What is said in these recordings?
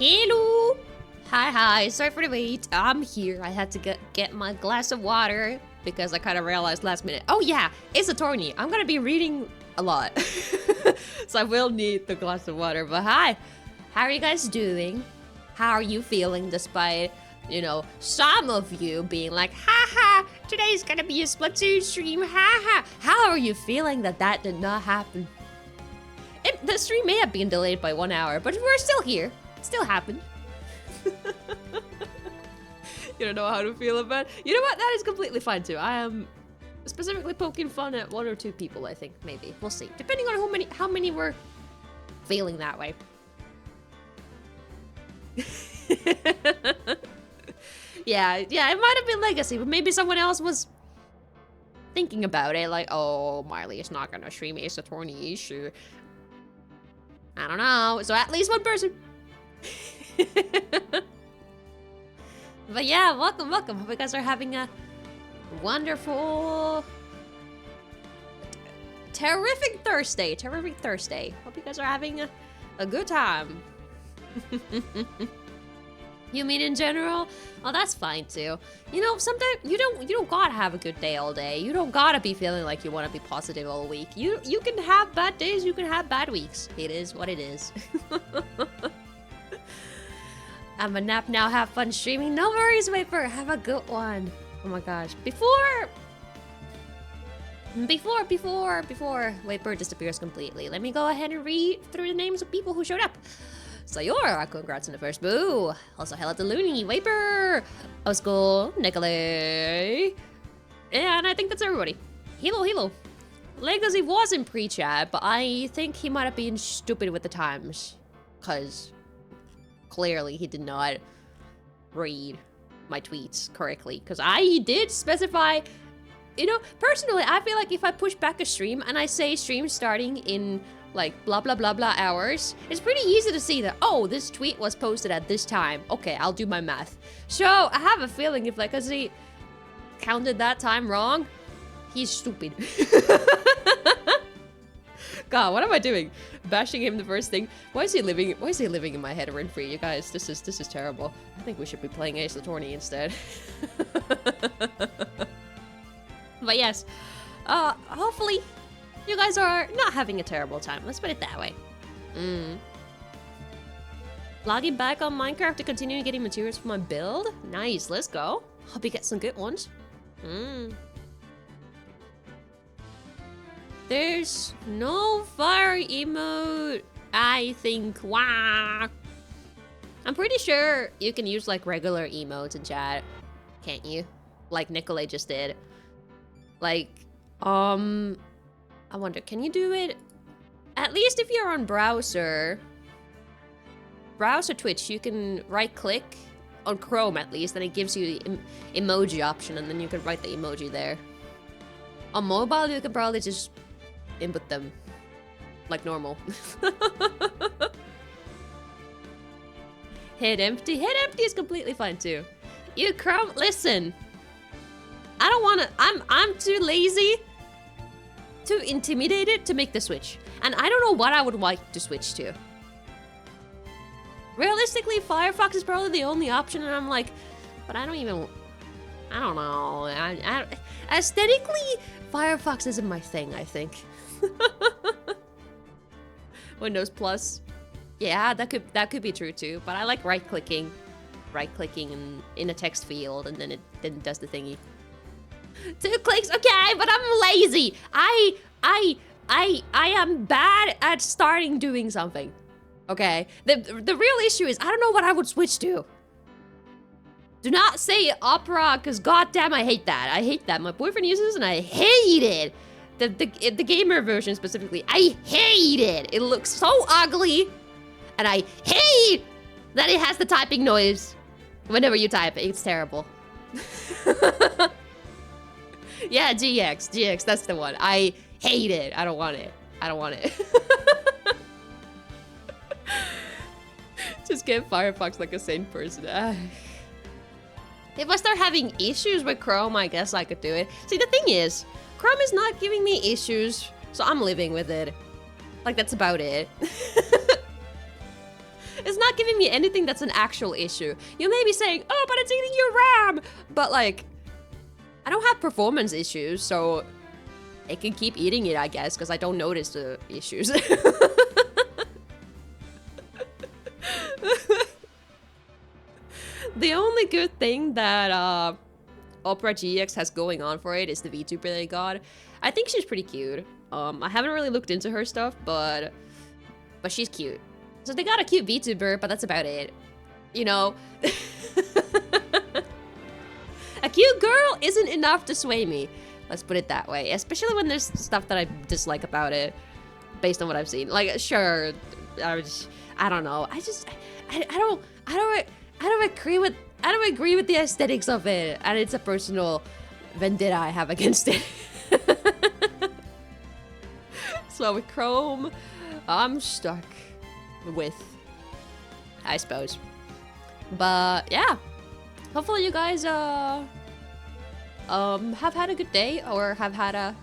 Hello! Hi, sorry for the wait. I'm here. I had to get my glass of water because I kind of realized last minute. Oh yeah, it's a tourney. I'm gonna be reading a lot. So I will need the glass of water. But hi, how are you guys doing? How are you feeling despite, you know, some of you being like, haha, today's gonna be a Splatoon stream, haha. How are you feeling that did not happen? The stream may have been delayed by 1 hour, but we're still here. It still happened. You don't know how to feel about it? You know what? That is completely fine too. I am specifically poking fun at 1 or 2 people, I think, maybe. We'll see. Depending on how many were feeling that way. Yeah, it might have been Legacy, but maybe someone else was thinking about it, like, oh, Marlie is not gonna stream Ace Attorney issue. I don't know. So at least 1 person. But yeah, welcome. Hope you guys are having a wonderful, terrific Thursday. Hope you guys are having a good time. You mean in general? Oh, that's fine too. You know, sometimes you don't gotta have a good day all day. You don't gotta be feeling like you want to be positive all week. You can have bad days. You can have bad weeks. It is what it is. I'm a nap now. Have fun streaming. No worries, Waper. Have a good one. Oh my gosh. Before Waper disappears completely, let me go ahead and read through the names of people who showed up. Sayora, congrats on the first boo. Also, hello to Looney, Waper, Osco, Nicolay, and I think that's everybody. Hilo. Legacy was in pre-chat, but I think he might have been stupid with the times, cause clearly he did not read my tweets correctly, because I did specify, you know, personally, I feel like if I push back a stream and I say stream starting in like blah blah blah blah hours, it's pretty easy to see that, oh, this tweet was posted at this time. Okay, I'll do my math. So I have a feeling if Legacy counted that time wrong, he's stupid. God, what am I doing? Bashing him the first thing. Why is he living in my head rent free? You guys, this is terrible. I think we should be playing Ace Attorney instead. But yes, hopefully you guys are not having a terrible time. Let's put it that way. Logging back on Minecraft to continue getting materials for my build. Nice, let's go. Hope you get some good ones. There's no fire emote, I think. Wow. I'm pretty sure you can use like regular emotes in chat, can't you? Like Nicolay just did. Like, I wonder, can you do it? At least if you're on browser Twitch, you can right click on Chrome at least, and it gives you the emoji option, and then you can write the emoji there. On mobile, you can probably just input them like normal. Head empty is completely fine too. You Chrome, listen. I don't wanna, I'm too lazy, too intimidated to make the switch. And I don't know what I would like to switch to. Realistically, Firefox is probably the only option, and I'm like, but I don't know. Aesthetically, Firefox isn't my thing, I think. Windows Plus. Yeah, that could be true too, but I like right-clicking in a text field, and then it does the thingy. 2 clicks, okay, but I'm lazy. I am bad at starting doing something. Okay, the real issue is I don't know what I would switch to. Do not say Opera, because goddamn, I hate that. I hate that. My boyfriend uses it, and I hate it. The gamer version specifically, I hate it. It looks so ugly, and I hate that it has the typing noise whenever you type it. It's terrible. Yeah, GX, that's the one. I hate it. I don't want it. Just get Firefox like a sane person. If I start having issues with Chrome, I guess I could do it. See, the thing is, Chrome is not giving me issues, so I'm living with it. Like, that's about it. It's not giving me anything that's an actual issue. You may be saying, oh, but it's eating your RAM. But like, I don't have performance issues, so it can keep eating it, I guess, because I don't notice the issues. The only good thing that Opera GX has going on for it is the VTuber they got. I think she's pretty cute. I haven't really looked into her stuff, but she's cute. So they got a cute VTuber, but that's about it. You know? A cute girl isn't enough to sway me. Let's put it that way. Especially when there's stuff that I dislike about it, based on what I've seen. Like, sure, I don't know. I don't agree with the aesthetics of it, and it's a personal vendetta I have against it. So with Chrome, I'm stuck with, I suppose. But yeah, hopefully you guys have had a good day or have had a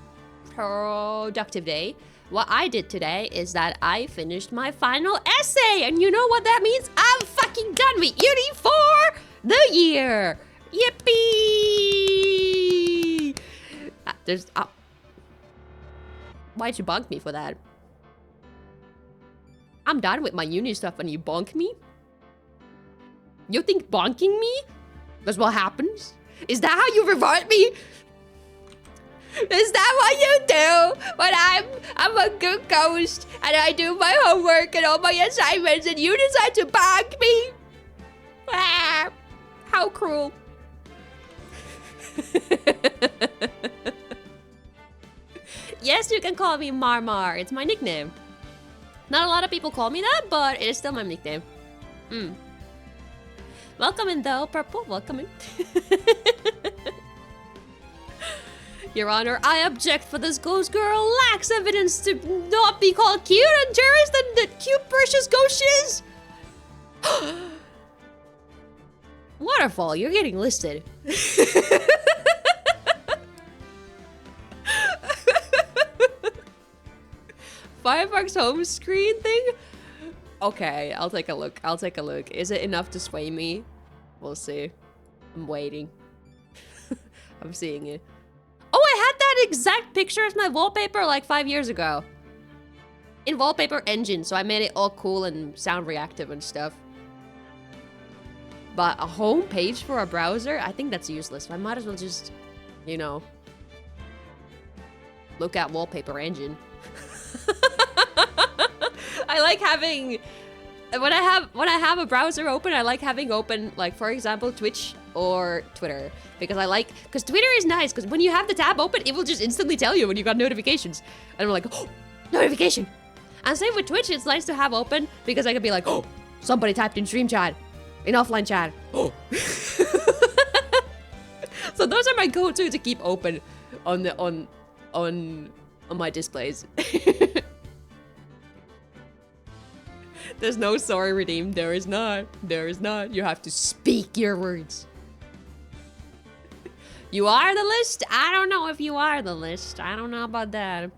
productive day. What I did today is that I finished my final essay, and you know what that means? I'm fucking done with uni for the year. Yippee! Why'd you bonk me for that? I'm done with my uni stuff and you bonk me? You think bonking me is what happens? Is that how you revert me? Is that what you do when I'm a good ghost and I do my homework and all my assignments and you decide to bonk me? Ah, how cruel. Yes, you can call me Marmar. It's my nickname. Not a lot of people call me that, but it is still my nickname. Welcome in though, Purple. Welcome in. Your Honor, I object, for this ghost girl lacks evidence to not be called cute and cherished than the cute, precious ghost she is. Waterfall, you're getting listed. Firefox home screen thing? Okay, I'll take a look. I'll take a look. Is it enough to sway me? We'll see. I'm waiting. I'm seeing it. Oh, I had that exact picture as my wallpaper like 5 years ago. In Wallpaper Engine, so I made it all cool and sound reactive and stuff. But a home page for a browser? I think that's useless. I might as well just, you know, look at Wallpaper Engine. I like having, when I have a browser open, I like having open, like, for example, Twitch or Twitter, because Twitter is nice, because when you have the tab open, it will just instantly tell you when you got notifications. And I'm like, oh, notification. And same with Twitch, it's nice to have open, because I can be like, oh, somebody typed in stream chat, in offline chat. Oh. So those are my go-to to keep open on the, on my displays. There's no sorry redeemed. There is not. There is not. You have to speak your words. You are the list? I don't know if you are the list. I don't know about that.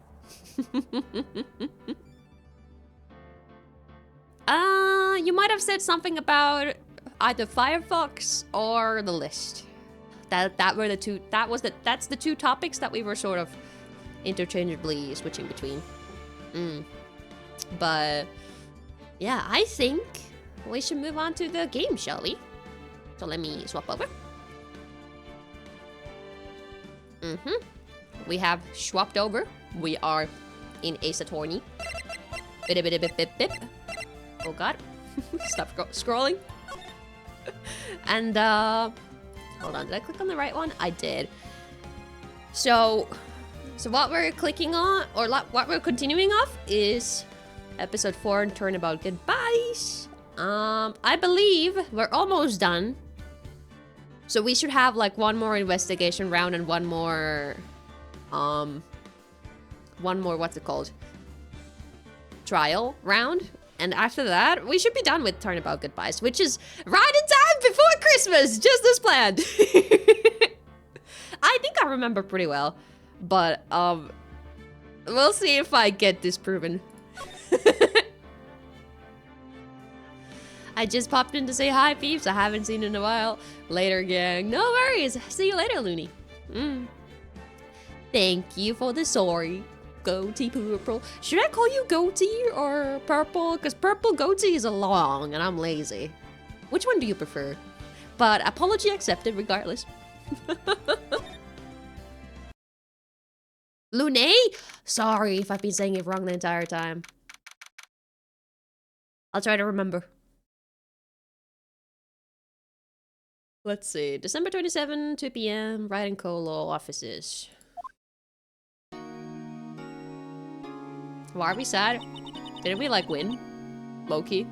You might have said something about either Firefox or the list. That were the two. That's the two topics that we were sort of interchangeably switching between. But yeah, I think we should move on to the game, shall we? So let me swap over. We have swapped over. We are in Ace Attorney. Bip, bip, bip, bip, bip. Oh god. Stop scrolling. And hold on, did I click on the right one? I did. So what we're clicking on, or what we're continuing off, is episode 4, Turnabout Goodbyes. I believe we're almost done. So we should have like one more investigation round and one more, what's it called? Trial round. And after that, we should be done with Turnabout Goodbyes, which is right in time before Christmas, just as planned. I think I remember pretty well, but we'll see if I get disproven. I just popped in to say hi, peeps. I haven't seen you in a while. Later, gang. No worries. See you later, Looney. Thank you for the sorry. Goatee purple. Should I call you goatee or purple? Because purple goatee is long and I'm lazy. Which one do you prefer? But apology accepted regardless. Looney? Sorry if I've been saying it wrong the entire time. I'll try to remember. Let's see. December 27, 2 p.m. Wright and Colo offices. Why are we sad? Didn't we like win? Low-key.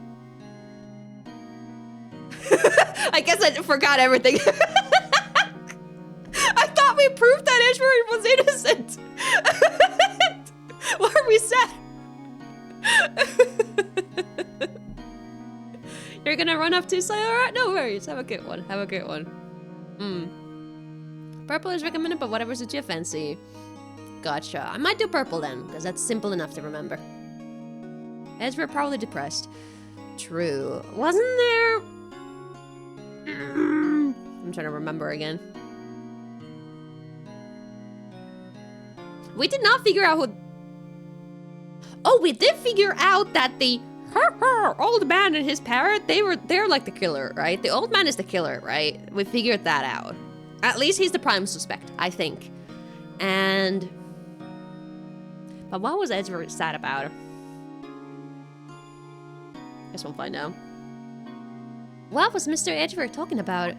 I guess I forgot everything. I thought we proved that Edgeworth was innocent. Why are we sad? You're gonna run up to Sayora? No worries. Have a good one. Have a good one. Purple is recommended, but whatever suits your fancy. Gotcha. I might do purple then, because that's simple enough to remember. Ezra probably depressed. True. Wasn't there... I'm trying to remember again. We did not figure out who... Oh, we did figure out that the old man and his parrot, they're like the killer, right? The old man is the killer, right? We figured that out. At least he's the prime suspect, I think. And... But what was Edgeworth sad about? Guess we'll find out. What was Mr. Edgeworth talking about?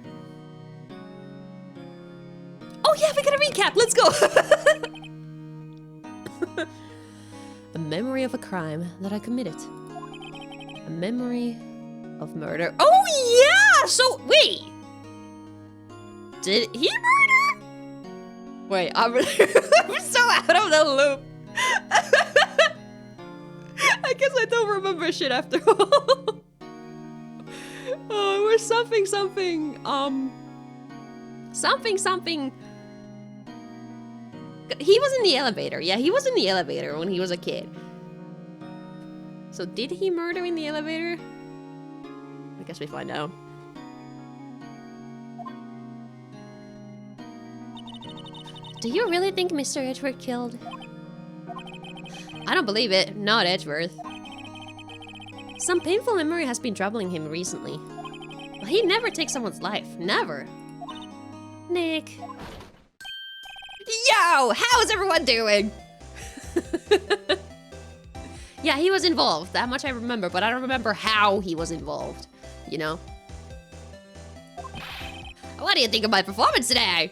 Oh yeah, we got a recap! Let's go! A memory of a crime that I committed. A memory of murder. Oh yeah! So, wait! Did he murder? Wait, I'm so out of the loop. I guess I don't remember shit after all. Oh, we're something. He was in the elevator. Yeah, he was in the elevator when he was a kid. So did he murder in the elevator? I guess we find out. Do you really think Mr. Edgeworth killed? I don't believe it. Not Edgeworth. Some painful memory has been troubling him recently. Well, he never takes someone's life. Never. Nick. Yo! How's everyone doing? Yeah, he was involved. That much I remember, but I don't remember how he was involved. You know? What do you think of my performance today?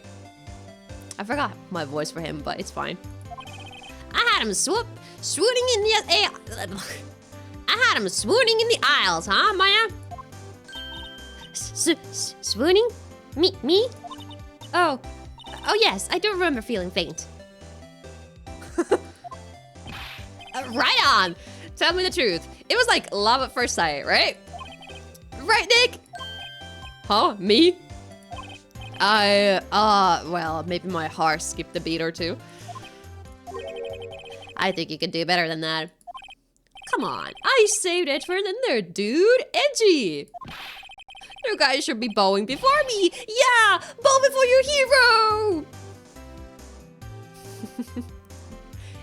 I forgot my voice for him, but it's fine. I had him swooning in the aisles, huh, Maya? Swooning? Me? Oh yes, I do remember feeling faint. Right on. Tell me the truth. It was like love at first sight, right? Right, Nick? Huh? Me? Well, maybe my heart skipped a beat or two. I think you can do better than that. Come on, I saved Edgeworth in there, dude. Edgy. You guys should be bowing before me. Yeah, bow before your hero.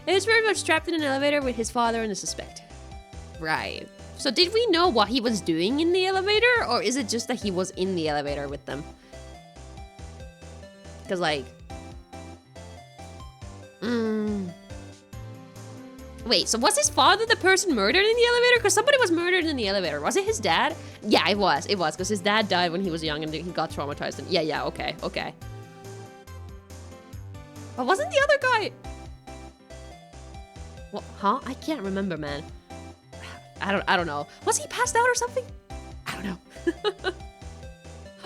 Edgeworth was trapped in an elevator with his father and a suspect. Right. So did we know what he was doing in the elevator, or is it just that he was in the elevator with them? Because, like... Wait, so was his father the person murdered in the elevator? Because somebody was murdered in the elevator. Was it his dad? Yeah, it was. It was, because his dad died when he was young and he got traumatized. And yeah, okay. But wasn't the other guy... What? Huh? I can't remember, man. I don't know. Was he passed out or something? I don't know.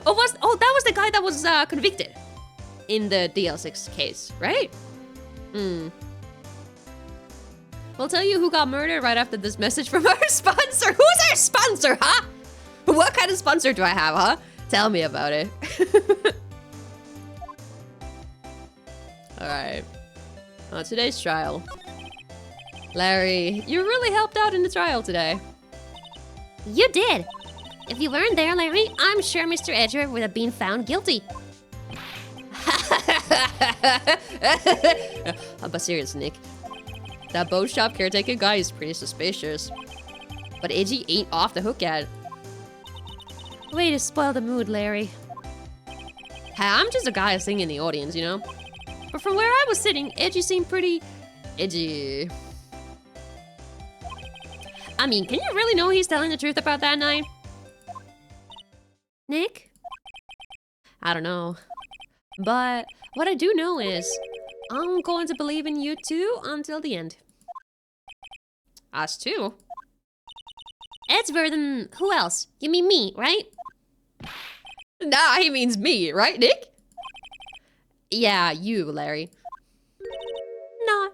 Oh, that was the guy that was convicted in the DL6 case, right? We'll tell you who got murdered right after this message from our sponsor. Who's our sponsor, huh? What kind of sponsor do I have, huh? Tell me about it. Alright. Today's trial. Larry, you really helped out in the trial today. You did. If you weren't there, Larry, I'm sure Mr. Edgeworth would have been found guilty. But serious, Nick. That boat shop caretaker guy is pretty suspicious. But Edgy ain't off the hook yet. Way to spoil the mood, Larry. Hey, I'm just a guy sitting in the audience, you know? But from where I was sitting, Edgy seemed pretty... edgy. I mean, can you really know he's telling the truth about that night? Nick? I don't know. But what I do know is, I'm going to believe in you too until the end. Us too? Edgeworth and who else? You mean me, right? Nah, he means me, right, Nick? Yeah, you, Larry. Not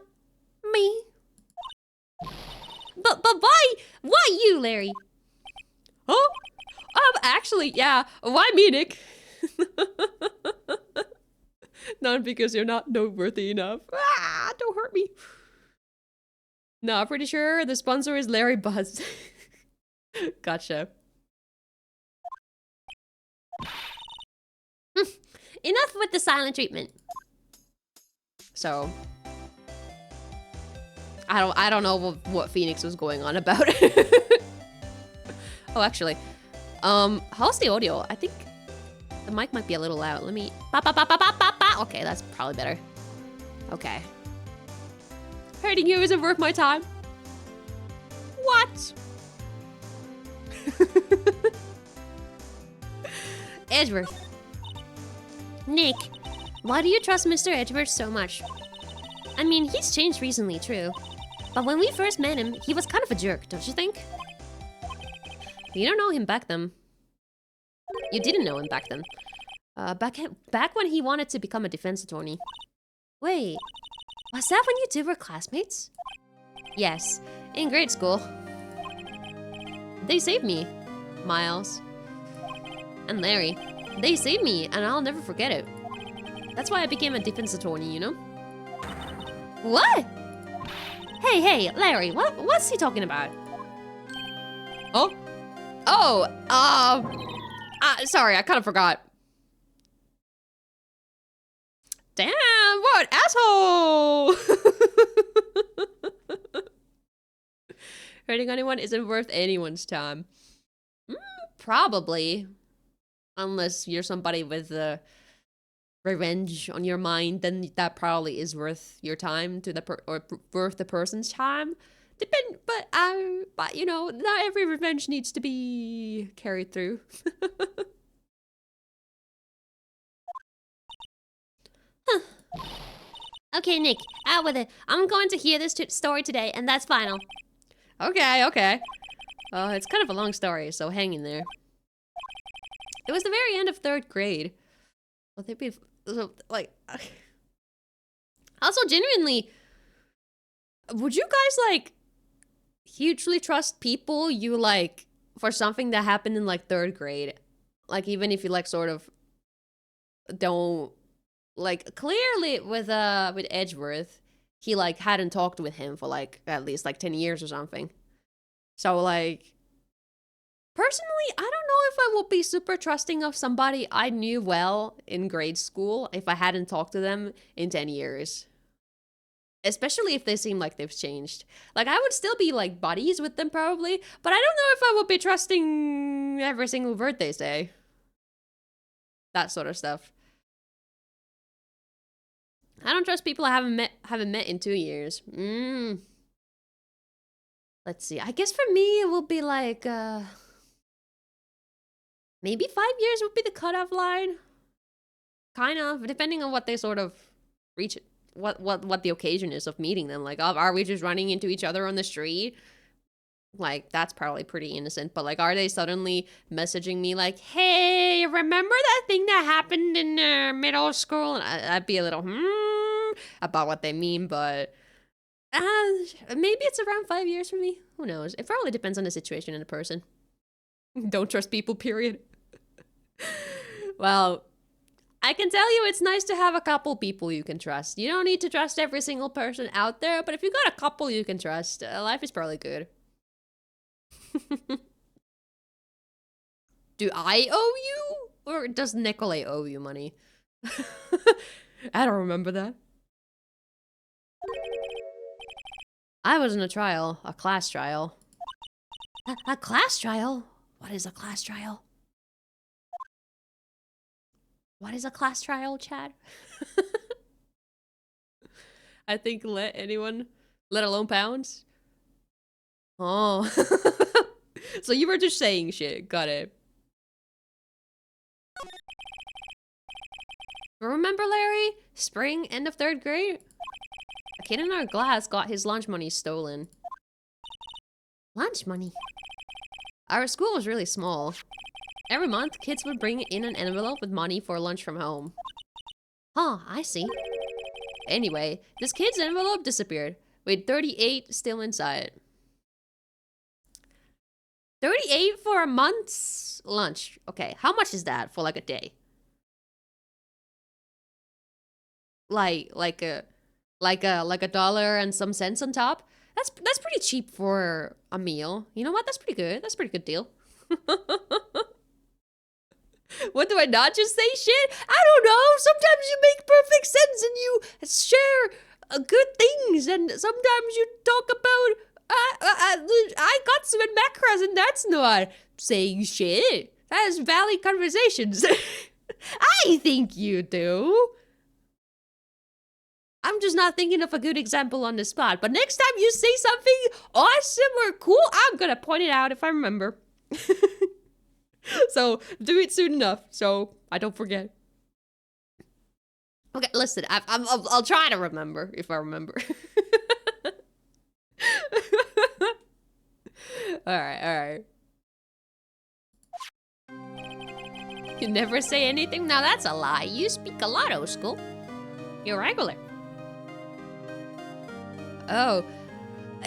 me. But why? Why you, Larry? Oh, actually, yeah. Why me, Nick? Not because you're not noteworthy enough. Ah, don't hurt me. No, I'm pretty sure the sponsor is Larry Buzz. Gotcha. Enough with the silent treatment. So, I don't know what Phoenix was going on about. Oh, actually, how's the audio? I think the mic might be a little loud. Let me. Okay, that's probably better. Okay. Hurting you isn't worth my time. What? Edgeworth. Nick, why do you trust Mr. Edgeworth so much? I mean, he's changed recently, true. But when we first met him, he was kind of a jerk, don't you think? You don't know him back then. You didn't know him back then. Back when he wanted to become a defense attorney. Wait, was that when you two were classmates? Yes, in grade school. They saved me, Miles. And Larry. They saved me, and I'll never forget it. That's why I became a defense attorney, you know? What? Hey, Larry, what's he talking about? Oh? Oh, sorry, I kind of forgot. Damn, what asshole! Hurting anyone isn't worth anyone's time. Probably. Unless you're somebody with revenge on your mind, then that probably is worth your time to worth the person's time. But you know, not every revenge needs to be carried through. Huh. Okay, Nick, out with it. I'm going to hear this story today, and that's final. Okay. It's kind of a long story, so hang in there. It was the very end of 3rd grade. Well, they'd be like. Also, genuinely, would you guys like hugely trust people you like for something that happened in like 3rd grade? Like, even if you like sort of don't like clearly with Edgeworth, he like hadn't talked with him for like at least like 10 years or something. So like. Personally, I don't know if I would be super trusting of somebody I knew well in grade school if I hadn't talked to them in 10 years. Especially if they seem like they've changed. Like, I would still be, like, buddies with them probably, but I don't know if I would be trusting every single word they say. That sort of stuff. I don't trust people I haven't met in 2 years. Let's see. I guess for me, it will be, like, maybe 5 years would be the cutoff line. Kind of, depending on what they sort of reach, what the occasion is of meeting them. Like, are we just running into each other on the street? Like, that's probably pretty innocent. But, like, are they suddenly messaging me like, hey, remember that thing that happened in middle school? And I'd be a little, about what they mean, but maybe it's around 5 years for me. Who knows? It probably depends on the situation and the person. Don't trust people, period. Well, I can tell you it's nice to have a couple people you can trust. You don't need to trust every single person out there, but if you got a couple you can trust, life is probably good. Do I owe you? Or does Nikolay owe you money? I don't remember that. I was in a trial. A class trial. A class trial? What is a class trial? What is a class trial, Chad? I think let anyone, let alone pounds. Oh. So you were just saying shit. Got it. Remember, Larry? Spring, end of 3rd grade? A kid in our class got his lunch money stolen. Lunch money? Our school was really small. Every month, kids would bring in an envelope with money for lunch from home. Huh, I see. Anyway, this kid's envelope disappeared, with 38 still inside. 38 for a month's lunch. Okay, how much is that for like a day? Like a dollar and some cents on top? That's pretty cheap for a meal. You know what? That's pretty good. That's a pretty good deal. What, do I not just say shit? I don't know. Sometimes you make perfect sense and you share good things, and sometimes you talk about I got some macros, and that's not saying shit. That is valid conversations. I think you do. I'm just not thinking of a good example on the spot. But next time you say something awesome or cool, I'm gonna point it out if I remember. So do it soon enough so I don't forget. Okay, listen, I'll try to remember if I remember. Alright. You never say anything? Now that's a lie. You speak a lot, Oskul. You're regular. Oh.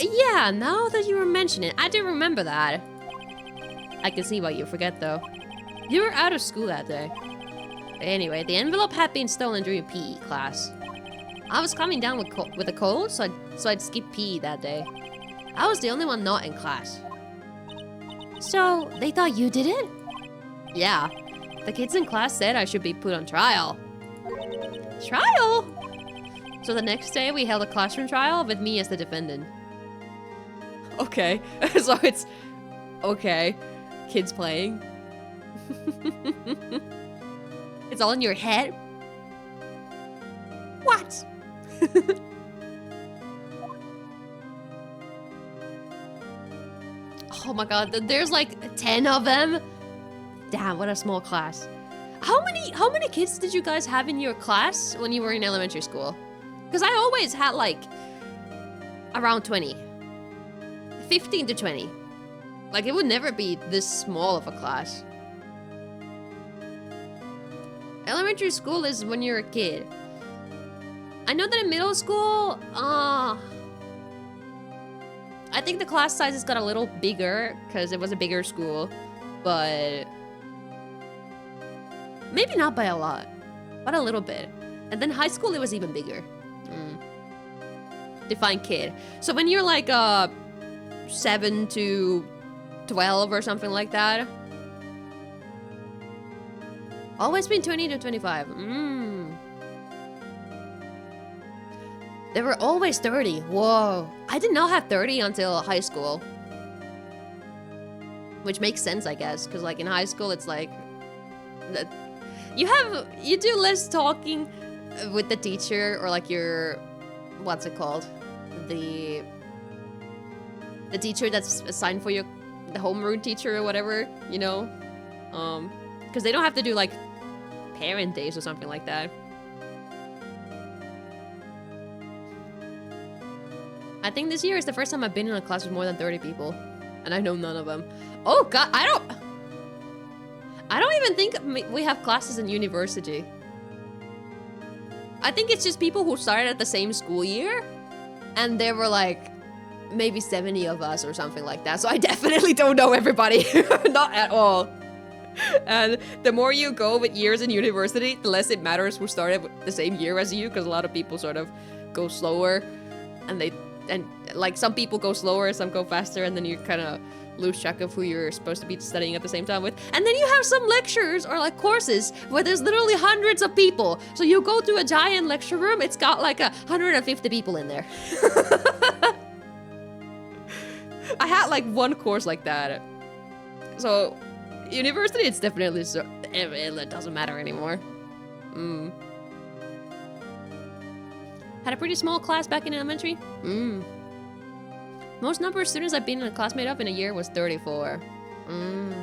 Yeah, now that you were mentioning it, I do remember that. I can see why you forget, though. You were out of school that day. Anyway, the envelope had been stolen during PE class. I was coming down with a cold, so I'd skip PE that day. I was the only one not in class. So, they thought you did it? Yeah. The kids in class said I should be put on trial. Trial? So the next day, we held a classroom trial with me as the defendant. Okay. So it's... Okay. Kids playing. It's all in your head? What? Oh my god, there's like 10 of them? Damn, what a small class. How many kids did you guys have in your class when you were in elementary school? Because I always had like around 20. 15 to 20. Like, it would never be this small of a class. Elementary school is when you're a kid. I know that in middle school, I think the class sizes got a little bigger because it was a bigger school, but maybe not by a lot, but a little bit. And then high school, it was even bigger. Define kid. So when you're like 7 to 12 or something like that. Always been 20 to 25. They were always 30. Whoa. I did not have 30 until high school. Which makes sense, I guess, because like in high school it's like you do less talking with the teacher, or like your, what's it called? The teacher that's assigned for you, the homeroom teacher or whatever, you know? Because they don't have to do like parent days or something like that. I think this year is the first time I've been in a class with more than 30 people. And I know none of them. Oh god, I don't even think we have classes in university. I think it's just people who started at the same school year. And there were like maybe 70 of us or something like that. So I definitely don't know everybody. Not at all. And the more you go with years in university, the less it matters who started the same year as you, because a lot of people sort of go slower and they and like some people go slower, some go faster, and then you kind of lose track of who you're supposed to be studying at the same time with. And then you have some lectures or like courses where there's literally hundreds of people. So you go to a giant lecture room, it's got like 150 people in there. I had like one course like that. So university, it's definitely so, it doesn't matter anymore. Had a pretty small class back in elementary. Most number of students I've been in a classmate of in a year was 34. I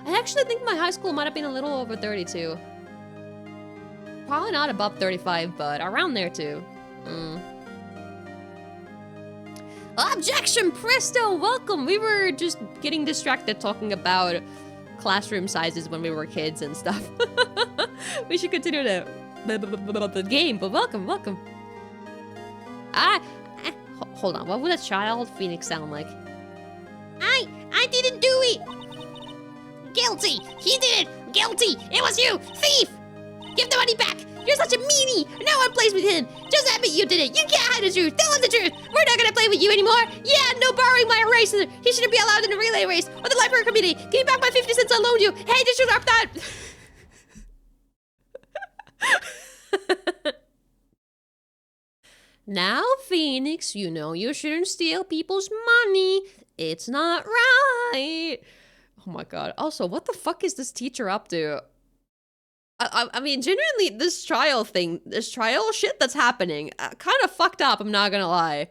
actually think my high school might have been a little over 32. Probably not above 35, but around there too. Objection, Presto, welcome! We were just getting distracted talking about classroom sizes when we were kids and stuff. We should continue the game, but welcome. Hold on, what would a child phoenix sound like? I didn't do it! Guilty! He did it! Guilty! It was you! Thief! Give the money back! You're such a meanie! No one plays with him! Just admit you did it! You can't hide the truth! Tell us the truth! We're not gonna play with you anymore! Yeah, no borrowing my eraser! He shouldn't be allowed in the relay race or the library committee! Give me back my 50 cents I loaned you! Hey, did you drop that? Now, Phoenix, you know you shouldn't steal people's money. It's not right. Oh my god. Also, what the fuck is this teacher up to? I mean, genuinely, this trial shit that's happening, kind of fucked up, I'm not gonna lie.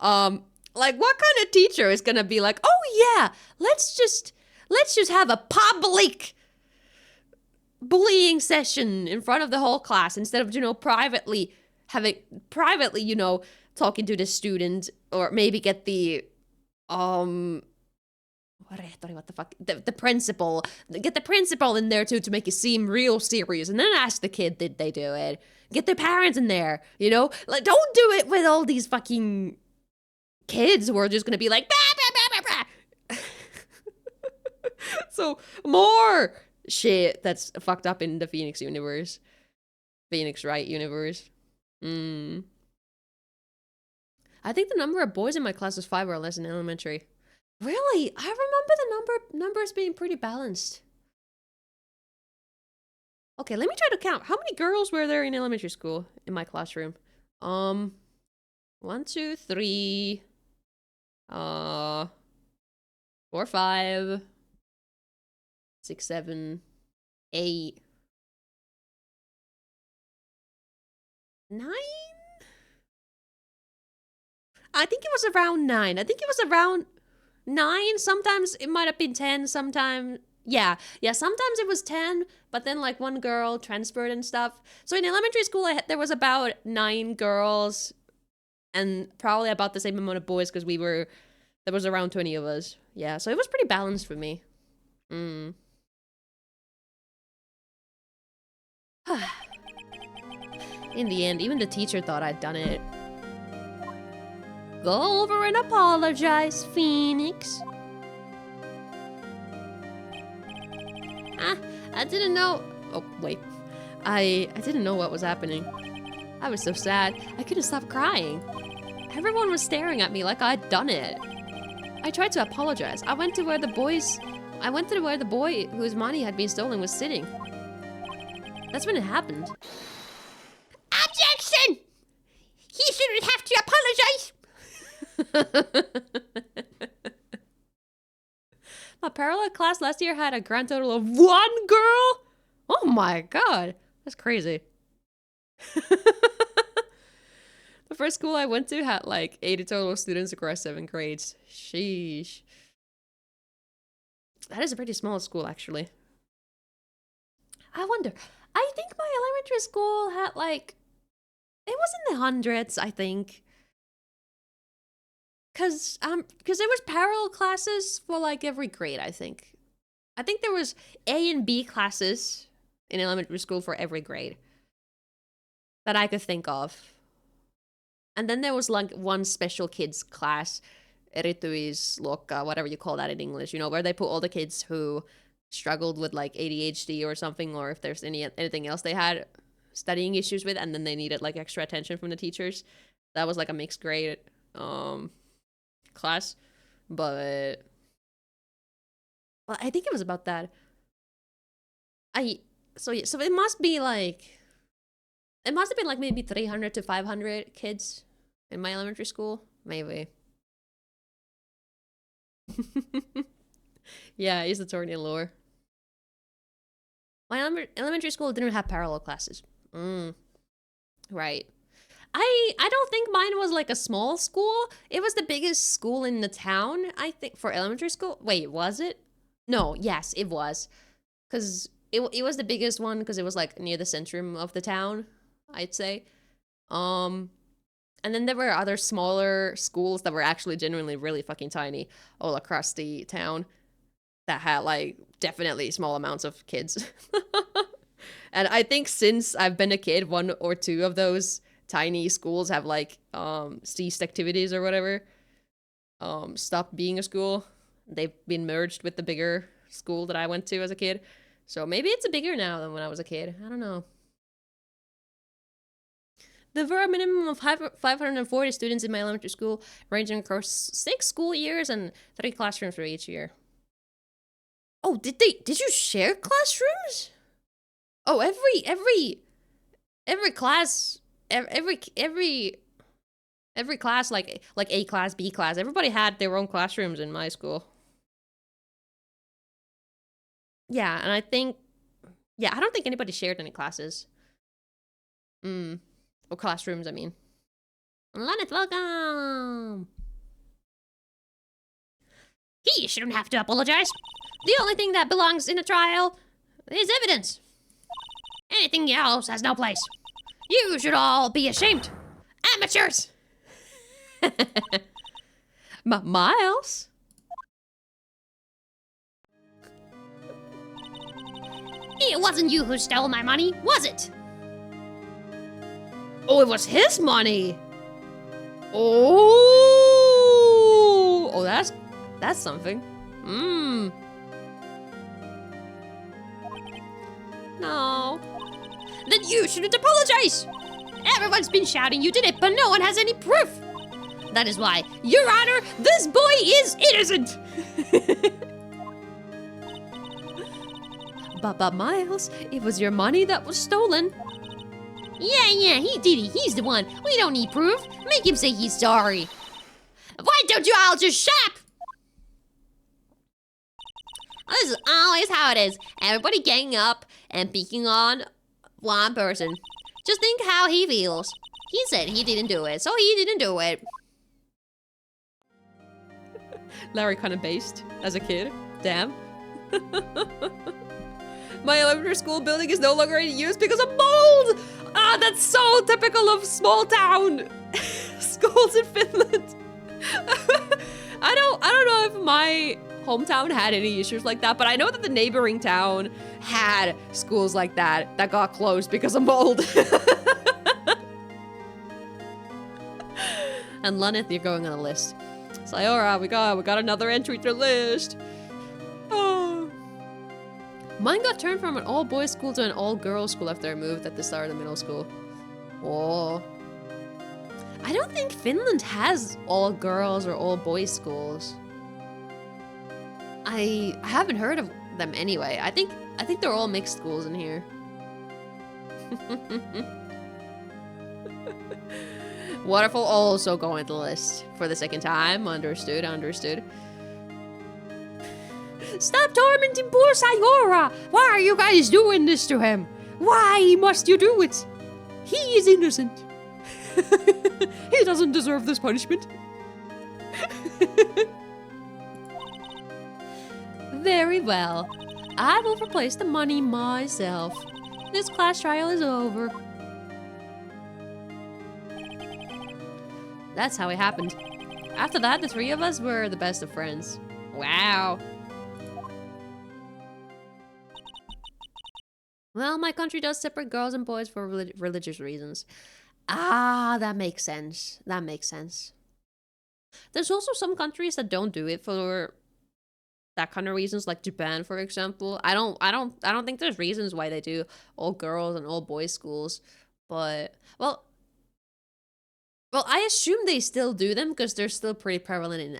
Like, what kind of teacher is gonna be like, oh yeah, let's just have a public bullying session in front of the whole class instead of, you know, privately, you know, talking to the student, or maybe get the, what the fuck? The principal. Get the principal in there too to make it seem real serious, and then ask the kid, did they do it? Get their parents in there, you know? Like, don't do it with all these fucking kids who are just gonna be like, bah, bah, bah, bah, bah. So, more shit that's fucked up in the Phoenix universe. Phoenix Wright universe. I think the number of boys in my class was 5 or less in elementary. Really? I remember the numbers being pretty balanced. Okay, let me try to count. How many girls were there in elementary school in my classroom? 1, 2, 3, 4, 5, 6, 7, 8, 9? I think it was around 9. I think it was around 9. Sometimes it might have been 10. Sometimes, yeah, sometimes it was 10, but then like one girl transferred and stuff. So in elementary school, there was about 9 girls and probably about the same amount of boys because there was around 20 of us. Yeah, so it was pretty balanced for me. In the end, even the teacher thought I'd done it. Go over and apologize, Phoenix. I didn't know. Oh, wait. I didn't know what was happening. I was so sad. I couldn't stop crying. Everyone was staring at me like I'd done it. I tried to apologize. I went to where the boy whose money had been stolen was sitting. That's when it happened. Objection! He shouldn't have to apologize! My parallel class last year had a grand total of 1 girl? Oh my god, that's crazy. The first school I went to had like 80 total students across 7 grades. Sheesh. That is a pretty small school, actually. I wonder, I think my elementary school had like, it was in the hundreds, I think. Cause there was parallel classes for like every grade, I think. I think there was A and B classes in elementary school for every grade that I could think of. And then there was like one special kids class, erityisluokka, whatever you call that in English, you know, where they put all the kids who struggled with like ADHD or something, or if there's anything else they had studying issues with, and then they needed like extra attention from the teachers. That was like a mixed grade class, but well, I think it was about that. So it must be like it must have been like maybe 300 to 500 kids in my elementary school, maybe. Yeah, I used to turn in lore. My elementary school didn't have parallel classes. Right. I don't think mine was like a small school. It was the biggest school in the town, I think, for elementary school. Wait, was it? No, yes, it was. Because it was the biggest one because it was like near the centrum of the town, I'd say. And then there were other smaller schools that were actually genuinely really fucking tiny all across the town that had like definitely small amounts of kids. And I think since I've been a kid, one or two of those tiny schools have like ceased activities or whatever. Stopped being a school. They've been merged with the bigger school that I went to as a kid. So maybe it's bigger now than when I was a kid. I don't know. There were a minimum of 540 students in my elementary school, ranging across 6 school years and 3 classrooms for each year. Oh, did you share classrooms? Oh, every class, every class, like A class, B class, everybody had their own classrooms in my school. Yeah, and I don't think anybody shared any classes. Or classrooms, I mean. Laneth, welcome! He shouldn't have to apologize. The only thing that belongs in a trial is evidence. Anything else has no place. You should all be ashamed. Amateurs! Miles? It wasn't you who stole my money, was it? Oh, it was his money. Oh, that's something. No. Then you shouldn't apologize. Everyone's been shouting you did it, but no one has any proof. That is why, Your Honor, this boy is innocent. But Miles, it was your money that was stolen. Yeah, he did it. He's the one. We don't need proof. Make him say he's sorry. Why don't you all just shut up? This is always how it is. Everybody ganging up and picking on one person. Just think how he feels. He said he didn't do it, so he didn't do it. Larry kind of based as a kid. Damn. My elementary school building is no longer in use because of mold! Ah, that's so typical of small town schools in Finland. I don't know if my hometown had any issues like that, but I know that the neighboring town had schools like that got closed because of mold. And Laneth, you're going on a list. Sayora, we got another entry to the list. Oh. Mine got turned from an all-boys school to an all-girls school after I moved at the start of middle school. Oh. I don't think Finland has all-girls or all-boys schools. I haven't heard of them anyway. I think they're all mixed schools in here. Waterfall also going to the list for the second time. Understood. Stop tormenting poor Sayora! Why are you guys doing this to him? Why must you do it? He is innocent. He doesn't deserve this punishment. Very well. I will replace the money myself. This class trial is over. That's how it happened. After that, the 3 of us were the best of friends. Wow. Well, my country does separate girls and boys for religious reasons. Ah, that makes sense. There's also some countries that don't do it for that kind of reasons, like Japan, for example. I don't think there's reasons why they do all girls and all boys schools, but well, Well, I assume they still do them because they're still pretty prevalent in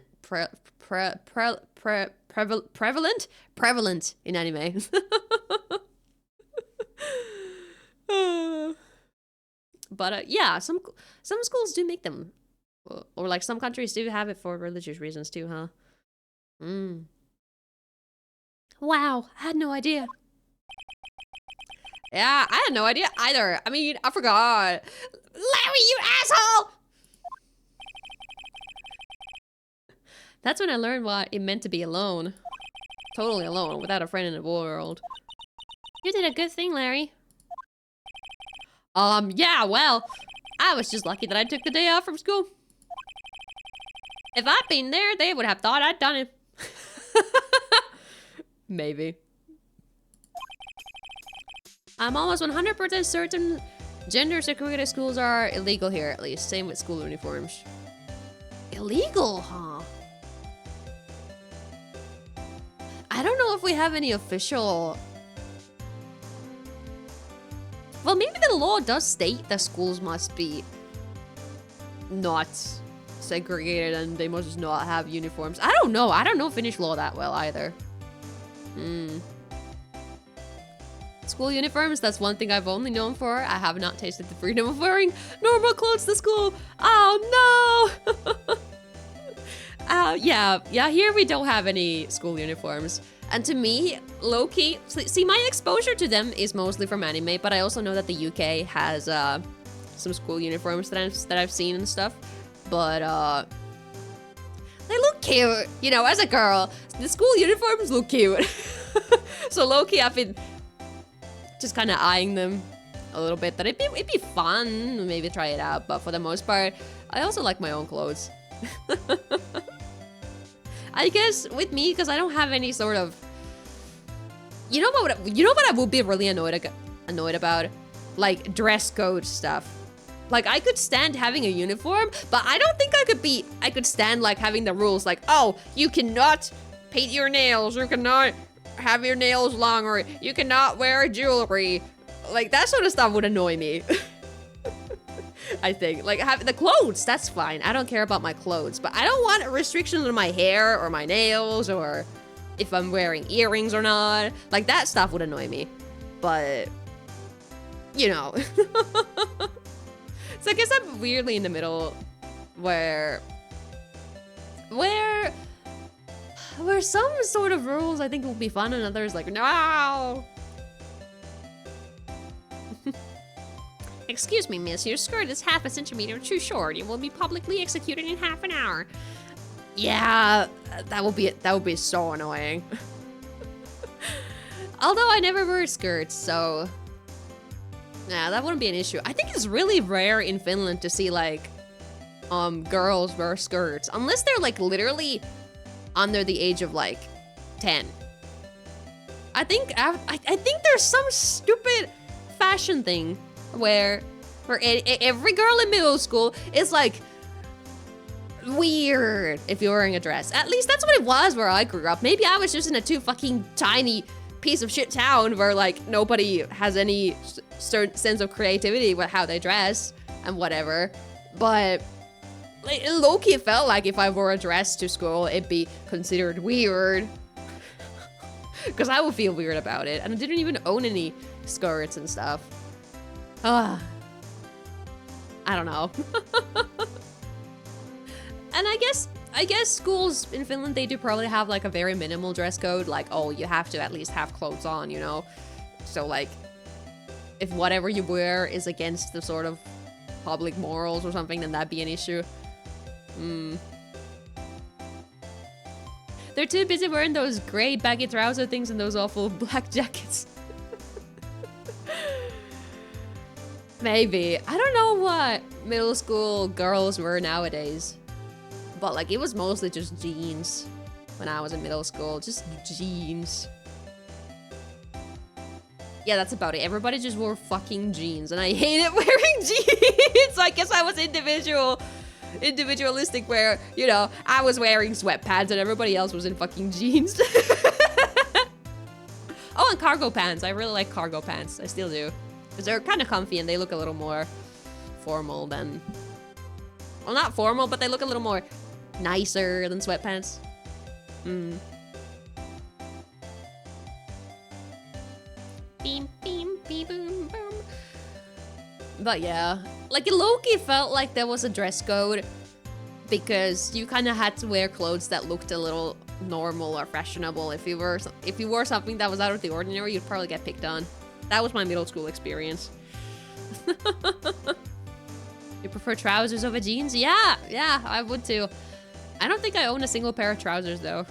prevalent in anime. But yeah, some schools do make them, or like some countries do have it for religious reasons too, huh? Wow, I had no idea. Yeah, I had no idea either. I mean, I forgot. Larry, you asshole! That's when I learned what it meant to be alone. Totally alone, without a friend in the world. You did a good thing, Larry. Yeah, well, I was just lucky that I took the day off from school. If I'd been there, they would have thought I'd done it. Maybe. I'm almost 100% certain gender segregated schools are illegal here, at least. Same with school uniforms. Illegal, huh? I don't know if we have any official... Well, maybe the law does state that schools must be not segregated and they must not have uniforms. I don't know. I don't know Finnish law that well either. School uniforms, that's one thing I've only known for. I have not tasted the freedom of wearing normal clothes to school. Oh no! Yeah, here we don't have any school uniforms. And to me, low-key, see, my exposure to them is mostly from anime, but I also know that the UK has some school uniforms that I've seen and stuff. But they look cute, you know, as a girl. The school uniforms look cute. So low-key, I've been just kind of eyeing them a little bit. That it'd be fun, maybe try it out. But for the most part, I also like my own clothes. I guess with me, because I don't have any sort of, you know what I would be really annoyed about, like dress code stuff. Like I could stand having a uniform, but I don't think I could stand like having the rules like, oh, you cannot paint your nails, you cannot have your nails long, or you cannot wear jewelry. Like that sort of stuff would annoy me. I think like having the clothes, that's fine. I don't care about my clothes, but I don't want restrictions on my hair or my nails or if I'm wearing earrings or not. Like that stuff would annoy me, but you know. So I guess I'm weirdly in the middle where some sort of rules I think will be fun and others like, no. Excuse me, miss, your skirt is half a centimeter too short. You will be publicly executed in half an hour. Yeah, that would be so annoying. Although I never wear skirts, so yeah, that wouldn't be an issue. I think it's really rare in Finland to see like girls wear skirts, unless they're like literally under the age of like 10. I think there's some stupid fashion thing where every girl in middle school is like weird if you're wearing a dress. At least that's what it was where I grew up. Maybe I was just in a too fucking tiny piece of shit town where like nobody has any certain sense of creativity with how they dress and whatever. But like, low-key felt like if I wore a dress to school, it'd be considered weird. Because I would feel weird about it. And I didn't even own any skirts and stuff. I don't know. And I guess schools in Finland, they do probably have like a very minimal dress code. Like, oh, you have to at least have clothes on, you know? So like, if whatever you wear is against the sort of public morals or something, then that'd be an issue. They're too busy wearing those gray baggy trouser things and those awful black jackets. Maybe. I don't know what middle school girls were nowadays. But like, it was mostly just jeans when I was in middle school. Just jeans. Yeah, that's about it. Everybody just wore fucking jeans. And I hated wearing jeans. So I guess I was individualistic where, you know, I was wearing sweatpants and everybody else was in fucking jeans. Oh, and cargo pants. I really like cargo pants. I still do. Because they're kind of comfy and they look a little more formal than well, not formal, but they look a little more nicer than sweatpants. Beam, beam, beam, boom, boom. But yeah, like it low-key felt like there was a dress code because you kind of had to wear clothes that looked a little normal or fashionable. If you wore something that was out of the ordinary, you'd probably get picked on. That was my middle school experience. You prefer trousers over jeans? Yeah, I would too. I don't think I own a single pair of trousers though.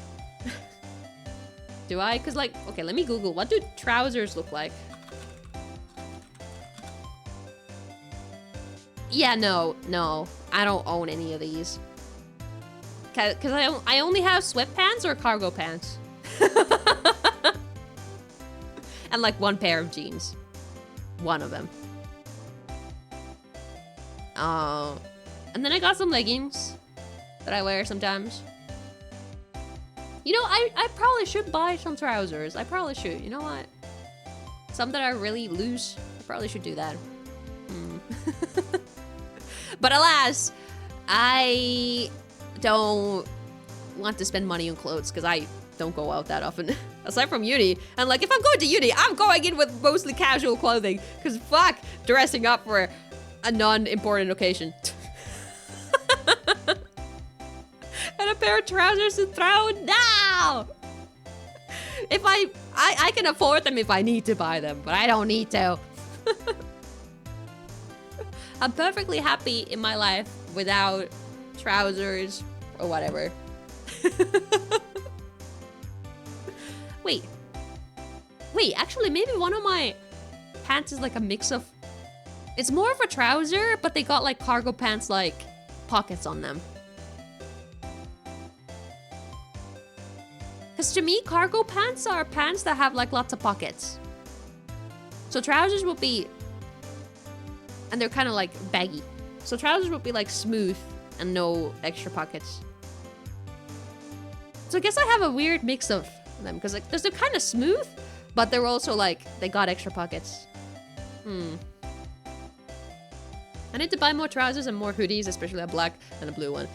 Do I? Cause like, okay, let me Google. What do trousers look like? Yeah, no, I don't own any of these. Cause I only have sweatpants or cargo pants. And like one pair of jeans. One of them. And then I got some leggings that I wear sometimes. You know, I probably should buy some trousers. I probably should. You know what? Some that are really loose. I probably should do that. But alas, I don't want to spend money on clothes because I don't go out that often. Aside from uni. And like, if I'm going to uni, I'm going in with mostly casual clothing. Because fuck dressing up for a non-important occasion. And a pair of trousers to throw? No! If I can afford them if I need to buy them, but I don't need to. I'm perfectly happy in my life without trousers or whatever. Wait, actually maybe one of my pants is like a mix of... It's more of a trouser, but they got like cargo pants like pockets on them. Because to me, cargo pants are pants that have like lots of pockets. So trousers would be... And they're kind of like baggy. So trousers would be like smooth and no extra pockets. So I guess I have a weird mix of them because like they're kind of smooth, but they're also like, they got extra pockets. I need to buy more trousers and more hoodies, especially a black and a blue one.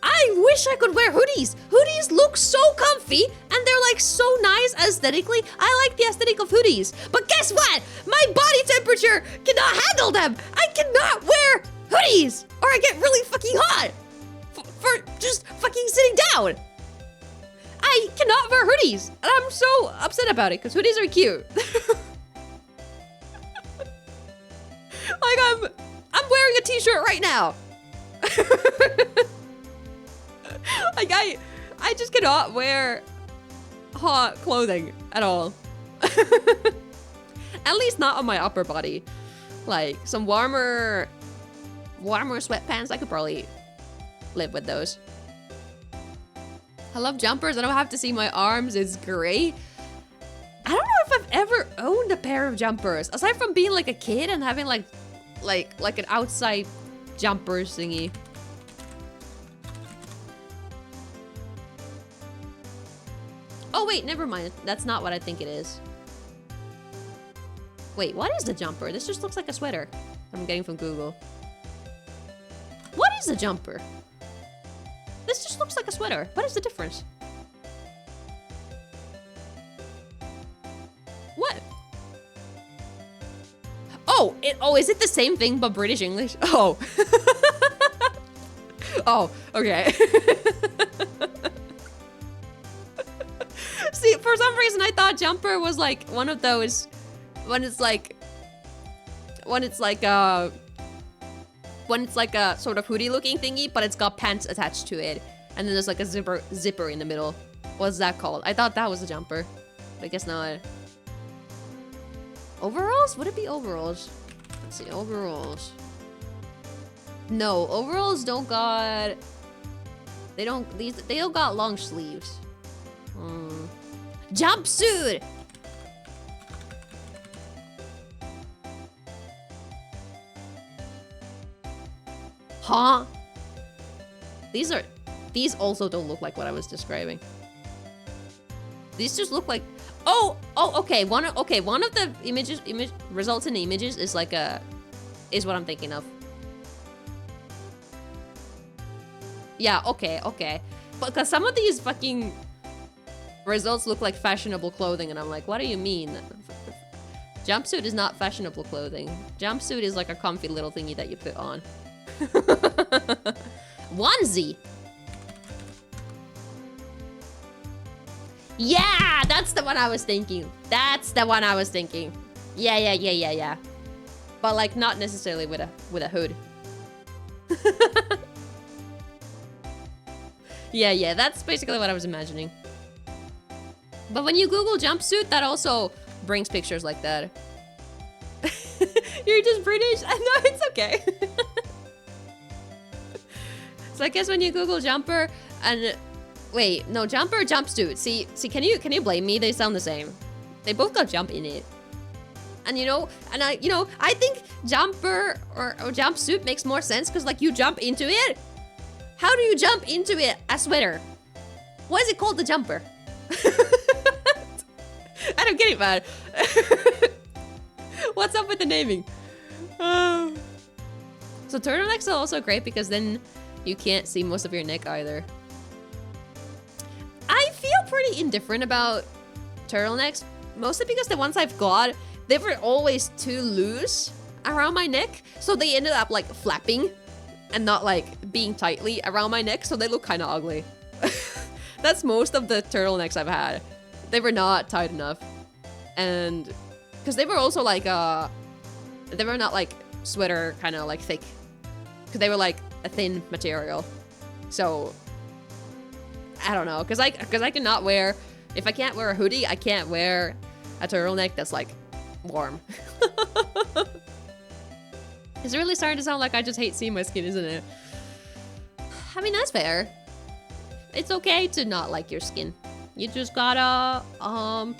I wish I could wear hoodies. Hoodies look so comfy and they're like so nice aesthetically. I like the aesthetic of hoodies. But guess what? My body temperature cannot handle them. I cannot wear hoodies or I get really fucking hot for just fucking sitting down. I cannot wear hoodies and I'm so upset about it because hoodies are cute. Like I'm wearing a t-shirt right now. Like I just cannot wear hot clothing at all. At least not on my upper body. Like some warmer sweatpants, I could probably live with those. I love jumpers. I don't have to see my arms. It's great. I don't know if I've ever owned a pair of jumpers aside from being like a kid and having like an outside jumper thingy. Oh wait, never mind. That's not what I think it is. Wait, what is the jumper? This just looks like a sweater I'm getting from Google. What is a jumper? This just looks like a sweater. What is the difference? What? Oh, is it the same thing but British English? Oh. Oh, okay. See, for some reason I thought jumper was like one of those when it's like a sort of hoodie looking thingy, but it's got pants attached to it. And then there's like a zipper in the middle. What's that called? I thought that was a jumper. But I guess not. Overalls? Would it be overalls? Let's see, overalls. No, overalls don't got... They don't got long sleeves. Jumpsuit! Huh? These also don't look like what I was describing. These just look like... Oh, okay. One of the results in the images is like is what I'm thinking of. Yeah, okay, okay. Because some of these fucking results look like fashionable clothing, and I'm like, what do you mean? Jumpsuit is not fashionable clothing. Jumpsuit is like a comfy little thingy that you put on. Onesie! Yeah, that's the one I was thinking. That's the one I was thinking. Yeah. But like not necessarily with a hood. Yeah, that's basically what I was imagining. But when you Google jumpsuit, that also brings pictures like that. You're just British? No, it's okay. So I guess when you Google jumper and wait, no, jumper or jumpsuit. See, can you blame me? They sound the same. They both got jump in it. And I think jumper or jumpsuit makes more sense because like you jump into it. How do you jump into it? A sweater. Why is it called the jumper? I don't get it, man. What's up with the naming? So turtlenecks are also great because then you can't see most of your neck either. I feel pretty indifferent about turtlenecks, mostly because the ones I've got, they were always too loose around my neck, so they ended up like flapping and not like being tightly around my neck, so they look kind of ugly. That's most of the turtlenecks I've had. They were not tight enough, and because they were also like they were not like sweater kind of like thick, because they were like a thin material. So I don't know, because I cannot wear, if I can't wear a hoodie, I can't wear a turtleneck that's like warm. It's really starting to sound like I just hate seeing my skin, isn't it? I mean, that's fair. It's okay to not like your skin. You just gotta, or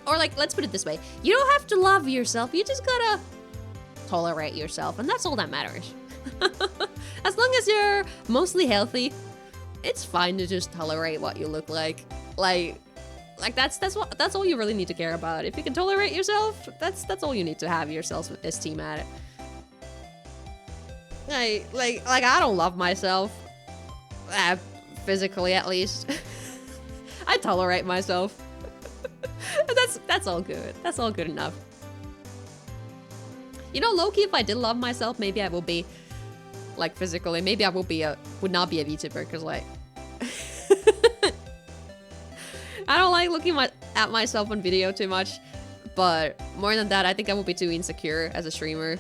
like, let's put it this way. You don't have to love yourself. You just gotta tolerate yourself, and that's all that matters. As long as you're mostly healthy, it's fine to just tolerate what you look like. Like that's all you really need to care about. If you can tolerate yourself, that's all you need to have your self-esteem at. Like I don't love myself, physically at least. I tolerate myself. That's all good. That's all good enough. You know, low-key, if I did love myself, maybe I will be, like, physically, maybe I will be would not be a VTuber, because, like, I don't like looking at myself on video too much, but more than that, I think I would be too insecure as a streamer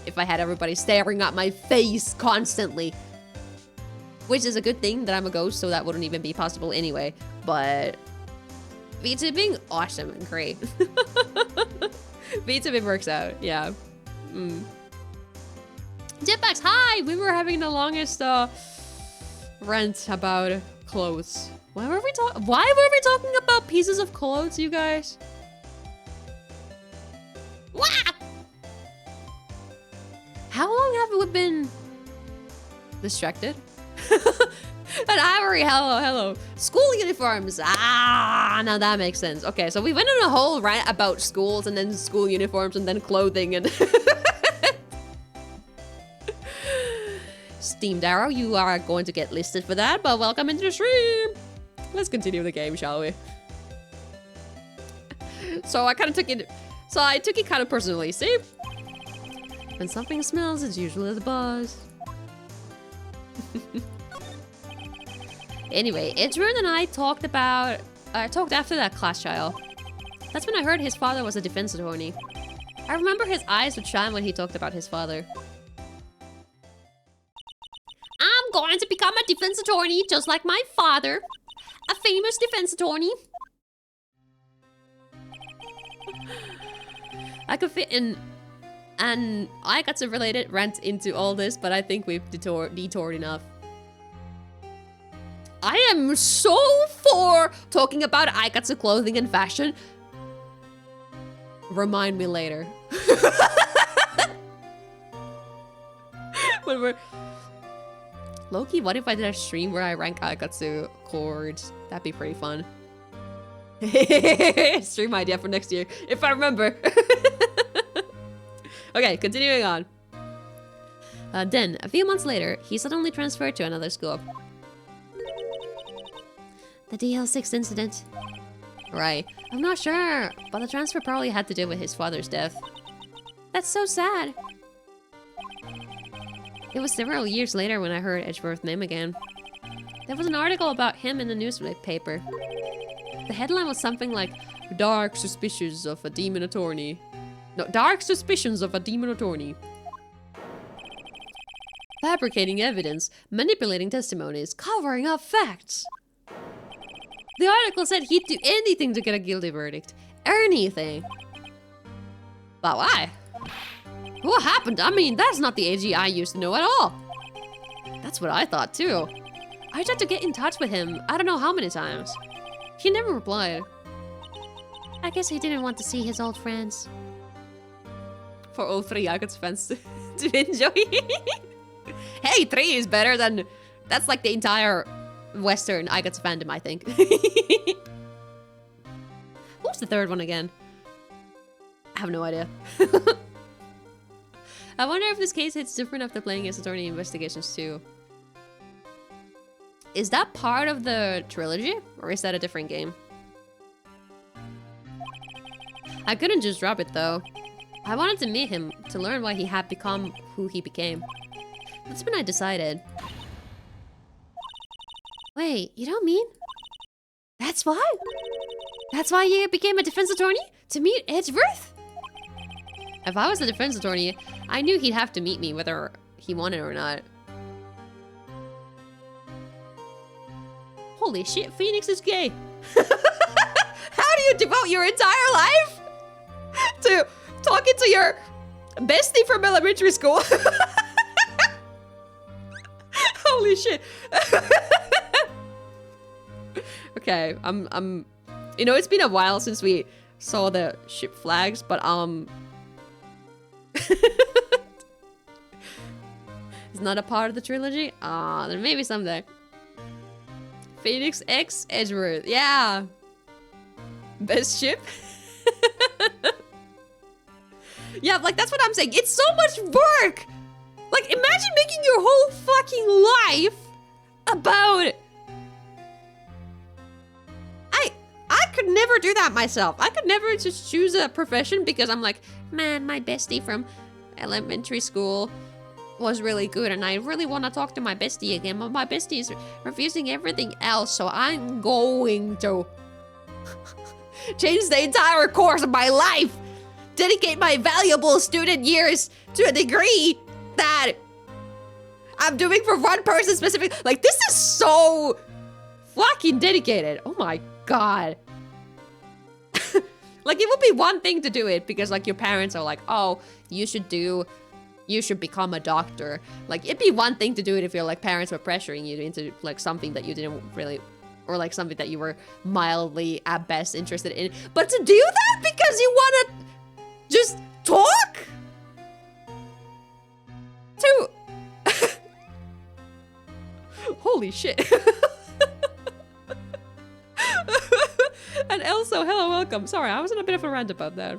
if I had everybody staring at my face constantly. Which is a good thing that I'm a ghost, so that wouldn't even be possible anyway, but VTubing, awesome and great. VTubing works out, yeah. Jetpacks, hi! We were having the longest rant about clothes. Why were we talking about pieces of clothes, you guys? Wah! How long have we been distracted? And Ivory, hello. School uniforms. Ah, now that makes sense. Okay, so we went on a whole rant about schools and then school uniforms and then clothing and Steamed Arrow, you are going to get listed for that, but welcome into the stream. Let's continue the game, shall we? So I kind of took it. So I took it kind of personally. See, when something smells, it's usually the buzz. Anyway, Edgeburn and I talked after that class trial. That's when I heard his father was a defense attorney. I remember his eyes would shine when he talked about his father. I'm going to become a defense attorney just like my father. A famous defense attorney. I could fit in and I got some related rant into all this, but I think we've detoured enough. I am so for talking about Aikatsu clothing and fashion. Remind me later. When we're... Loki, what if I did a stream where I rank Aikatsu chords? That'd be pretty fun. Stream idea for next year, if I remember. Okay, continuing on. Then, a few months later, he suddenly transferred to another school. The DL6 incident. Right. I'm not sure, but the transfer probably had to do with his father's death. That's so sad. It was several years later when I heard Edgeworth's name again. There was an article about him in the newspaper. The headline was something like, Dark suspicions of a demon attorney. No, dark suspicions of a demon attorney. Fabricating evidence, manipulating testimonies, covering up facts. The article said he'd do anything to get a guilty verdict. Anything. But why? What happened? I mean, that's not the AG I used to know at all. That's what I thought too. I tried to get in touch with him, I don't know how many times. He never replied. I guess he didn't want to see his old friends. For all 3 Icons fans to enjoy. Hey, 3 is better than... That's like the entire Western Icons fandom, I think. Who's the 3rd one again? I have no idea. I wonder if this case hits different after playing Ace Attorney Investigations 2. Is that part of the trilogy? Or is that a different game? I couldn't just drop it though. I wanted to meet him to learn why he had become who he became. That's when I decided. Wait, you don't mean? That's why? That's why you became a defense attorney? To meet Edgeworth? If I was a defense attorney, I knew he'd have to meet me whether he wanted or not. Holy shit, Phoenix is gay! How do you devote your entire life to talking to your bestie from elementary school? Holy shit. Okay, I'm you know, it's been a while since we saw the ship flags, but it's not a part of the trilogy? Ah, then maybe someday. Phoenix X Edgeworth, yeah. Best ship? Yeah, like that's what I'm saying. It's so much work! Like, imagine making your whole fucking life about... I could never do that myself. I could never just choose a profession because I'm like, man, my bestie from elementary school was really good and I really want to talk to my bestie again, but my bestie is refusing everything else, so I'm going to change the entire course of my life, dedicate my valuable student years to a degree that I'm doing for one person specific. Like, this is so fucking dedicated. Oh my god. Like, it would be one thing to do it because, like, your parents are like, oh, you should become a doctor. Like, it'd be one thing to do it if your, like, parents were pressuring you into, like, something that you didn't really, or, like, something that you were mildly, at best, interested in. But to do that because you want to just talk to... Holy shit. And also, hello, welcome. Sorry, I was in a bit of a rant about that.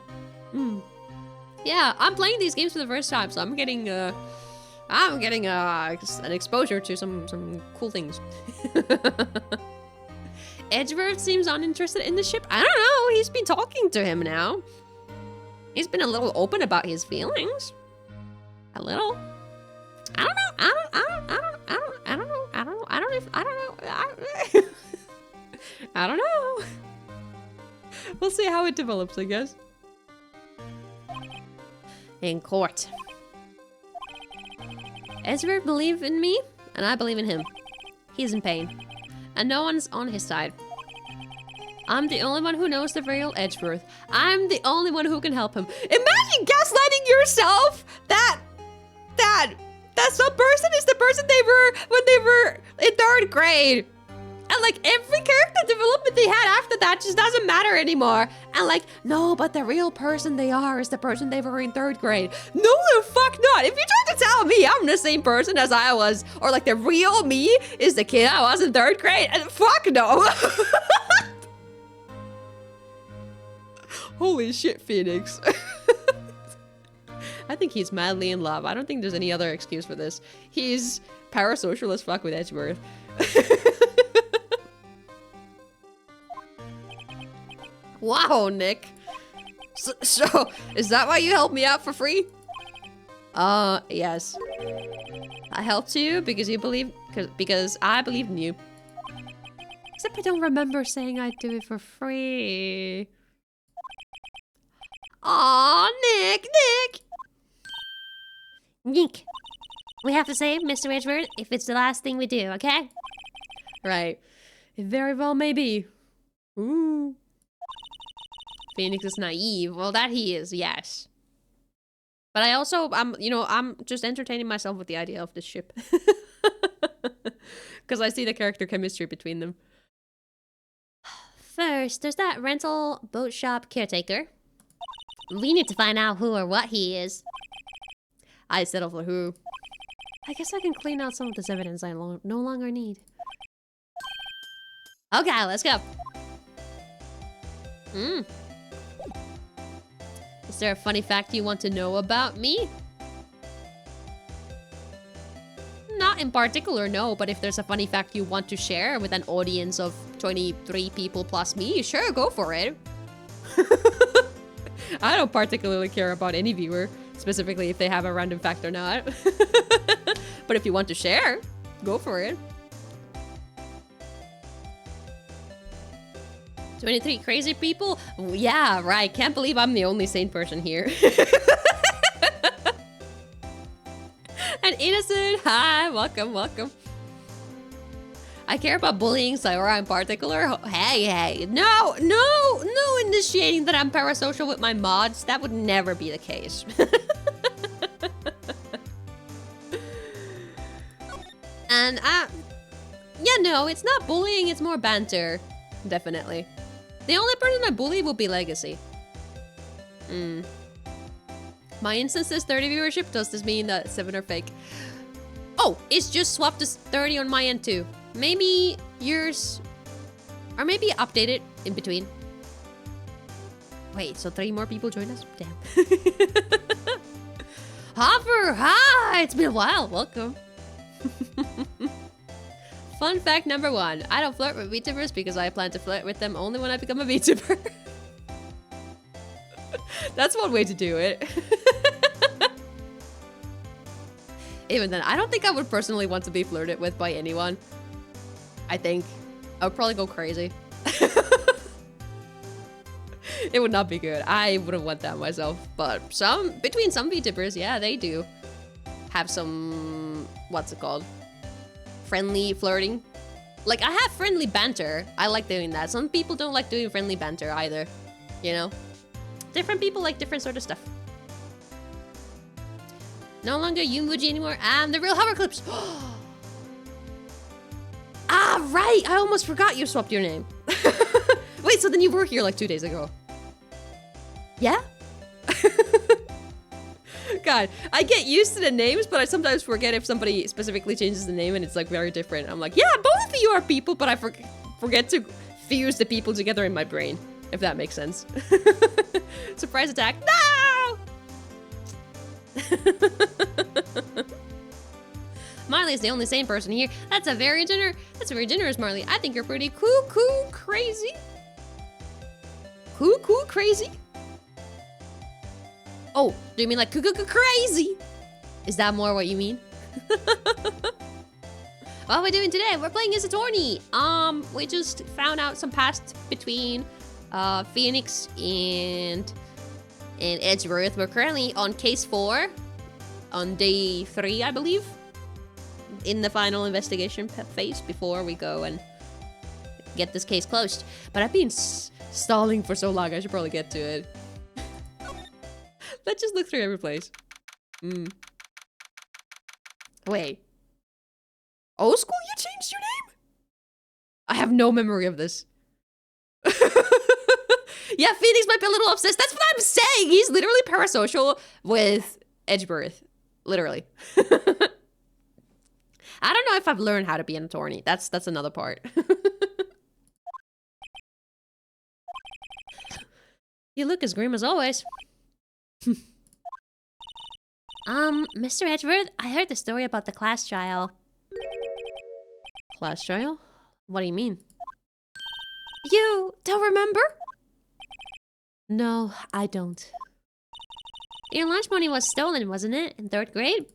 Yeah, I'm playing these games for the first time, so I'm getting an exposure to some cool things. Edgeworth seems uninterested in the ship. I don't know. He's been talking to him now. He's been a little open about his feelings. A little. I don't know. I don't know. We'll see how it develops, I guess. In court. Edgeworth believes in me, and I believe in him. He's in pain, and no one's on his side. I'm the only one who knows the real Edgeworth. I'm the only one who can help him. Imagine gaslighting yourself that some person is the person they were when they were in 3rd grade. And like every character development they had after that just doesn't matter anymore. And like, no, but the real person they are is the person they were in 3rd grade. No, the fuck not. If you try to tell me I'm the same person as I was, or like the real me is the kid I was in 3rd grade, and fuck no. Holy shit, Phoenix. I think he's madly in love. I don't think there's any other excuse for this. He's parasocial as fuck with Edgeworth. Wow, Nick. So, is that why you helped me out for free? Yes. I helped you because you believe, because I believed in you. Except I don't remember saying I'd do it for free. Aw, Nick. Nick. We have to save Mr. Edgeworth if it's the last thing we do, okay? Right. It very well may be. Ooh. Phoenix is naive. Well, that he is, yes. But I also, I'm just entertaining myself with the idea of this ship. Because I see the character chemistry between them. First, there's that rental boat shop caretaker. We need to find out who or what he is. I settle for who. I guess I can clean out some of this evidence I no longer need. Okay, let's go. Is there a funny fact you want to know about me? Not in particular, no, but if there's a funny fact you want to share with an audience of 23 people plus me, sure, go for it. I don't particularly care about any viewer, specifically if they have a random fact or not. But if you want to share, go for it. 23 crazy people? Yeah, right. Can't believe I'm the only sane person here. An innocent. Hi, welcome. I care about bullying Sayora in particular. Hey. No initiating that I'm parasocial with my mods. That would never be the case. And yeah, no, it's not bullying, it's more banter. Definitely. The only person I bully will be Legacy. My instance says 30 viewership. Does this mean that 7 are fake? Oh, it's just swapped to 30 on my end too. Maybe yours... Or maybe update it in between. Wait, so 3 more people joined us? Damn. Hopper, hi! It's been a while. Welcome. Fun fact number 1. I don't flirt with VTubers because I plan to flirt with them only when I become a VTuber. That's one way to do it. Even then, I don't think I would personally want to be flirted with by anyone. I think I would probably go crazy. It would not be good. I wouldn't want that myself. But between some VTubers, yeah, they do have some, what's it called? Friendly flirting. Like, I have friendly banter. I like doing that. Some people don't like doing friendly banter either. You know? Different people like different sort of stuff. No longer Yumuji anymore. I'm the real Hover Clips. Ah, right! I almost forgot you swapped your name. Wait, so then you were here like 2 days ago. Yeah? God, I get used to the names, but I sometimes forget if somebody specifically changes the name and it's like very different. I'm like, yeah, both of you are people, but I forget to fuse the people together in my brain, if that makes sense. Surprise attack. No! Marley is the only sane person here. That's very generous, Marley. I think you're pretty cuckoo crazy. Cuckoo crazy? Oh, do you mean like cuckoo crazy? Is that more what you mean? What are we doing today? We're playing as a tourney. We just found out some past between Phoenix and Edgeworth. We're currently on case 4 on day 3, I believe, in the final investigation phase before we go and get this case closed. But I've been stalling for so long, I should probably get to it. Let's just look through every place. Wait. Old school, you changed your name? I have no memory of this. Yeah, Phoenix might be a little obsessed. That's what I'm saying. He's literally parasocial with Edgeworth. Literally. I don't know if I've learned how to be an attorney. That's another part. You look as grim as always. Mr. Edgeworth, I heard the story about the class trial. Class trial? What do you mean? You don't remember? No, I don't. Your lunch money was stolen, wasn't it? In 3rd grade?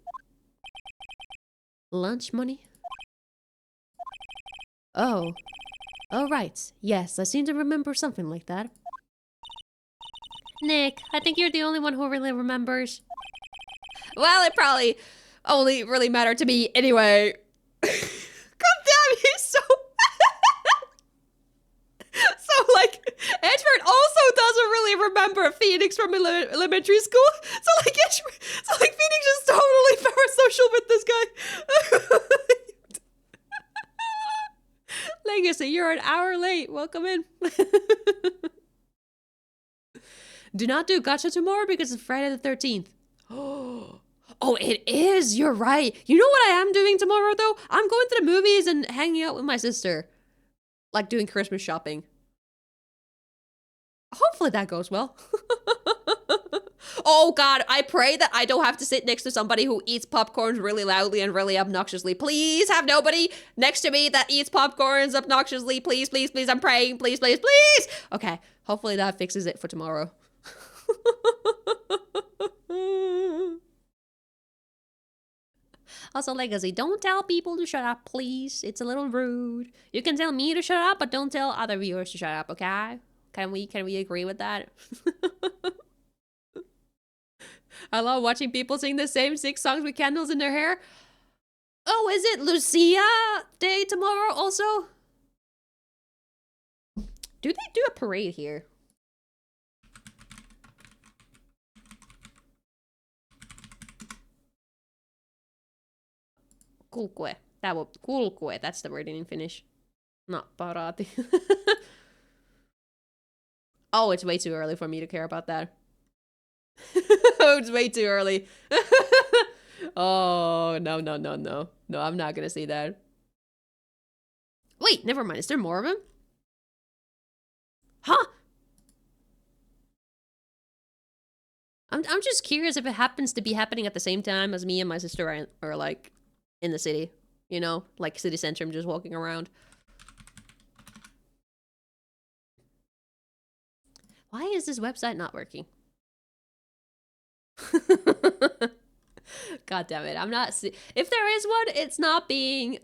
Lunch money? Oh. Oh, right. Yes, I seem to remember something like that. Nick, I think you're the only one who really remembers. Well, it probably only really mattered to me anyway. God damn, he's so... So, like, Edgeworth also doesn't really remember Phoenix from elementary school. So, like, Phoenix is totally parasocial with this guy. Legacy, you're an hour late. Welcome in. Do not do gacha tomorrow because it's Friday the 13th. Oh, it is. You're right. You know what I am doing tomorrow, though? I'm going to the movies and hanging out with my sister. Like doing Christmas shopping. Hopefully that goes well. Oh God, I pray that I don't have to sit next to somebody who eats popcorns really loudly and really obnoxiously. Please have nobody next to me that eats popcorns obnoxiously. Please, please, please. I'm praying. Please, please, please. Okay, hopefully that fixes it for tomorrow. Also, Legacy, don't tell people to shut up, please. It's a little rude. You can tell me to shut up, but don't tell other viewers to shut up, okay? Can we agree with that? I love watching people sing the same 6 songs with candles in their hair. Oh, is it Lucia Day tomorrow also? Do they do a parade here? Kulkue. Kulkue, that's the word in Finnish. Not parati. Oh, it's way too early for me to care about that. Oh, it's way too early. Oh, no. No, I'm not gonna see that. Wait, never mind. Is there more of them? Huh? I'm just curious if it happens to be happening at the same time as me and my sister are like in the city. You know, like city center, I'm just walking around. Why is this website not working? God damn it. I'm not if there is one, it's not being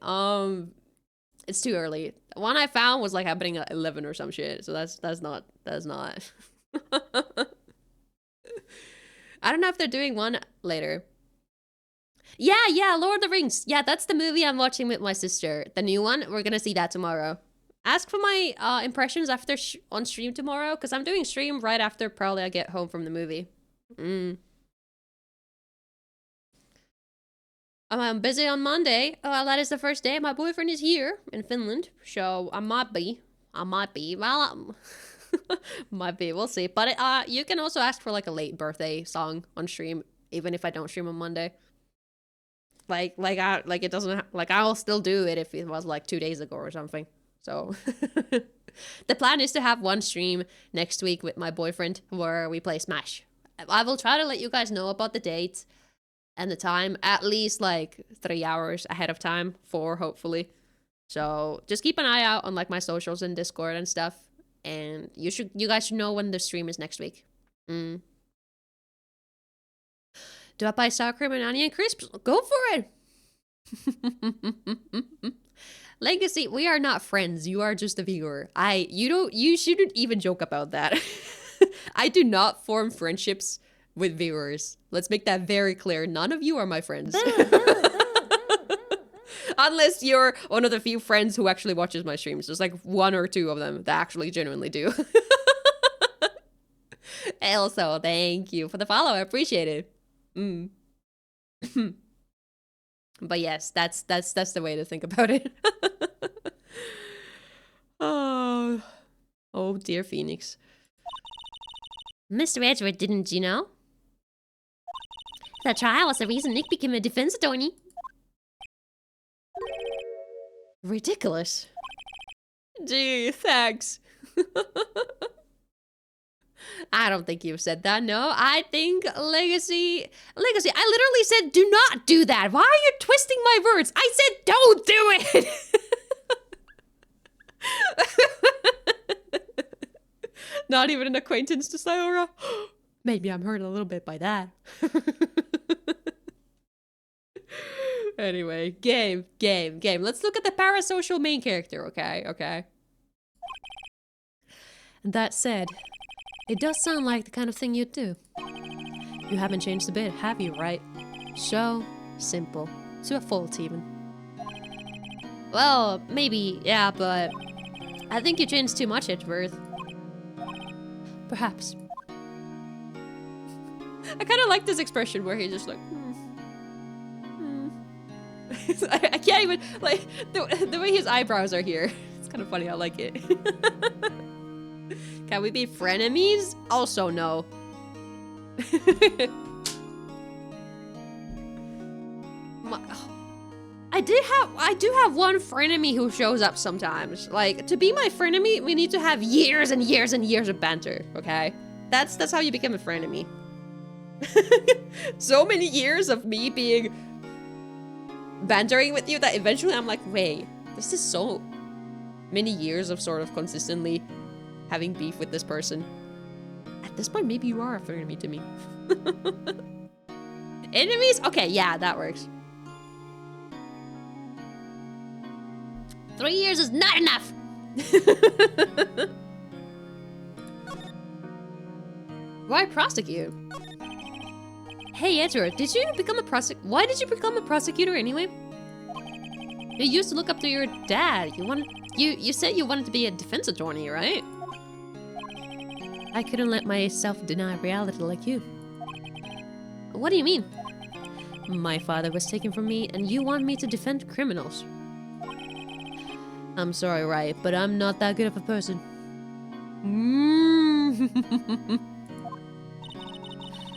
it's too early. The one I found was like happening at 11 or some shit. So that's not I don't know if they're doing one later. Yeah, Lord of the Rings. Yeah, that's the movie I'm watching with my sister. The new one. We're gonna see that tomorrow. Ask for my impressions after on stream tomorrow, because I'm doing stream right after probably I get home from the movie. I'm busy on Monday. That is the first day. My boyfriend is here in Finland, so I might be. Well, might be. We'll see. But you can also ask for like a late birthday song on stream, even if I don't stream on Monday. Like it doesn't like I'll still do it if it was like 2 days ago or something. So the plan is to have one stream next week with my boyfriend where we play Smash. I will try to let you guys know about the date and the time at least like 3 hours ahead of time, 4 hopefully. So just keep an eye out on like my socials and Discord and stuff, and you guys should know when the stream is next week. Do I buy sour cream and onion crisps? Go for it. Legacy, we are not friends. You are just a viewer. You shouldn't even joke about that. I do not form friendships with viewers. Let's make that very clear. None of you are my friends. Unless you're one of the few friends who actually watches my streams. There's like 1 or 2 of them that actually genuinely do. Also, thank you for the follow. I appreciate it. But yes, that's the way to think about it. Oh dear Phoenix. Mr. Edgeworth, didn't you know? That trial was the reason Nick became a defense attorney. Ridiculous. Gee, thanks. I don't think you've said that, no. I think Legacy, I literally said do not do that. Why are you twisting my words? I said don't do it. Not even an acquaintance to Sayora. Maybe I'm hurt a little bit by that. Anyway, game. Let's look at the parasocial main character, okay? And that said, it does sound like the kind of thing you'd do. You haven't changed a bit, have you, Wright? So simple. To a fault, even. Well, maybe, yeah, but I think you changed too much, Edgeworth. Perhaps. I kind of like this expression where he's just like, I can't even, like, the way his eyebrows are here. It's kind of funny, I like it. Can we be frenemies? Also no. I do have one frenemy who shows up sometimes. Like, to be my frenemy, we need to have years and years and years of banter, okay? That's how you become a frenemy. So many years of me being bantering with you that eventually I'm like, wait, this is so many years of sort of consistently having beef with this person. At this point, maybe you are a frenemy to me. Enemies? Okay, yeah, that works. 3 years is not enough! Why prosecute? Hey, Edward, did you become a why did you become a prosecutor anyway? You used to look up to your dad. You said you wanted to be a defense attorney, right? I couldn't let myself deny reality like you. What do you mean? My father was taken from me, and you want me to defend criminals. I'm sorry, Wright, but I'm not that good of a person.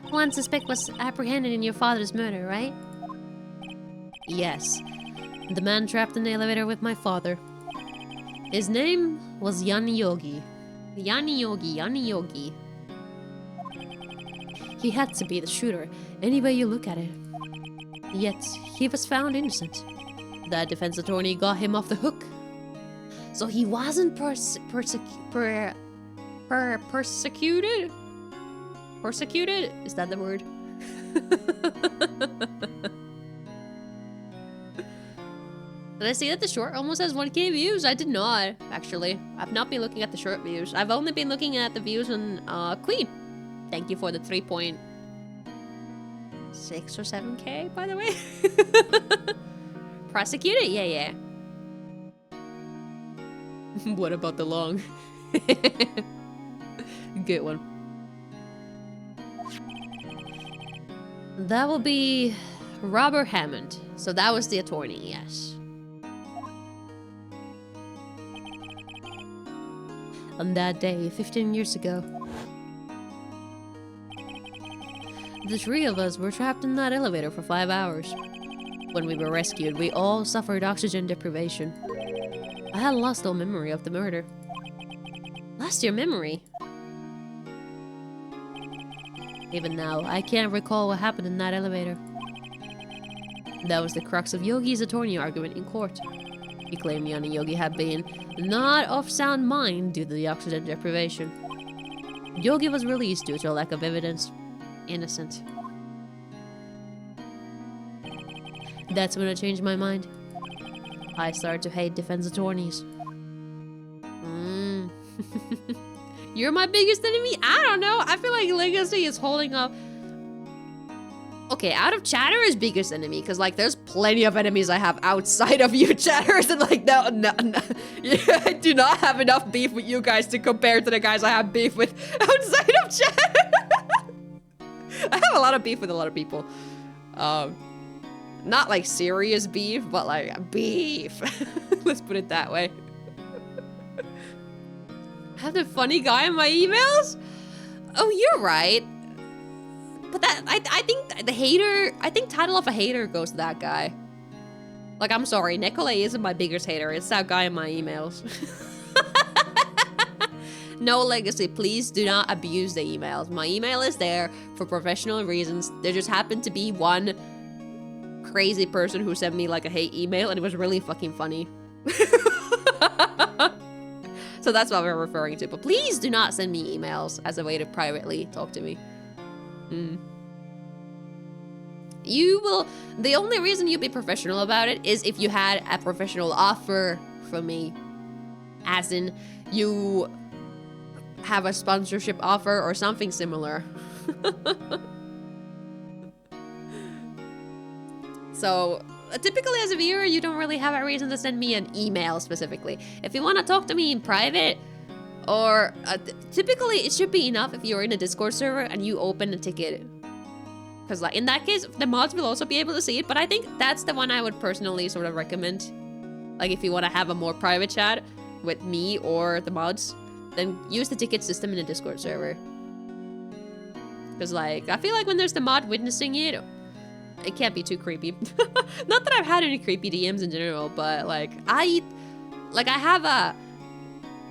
One suspect was apprehended in your father's murder, right? Yes. The man trapped in the elevator with my father. His name was Yanni Yogi. Yanni Yogi. He had to be the shooter, any way you look at it. Yet, he was found innocent. That defense attorney got him off the hook. So he wasn't persecuted? Persecuted? Is that the word? Did I see that the short almost has 1K views? I did not, actually. I've not been looking at the short views. I've only been looking at the views on Queen. Thank you for the 3.6 or 7K, by the way. Prosecuted? Yeah. What about the long? Good one. That will be Robert Hammond. So that was the attorney, yes. On that day, 15 years ago, the three of us were trapped in that elevator for 5 hours. When we were rescued, we all suffered oxygen deprivation. I had lost all memory of the murder. Lost your memory? Even now, I can't recall what happened in that elevator. That was the crux of Yogi's attorney argument in court. He claimed Yanni Yogi had been not of sound mind due to the oxygen deprivation. Yogi was released due to a lack of evidence. Innocent. That's when I changed my mind. I started to hate defense attorneys. You're my biggest enemy? I don't know. I feel like Legacy is holding up. Okay, out of Chatter is biggest enemy, because like there's plenty of enemies I have outside of you, Chatters, and like no. Yeah, I do not have enough beef with you guys to compare to the guys I have beef with outside of Chatter. I have a lot of beef with a lot of people. Not like serious beef, but like beef. Let's put it that way. I have the funny guy in my emails? Oh, you're right. But that, I think the hater, I think title of a hater goes to that guy. Like, I'm sorry, Nicolay isn't my biggest hater. It's that guy in my emails. No, Legacy, please do not abuse the emails. My email is there for professional reasons. There just happened to be one crazy person who sent me like a hate email, and it was really fucking funny. So that's what we're referring to. But please do not send me emails as a way to privately talk to me. You will... The only reason you'd be professional about it is if you had a professional offer from me. As in, you have a sponsorship offer or something similar. So, typically as a viewer, you don't really have a reason to send me an email specifically. If you want to talk to me in private, or typically it should be enough if you're in a Discord server and you open a ticket. Because like in that case, the mods will also be able to see it, but I think that's the one I would personally sort of recommend. Like if you want to have a more private chat with me or the mods, then use the ticket system in a Discord server. Because like, I feel like when there's the mod witnessing it, it can't be too creepy. Not that I've had any creepy DMs in general, but like I have a,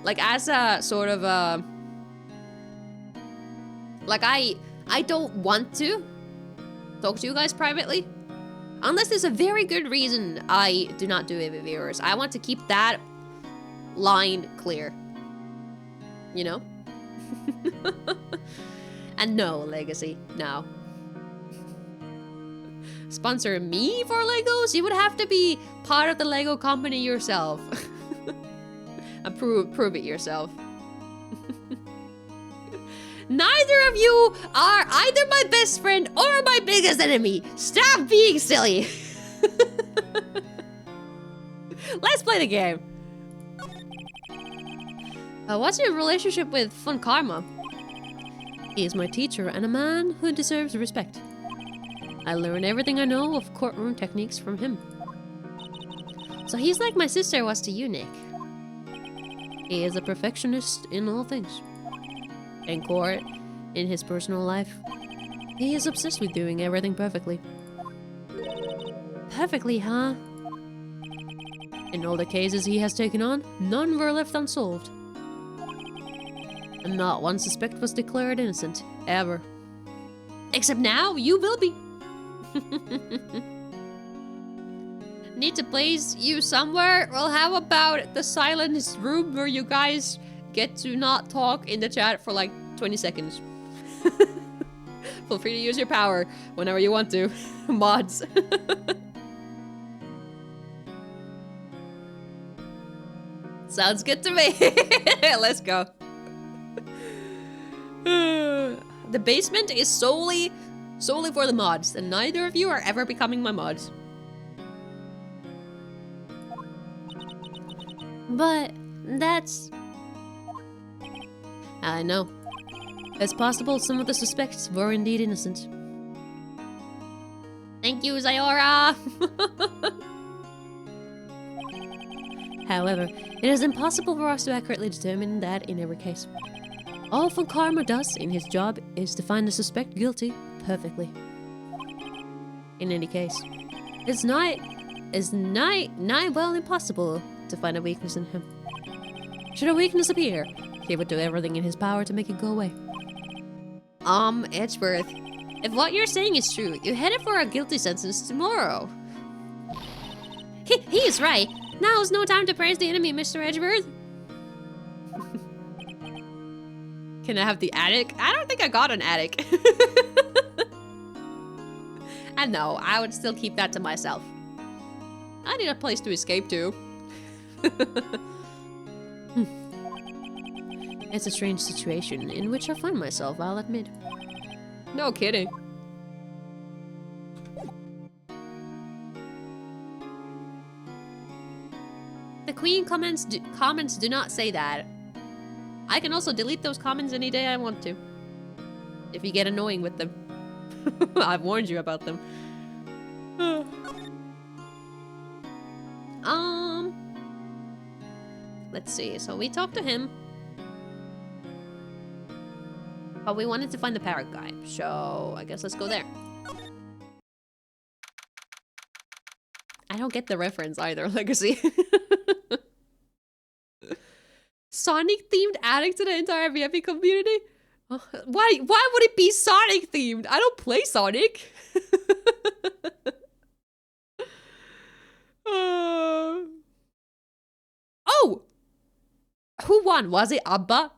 like as a sort of a, like I don't want to talk to you guys privately. Unless there's a very good reason I do not do it with viewers. I want to keep that line clear. You know? And no, Legacy, no. Sponsor me for Legos? You would have to be part of the Lego company yourself. And prove it yourself. Neither of you are either my best friend or my biggest enemy. Stop being silly. Let's play the game. What's your relationship with Fun Karma? He is my teacher and a man who deserves respect. I learn everything I know of courtroom techniques from him. So he's like my sister was to you, Nick. He is a perfectionist in all things. In court, in his personal life, he is obsessed with doing everything perfectly. Perfectly, huh? In all the cases he has taken on, none were left unsolved. And not one suspect was declared innocent, ever. Except now, you will be. Need to place you somewhere? Well, how about the silent room where you guys get to not talk in the chat for like 20 seconds. Feel free to use your power whenever you want to. Mods. Sounds good to me. Let's go. The basement is solely for the mods, and neither of you are ever becoming my mods. But that's... I know. It's possible some of the suspects were indeed innocent. Thank you, Zayora! However, it is impossible for us to accurately determine that in every case. All Fun Karma does in his job is to find the suspect guilty perfectly. In any case, it's nigh well impossible to find a weakness in him. Should a weakness appear, he would do everything in his power to make it go away. Edgeworth, if what you're saying is true, you're headed for a guilty sentence tomorrow. He is right. Now's no time to praise the enemy, Mr. Edgeworth. Can I have the attic? I don't think I got an attic. And no, I would still keep that to myself. I need a place to escape to. It's a strange situation in which I find myself, I'll admit. No kidding. The Queen comments do not say that. I can also delete those comments any day I want to. If you get annoying with them. I've warned you about them. Let's see. So we talked to him. But we wanted to find the parrot guy. So I guess let's go there. I don't get the reference either, Legacy. Sonic themed adding to the entire VFP community? Why would it be Sonic themed? I don't play Sonic. Oh! Who won? Was it ABBA?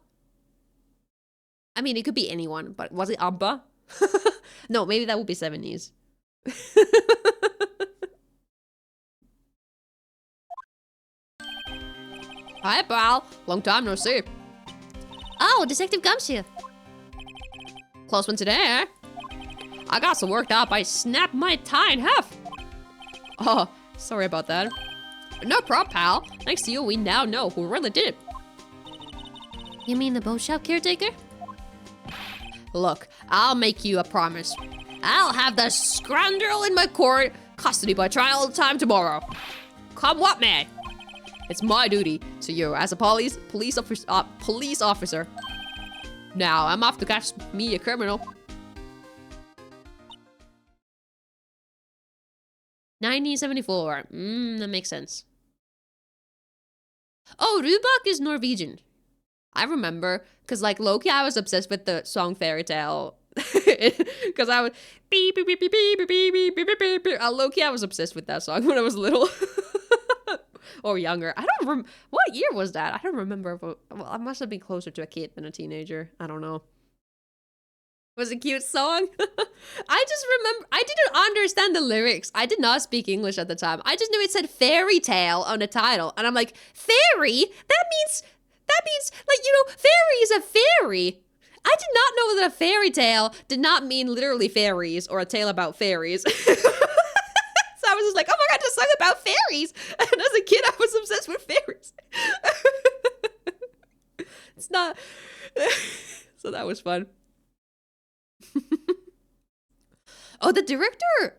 I mean, it could be anyone, but was it ABBA? No, maybe that would be 70s. Hi, pal. Long time no see. Oh, Detective Gumshoe. Close one today, eh? I got so worked up, I snapped my tie in half. Oh, sorry about that. No problem, pal. Thanks to you, we now know who really did it. You mean the boat shop caretaker? Look, I'll make you a promise. I'll have the scoundrel in my court, custody by trial time tomorrow. Come what may. It's my duty to you as a police officer. Now, I'm off to catch me a criminal. 1974. That makes sense. Oh, Rubak is Norwegian. I remember, because like Loki, I was obsessed with the song Fairy Tale. Because I would beep beep beep beep beep beep beep beep beep beep. Loki, I was obsessed with that song when I was little. Or younger. I don't remember. What year was that? I don't remember. Well, I must have been closer to a kid than a teenager. I don't know. It was a cute song. I just remember, I didn't understand the lyrics. I did not speak English at the time. I just knew it said fairy tale on the title. And I'm like, fairy? That means like, you know, fairy is a fairy. I did not know that a fairy tale did not mean literally fairies or a tale about fairies. So I was just like, oh my god, just song about fairies. And as a kid, I was obsessed with fairies. It's not. So that was fun. Oh, the director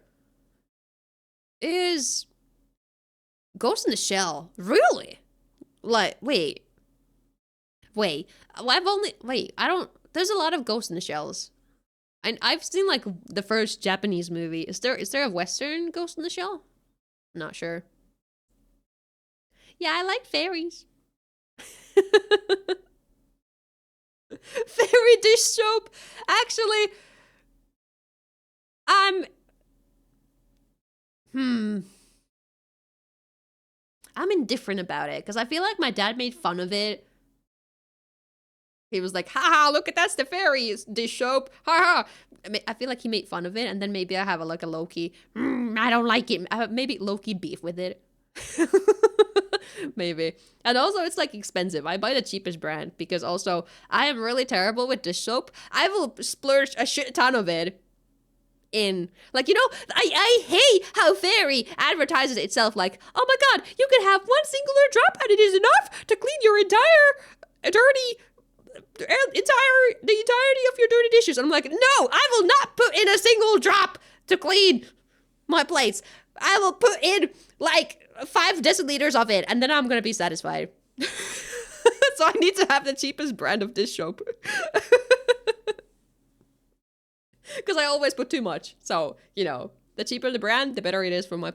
is Ghost in the Shell. Really? Like, wait. There's a lot of Ghost in the Shells. And I've seen like the first Japanese movie. Is there a Western Ghost in the Shell? I'm not sure. Yeah, I like fairies. Fairy dish soap. Actually, I'm indifferent about it because I feel like my dad made fun of it. He was like, haha, look at that's the fairies dish soap. Haha. I feel like he made fun of it, and then maybe I have a low-key, I don't like it. Maybe low-key beef with it. Maybe. And also, it's like expensive. I buy the cheapest brand because also I am really terrible with dish soap. I will splurge a shit ton of it in, like, you know, I hate how Fairy advertises itself like, oh my god, you can have one singular drop and it is enough to clean your the entirety of your dirty dishes. And I'm like, no, I will not put in a single drop to clean my plates. I will put in like 5 deciliters of it and then I'm gonna be satisfied. So I need to have the cheapest brand of dish soap. Because I always put too much. So, you know, the cheaper the brand, the better it is for my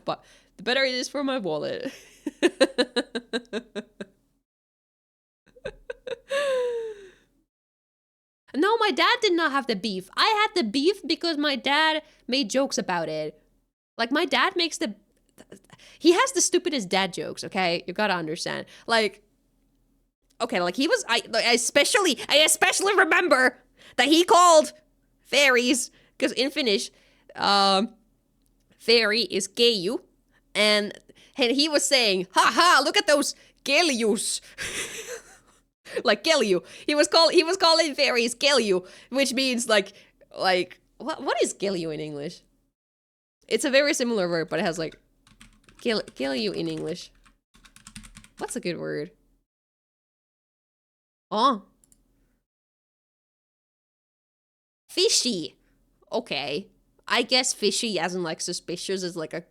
wallet. No, my dad did not have the beef. I had the beef because my dad made jokes about it. Like, my dad makes he has the stupidest dad jokes, okay? You gotta understand. Like, okay, like I especially remember that he called fairies, because in Finnish, fairy is keiju, and he was saying, haha, look at those keljus. Like kelju. He was calling fairies kelju, which means like what is kelju in English? It's a very similar word, but it has like kelju in English. What's a good word? Oh. Fishy. Okay. I guess fishy as in like suspicious is like a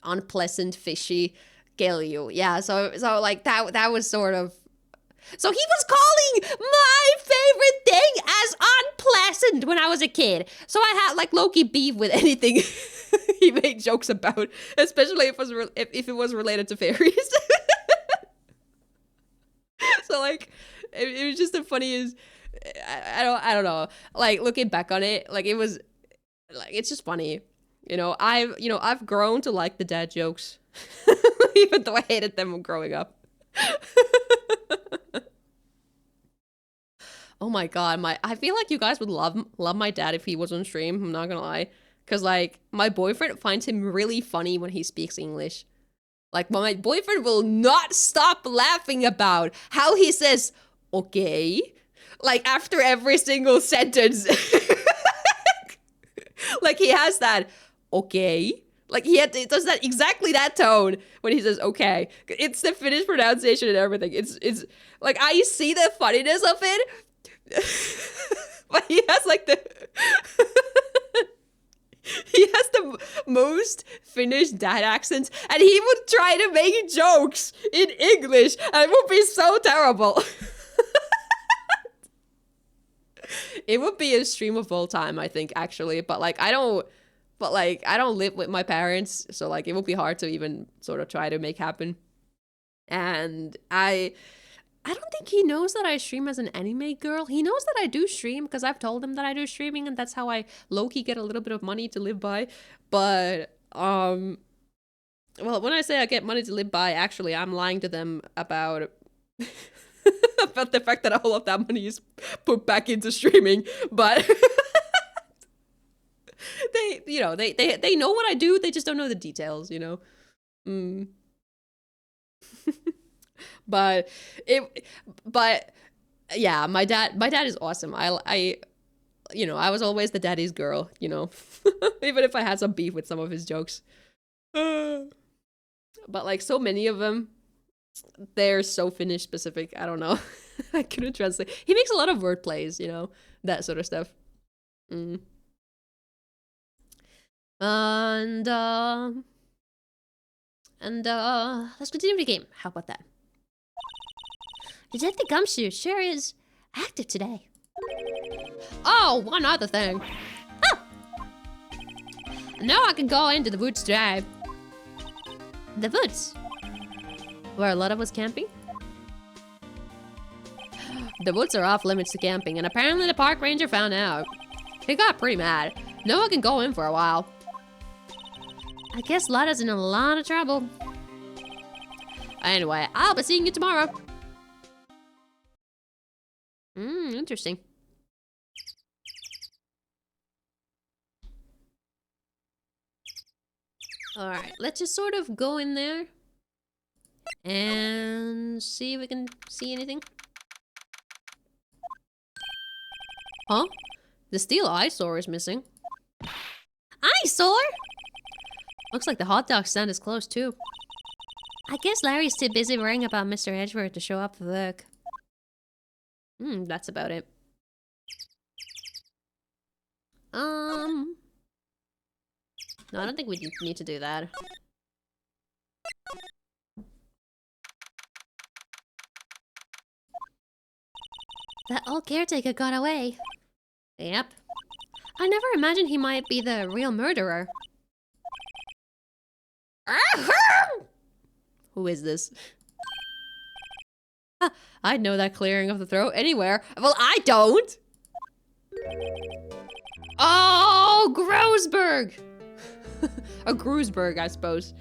unpleasant fishy kelju. Yeah, so like that was sort of. So he was calling my favorite thing as unpleasant when I was a kid. So I had like low-key beef with anything he made jokes about, especially if it was related to fairies. So like, it was just the funniest. I don't know. Like looking back on it, like it was, like it's just funny. I've grown to like the dad jokes, even though I hated them growing up. Oh my god, I feel like you guys would love my dad if he was on stream. I'm not gonna lie, because like my boyfriend finds him really funny when he speaks English. Like my boyfriend will not stop laughing about how he says okay, like after every single sentence. Like he has that okay. Like he does that exactly that tone when he says okay. It's the Finnish pronunciation and everything. It's like I see the funniness of it. But he has like he has the most Finnish dad accents, and he would try to make jokes in English, and it would be so terrible. It would be a stream of all time, I think, actually. But I don't live with my parents, so like it would be hard to even sort of try to make happen. And I don't think he knows that I stream as an anime girl. He knows that I do stream because I've told him that I do streaming, and that's how I low-key get a little bit of money to live by. But well, when I say I get money to live by, actually I'm lying to them about about the fact that all of that money is put back into streaming. But they know what I do, they just don't know the details, But yeah, my dad is awesome. I was always the daddy's girl, even if I had some beef with some of his jokes. But like so many of them, they're so Finnish specific. I don't know. I couldn't translate. He makes a lot of word plays, that sort of stuff. And let's continue the game. How about that? Detective Gumshoe sure is active today. Oh, one other thing. Oh! Now I can go into the woods today. The woods? Where a lot of us camping? The woods are off limits to camping, and apparently the park ranger found out. He got pretty mad. No one can go in for a while. I guess Lotta's in a lot of trouble. Anyway, I'll be seeing you tomorrow. Interesting. Alright, let's just sort of go in there and see if we can see anything. Huh? The steel eyesore is missing. Eyesore? Looks like the hot dog stand is closed too. I guess Larry's too busy worrying about Mr. Edgeworth to show up for work. That's about it. No, I don't think we need to do that. That old caretaker got away. Yep. I never imagined he might be the real murderer. Who is this? I'd know that clearing of the throat anywhere. Well, I don't! Oh, Groesberg! A Groesberg, I suppose.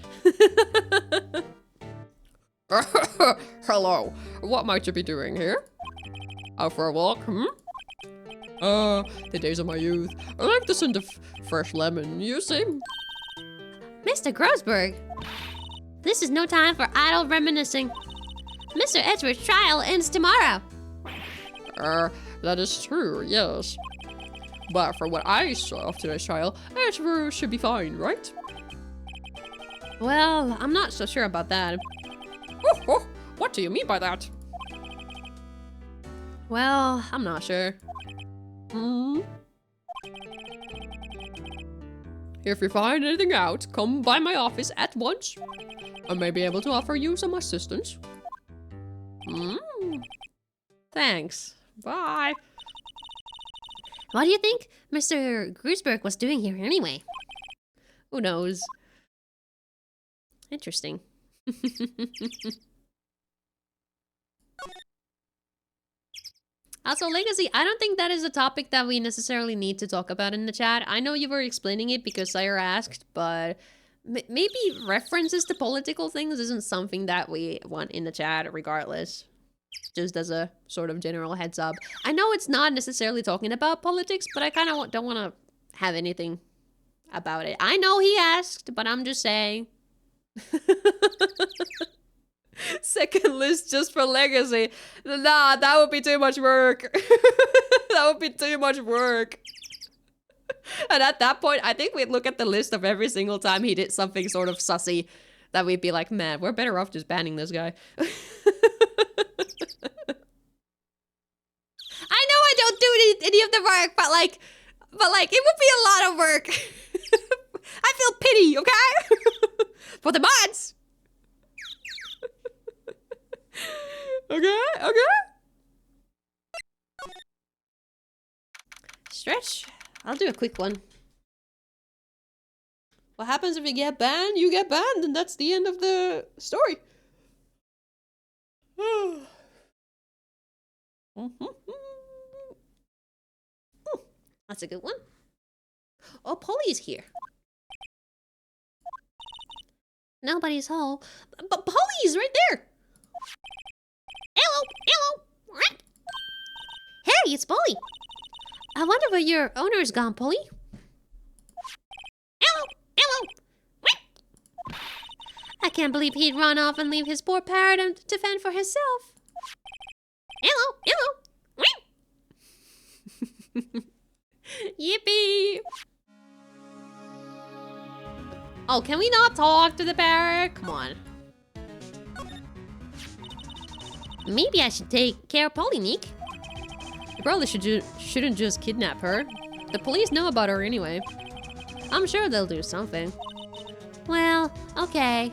Hello. What might you be doing here? Out for a walk, the days of my youth. I like the scent of fresh lemon, you see? Mr. Groesberg, this is no time for idle reminiscing. Mr. Edgeworth's trial ends tomorrow. That is true, yes. But for what I saw of today's trial, Edgeworth should be fine, right? Well, I'm not so sure about that. What do you mean by that? Well, I'm not sure. If you find anything out, come by my office at once. I may be able to offer you some assistance. Thanks. Bye. What do you think Mr. Groesberg was doing here anyway? Who knows? Interesting. Also, legacy, I don't think that is a topic that we necessarily need to talk about in the chat. I know you were explaining it because Sire asked, but maybe references to political things isn't something that we want in the chat regardless. Just as a sort of general heads up. I know it's not necessarily talking about politics, but I kind of don't want to have anything about it. I know he asked, but I'm just saying. Second list just for legacy. Nah, that would be too much work. That would be too much work. And at that point, I think we'd look at the list of every single time he did something sort of sussy that we'd be like, man, we're better off just banning this guy. I know I don't do any of the work, but like, it would be a lot of work. I feel pity, okay? For the mods. Okay. Stretch. I'll do a quick one. What happens if you get banned? You get banned, and that's the end of the story. That's a good one. Oh, Polly's here. Nobody's home. But Polly's right there. Hello. Hey, it's Polly. I wonder where your owner's gone, Polly. Hello. I can't believe he'd run off and leave his poor parrot to fend for himself. Hello. Yippee. Oh, can we not talk to the parrot? Come on. Maybe I should take care of Polly, Nick. You probably shouldn't just kidnap her. The police know about her anyway. I'm sure they'll do something. Well, okay.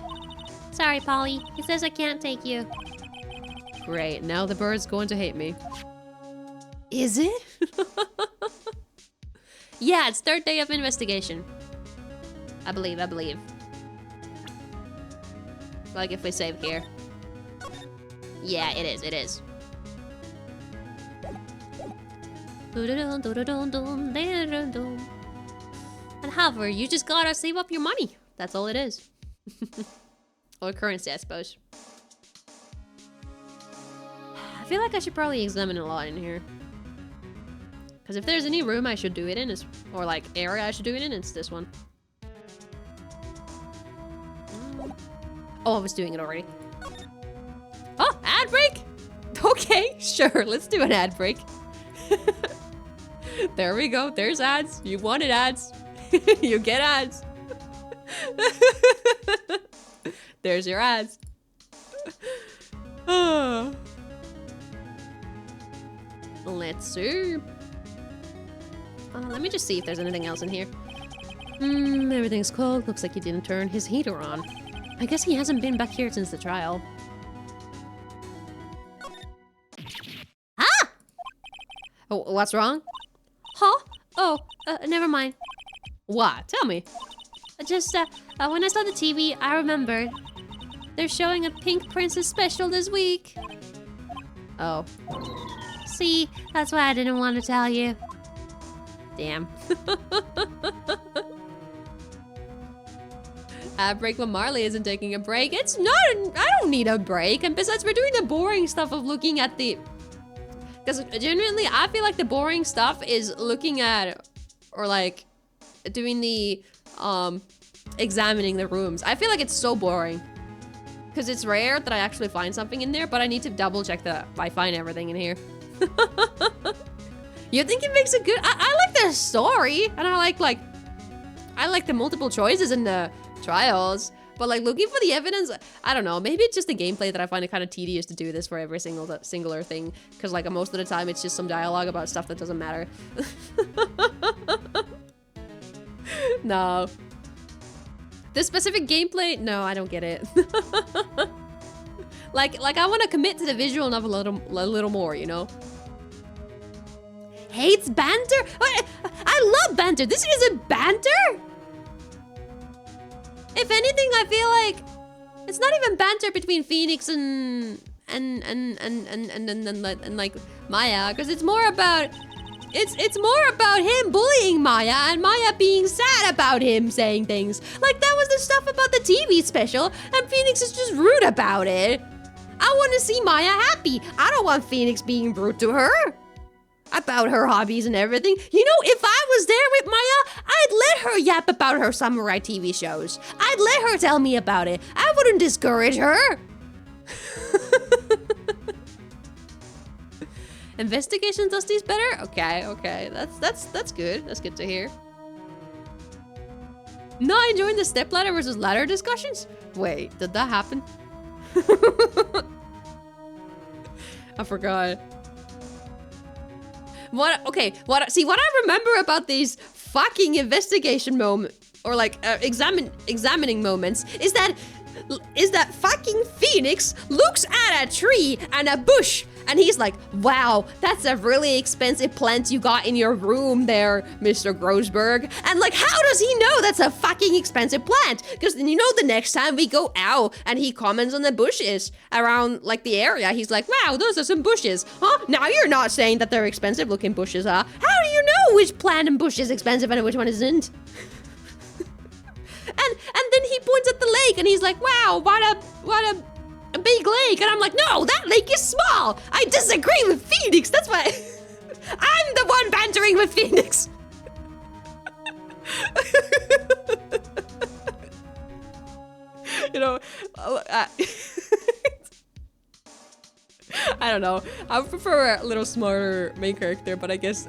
Sorry, Polly. He says I can't take you. Great, now the bird's going to hate me. Is it? Yeah, it's third day of investigation. I believe. Like if we save here. Yeah, it is. And however, you just gotta save up your money. That's all it is. Or currency, I suppose. I feel like I should probably examine a lot in here. Because if there's any room I should do it in, or like area I should do it in, it's this one. Oh, I was doing it already. Oh, ad break? Okay, sure, let's do an ad break. There we go, there's ads. You wanted ads. You get ads. There's your ads. Let's see. Let me just see if there's anything else in here. Everything's cold. Looks like he didn't turn his heater on. I guess he hasn't been back here since the trial. Ah! Oh, what's wrong? Huh? Oh, never mind. What? Tell me. Just, when I saw the TV, I remembered. They're showing a Pink Princess special this week. Oh. See, that's why I didn't want to tell you. Damn. A break when Marley isn't taking a break. It's not, I don't need a break. And besides, we're doing the boring stuff of looking at the... Because genuinely, I feel like the boring stuff is looking at, or like, doing the, examining the rooms. I feel like it's so boring. Because it's rare that I actually find something in there, but I need to double check that I find everything in here. You think it makes it good? I like the story, and I like the multiple choices in the trials, but like looking for the evidence, I don't know, maybe it's just the gameplay that I find it kind of tedious to do this for every singular thing, because like most of the time it's just some dialogue about stuff that doesn't matter. No. This specific gameplay? No, I don't get it. like I want to commit to the visual novel a little more, you know? Hates banter? I love banter. This isn't banter? If anything, I feel like it's not even banter between Phoenix and and like Maya, because it's more about him bullying Maya and Maya being sad about him saying things. Like that was the stuff about the TV special, and Phoenix is just rude about it. I want to see Maya happy. I don't want Phoenix being rude to her about her hobbies and everything. You know, if I was there with Maya, I'd let her yap about her samurai TV shows. I'd let her tell me about it. I wouldn't discourage her. Investigation does these better? Okay. That's good. That's good to hear. Not enjoying the stepladder versus ladder discussions? Wait, did that happen? I forgot. See, what I remember about these fucking investigation moments, or like examining moments, is that fucking Phoenix looks at a tree and a bush, and he's like, wow, that's a really expensive plant you got in your room there, Mr. Grossberg. And like, how does he know that's a fucking expensive plant? Because you know, the next time we go out and he comments on the bushes around like the area, he's like, wow, those are some bushes. Huh? Now you're not saying that they're expensive looking bushes, huh? How do you know which plant and bush is expensive and which one isn't? And then he points at the lake and he's like, wow, what a big lake. And I'm like, no, that lake is small. I disagree with Phoenix. That's why I'm the one bantering with Phoenix. You know, I don't know. I would prefer a little smarter main character, but I guess.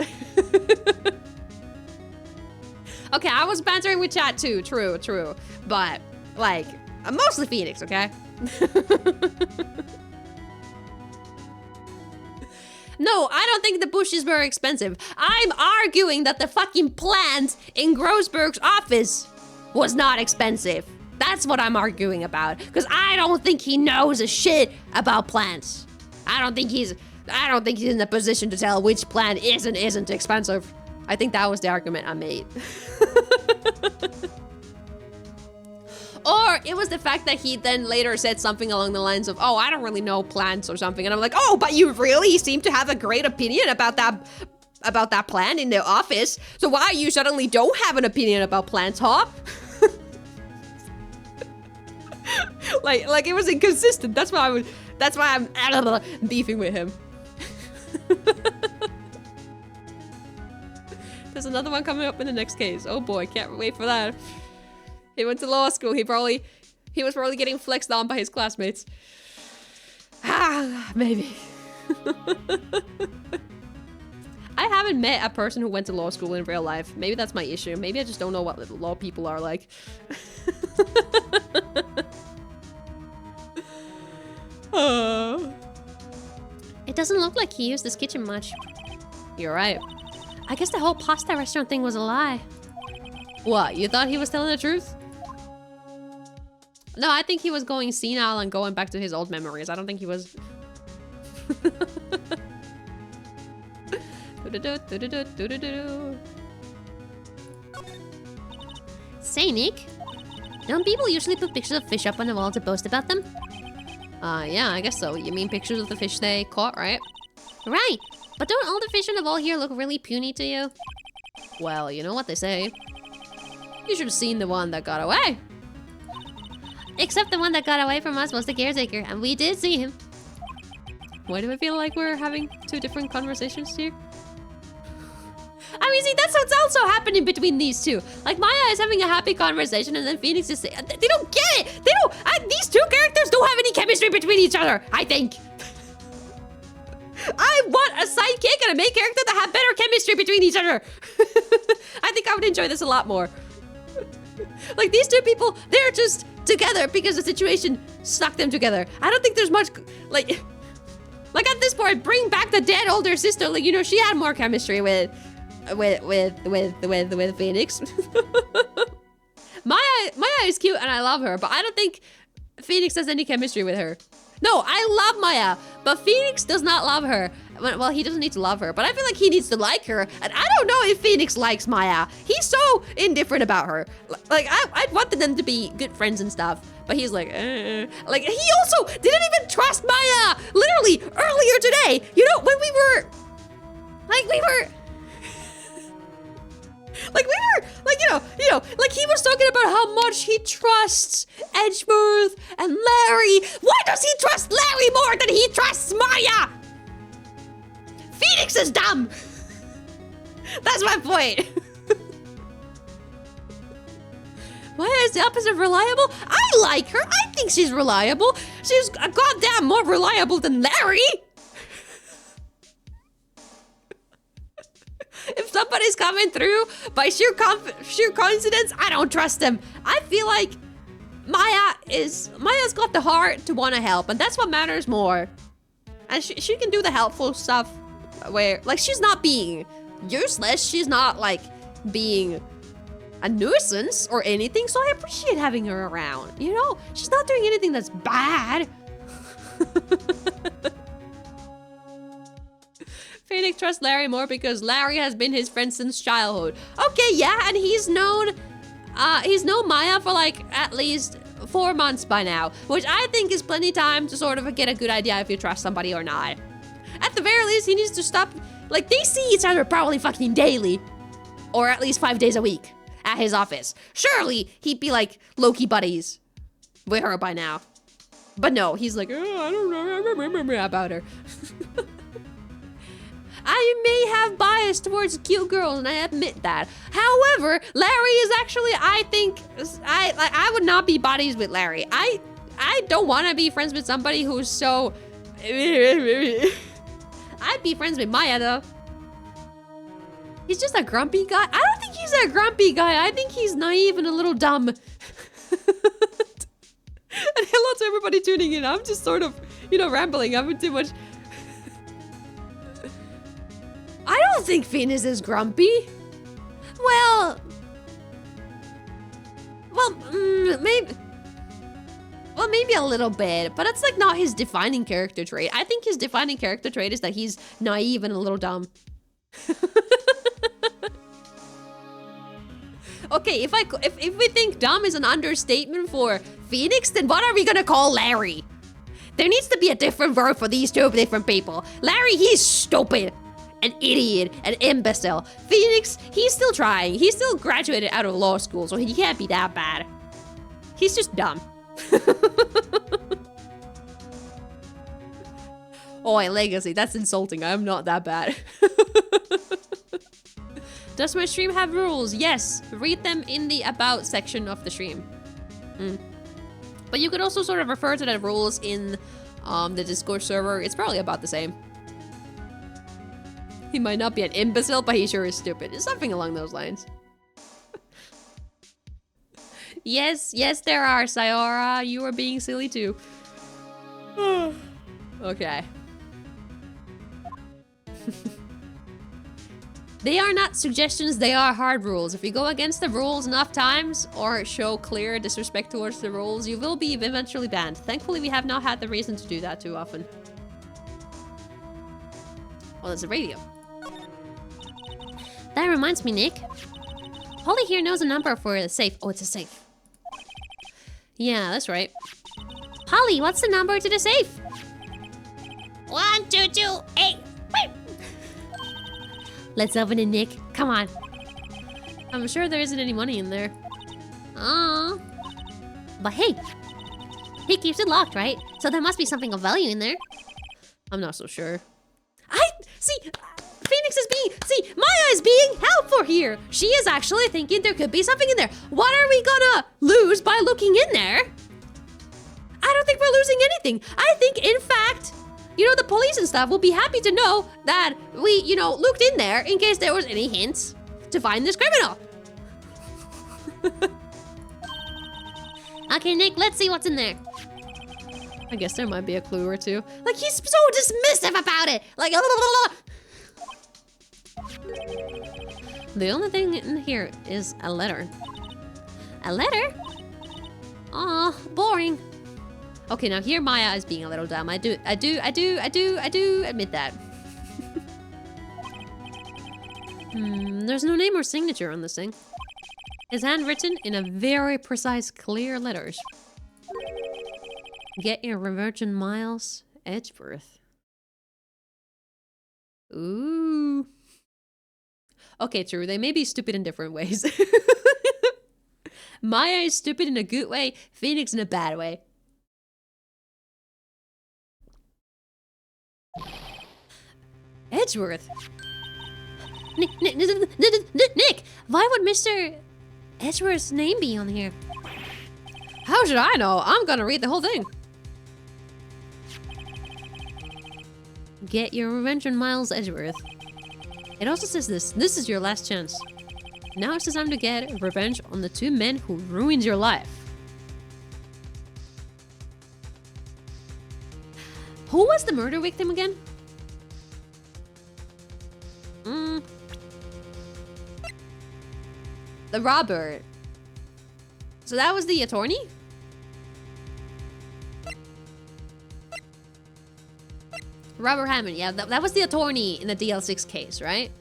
Okay, I was bantering with chat too, true. But, like, mostly Phoenix, okay? No, I don't think the bushes were expensive. I'm arguing that the fucking plant in Grossberg's office was not expensive. That's what I'm arguing about. Because I don't think he knows a shit about plants. I don't think he's in a position to tell which plant is and isn't expensive. I think that was the argument I made. Or it was the fact that he then later said something along the lines of, oh, I don't really know plants or something. And I'm like, oh, but you really seem to have a great opinion about that plant in the office. So why you suddenly don't have an opinion about plants, huh? like it was inconsistent. That's why I'm beefing with him. There's another one coming up in the next case. Oh boy, can't wait for that. He went to law school. He was probably getting flexed on by his classmates. Ah, maybe. I haven't met a person who went to law school in real life. Maybe that's my issue. Maybe I just don't know what law people are like. It doesn't look like he used this kitchen much. You're right. I guess the whole pasta restaurant thing was a lie. What, you thought he was telling the truth? No, I think he was going senile and going back to his old memories. I don't think he was... Say, Nick, don't people usually put pictures of fish up on the wall to boast about them? Yeah, I guess so. You mean pictures of the fish they caught, right? Right, but don't all the fish on the wall here look really puny to you? Well, you know what they say. You should have seen the one that got away. Except the one that got away from us was the caretaker, and we did see him. Why do I feel like we're having two different conversations here? I mean, see, that's what's also happening between these two. Like, Maya is having a happy conversation, and then Phoenix is saying... They don't get it! They don't... these two characters don't have any chemistry between each other, I think. I want a sidekick and a main character that have better chemistry between each other. I think I would enjoy this a lot more. Like, these two people, they're just together because the situation stuck them together. I don't think there's much... Like at this point, bring back the dead older sister. Like, you know, she had more chemistry with Phoenix. Maya is cute and I love her, but I don't think Phoenix has any chemistry with her. No, I love Maya, but Phoenix does not love her. Well, he doesn't need to love her, but I feel like he needs to like her. And I don't know if Phoenix likes Maya. He's so indifferent about her. Like, I wanted them to be good friends and stuff, but he's like, Like, he also didn't even trust Maya. Literally, earlier today, you know, when we were, like he was talking about how much he trusts Edgeworth and Larry. Why does he trust Larry more than he trusts Maya? Phoenix is dumb. That's my point. Maya is the opposite of reliable. I like her. I think she's reliable. She's goddamn more reliable than Larry. If somebody's coming through by sheer coincidence, I don't trust them. I feel like Maya's got the heart to want to help, and that's what matters more. And she can do the helpful stuff where, like, she's not being useless. She's not, like, being a nuisance or anything, so I appreciate having her around, you know? She's not doing anything that's bad. Phoenix trusts Larry more because Larry has been his friend since childhood. Okay, yeah, and he's known Maya for like at least 4 months by now, which I think is plenty time to sort of get a good idea if you trust somebody or not. At the very least, he needs to stop, like, they see each other probably fucking daily, or at least 5 days a week at his office. Surely he'd be like low-key buddies with her by now. But no, he's like, oh, I don't know about her. I may have bias towards cute girls, and I admit that. However, Larry is actually, I think, I would not be buddies with Larry. I don't want to be friends with somebody who's so... I'd be friends with Maya, though. He's just a grumpy guy. I don't think he's a grumpy guy. I think he's naive and a little dumb. And hello to everybody tuning in. I'm just sort of, you know, rambling. I'm too much... I don't think Phoenix is grumpy. Well, maybe a little bit, but it's like not his defining character trait. I think his defining character trait is that he's naive and a little dumb. Okay, if we think dumb is an understatement for Phoenix, then what are we gonna call Larry? There needs to be a different word for these two different people. Larry, he's stupid. An idiot, an imbecile. Phoenix, he's still trying. He's still graduated out of law school, so he can't be that bad. He's just dumb. Oh, Legacy, that's insulting. I'm not that bad. Does my stream have rules? Yes. Read them in the About section of the stream. But you could also sort of refer to the rules in the Discord server. It's probably about the same. He might not be an imbecile, but he sure is stupid. It's something along those lines. Yes, there are, Sayora. You are being silly too. Okay. They are not suggestions, they are hard rules. If you go against the rules enough times, or show clear disrespect towards the rules, you will be eventually banned. Thankfully, we have not had the reason to do that too often. Well, there's a radio. That reminds me, Nick. Holly here knows a number for a safe. Oh, it's a safe. Yeah, that's right. Holly, what's the number to the safe? 1228. Wait. Let's open it, Nick. Come on. I'm sure there isn't any money in there. But hey, he keeps it locked, right? So there must be something of value in there. I'm not so sure. Phoenix is Maya is being helpful here. She is actually thinking there could be something in there. What are we gonna lose by looking in there? I don't think we're losing anything. I think, in fact, you know, the police and stuff will be happy to know that we, you know, looked in there in case there was any hints to find this criminal. Okay, Nick, let's see what's in there. I guess there might be a clue or two. Like, he's so dismissive about it. Like, the only thing in here is a letter. A letter? Aw, boring. Okay, now here Maya is being a little dumb. I do admit that. There's no name or signature on this thing. It's handwritten in a very precise, clear letters. Get your revenge on Miles Edgeworth. Ooh. Okay, true. They may be stupid in different ways. Maya is stupid in a good way, Phoenix in a bad way. Edgeworth. Nick, why would Mr. Edgeworth's name be on here? How should I know? I'm gonna read the whole thing. Get your revenge on Miles Edgeworth. It also says this is your last chance. Now it's the time to get revenge on the 2 men who ruined your life. Who was the murder victim again? The robber. So that was the attorney? Robert Hammond, yeah, that was the attorney in the DL6 case, right?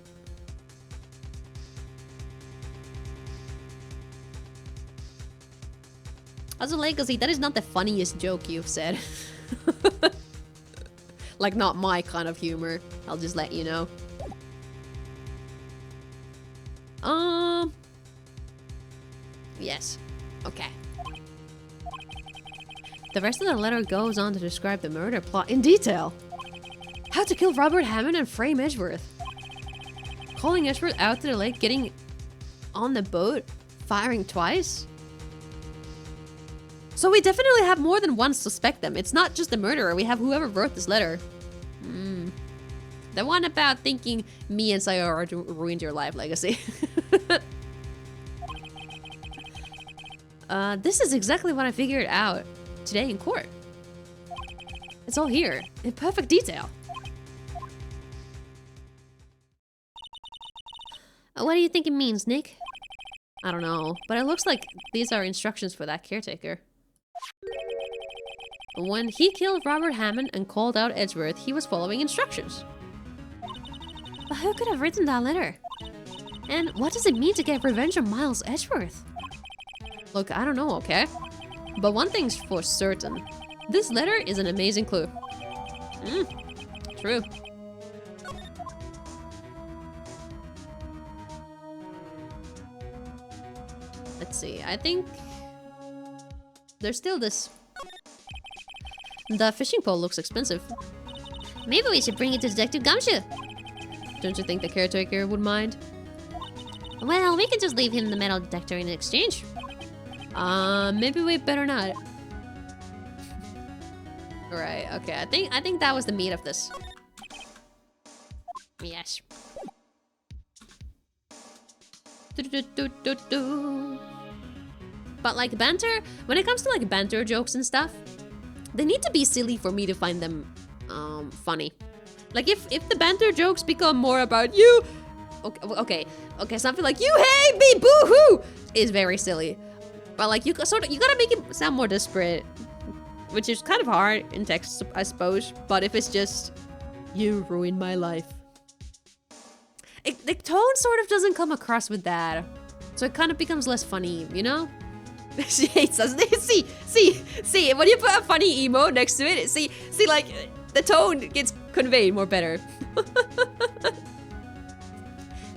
Also, Legacy, that is not the funniest joke you've said. Like, not my kind of humor. I'll just let you know. Yes. Okay. The rest of the letter goes on to describe the murder plot in detail. How to kill Robert Hammond and frame Edgeworth. Calling Edgeworth out to the lake, getting on the boat, firing twice. So we definitely have more than one suspect them. It's not just the murderer, we have whoever wrote this letter. The one about thinking me and Sayora ruined your life, Legacy. This is exactly what I figured out today in court. It's all here, in perfect detail. What do you think it means, Nick? I don't know, but it looks like these are instructions for that caretaker. When he killed Robert Hammond and called out Edgeworth, he was following instructions. But who could have written that letter? And what does it mean to get revenge on Miles Edgeworth? Look, I don't know, okay? But one thing's for certain. This letter is an amazing clue. True. Let's see, I think... there's still this... The fishing pole looks expensive. Maybe we should bring it to Detective Gumshoe. Don't you think the caretaker would mind? Well, we can just leave him the metal detector in exchange. Maybe we better not. Right, okay, I think that was the meat of this. Yes. But like banter, when it comes to like banter jokes and stuff, they need to be silly for me to find them funny. Like if the banter jokes become more about you, okay, something like you hate me, boo-hoo, is very silly. But like you gotta make it sound more desperate, which is kind of hard in text, I suppose. But if it's just you ruined my life, the tone sort of doesn't come across with that, so it kind of becomes less funny, you know? She hates us. See, when you put a funny emote next to it, see, like, the tone gets conveyed more better.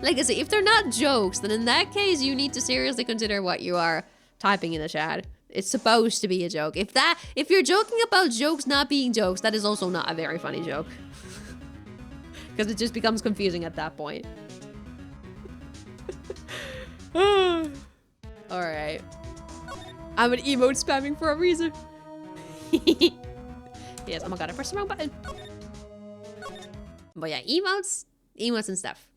Like I say, if they're not jokes, then in that case, you need to seriously consider what you are typing in the chat. It's supposed to be a joke. If you're joking about jokes not being jokes, that is also not a very funny joke. Because it just becomes confusing at that point. Alright. I'm an emote spamming for a reason. Yes, oh my god, I pressed the wrong button. But yeah, emotes and stuff.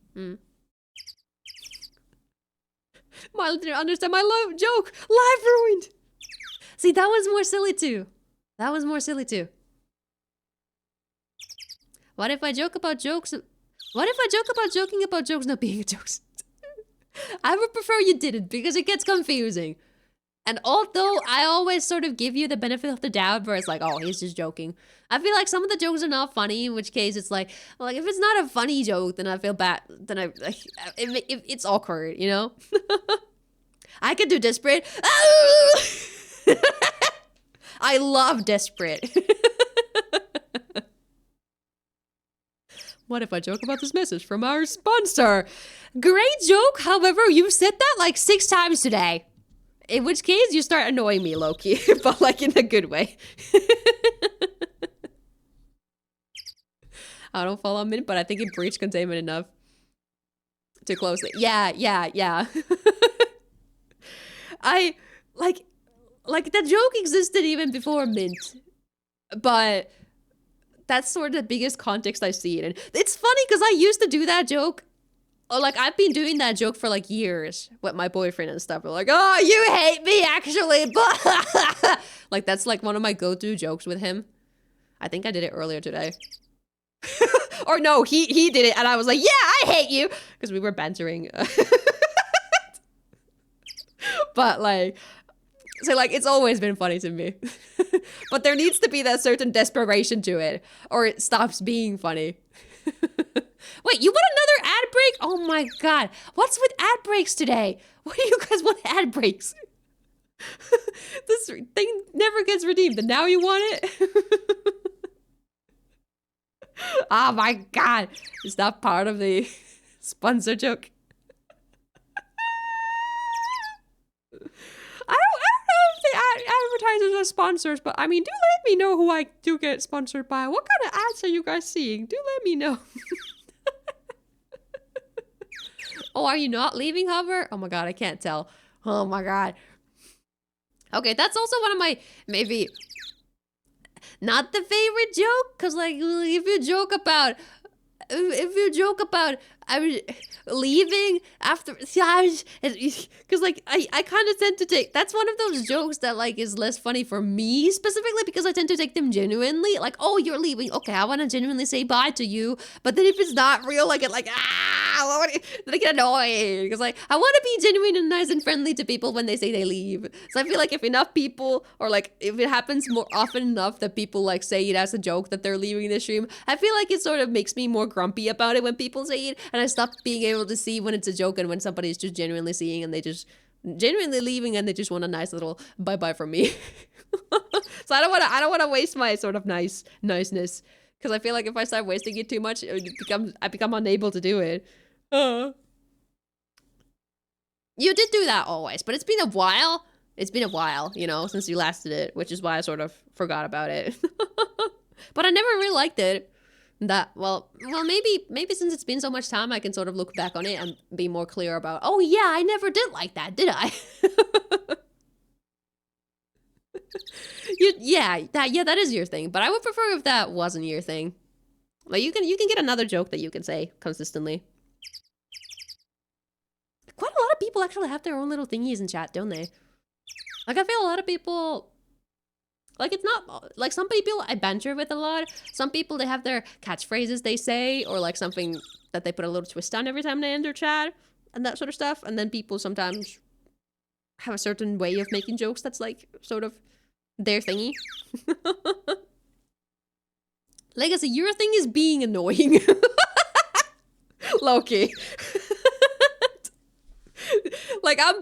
Marlie didn't understand my joke. Life ruined. See, that one's more silly too. That one's more silly too. What if I joke about jokes? What if I joke about joking about jokes not being jokes? I would prefer you didn't, because it gets confusing. And although I always sort of give you the benefit of the doubt where it's like, oh, he's just joking. I feel like some of the jokes are not funny, in which case it's like if it's not a funny joke, then I feel bad. Then it's awkward, you know? I could do desperate. I love desperate. What if I joke about this message from our sponsor? Great joke, however, you've said that like 6 times today. In which case, you start annoying me, Loki, but like in a good way. I don't follow Mint, but I think it breached containment enough to close it. Yeah. I, like the joke existed even before Mint, but that's sort of the biggest context I see it in. It's funny because I used to do that joke. Or like I've been doing that joke for like years with my boyfriend and stuff. We're like, oh, you hate me actually. Like that's like one of my go-to jokes with him. I think I did it earlier today. Or no, he did it and I was like, yeah, I hate you. Because we were bantering. But like, so like it's always been funny to me. But there needs to be that certain desperation to it or it stops being funny. Wait, you want another ad break? Oh my god. What's with ad breaks today? Why do you guys want ad breaks? This thing never gets redeemed and now you want it? Oh my god. Is that part of the sponsor joke? I don't know if the advertisers are sponsors, but I mean, do let me know who I do get sponsored by. What kind of ads are you guys seeing? Do let me know. Oh, are you not leaving Hover? Oh my god, I can't tell. Oh my god. Okay, that's also one of my, maybe, not the favorite joke, because like, if you joke about I'm leaving after, because like I kind of tend to take, that's one of those jokes that like is less funny for me specifically because I tend to take them genuinely, like, oh, you're leaving, okay, I want to genuinely say bye to you, but then if it's not real, like it like, then I get annoyed because like I want to be genuine and nice and friendly to people when they say they leave. So I feel like if enough people, or like if it happens more often enough that people like say it as a joke that they're leaving the stream, I feel like it sort of makes me more grumpy about it when people say it, and I stop being able to see when it's a joke and when somebody's just genuinely seeing and they just genuinely leaving and they just want a nice little bye-bye from me. So I don't want to waste my sort of niceness because I feel like if I start wasting it too much, I become unable to do it. You did do that always, but it's been a while. It's been a while, you know, since you last did it, which is why I sort of forgot about it. But I never really liked it. That, well, maybe since it's been so much time, I can sort of look back on it and be more clear about, oh yeah, I never did like that, did I? Yeah, that is your thing, but I would prefer if that wasn't your thing. Like you can get another joke that you can say consistently. Quite a lot of people actually have their own little thingies in chat, don't they? Like I feel a lot of people, like it's not, like some people I banter with a lot. Some people, they have their catchphrases they say, or like something that they put a little twist on every time they enter chat and that sort of stuff. And then people sometimes have a certain way of making jokes that's like sort of their thingy. Legacy, your thing is being annoying. Loki. Like I'm,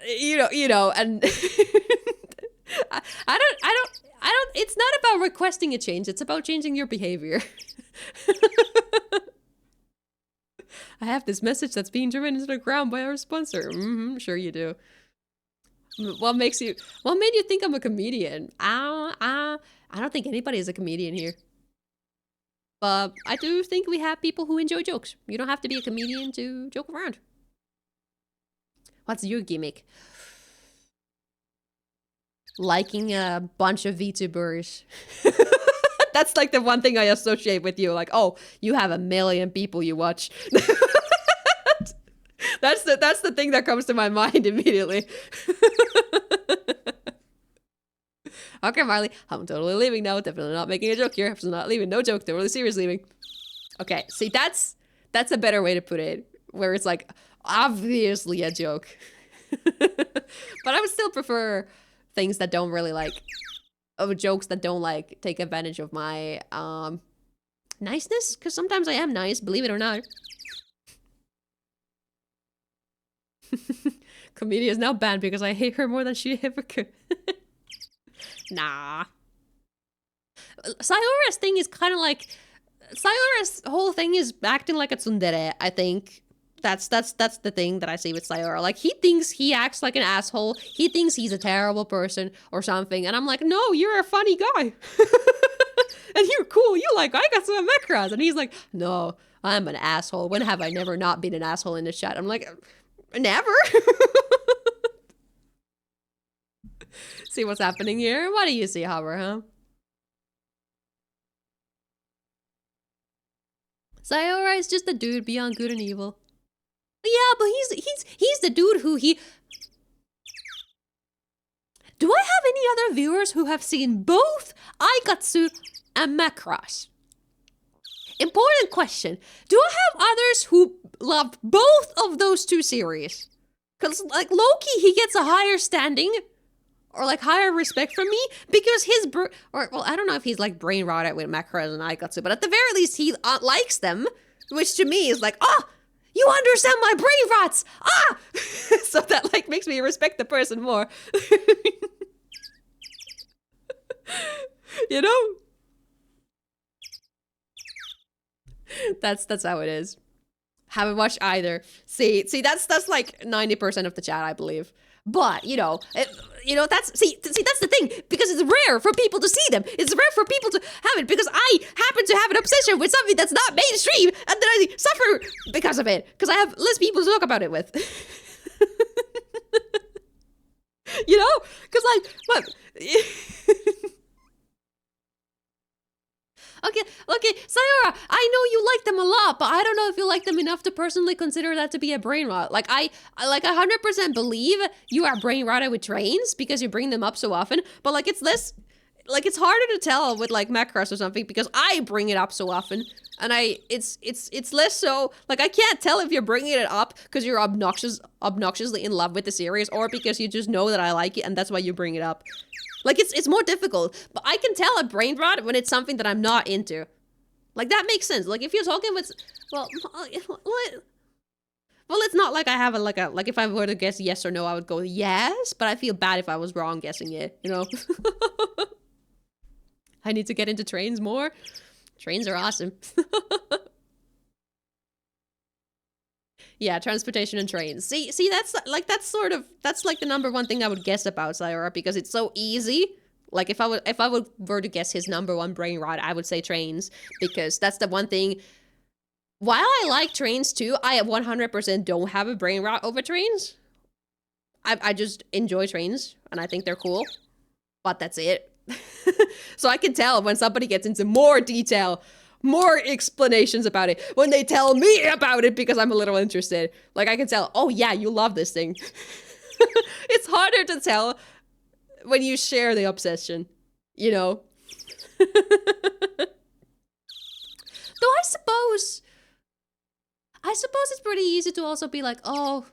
you know, and I don't, it's not about requesting a change, it's about changing your behavior. I have this message that's being driven into the ground by our sponsor. Sure you do. What made you think I'm a comedian? I don't think anybody is a comedian here. But I do think we have people who enjoy jokes. You don't have to be a comedian to joke around. What's your gimmick? Liking a bunch of VTubers. That's like the one thing I associate with you. Like, oh, you have 1 million people you watch. That's the thing that comes to my mind immediately. Okay, Marley, I'm totally leaving now. Definitely not making a joke here. I'm not leaving. No joke. Totally serious leaving. Okay, see, that's a better way to put it. Where it's like, obviously a joke. But I would still prefer things that don't really like, jokes that don't like take advantage of my niceness, because sometimes I am nice, believe it or not. Comedian is now banned because I hate her more than she ever could. Nah. Sayora's thing is kind of like, Sayora's whole thing is acting like a tsundere, I think. That's the thing that I see with Sayora. Like, he thinks he acts like an asshole. He thinks he's a terrible person or something. And I'm like, no, you're a funny guy. And you're cool. You like Aikatsu and Macross. And he's like, no, I'm an asshole. When have I never not been an asshole in the chat? I'm like, never. See what's happening here? What do you see, Hopper, huh? Sayora is just a dude beyond good and evil. Yeah, but he's the dude who he... Do I have any other viewers who have seen both Aikatsu and Macross? Important question. Do I have others who loved both of those two series? Because, like, Loki, he gets a higher standing, or, like, higher respect from me, because his... well, I don't know if he's, like, brain rotted with Macross and Aikatsu, but at the very least, he likes them, which to me is like, oh, you understand my brain rots! Ah! So that, like, makes me respect the person more. You know? That's how it is. Haven't watched either. See, that's like 90% of the chat, I believe. But, you know, that's, see, that's the thing, because it's rare for people to see them. It's rare for people to have it, because I happen to have an obsession with something that's not mainstream, and then I suffer because of it, because I have less people to talk about it with. You know? Because, like, what? Okay, Sayora, I know you like them a lot, but I don't know if you like them enough to personally consider that to be a brain rot. Like, I like 100% believe you are brain rotted with trains because you bring them up so often, but like, it's less, like, it's harder to tell with like Macross or something because I bring it up so often, and it's less so, like, I can't tell if you're bringing it up because you're obnoxiously in love with the series, or because you just know that I like it and that's why you bring it up. Like, it's more difficult, but I can tell a brain rot when it's something that I'm not into. Like, that makes sense. Like, if you're talking with, well, it's not like I have like if I were to guess yes or no, I would go yes, but I feel bad if I was wrong guessing it, you know? I need to get into trains more. Trains are awesome. Yeah, transportation and trains. See, that's like the number one thing I would guess about Sayora, because it's so easy. Like, if I were to guess his number one brain rot, I would say trains, because that's the one thing. While I like trains too, I 100% don't have a brain rot over trains. I just enjoy trains and I think they're cool, but that's it. So I can tell when somebody gets into more detail, more explanations about it, when they tell me about it, because I'm a little interested. Like, I can tell, oh yeah, you love this thing. It's harder to tell when you share the obsession, you know? Though I suppose it's pretty easy to also be like, oh,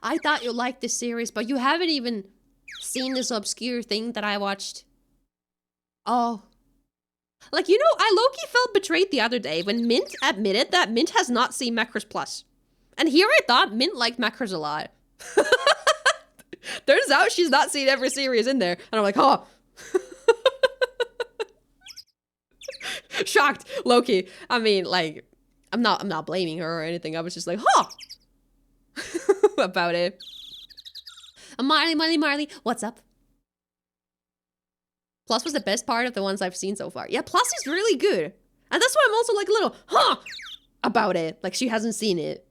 I thought you liked this series, but you haven't even seen this obscure thing that I watched. Oh. Like, you know, I low-key felt betrayed the other day when Mint admitted that Mint has not seen Macross Plus. And here I thought Mint liked Macross a lot. Turns out she's not seen every series in there. And I'm like, oh. Shocked, low-key. I mean, like, I'm not blaming her or anything. I was just like, huh. About it. Marlie, what's up? Plus was the best part of the ones I've seen so far. Yeah, Plus is really good. And that's why I'm also like a little, huh, about it. Like, she hasn't seen it.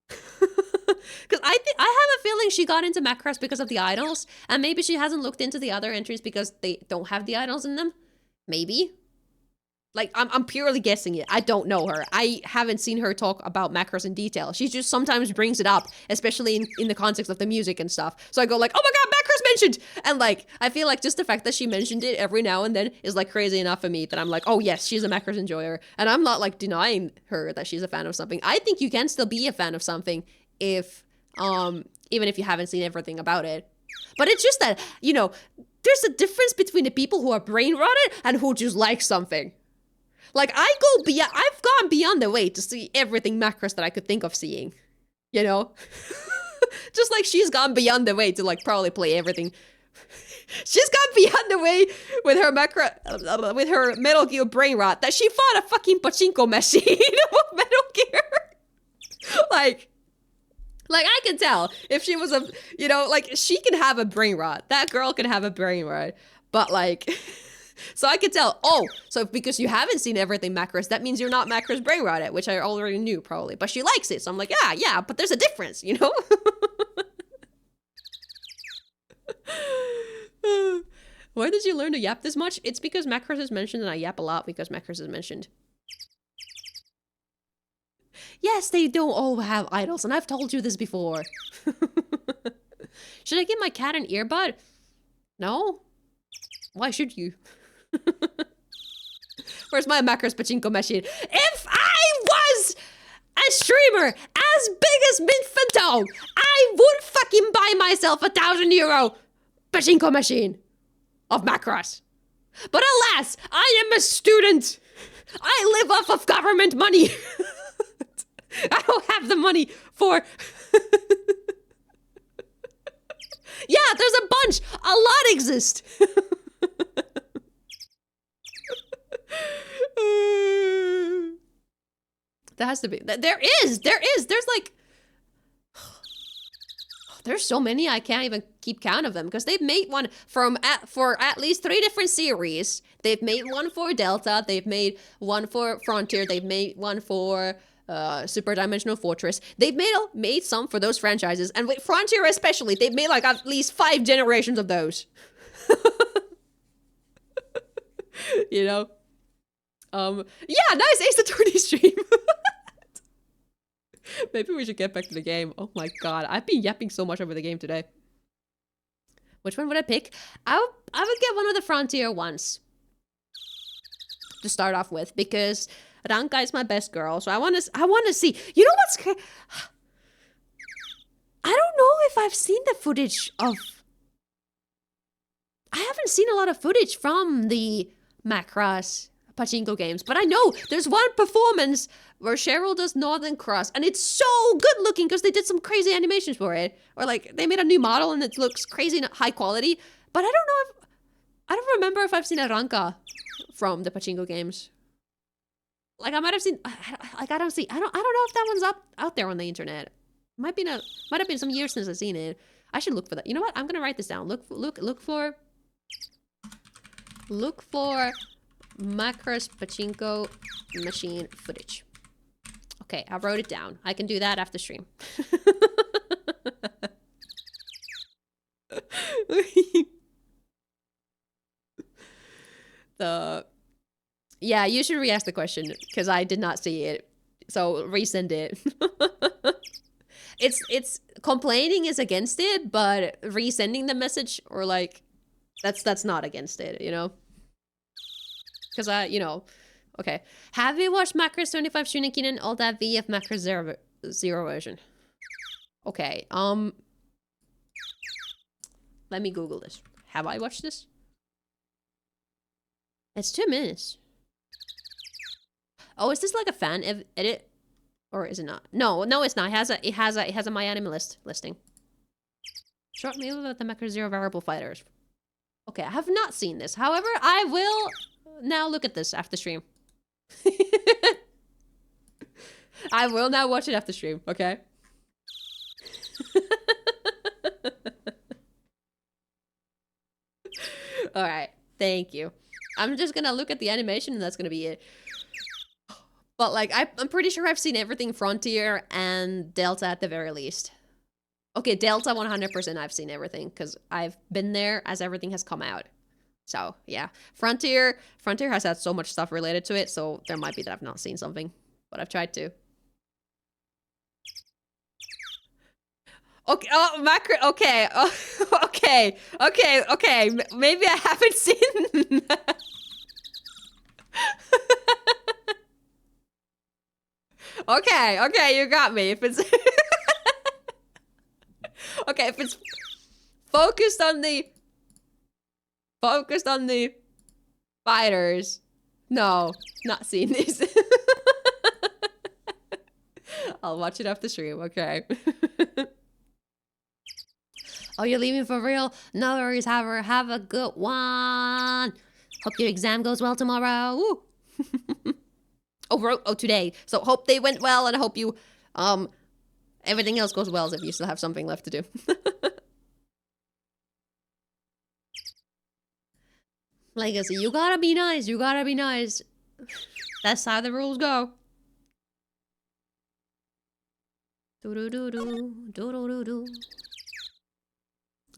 Because I have a feeling she got into Macross because of the idols. And maybe she hasn't looked into the other entries because they don't have the idols in them. Maybe. Like, I'm purely guessing it. I don't know her. I haven't seen her talk about Macross in detail. She just sometimes brings it up, especially in the context of the music and stuff. So I go like, oh my god, Macross mentioned! And like, I feel like just the fact that she mentioned it every now and then is like crazy enough for me that I'm like, oh yes, she's a Macross enjoyer. And I'm not like denying her that she's a fan of something. I think you can still be a fan of something if Even if you haven't seen everything about it. But it's just that, you know, there's a difference between the people who are brain rotted and who just like something. Like, I've gone beyond the way to see everything Macross that I could think of seeing. You know? Just like she's gone beyond the way to, like, probably play everything. She's gone beyond the way with her with her Metal Gear brain rot that she fought a fucking pachinko machine of Metal Gear. Like, I can tell if she was you know, like, she can have a brain rot. That girl can have a brain rot. But, like, so I could tell, oh, so because you haven't seen everything Macross, that means you're not Macross brain rotted, which I already knew probably. But she likes it, so I'm like, yeah, but there's a difference, you know? Why did you learn to yap this much? It's because Macross is mentioned, and I yap a lot because Macross is mentioned. Yes, they don't all have idols, and I've told you this before. Should I give my cat an earbud? No? Why should you? Where's my Macross pachinko machine? If I was a streamer as big as Minfantone, I would fucking buy myself a €1,000 pachinko machine of Macross. But alas, I am a student. I live off of government money. I don't have the money for... Yeah, there's a bunch. A lot exist. There has to be. There is. There's like... There's so many I can't even keep count of them because they've made one for at least 3 different series. They've made one for Delta. They've made one for Frontier. They've made one for Super Dimensional Fortress. They've made some for those franchises, and with Frontier especially, they've made like at least 5 generations of those. You know. Yeah, nice Ace Attorney stream. Maybe we should get back to the game. Oh my god, I've been yapping so much over the game today. Which one would I pick? I would get one of the Frontier ones to start off with because Ranka is my best girl. So I want to see. You know what's I don't know if I've seen the footage of. I haven't seen a lot of footage from the Macross pachinko games, but I know there's one performance where Cheryl does Northern Cross, and it's so good looking because they did some crazy animations for it, or like they made a new model and it looks crazy and high quality. But I don't remember if I've seen a Ranka from the pachinko games. Like I might have seen, like I don't know if that one's out there on the internet. Might have been some years since I've seen it. I should look for that. You know what? I'm gonna write this down. Look for Macross pachinko machine footage. Okay, I wrote it down. I can do that after stream. Yeah, you should re-ask the question because I did not see it. So resend it. It's complaining is against it, but resending the message or like that's not against it, you know? Because you know, okay. Have you watched Macross 25 Shunikin and all that VF Macross Zero version? Okay, let me Google this. Have I watched this? It's 2 minutes. Oh, is this like a fan edit? Or is it not? No, it's not. It has a My Anime list listing. Short me about the Macross Zero variable fighters. Okay, I have not seen this. However, I will now look at this after stream. I will now watch it after stream, okay? Alright, thank you. I'm just gonna look at the animation and that's gonna be it. But like, I'm pretty sure I've seen everything Frontier and Delta at the very least. Okay, Delta 100% I've seen everything because I've been there as everything has come out. So yeah, Frontier has had so much stuff related to it, so there might be that I've not seen something, but I've tried to. Okay, oh, Macro, okay, oh, okay, maybe I haven't seen that. Okay, you got me. If it's Okay, if it's focused on the fighters. No, not seeing these. I'll watch it after stream, okay. Oh, you're leaving for real? No worries, have a good one. Hope your exam goes well tomorrow. Woo. Oh, today. So hope they went well, and I hope you, everything else goes well if you still have something left to do. Legacy, you gotta be nice, you gotta be nice. That's how the rules go. Do-do-do-do,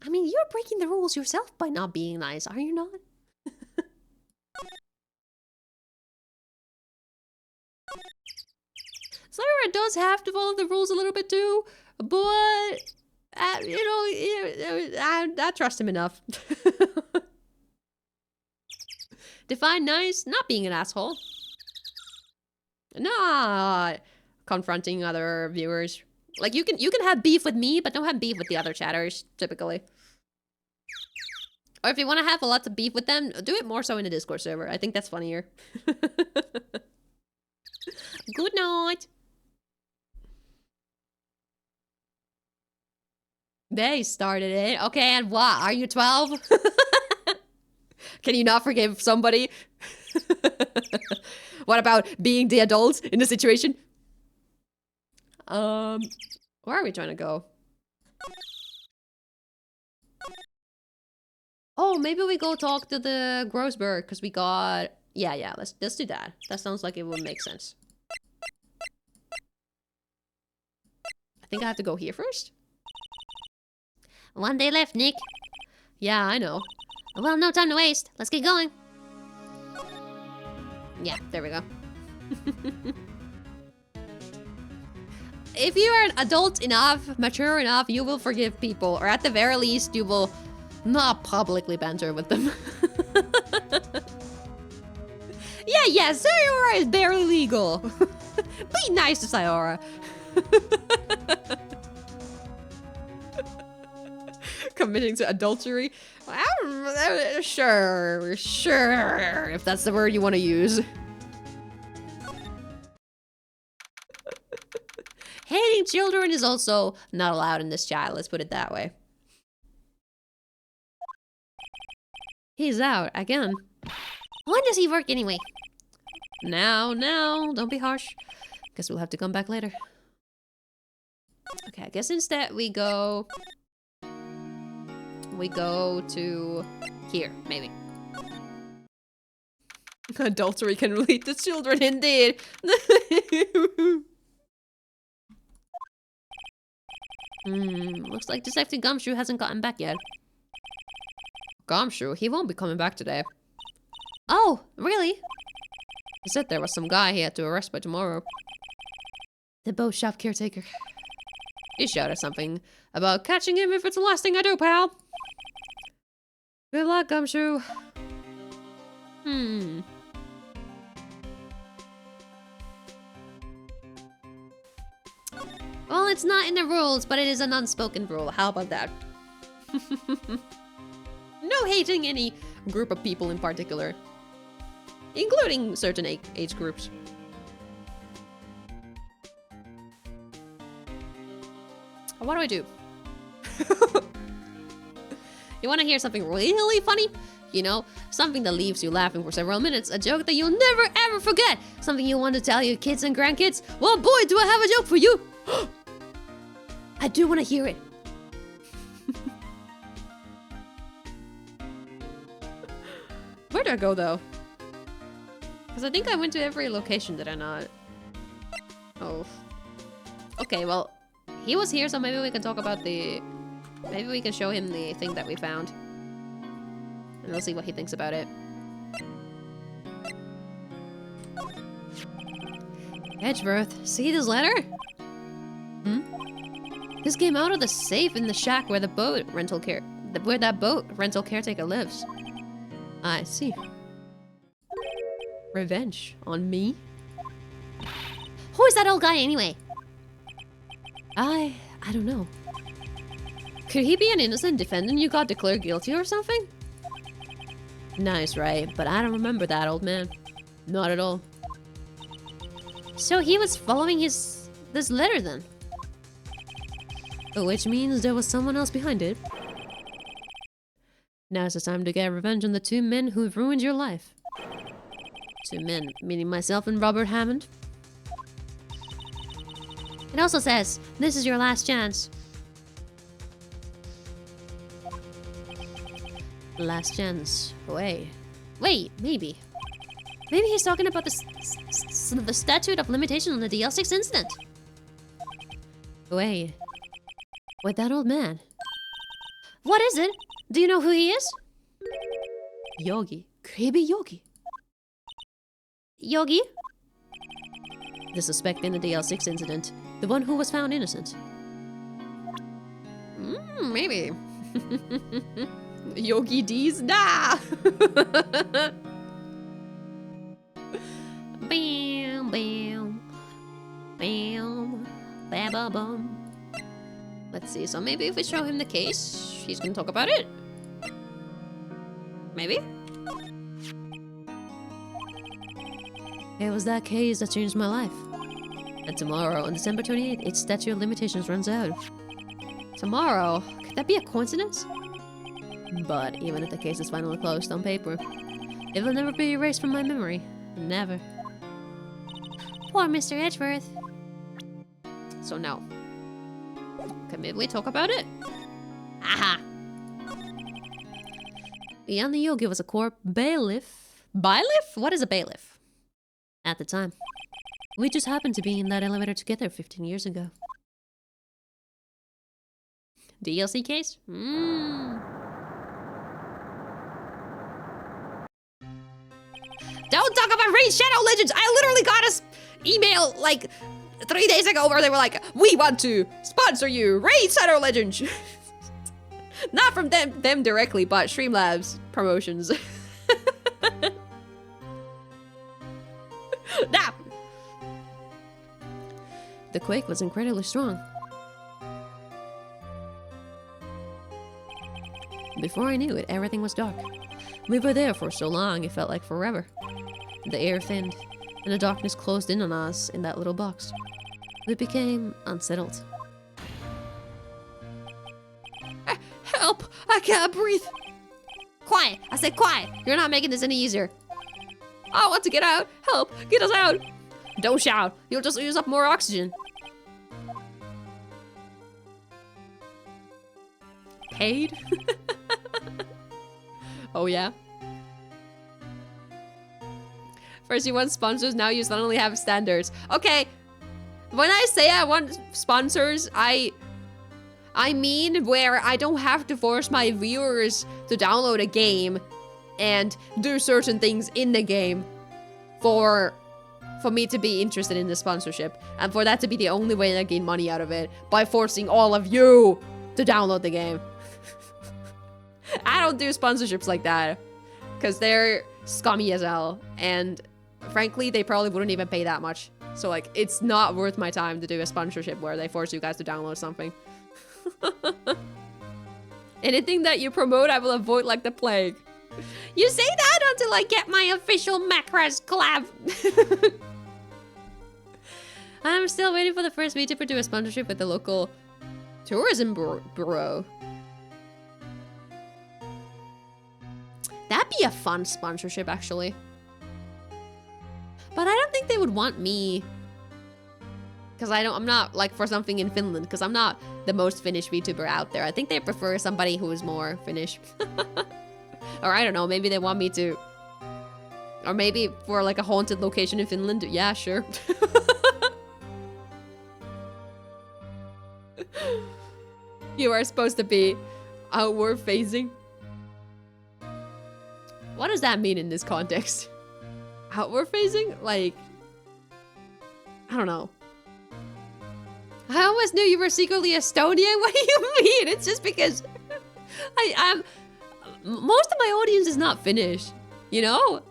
I mean, you're breaking the rules yourself by not being nice, are you not? Sayora does have to follow the rules a little bit too, but you know, I trust him enough. Define nice, not being an asshole. Not confronting other viewers. Like, you can have beef with me, but don't have beef with the other chatters, typically. Or if you want to have a lot of beef with them, do it more so in a Discord server. I think that's funnier. Good night. They started it. Okay, and what? Are you 12? Can you not forgive somebody? What about being the adult in the situation? Where are we trying to go? Oh, maybe we go talk to the Grossberg, because we got... Yeah, let's do that. That sounds like it would make sense. I think I have to go here first. One day left, Nick. Yeah, I know. Well, no time to waste. Let's get going. Yeah, there we go. If you are an adult enough, mature enough, you will forgive people. Or at the very least, you will not publicly banter with them. Yeah, Sayora is barely legal. Be nice to Sayora. Committing to adultery? Sure, if that's the word you want to use. Hating children is also not allowed in this chat, let's put it that way. He's out, again. When does he work anyway? Now, don't be harsh. Guess we'll have to come back later. Okay, I guess instead we go to here, maybe. Adultery can lead to children, indeed. Looks like Detective Gumshoe hasn't gotten back yet. Gumshoe? He won't be coming back today. Oh, really? He said there was some guy he had to arrest by tomorrow. The boat shop caretaker. He shouted something about catching him if it's the last thing I do, pal. Good luck, Gumshoe. Well, it's not in the rules, but it is an unspoken rule. How about that? No hating any group of people in particular. Including certain age groups. What do I do? You want to hear something really funny? You know, something that leaves you laughing for several minutes. A joke that you'll never ever forget. Something you want to tell your kids and grandkids. Well, boy, do I have a joke for you. I do want to hear it. Where'd I go, though? Because I think I went to every location, did I not? Oh. Okay, well, he was here, so maybe we can talk about the... Maybe we can show him the thing that we found. And we'll see what he thinks about it. Edgeworth, see this letter? This came out of the safe in the shack where that boat rental caretaker lives. I see. Revenge on me? Who is that old guy anyway? I don't know. Could he be an innocent defendant you got declared guilty or something? Nice, right? But I don't remember that, old man. Not at all. So he was following this letter then? Which means there was someone else behind it. Now's the time to get revenge on the 2 men who've ruined your life. 2 men, meaning myself and Robert Hammond. It also says, this is your last chance. Last chance. Wait, maybe. Maybe he's talking about the statute of limitation on the DL6 incident. Wait, that old man. What is it? Do you know who he is? Yogi. Creepy Yogi. Yogi? The suspect in the DL6 incident. The one who was found innocent. Maybe. Yogi D's nah. Bam, bam, bam, ba bum. Let's see. So maybe if we show him the case, he's gonna talk about it. Maybe. It was that case that changed my life. And tomorrow, on December 28th, its statute of limitations runs out. Tomorrow? Could that be a coincidence? But even if the case is finally closed on paper, it will never be erased from my memory. Never. Poor Mr. Edgeworth. So no. Can maybe we talk about it? Aha! Beyond the Yogi was a corp bailiff. Bailiff? What is a bailiff? At the time. We just happened to be in that elevator together 15 years ago. DLC case? Don't talk about Raid Shadow Legends! I literally got an email like 3 days ago where they were like, we want to sponsor you, Raid Shadow Legends! Not from them directly, but Streamlabs promotions. Nah! The quake was incredibly strong. Before I knew it, everything was dark. We were there for so long, it felt like forever. The air thinned, and the darkness closed in on us in that little box. We became unsettled. Help! I can't breathe! Quiet! I said quiet! You're not making this any easier. I want to get out! Help! Get us out! Don't shout! You'll just use up more oxygen. Paid? Oh yeah? First you want sponsors, now you suddenly have standards. Okay, when I say I want sponsors, I mean where I don't have to force my viewers to download a game and do certain things in the game for me to be interested in the sponsorship, and for that to be the only way I gain money out of it, by forcing all of you to download the game. I don't do sponsorships like that, because they're scummy as hell, and frankly, they probably wouldn't even pay that much. So like, it's not worth my time to do a sponsorship where they force you guys to download something. Anything that you promote, I will avoid like the plague. You say that until I get my official Macros collab. I'm still waiting for the first VTuber to do a sponsorship with the local tourism bureau. That'd be a fun sponsorship, actually. But I don't think they would want me, because I'm not like for something in Finland, because I'm not the most Finnish VTuber out there. I think they prefer somebody who is more Finnish. Or I don't know, maybe they want me to, or maybe for like a haunted location in Finland. Yeah, sure. You are supposed to be outward facing. What does that mean in this context? Outward facing? Like, I don't know. I always knew you were secretly Estonian. What do you mean? It's just because most of my audience is not Finnish, you know?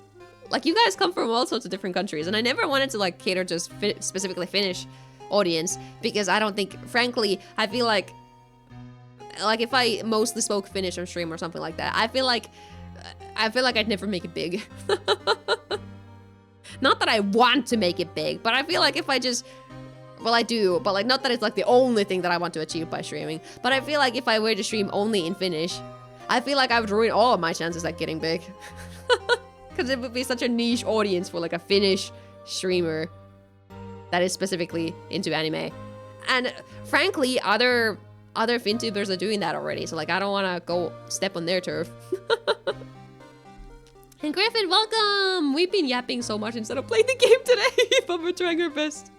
Like, you guys come from all sorts of different countries, and I never wanted to like cater to specifically Finnish audience, because I don't think, frankly, I feel like Like if I mostly spoke Finnish on stream or something like that, I feel like I'd never make it big. Not that I want to make it big, but I feel like if I just, well, I do, but like not that it's like the only thing that I want to achieve by streaming, but I feel like if I were to stream only in Finnish, I feel like I would ruin all of my chances at getting big. Because it would be such a niche audience for like a Finnish streamer that is specifically into anime. And frankly, other FinTubers are doing that already, so like I don't want to go step on their turf. And Griffin, welcome! We've been yapping so much instead of playing the game today, but we're trying our best.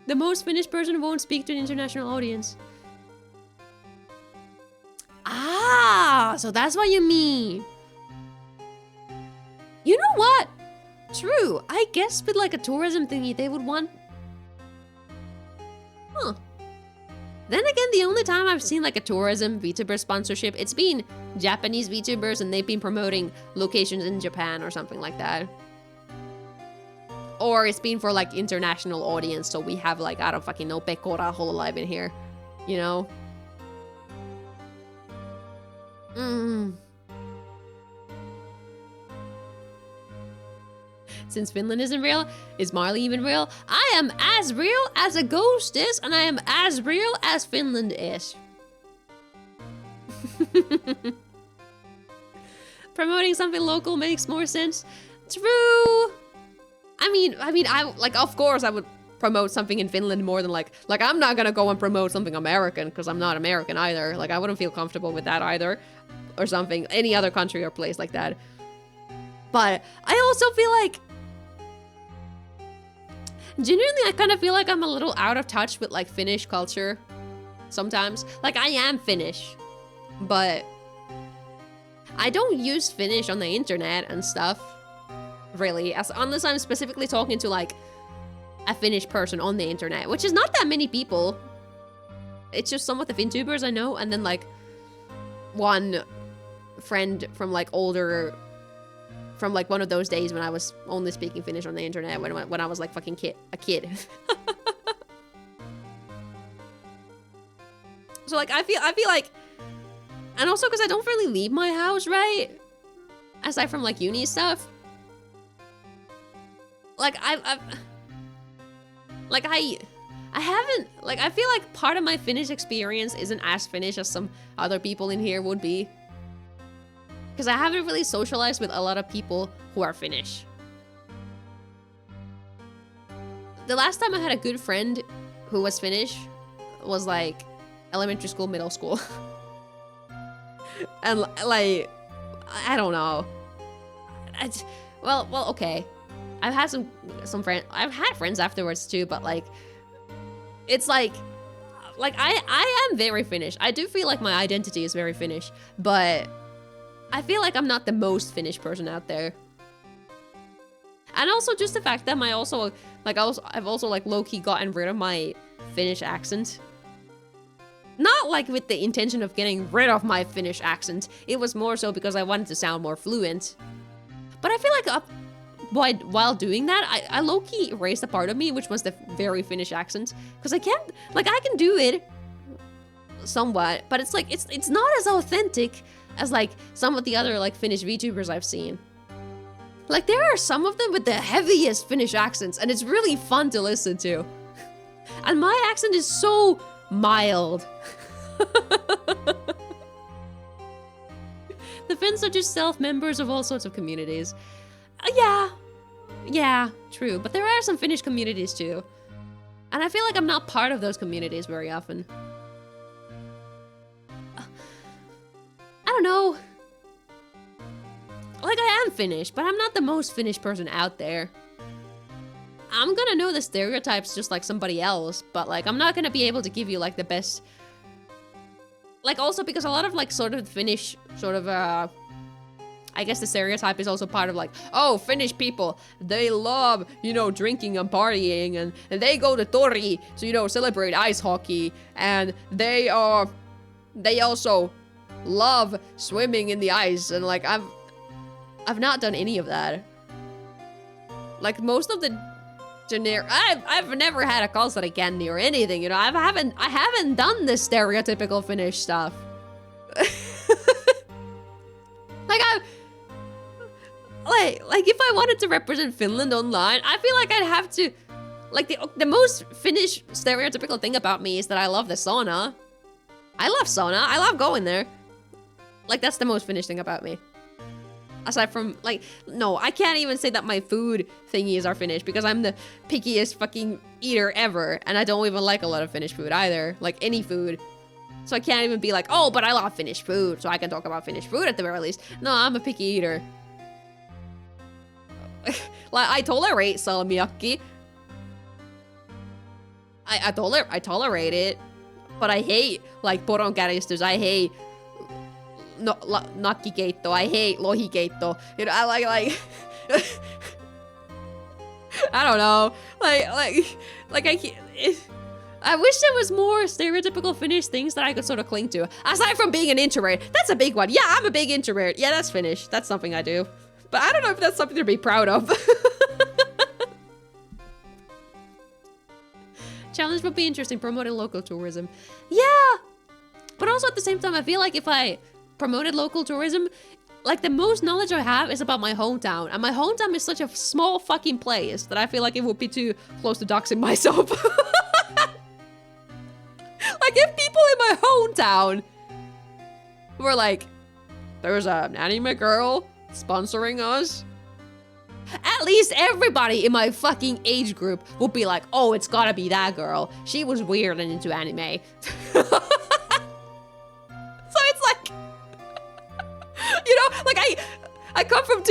The most Finnish person won't speak to an international audience. Ah, so that's what you mean. You know what? True. I guess with like a tourism thingy, they would want... Huh. Then again, the only time I've seen like a tourism VTuber sponsorship, it's been Japanese VTubers and they've been promoting locations in Japan or something like that. Or it's been for like international audience, so we have like, I don't fucking know, Pekora Hololive in here, you know? Since Finland isn't real, is Marlie even real? I am as real as a ghost is, and I am as real as Finland is. Promoting something local makes more sense. True. I mean, I like, of course, I would promote something in Finland more than like I'm not gonna go and promote something American because I'm not American either. Like I wouldn't feel comfortable with that either, or something, any other country or place like that. But I also feel like, genuinely, I kind of feel like I'm a little out of touch with like Finnish culture sometimes. Like I am Finnish, but I don't use Finnish on the internet and stuff, really, unless I'm specifically talking to like a Finnish person on the internet, which is not that many people. It's just some of the FinTubers I know, and then like one friend from like older, from like one of those days when I was only speaking Finnish on the internet when I was like fucking a kid. So like I feel like, and also because I don't really leave my house, right? Aside from like uni stuff. Like I haven't, like I feel like part of my Finnish experience isn't as Finnish as some other people in here would be. Because I haven't really socialized with a lot of people who are Finnish. The last time I had a good friend who was Finnish was like elementary school, middle school. And like, I don't know. Well, okay. I've had some friends, I've had friends afterwards too, but like, it's like I am very Finnish. I do feel like my identity is very Finnish, but I feel like I'm not the most Finnish person out there. And also just the fact that I've also like low-key gotten rid of my Finnish accent. Not like with the intention of getting rid of my Finnish accent. It was more so because I wanted to sound more fluent. But I feel like while doing that, I low-key erased a part of me, which was the very Finnish accent. Because I can do it somewhat, but it's like, it's not as authentic as like some of the other like Finnish VTubers I've seen. Like there are some of them with the heaviest Finnish accents, and it's really fun to listen to. And my accent is so mild. The Finns are just self-members of all sorts of communities. Yeah, true. But there are some Finnish communities too. And I feel like I'm not part of those communities very often. I don't know. Like, I am Finnish, but I'm not the most Finnish person out there. I'm gonna know the stereotypes just like somebody else, but like, I'm not gonna be able to give you like the best... Like, also because a lot of like sort of Finnish sort of, I guess the stereotype is also part of like, oh, Finnish people, they love, you know, drinking and partying, and they go to tori to, you know, celebrate ice hockey, and they also love swimming in the ice, and like I've not done any of that. Like most of the generic. I've never had a cause that I can near anything, you know. I haven't done this stereotypical Finnish stuff. Like if I wanted to represent Finland online, I feel like I'd have to, like the most Finnish stereotypical thing about me is that I love the sauna. I love sauna. I love going there. Like that's the most Finnish thing about me. Aside from like, no, I can't even say that my food thingies are Finnish because I'm the pickiest fucking eater ever, and I don't even like a lot of Finnish food either, like any food. So I can't even be like, oh, but I love Finnish food, so I can talk about Finnish food at the very least. No, I'm a picky eater. Like, I tolerate salmiakki. I tolerate it, but I hate, like, poronkäristys. I hate nakkikeitto. I hate lohikeitto. You know, I like I don't know. Like I can't... I wish there was more stereotypical Finnish things that I could sort of cling to. Aside from being an introvert. That's a big one. Yeah, I'm a big introvert. Yeah, that's Finnish. That's something I do. But I don't know if that's something to be proud of. Challenge would be interesting, promoting local tourism. Yeah! But also at the same time, I feel like if I promoted local tourism, like the most knowledge I have is about my hometown. And my hometown is such a small fucking place that I feel like it would be too close to doxing myself. Like if people in my hometown were like, there's an anime girl sponsoring us, at least everybody in my fucking age group would be like, oh, it's gotta be that girl. She was weird and into anime. So it's like, you know, like I come from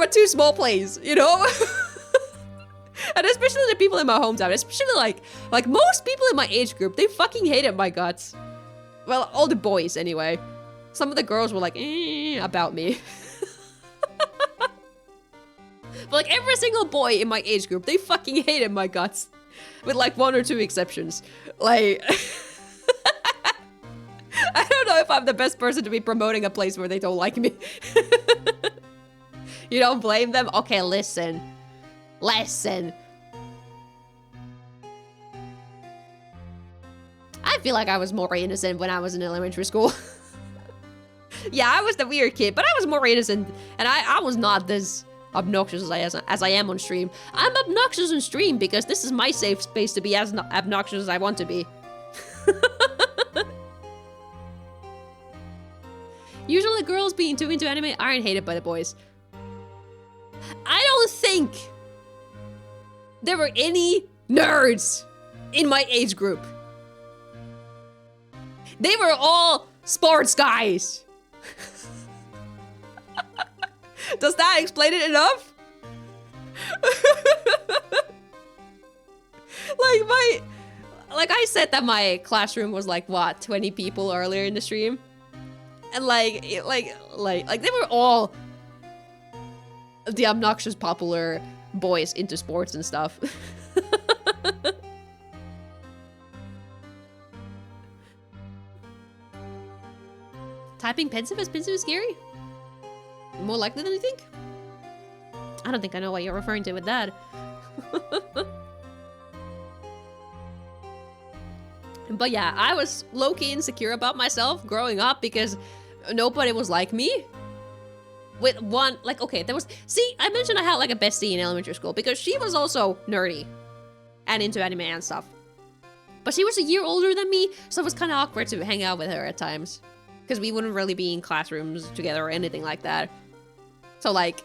a too small place, you know? And especially the people in my hometown, especially like most people in my age group, they fucking hated my guts. Well, all the boys anyway. Some of the girls were like, about me. But like every single boy in my age group, they fucking hated my guts. With like 1 or 2 exceptions. Like, I don't know if I'm the best person to be promoting a place where they don't like me. You don't blame them? Okay, listen. Listen. I feel like I was more innocent when I was in elementary school. Yeah, I was the weird kid, but I was more innocent, and I was not this obnoxious as I am on stream. I'm obnoxious on stream because this is my safe space to be as obnoxious as I want to be. Usually girls being too into anime aren't hated by the boys. I don't think there were any nerds in my age group. They were all sports guys. Does that explain it enough? Like I said that my classroom was like what, 20 people earlier in the stream, and like they were all the obnoxious popular boys into sports and stuff. Typing pensive is scary? More likely than you think? I don't think I know what you're referring to with that. But yeah, I was low-key insecure about myself growing up because nobody was like me. With one, like, okay, there was... See, I mentioned I had like a bestie in elementary school because she was also nerdy and into anime and stuff. But she was a year older than me, so it was kind of awkward to hang out with her at times. Because we wouldn't really be in classrooms together or anything like that. So like...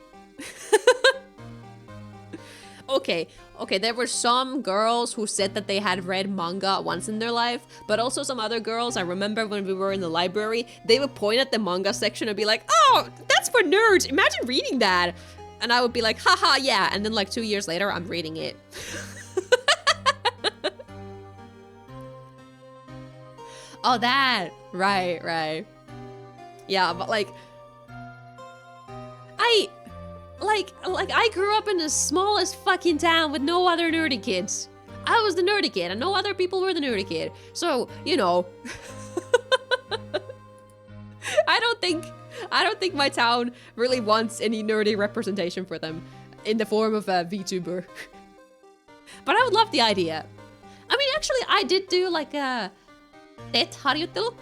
Okay, there were some girls who said that they had read manga once in their life, but also some other girls, I remember when we were in the library, they would point at the manga section and be like, oh, that's for nerds, imagine reading that. And I would be like, haha, yeah, and then like 2 years later, I'm reading it. Oh, that, right. Yeah, but like, I grew up in the smallest fucking town with no other nerdy kids. I was the nerdy kid and no other people were the nerdy kid. So, you know. I don't think my town really wants any nerdy representation for them in the form of a VTuber. But I would love the idea. I mean, actually, I did do like a Tetharjottelu.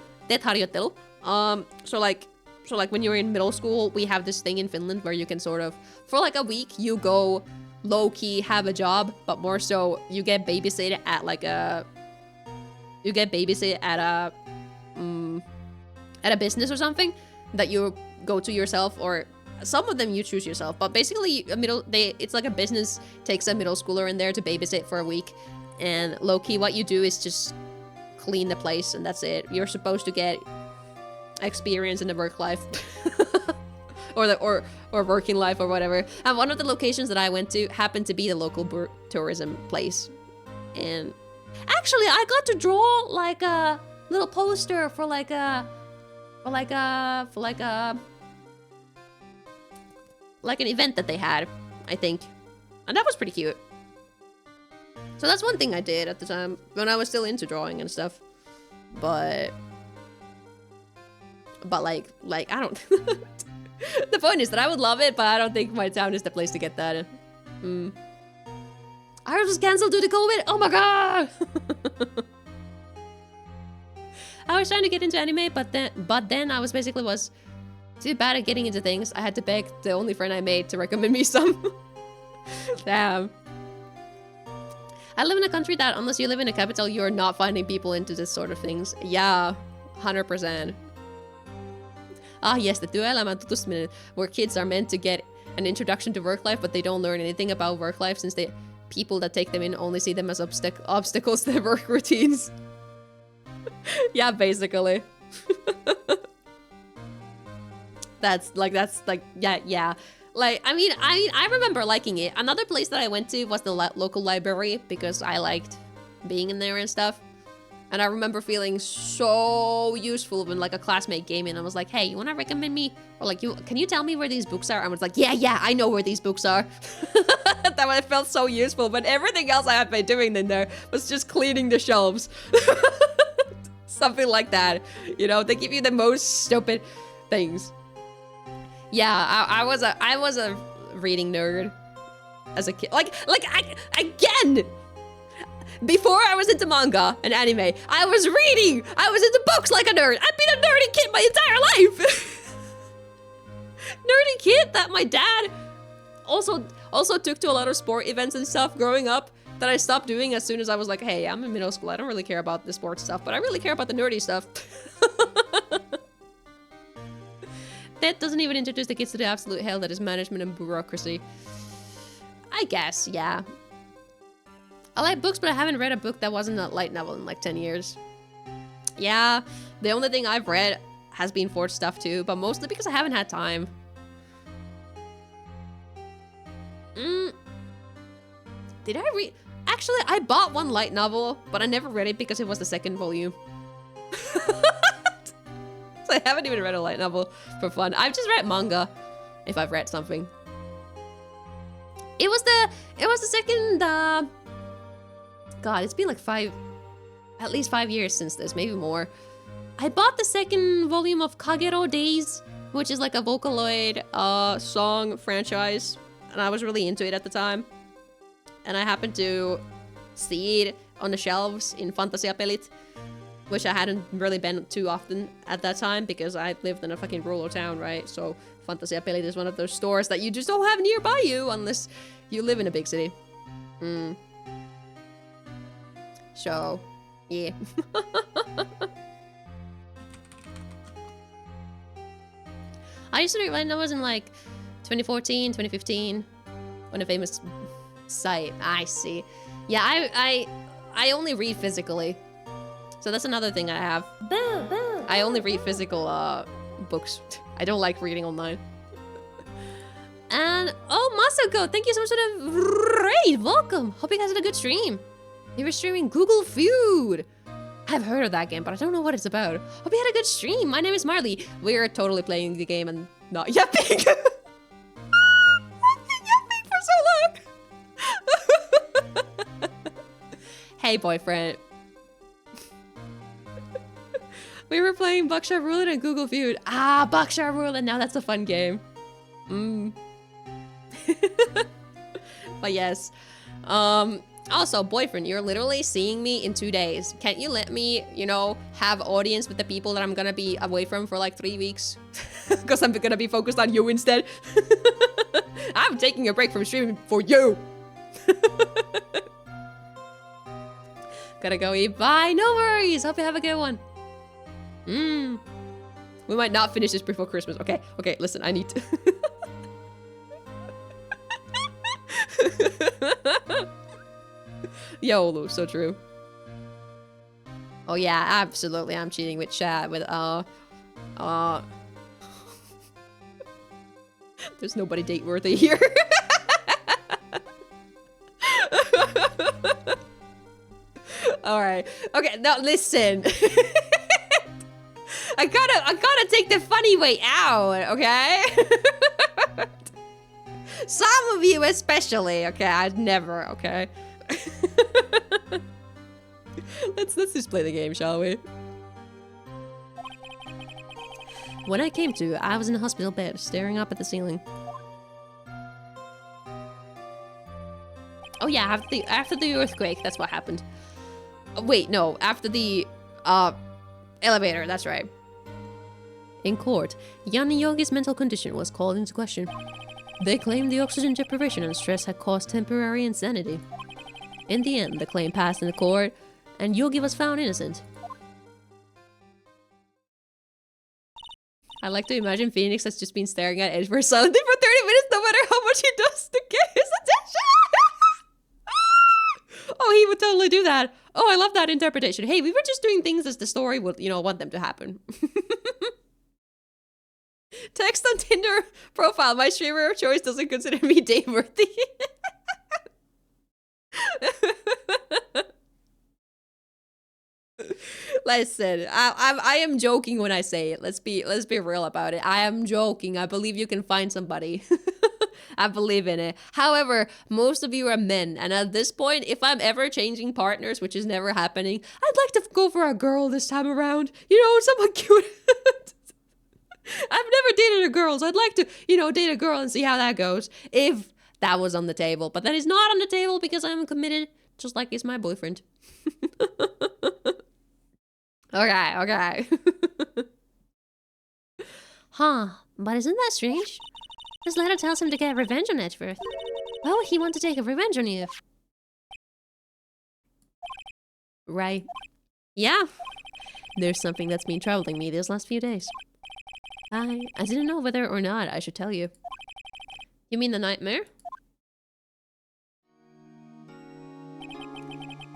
So like when you're in middle school, we have this thing in Finland where you can sort of, for like a week, you go low-key have a job, but more so you get babysitted at like a, at a business or something that you go to yourself, or some of them you choose yourself, but basically it's like a business takes a middle schooler in there to babysit for a week, and low-key what you do is just clean the place and that's it. You're supposed to get experience in the work life or working life or whatever. And one of the locations that I went to happened to be the local tourism place, and actually I got to draw like a little poster for like an event that they had, I think, and that was pretty cute. So that's one thing I did at the time when I was still into drawing and stuff. But like I don't. The point is that I would love it, but I don't think my town is the place to get that. I was cancelled due to COVID. Oh my god. I was trying to get into anime, but then I was too bad at getting into things. I had to beg the only friend I made to recommend me some. Damn. I live in a country that, unless you live in a capital, you're not finding people into this sort of things. Yeah, 100%. Ah yes, the työelämään tutustuminen, where kids are meant to get an introduction to work life, but they don't learn anything about work life since the people that take them in only see them as obstacles to their work routines. Yeah, basically. That's like, yeah. Like, I mean, I remember liking it. Another place that I went to was the local library because I liked being in there and stuff. And I remember feeling so useful when like a classmate came in and was like, hey, you want to recommend me? Or like, can you tell me where these books are? I was like, yeah, I know where these books are. That one felt so useful, but everything else I had been doing in there was just cleaning the shelves. Something like that. You know, they give you the most stupid things. Yeah, I was a reading nerd as a kid. Again, before I was into manga and anime, I was reading. I was into books like a nerd. I've been a nerdy kid my entire life. Nerdy kid that my dad also took to a lot of sport events and stuff growing up that I stopped doing as soon as I was like, hey, I'm in middle school. I don't really care about the sports stuff, but I really care about the nerdy stuff. That doesn't even introduce the kids to the absolute hell that is management and bureaucracy. I guess, yeah. I like books, but I haven't read a book that wasn't a light novel in like 10 years. Yeah, the only thing I've read has been Forged stuff too, but mostly because I haven't had time. Did I read? Actually, I bought one light novel, but I never read it because it was the second volume. So I haven't even read a light novel for fun. I've just read manga, if I've read something. It was the second, God, it's been like at least 5 years since this, maybe more. I bought the second volume of Kagero Days, which is like a Vocaloid song franchise, and I was really into it at the time. And I happened to see it on the shelves in Fantasiapelit, which I hadn't really been too often at that time because I lived in a fucking rural town, right? So Fantasiapelit is one of those stores that you just don't have nearby you unless you live in a big city. So, yeah. I used to read when I was in like 2014, 2015, on a famous site. I see. Yeah, I only read physically. So that's another thing I have. Boo, boo. I only read physical books. I don't like reading online. And, oh, Masako, thank you so much for the raid. Welcome. Hope you guys had a good stream. You were streaming Google Feud. I've heard of that game, but I don't know what it's about. Hope you had a good stream. My name is Marlie. We're totally playing the game and not yapping. I've been yapping for so long. Hey, boyfriend. We were playing Buckshot Roulette and Google Feud. Ah, Buckshot Roulette. Now that's a fun game. But yes. Also, boyfriend, you're literally seeing me in 2 days. Can't you let me, you know, have audience with the people that I'm gonna be away from for like 3 weeks? Because I'm gonna be focused on you instead. I'm taking a break from streaming for you. Gotta go eat. Bye. No worries. Hope you have a good one. We might not finish this before Christmas. Okay. Okay. Listen, I need to. YOLO, so true. Oh yeah, absolutely. I'm cheating with chat with there's nobody date worthy here. All right. Okay. Now listen. I gotta take the funny way out. Okay. Some of you especially. Okay. I'd never. Okay. Let's just play the game, shall we? When I came to, I was in a hospital bed, staring up at the ceiling. Oh yeah, after the earthquake, that's what happened. Oh, wait, no, after the elevator, that's right. In court, Jan and Yogi's mental condition was called into question. They claimed the oxygen deprivation and stress had caused temporary insanity. In the end, the claim passed in the court, and Yogi was found innocent. I like to imagine Phoenix has just been staring at Edgeworth silently for 30 minutes, no matter how much he does to get his attention. Oh, he would totally do that. Oh, I love that interpretation. Hey, we were just doing things as the story would, you know, want them to happen. Text on Tinder profile. My streamer of choice doesn't consider me date worthy. Listen, I am joking when I say it. Let's be real about it. I am joking. I believe you can find somebody. I believe in it. However, most of you are men, and at this point, if I'm ever changing partners, which is never happening, I'd like to go for a girl this time around. You know, someone cute. I've never dated a girl, so I'd like to, you know, date a girl and see how that goes. If that was on the table. But that is not on the table because I'm committed, just like he's my boyfriend. Okay. Huh, but isn't that strange? This letter tells him to get revenge on Edgeworth. Why would he want to take a revenge on you? Right. Yeah. There's something that's been troubling me these last few days. I didn't know whether or not I should tell you. You mean the nightmare?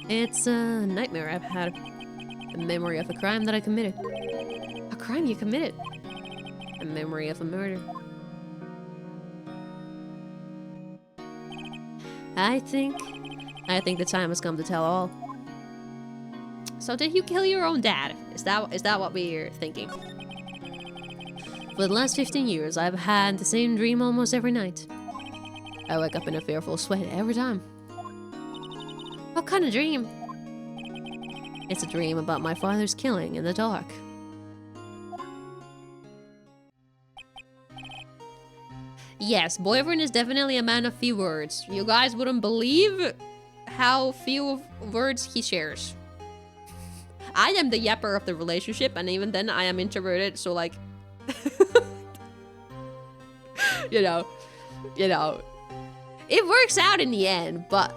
It's a nightmare I've had. A memory of a crime that I committed. A crime you committed? A memory of a murder. I think the time has come to tell all. So did you kill your own dad? Is that what we're thinking? For the last 15 years, I've had the same dream almost every night. I wake up in a fearful sweat every time. What kind of dream? It's a dream about my father's killing in the dark. Yes, boyfriend is definitely a man of few words. You guys wouldn't believe how few words he shares. I am the yapper of the relationship, and even then I am introverted, so like... you know, it works out in the end, but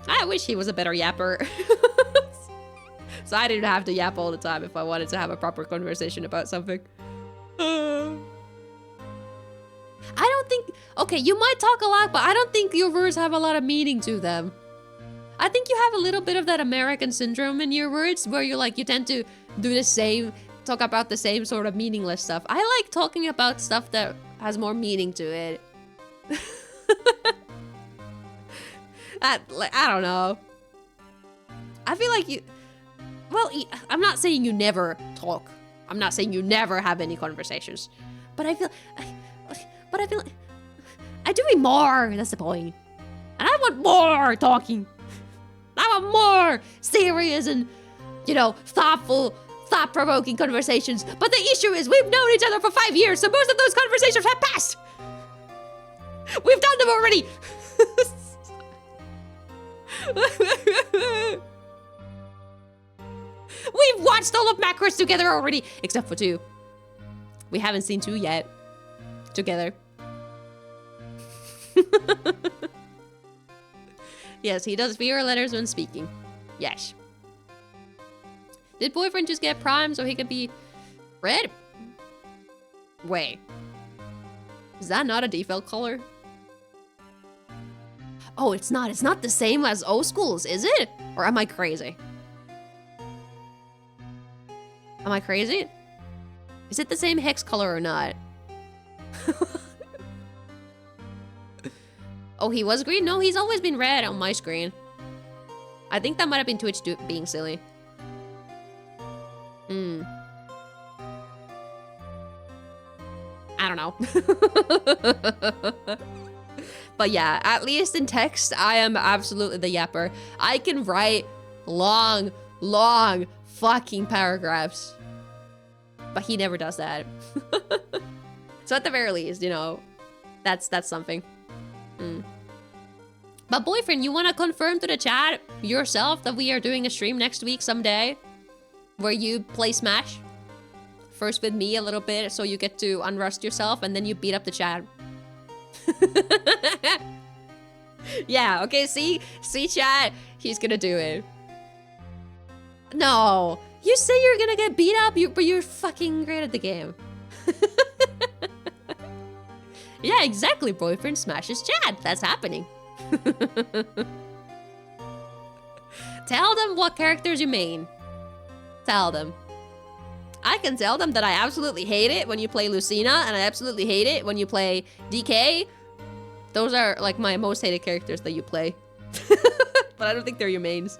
I wish he was a better yapper. So I didn't have to yap all the time if I wanted to have a proper conversation about something. I don't think... Okay, you might talk a lot, but I don't think your words have a lot of meaning to them. I think you have a little bit of that American syndrome in your words, where you tend to do the same, talk about the same sort of meaningless stuff. I like talking about stuff that has more meaning to it. I don't know. I feel like you... Well, I'm not saying you never talk. I'm not saying you never have any conversations. But I feel like... I do it more, that's the point. And I want more talking. I want more serious and, you know, thoughtful, thought-provoking conversations. But the issue is we've known each other for 5 years, so most of those conversations have passed. We've done them already. We've watched all of Macross together already, except for 2. We haven't seen 2 yet. Together. Yes, he does fewer letters when speaking. Yes. Did boyfriend just get prime so he could be red? Wait. Is that not a default color? Oh, it's not. It's not the same as O schools, is it? Or am I crazy? Am I crazy? Is it the same hex color or not? Oh, he was green? No, he's always been red on my screen. I think that might have been Twitch being silly. I don't know. But yeah, at least in text, I am absolutely the yapper. I can write long, long fucking paragraphs. But he never does that. So at the very least, you know, that's something. But boyfriend, you want to confirm to the chat yourself that we are doing a stream next week someday where you play Smash? First with me a little bit so you get to unrust yourself and then you beat up the chat. Yeah, okay, see chat, he's gonna do it. No, you say you're gonna get beat up, but you're fucking great at the game. Yeah, exactly, boyfriend smashes chat. That's happening. Tell them what characters you main. Tell them. I can tell them that I absolutely hate it when you play Lucina, and I absolutely hate it when you play DK. Those are like my most hated characters that you play. But I don't think they're your mains.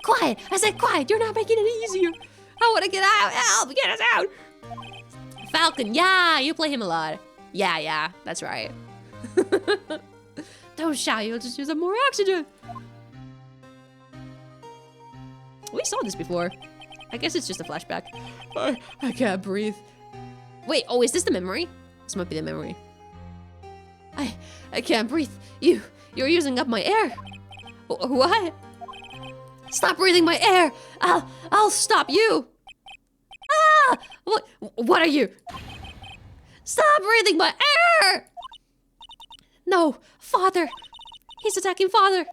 Quiet! I said quiet! You're not making it easier! I wanna get out! Help! Get us out! Falcon, yeah! You play him a lot. Yeah, that's right. Don't shout, you'll just use up more oxygen! We saw this before. I guess it's just a flashback. I can't breathe. Wait, oh, is this the memory? This might be the memory. I can't breathe. You're using up my air. What? Stop breathing my air. I'll stop you. Ah! What are you? Stop breathing my air! No, father. He's attacking father.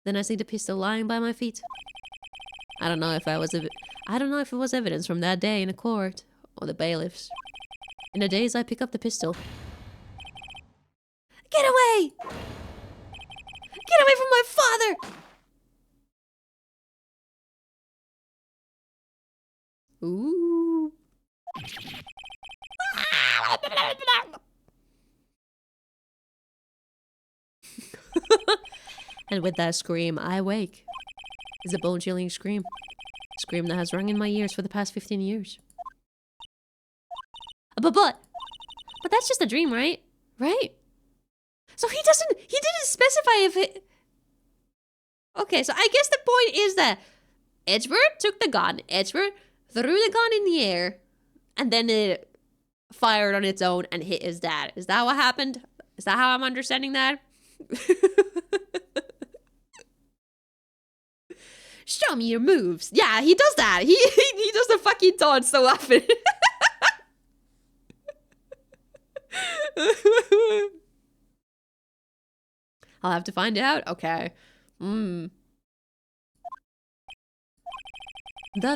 Then I see the pistol lying by my feet. I don't know if it was evidence from that day in a court or the bailiffs. In the days I pick up the pistol. Get away! Get away from my father! Ooh. And with that scream, I wake. It's a bone-chilling scream. A scream that has rung in my ears for the past 15 years. But that's just a dream, right? Right? So he didn't specify if it... Okay, so I guess the point is that Edgebird took the gun, Edgebird threw the gun in the air, and then it fired on its own and hit his dad. Is that what happened? Is that how I'm understanding that? Show me your moves. Yeah, he does that. He does the fucking taunt so often. I'll have to find out. Okay. That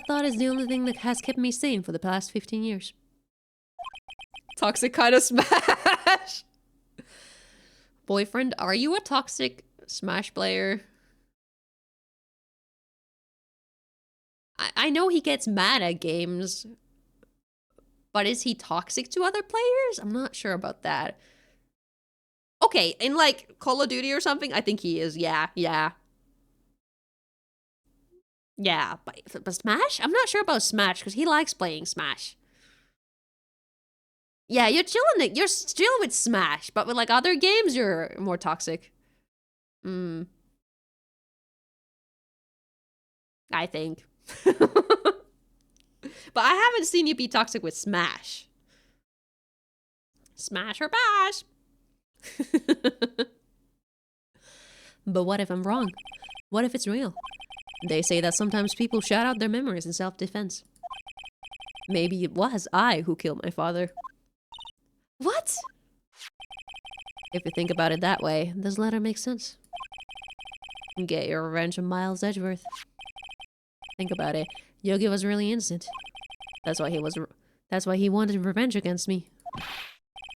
thought is the only thing that has kept me sane for the past 15 years. Toxic kind of smash. Boyfriend, are you a toxic Smash player? I know he gets mad at games, but is he toxic to other players? I'm not sure about that. Okay, in like Call of Duty or something, I think he is. Yeah. Yeah, but Smash? I'm not sure about Smash because he likes playing Smash. Yeah, you're chilling. You're still with Smash, but with like other games, you're more toxic. I think. But I haven't seen you be toxic with Smash. Smash or bash. But what if I'm wrong? What if it's real? They say that sometimes people shout out their memories in self-defense. Maybe it was I who killed my father. What? If you think about it that way, this letter makes sense. Get your revenge on Miles Edgeworth. Think about it. Yogi was really innocent. That's why he wanted revenge against me.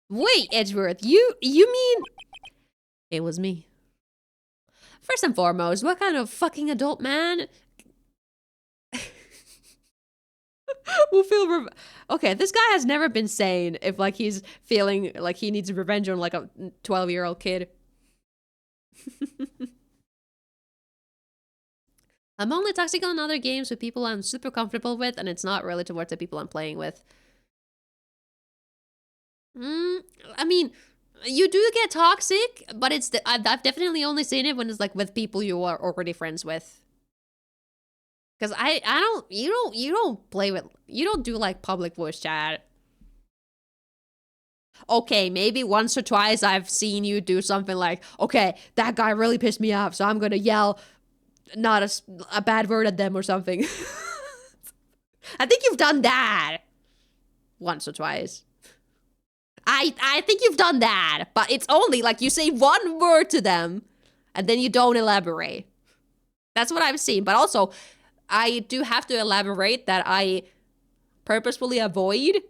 Wait, Edgeworth, you mean it was me? First and foremost, what kind of fucking adult man will feel okay, this guy has never been sane if like he's feeling like he needs revenge on like a 12-year-old kid. I'm only toxic on other games with people I'm super comfortable with, and it's not really towards the people I'm playing with. I mean, you do get toxic, but I've definitely only seen it when it's like with people you are already friends with. Because you don't do like public voice chat. Okay, maybe once or twice I've seen you do something like, okay, that guy really pissed me off, so I'm gonna yell not a bad word at them or something. I think you've done that once or twice. I think you've done that, but it's only like you say one word to them and then you don't elaborate. That's what I've seen. But also, I do have to elaborate that I purposefully avoid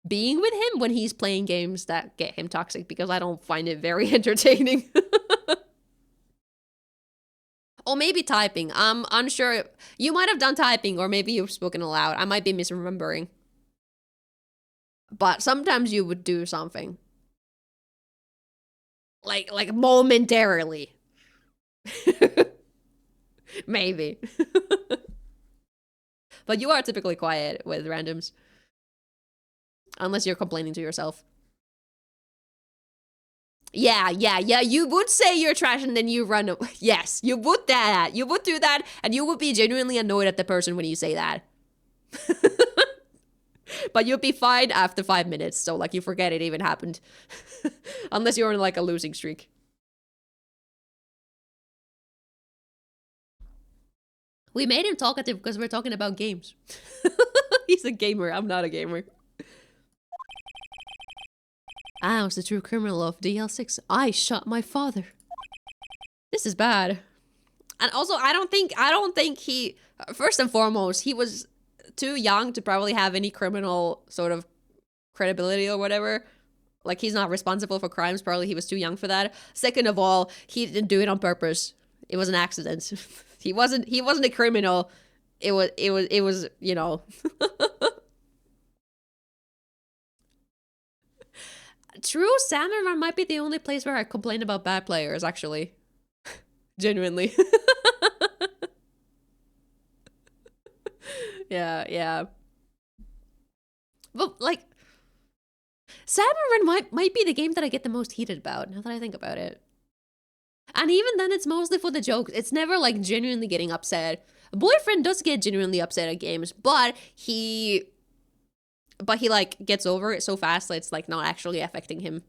being with him when he's playing games that get him toxic because I don't find it very entertaining. Or maybe typing. I'm unsure. You might have done typing or maybe you've spoken aloud. I might be misremembering. But sometimes you would do something. Like momentarily. Maybe. But you are typically quiet with randoms. Unless you're complaining to yourself. Yeah, you would say you're trash and then you run away. Yes, you would that. You would do that and you would be genuinely annoyed at the person when you say that. But you'll be fine after 5 minutes, so like you forget it even happened. Unless you're in like a losing streak. We made him talkative because we're talking about games. He's a gamer, I'm not a gamer. I was the true criminal of DL6. I shot my father. This is bad. And also, I don't think he, first and foremost, he was too young to probably have any criminal sort of credibility or whatever. Like, he's not responsible for crimes. Probably he was too young for that. Second of all, he didn't do it on purpose. It was an accident. He wasn't a criminal. It was, you know. True, Salmon might be the only place where I complain about bad players, actually. Genuinely. Yeah. But, like, Salmon might be the game that I get the most heated about, now that I think about it. And even then, it's mostly for the jokes. It's never, like, genuinely getting upset. Boyfriend does get genuinely upset at games, but he like gets over it so fast that it's like not actually affecting him.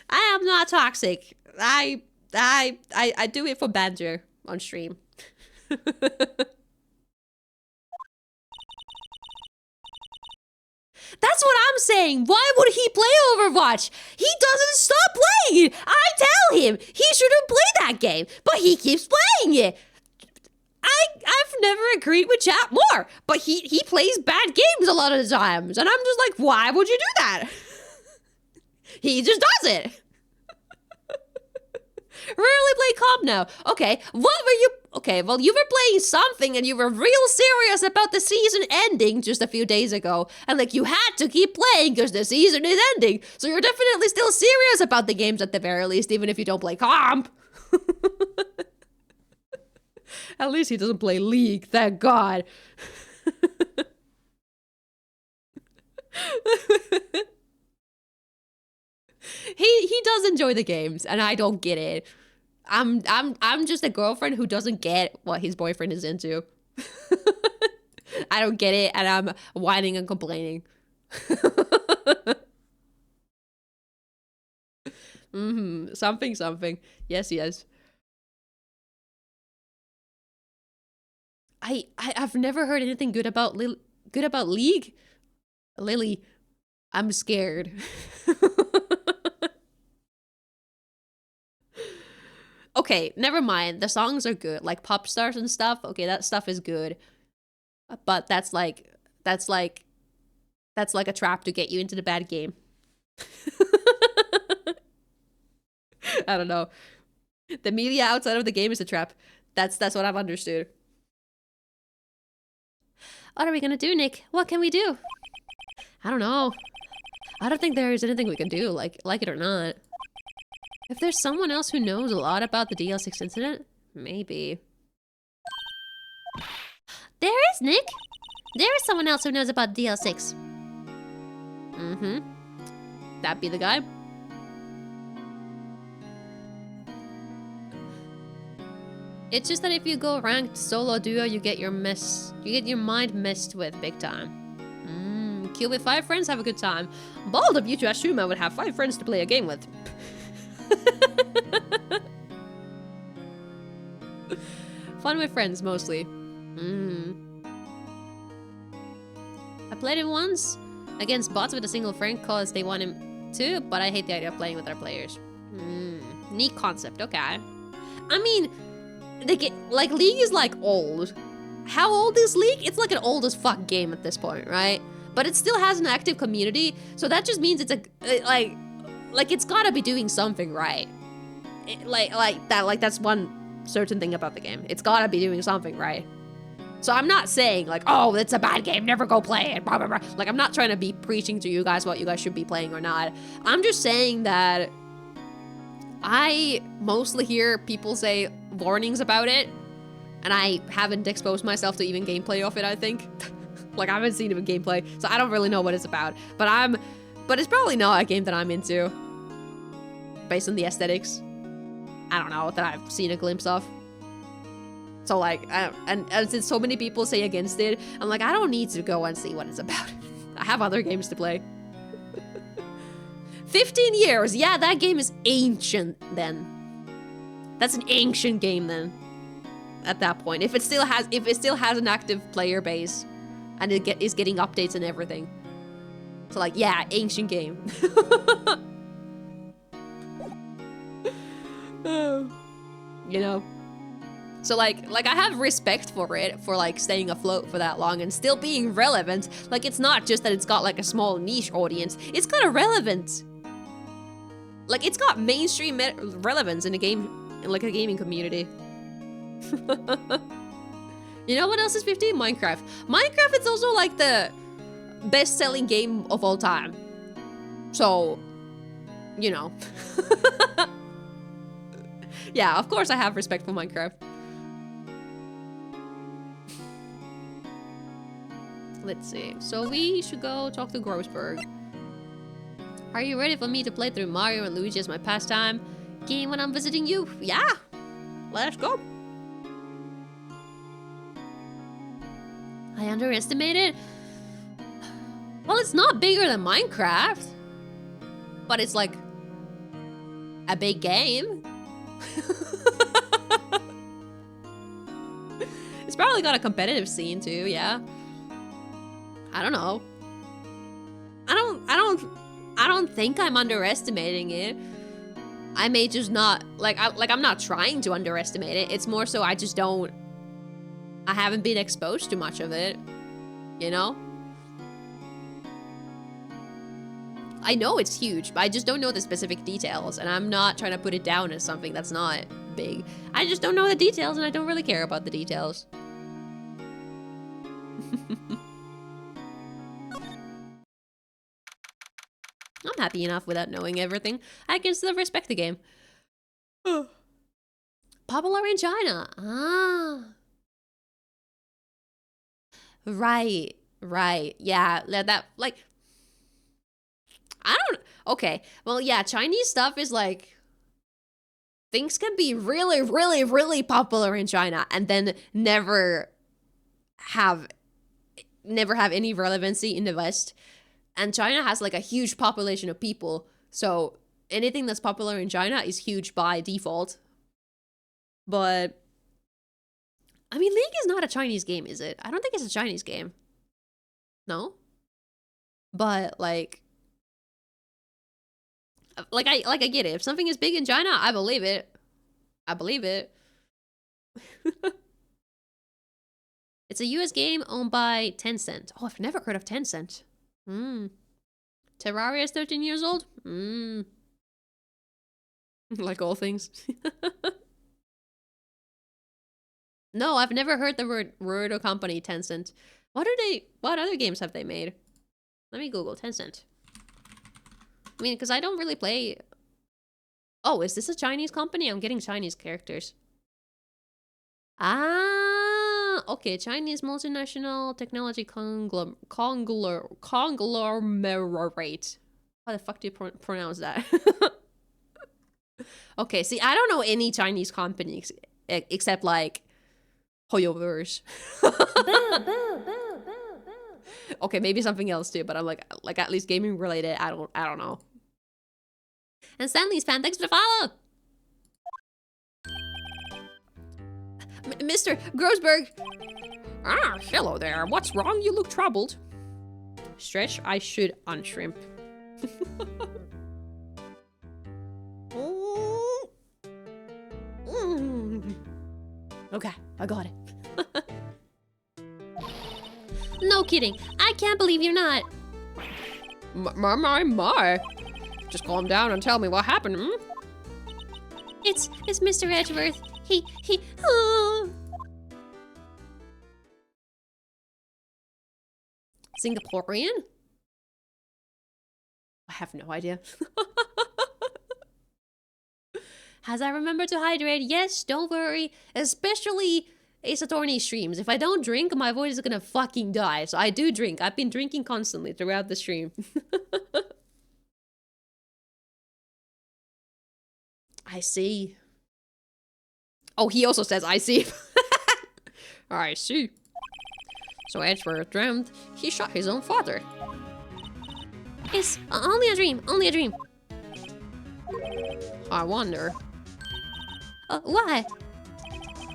I am not toxic. I do it for banter on stream. That's what I'm saying. Why would he play Overwatch? He doesn't stop playing it. I tell him he shouldn't play that game, but he keeps playing it. I've never agreed with chat more, but he plays bad games a lot of the times, and I'm just like, why would you do that? He just does it. Rarely play comp now. Okay, what were you? Okay, well, you were playing something and you were real serious about the season ending just a few days ago. And like, you had to keep playing because the season is ending. So you're definitely still serious about the games at the very least, even if you don't play comp. At least he doesn't play League, thank God. He does enjoy the games, and I don't get it. I'm just a girlfriend who doesn't get what his boyfriend is into. I don't get it, and I'm whining and complaining. Something. Yes. I've never heard anything good about League. Lily, I'm scared. Okay, never mind. The songs are good, like pop stars and stuff. Okay, that stuff is good. But that's like a trap to get you into the bad game. I don't know. The media outside of the game is a trap. That's what I've understood. What are we gonna do, Nick? What can we do? I don't know. I don't think there is anything we can do, like it or not. If there's someone else who knows a lot about the DL6 incident, maybe. There is, Nick! There is someone else who knows about DL6. That'd be the guy. It's just that if you go ranked solo duo, you get your mind messed with big time. Queue with 5 friends, have a good time. Bold of you to assume I would have 5 friends to play a game with. Fun with friends, mostly. I played him once against bots with a single friend cause they want him to, but I hate the idea of playing with our players. Neat concept, okay. I mean, League is like old. How old is League? It's like an old as fuck game at this point, right? But it still has an active community, so that just means it's it's gotta be doing something right. That's one certain thing about the game. It's gotta be doing something right. So I'm not saying like, oh, it's a bad game, never go play it, blah, blah, blah. Like, I'm not trying to be preaching to you guys what you guys should be playing or not. I'm just saying that I mostly hear people say warnings about it, and I haven't exposed myself to even gameplay of it, I think. Like, I haven't seen even gameplay, so I don't really know what it's about. But it's probably not a game that I'm into, based on the aesthetics. I don't know, that I've seen a glimpse of. So like, and since so many people say against it, I'm like, I don't need to go and see what it's about. I have other games to play. 15 years, yeah, that game is ancient then. That's an ancient game then. At that point, if it still has an active player base, and it is getting updates and everything. So like, yeah, ancient game. You know. So like I have respect for it, for like staying afloat for that long and still being relevant. Like, it's not just that it's got like a small niche audience, it's got a relevance. Like, it's got mainstream relevance in a game, in like a gaming community. You know what else is 15? Minecraft. Minecraft is also like the best-selling game of all time. So, you know. Yeah, of course I have respect for Minecraft. Let's see. So we should go talk to Grossberg. Are you ready for me to play through Mario and Luigi as my pastime game when I'm visiting you? Yeah! Let's go! I underestimated? Well, it's not bigger than Minecraft. But it's like a big game. It's probably got a competitive scene too, yeah. I don't know. I don't think I'm underestimating it. I may just not I'm not trying to underestimate it. It's more so I haven't been exposed to much of it, you know? I know it's huge, but I just don't know the specific details, and I'm not trying to put it down as something that's not big. I just don't know the details, and I don't really care about the details. I'm happy enough without knowing everything. I can still respect the game. Popular in China. Ah. Right. Yeah, that, like... Okay. Well, yeah, Chinese stuff is like... Things can be really, really, really popular in China and then never have never have any relevancy in the West. And China has like a huge population of people. So anything that's popular in China is huge by default. But I mean, League is not a Chinese game, is it? I don't think it's a Chinese game. No? But like I get it. If something is big in China, I believe it. I believe it. It's a US game owned by Tencent. Oh, I've never heard of Tencent. Terraria is 13 years old? Like all things. No, I've never heard the word or company Tencent. What other games have they made? Let me Google Tencent. I mean, because I don't really play... Oh, is this a Chinese company? I'm getting Chinese characters. Ah, okay. Chinese multinational technology conglomerate. How the fuck do you pronounce that? Okay, see, I don't know any Chinese companies except like Hoyoverse. Okay, maybe something else too, but I'm like at least gaming related. I don't know. And Stanley's fan, thanks for the follow. Mr. Grossberg. Ah, hello there. What's wrong? You look troubled. Stretch, I should unshrimp. Okay, I got it. No kidding. I can't believe you're not. My. Just calm down and tell me what happened, It's Mr. Edgeworth. He Singaporean? I have no idea. Has I remembered to hydrate? Yes, don't worry. Especially Ace Attorney streams. If I don't drink, my voice is gonna fucking die. So I do drink. I've been drinking constantly throughout the stream. I see. Oh, he also says, I see. I see. So Edgeworth dreamt he shot his own father. It's only a dream, only a dream. I wonder. Why?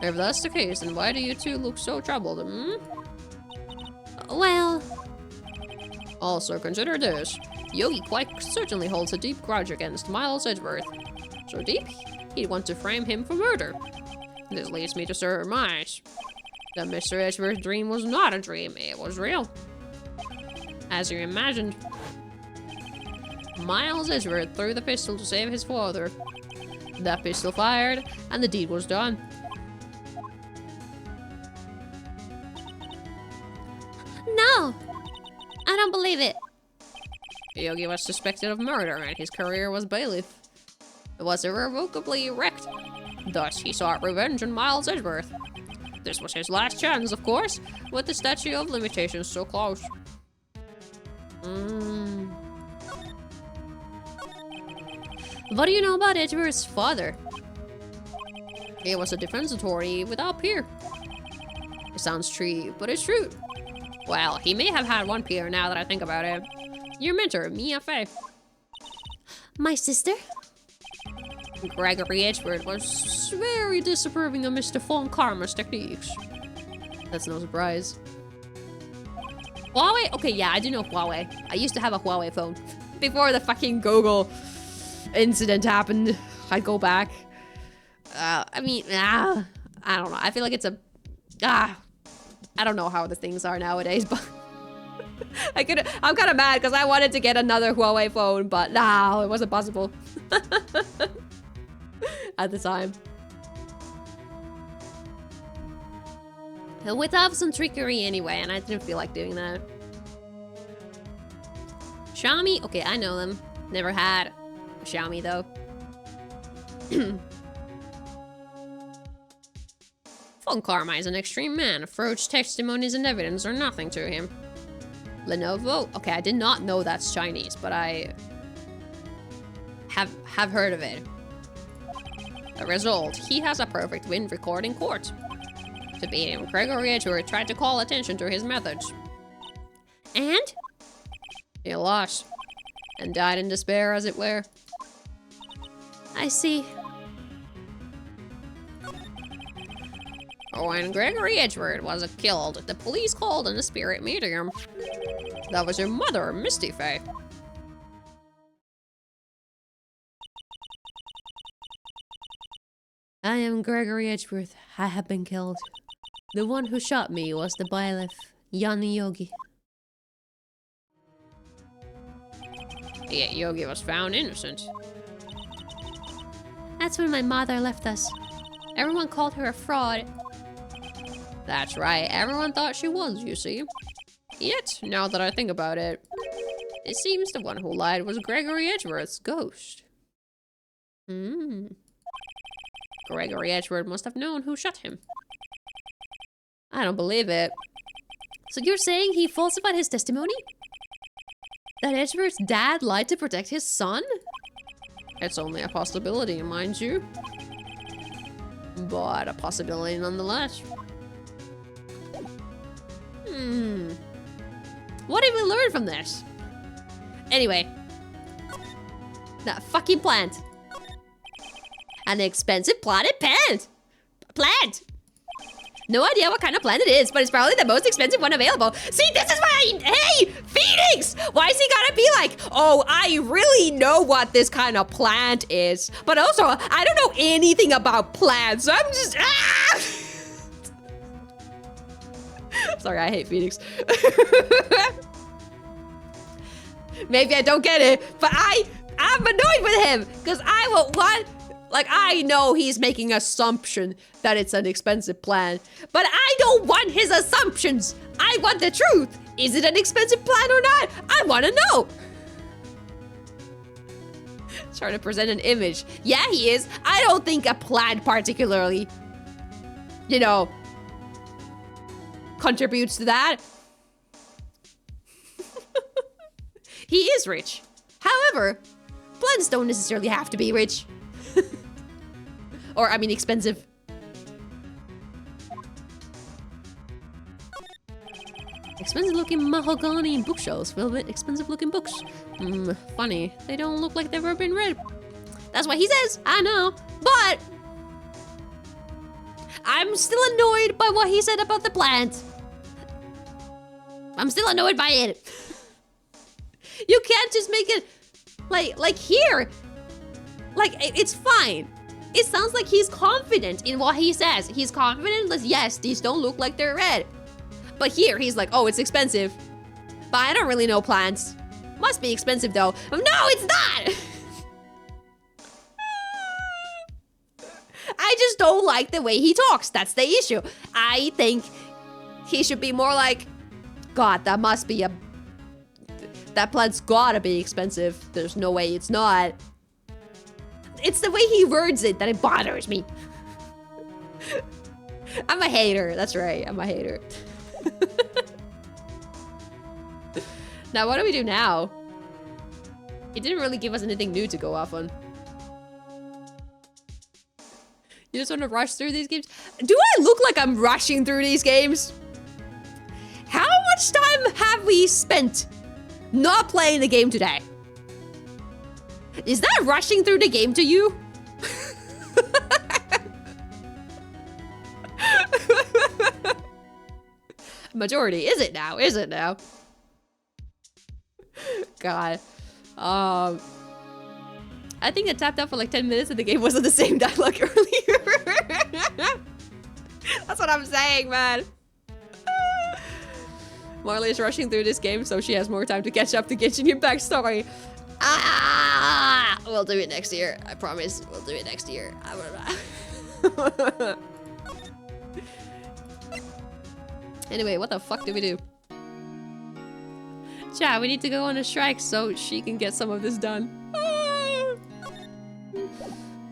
If that's the case, then why do you two look so troubled, Well... Also, consider this. Yogi quite certainly holds a deep grudge against Miles Edgeworth. So deep, he'd want to frame him for murder. This leads me to surmise that Mr. Edgeworth's dream was not a dream, it was real. As you imagined. Miles Edgeworth threw the pistol to save his father. That pistol fired, and the deed was done. No! I don't believe it. Yogi was suspected of murder, and his career was bailiff. It was irrevocably wrecked. Thus, he sought revenge on Miles Edgeworth. This was his last chance, of course, with the statute of limitations so close. What do you know about Edgeworth's father? He was a defense attorney without peer. It sounds tree, but it's true. Well, he may have had one peer now that I think about it. Your mentor, Mia Fey. My sister? Gregory Edgeworth was very disapproving of Mr. Von Karma's techniques. That's no surprise. Huawei? Okay, yeah, I do know Huawei. I used to have a Huawei phone. Before the fucking Google incident happened, I'd go back. I don't know. I feel like it's a... I don't know how the things are nowadays, but... I'm kind of mad because I wanted to get another Huawei phone, but no, it wasn't possible. At the time. With some trickery anyway, and I didn't feel like doing that. Xiaomi? Okay, I know them. Never had a Xiaomi though. Von Karma is an extreme man. Froge's testimonies and evidence are nothing to him. Lenovo? Okay, I did not know that's Chinese, but I have heard of it. The result, he has a perfect win record in court. To beat him, Gregory Edgeworth tried to call attention to his methods. And? He lost. And died in despair, as it were. I see. When Gregory Edgeworth was killed, the police called in a spirit medium. That was your mother, Misty Faye. I am Gregory Edgeworth. I have been killed. The one who shot me was the bailiff, Yanni Yogi. Yet Yogi was found innocent. That's when my mother left us. Everyone called her a fraud. That's right, everyone thought she was, you see. Yet, now that I think about it, it seems the one who lied was Gregory Edgeworth's ghost. Gregory Edgeworth must have known who shot him. I don't believe it. So you're saying he falsified his testimony? That Edgeworth's dad lied to protect his son? It's only a possibility, mind you. But a possibility nonetheless. What did we learn from this? Anyway. That fucking plant. An expensive potted plant! No idea what kind of plant it is, but it's probably the most expensive one available. See, this is why hey, Phoenix! Why is he gotta be like, oh, I really know what this kind of plant is, but also, I don't know anything about plants, so I'm just, Sorry, I hate Phoenix. Maybe I don't get it, but I'm annoyed with him, because I will want, like, I know he's making assumption that it's an expensive plant, but I don't want his assumptions. I want the truth. Is it an expensive plant or not? I want to know. Trying to present an image. Yeah, he is. I don't think a plant particularly, you know, contributes to that. He is rich. However, plants don't necessarily have to be rich. Or, I mean, expensive. Expensive looking mahogany bookshelves filled with expensive looking books. Funny. They don't look like they've ever been read. That's what he says. I know. But I'm still annoyed by what he said about the plant. I'm still annoyed by it. You can't just make it like here. Like, it's fine. It sounds like he's confident in what he says. He's confident that, yes, these don't look like they're red. But here, he's like, oh, it's expensive. But I don't really know plants. Must be expensive, though. No, it's not! I just don't like the way he talks. That's the issue. I think he should be more like, God, that must be that plant's gotta be expensive. There's no way it's not. It's the way he words it that it bothers me. I'm a hater. That's right. I'm a hater. Now, what do we do now? He didn't really give us anything new to go off on. You just want to rush through these games? Do I look like I'm rushing through these games? How much time have we spent not playing the game today? Is that rushing through the game to you? Majority. Is it now? Is it now? God. I think it tapped out for like 10 minutes and the game wasn't the same dialogue earlier. That's what I'm saying, man. Marlie is rushing through this game so she has more time to catch up to Genshin Impact story. We'll do it next year. I promise. We'll do it next year. Anyway, what the fuck do we do? Chat, we need to go on a strike so she can get some of this done.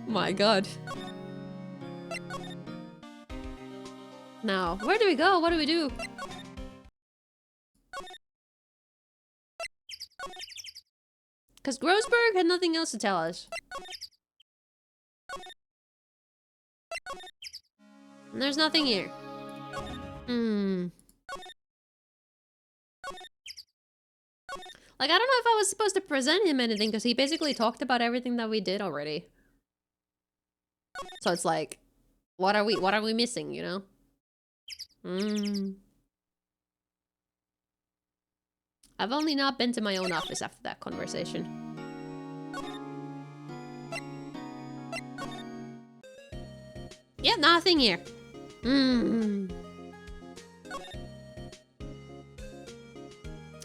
My God. Now, where do we go? What do we do? Because Grossberg had nothing else to tell us. And there's nothing here. Like, I don't know if I was supposed to present him anything, because he basically talked about everything that we did already. So it's like, what are we missing, you know? I've only not been to my own office after that conversation. Yeah, nothing here.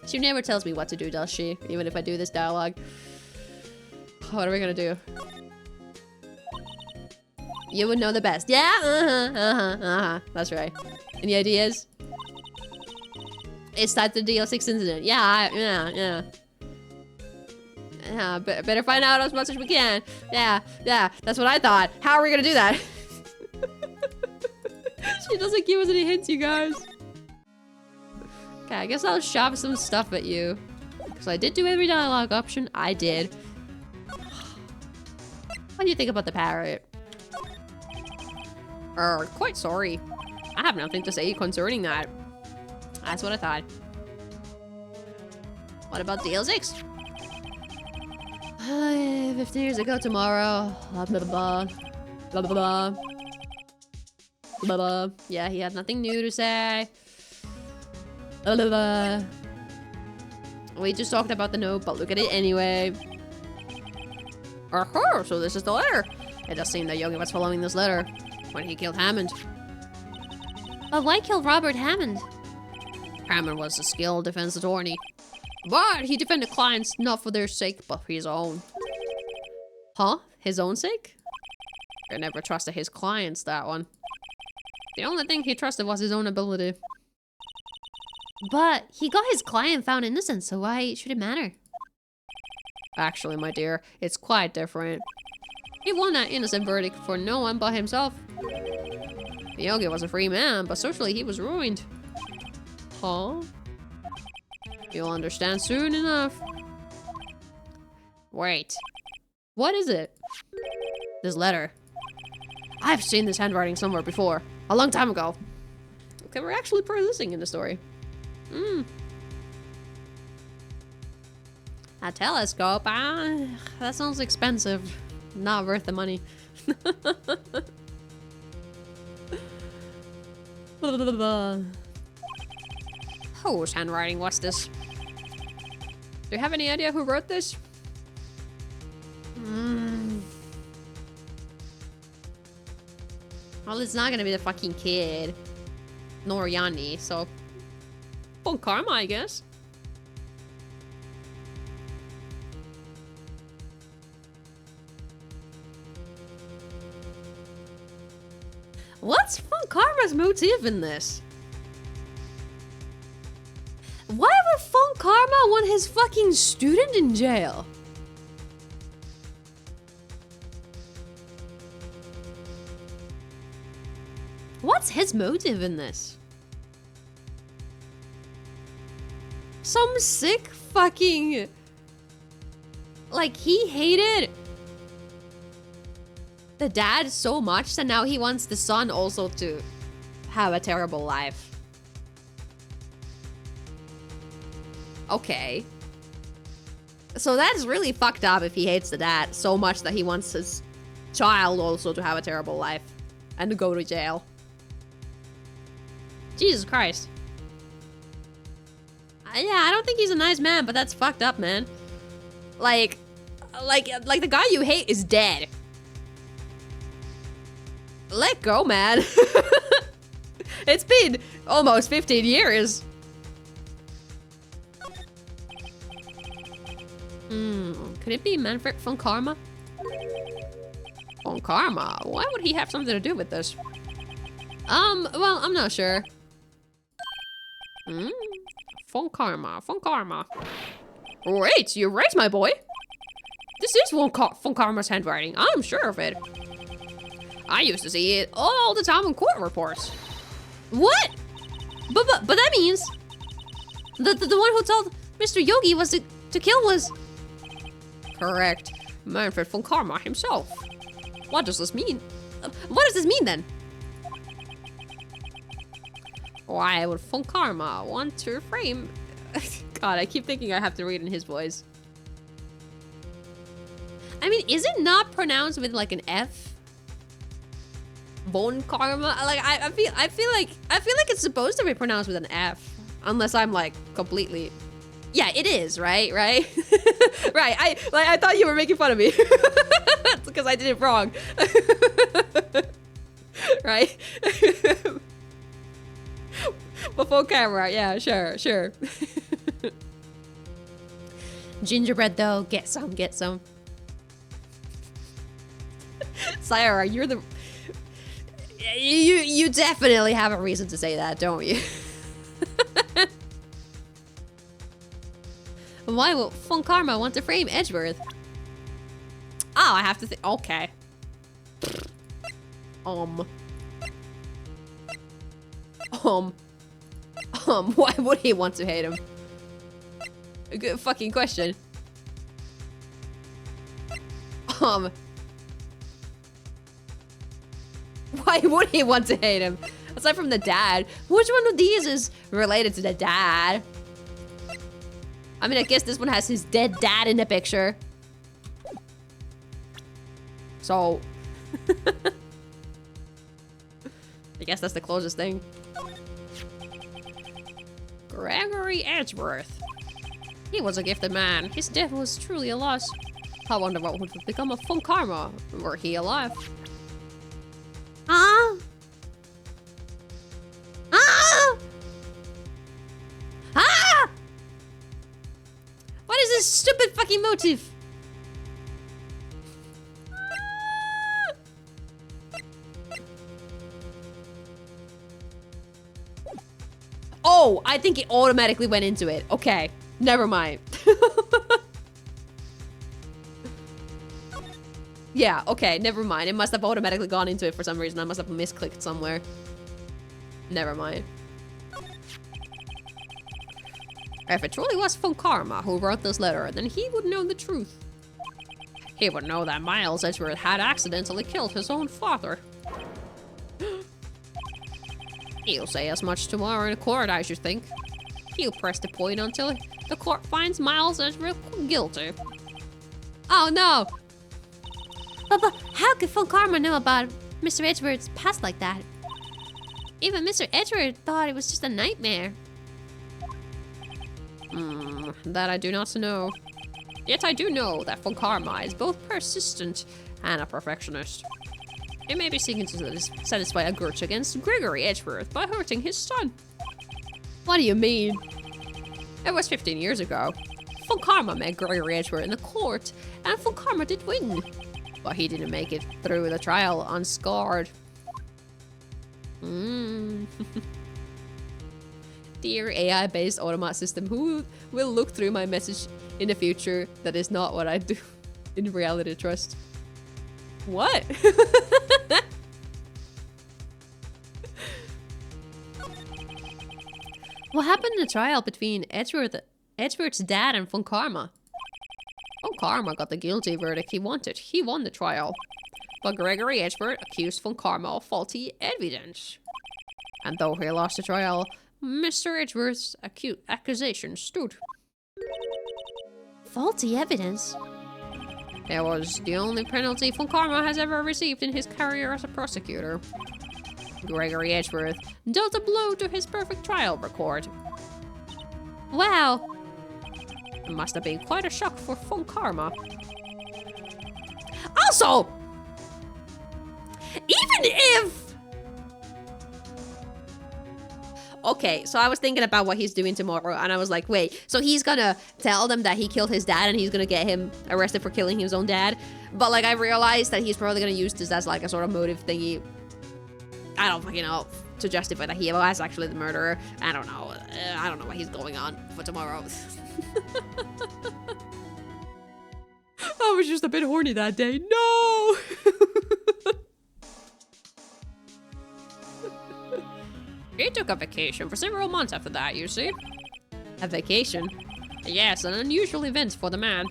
She never tells me what to do, does she? Even if I do this dialogue. What are we gonna do? You would know the best. Yeah, that's right. Any ideas? It's that the DO6 incident. Yeah. Yeah, better find out as much as we can. Yeah, that's what I thought. How are we gonna do that? She doesn't give us any hints, you guys. Okay, I guess I'll shove some stuff at you. Because I did do every dialogue option. I did. What do you think about the parrot? Quite sorry. I have nothing to say concerning that. That's what I thought. What about DL6? 15 years ago tomorrow. Blah, blah, blah. Blah, blah, blah. Blah, blah. Yeah, he had nothing new to say. Blah, blah, blah. We just talked about the note, but look at it anyway. So this is the letter. It does seem that Yogi was following this letter when he killed Hammond. But why kill Robert Hammond? Hammond was a skilled defense attorney. But he defended clients not for their sake, but for his own. Huh? His own sake? I never trusted his clients, that one. The only thing he trusted was his own ability. But he got his client found innocent, so why should it matter? Actually, my dear, it's quite different. He won that innocent verdict for no one but himself. Yogi was a free man, but socially he was ruined. Huh? You'll understand soon enough. Wait. What is it? This letter. I've seen this handwriting somewhere before. A long time ago. Okay, we're actually persisting in the story. A telescope? That sounds expensive. Not worth the money. Whose handwriting was this? Do you have any idea who wrote this? Well, it's not gonna be the fucking kid. Nor Yanni, so... Bon karma, I guess. What's Von Karma's motive in this? Why would Von Karma want his fucking student in jail? What's his motive in this? Some sick fucking... Like, he hated the dad so much that now he wants the son also to have a terrible life. Okay. So that's really fucked up if he hates the dad so much that he wants his child also to have a terrible life and to go to jail. Jesus Christ. Yeah, I don't think he's a nice man, but that's fucked up, man. Like the guy you hate is dead. Let go, man. It's been almost 15 years. Could it be Manfred von Karma? Von Karma? Why would he have something to do with this? Well, I'm not sure. Von Karma, Von Karma. Right, you're right, my boy. This is Von Karma's handwriting. I'm sure of it. I used to see it all the time in court reports. What? But that means the one who told Mr. Yogi was to kill was... Correct. Manfred von Karma himself. What does this mean? What does this mean then? Why would von Karma want to frame God, I keep thinking I have to read in his voice. I mean, is it not pronounced with like an F? Von Karma? Like I feel like it's supposed to be pronounced with an F. Unless I'm like completely. Yeah, it is, right? Right? Right. I thought you were making fun of me. Because I did it wrong. Right? Before camera, yeah, sure. Gingerbread though, get some. Sayara, you're the... You definitely have a reason to say that, don't you? Why would Fun Karma want to frame Edgeworth? Oh, I have to think. Okay. Why would he want to hate him? A good fucking question. Why would he want to hate him? Aside from the dad, which one of these is related to the dad? I mean, I guess this one has his dead dad in the picture. So... I guess that's the closest thing. Gregory Edgeworth. He was a gifted man. His death was truly a loss. I wonder what would have become of Fun Karma were he alive. Ah! Ah! Ah! What is this stupid fucking motive? Oh, I think it automatically went into it. Okay, never mind. Yeah, okay, never mind. It must have automatically gone into it for some reason. I must have misclicked somewhere. Never mind. If it truly was Fun Karma who wrote this letter, then he would know the truth. He would know that Miles Edgeworth had accidentally killed his own father. He'll say as much tomorrow in court, I should think. He'll press the point until the court finds Miles Edgeworth guilty. Oh no! But how could Fun Karma know about Mr. Edgeworth's past like that? Even Mr. Edgeworth thought it was just a nightmare. That I do not know. Yet I do know that Fun Karma is both persistent and a perfectionist. He may be seeking to satisfy a grudge against Gregory Edgeworth by hurting his son. What do you mean? It was 15 years ago. Fun Karma met Gregory Edgeworth in the court, and Fun Karma did win. But he didn't make it through the trial unscarred. Dear AI-based automat system, who will look through my message in the future that is not what I do in reality trust? What? What happened in the trial between Edgeworth's dad and Fun Karma? Fun Karma got the guilty verdict he wanted. He won the trial. But Gregory Edgeworth accused Fun Karma of faulty evidence. And though he lost the trial, Mr. Edgeworth's accusation stood. Faulty evidence? It was the only penalty Fun Karma has ever received in his career as a prosecutor. Gregory Edgeworth dealt a blow to his perfect trial record. Wow! It must have been quite a shock for Fun Karma. Also! Even if... Okay, so I was thinking about what he's doing tomorrow, and I was like, wait, so he's gonna tell them that he killed his dad and he's gonna get him arrested for killing his own dad? But like, I realized that he's probably gonna use this as like a sort of motive thingy. I don't fucking know, to justify that he was actually the murderer. I don't know. I don't know what he's going on for tomorrow. I was just a bit horny that day. No! He took a vacation for several months after that, you see. A vacation? Yes, an unusual event for the man.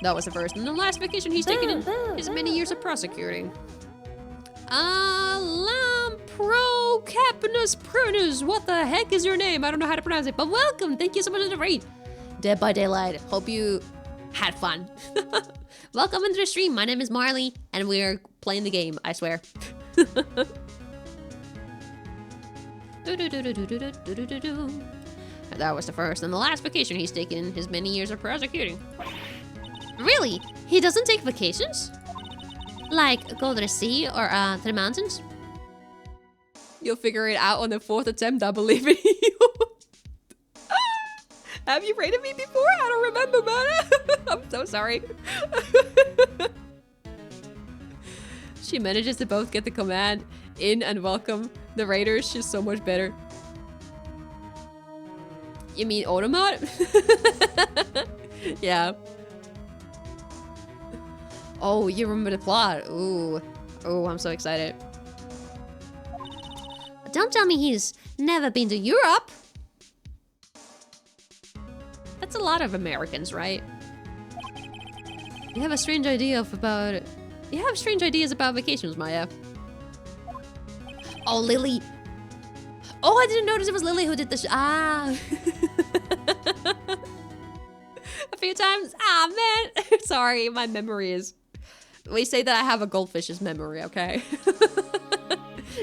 That was the first and the last vacation he's taken in his many years of prosecuting. A lamp Procapinus prunus. What the heck is your name? I don't know how to pronounce it, but welcome. Thank you so much for the raid. Dead by Daylight. Hope you had fun. Welcome into the stream. My name is Marley, and we're playing the game, I swear. That was the first and the last vacation he's taken in his many years of prosecuting. Really? He doesn't take vacations? Like, go to the sea or to the mountains? You'll figure it out on the 4th attempt, I believe in you. Have you rated me before? I don't remember, man. I'm so sorry. She manages to both get the command in and welcome the raiders. She's so much better. You mean Automat? Yeah. Oh, you remember the plot. Ooh. Oh, I'm so excited. Don't tell me he's never been to Europe. That's a lot of Americans, right? You have strange ideas about vacations, Maya. Oh, Lily. Oh, I didn't notice it was Lily who did the a few times. Ah, man. Sorry, my memory is... We say that I have a goldfish's memory, okay?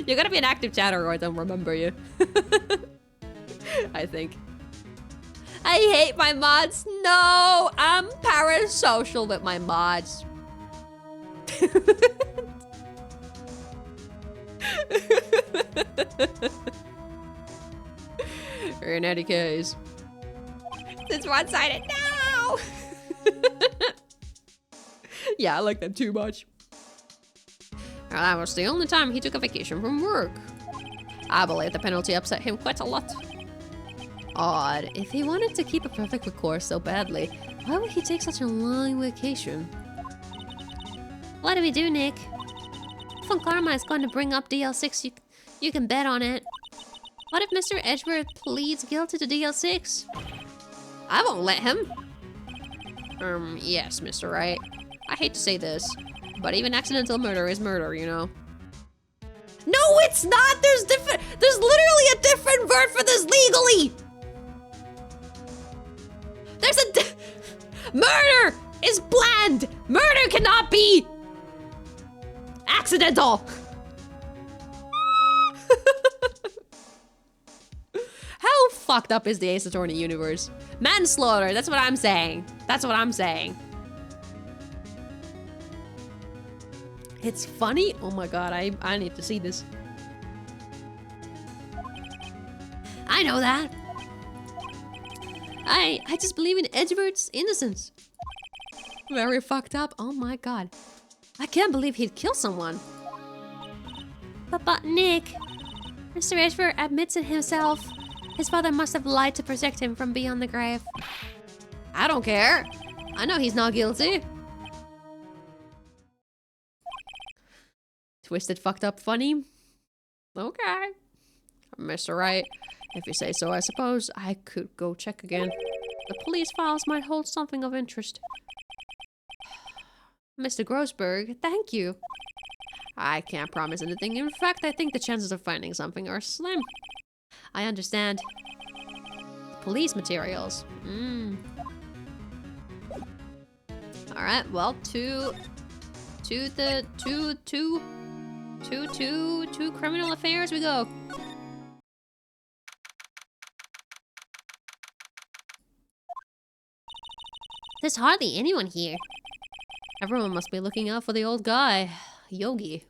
You gotta be an active chatter or I don't remember you. I think. I hate my mods. No, I'm parasocial with my mods. In any case. It's one-sided. No! Yeah, I like them too much. Well, that was the only time he took a vacation from work. I believe the penalty upset him quite a lot. Odd. If he wanted to keep a perfect record so badly, why would he take such a long vacation? What do we do, Nick? Von Karma is going to bring up DL6. You can bet on it. What if Mr. Edgeworth pleads guilty to DL6? I won't let him. Yes, Mr. Wright. I hate to say this, but even accidental murder is murder, you know? No, it's not! There's literally a different word for this legally! There's murder is bland! Murder cannot be accidental! How fucked up is the Ace Attorney universe? Manslaughter, that's what I'm saying. That's what I'm saying. It's funny? Oh my god, I need to see this. I know that. I just believe in Edgeworth's innocence. Very fucked up. Oh my god. I can't believe he'd kill someone. But Nick, Mr. Edgeworth admits it himself. His father must have lied to protect him from beyond the grave. I don't care. I know he's not guilty. Twisted, fucked up, funny. Okay. Mr. Wright, if you say so, I suppose I could go check again. The police files might hold something of interest. Mr. Grossberg, thank you. I can't promise anything. In fact, I think the chances of finding something are slim. I understand. Police materials. Alright, well, to criminal affairs we go. There's hardly anyone here. Everyone must be looking out for the old guy, Yogi.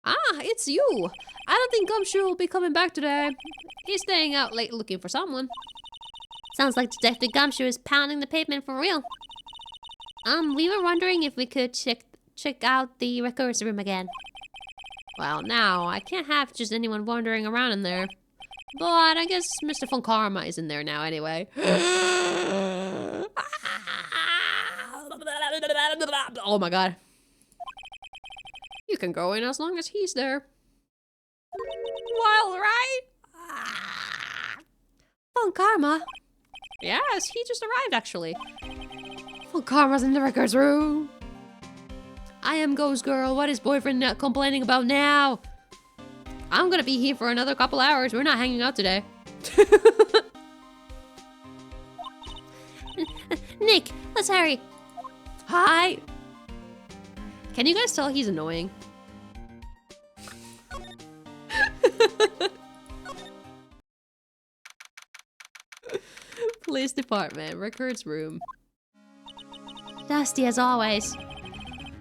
Ah, it's you! I don't think Gumshoe will be coming back today. He's staying out late looking for someone. Sounds like Detective Gumshoe is pounding the pavement for real. We were wondering if we could check out the records room again. Well, now, I can't have just anyone wandering around in there. But I guess Mr. Von Karma is in there now anyway. Oh my god. You can go in as long as he's there. Wild, right? Von Karma? Yes, he just arrived actually. Von Karma's in the records room. I am Ghost Girl. What is boyfriend complaining about now? I'm gonna be here for another couple hours. We're not hanging out today. Nick, let's hurry. Hi. Can you guys tell he's annoying? Police department, records room. Dusty as always.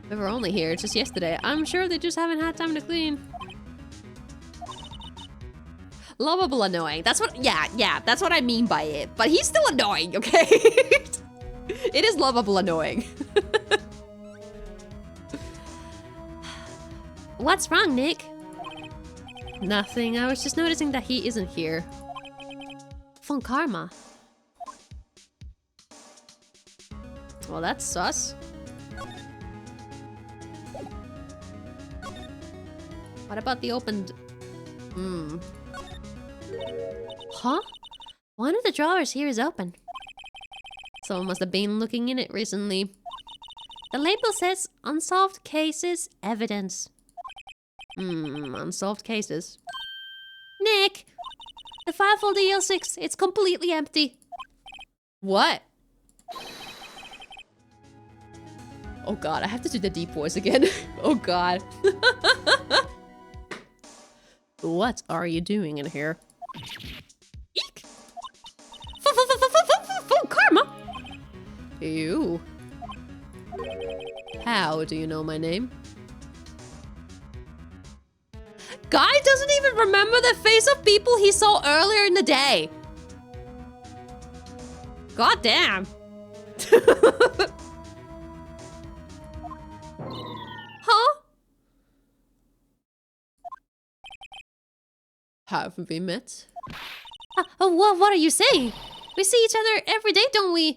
They were only here just yesterday. I'm sure they just haven't had time to clean. Lovable annoying. That's what, yeah, that's what I mean by it. But he's still annoying, okay? It is lovable annoying. What's wrong, Nick? Nothing. I was just noticing that he isn't here. Von Karma. Well, that's sus. What about the opened... Huh? One of the drawers here is open. Someone must have been looking in it recently. The label says unsolved cases evidence. Unsolved cases. Nick! The file for DL6, it's completely empty. What? Oh god, I have to do the deep voice again. Oh god. What are you doing in here? Eek! Karma! Ew. How do you know my name? Guy doesn't even remember the face of people he saw earlier in the day. God damn. Huh? Have we met? What are you saying? We see each other every day, don't we?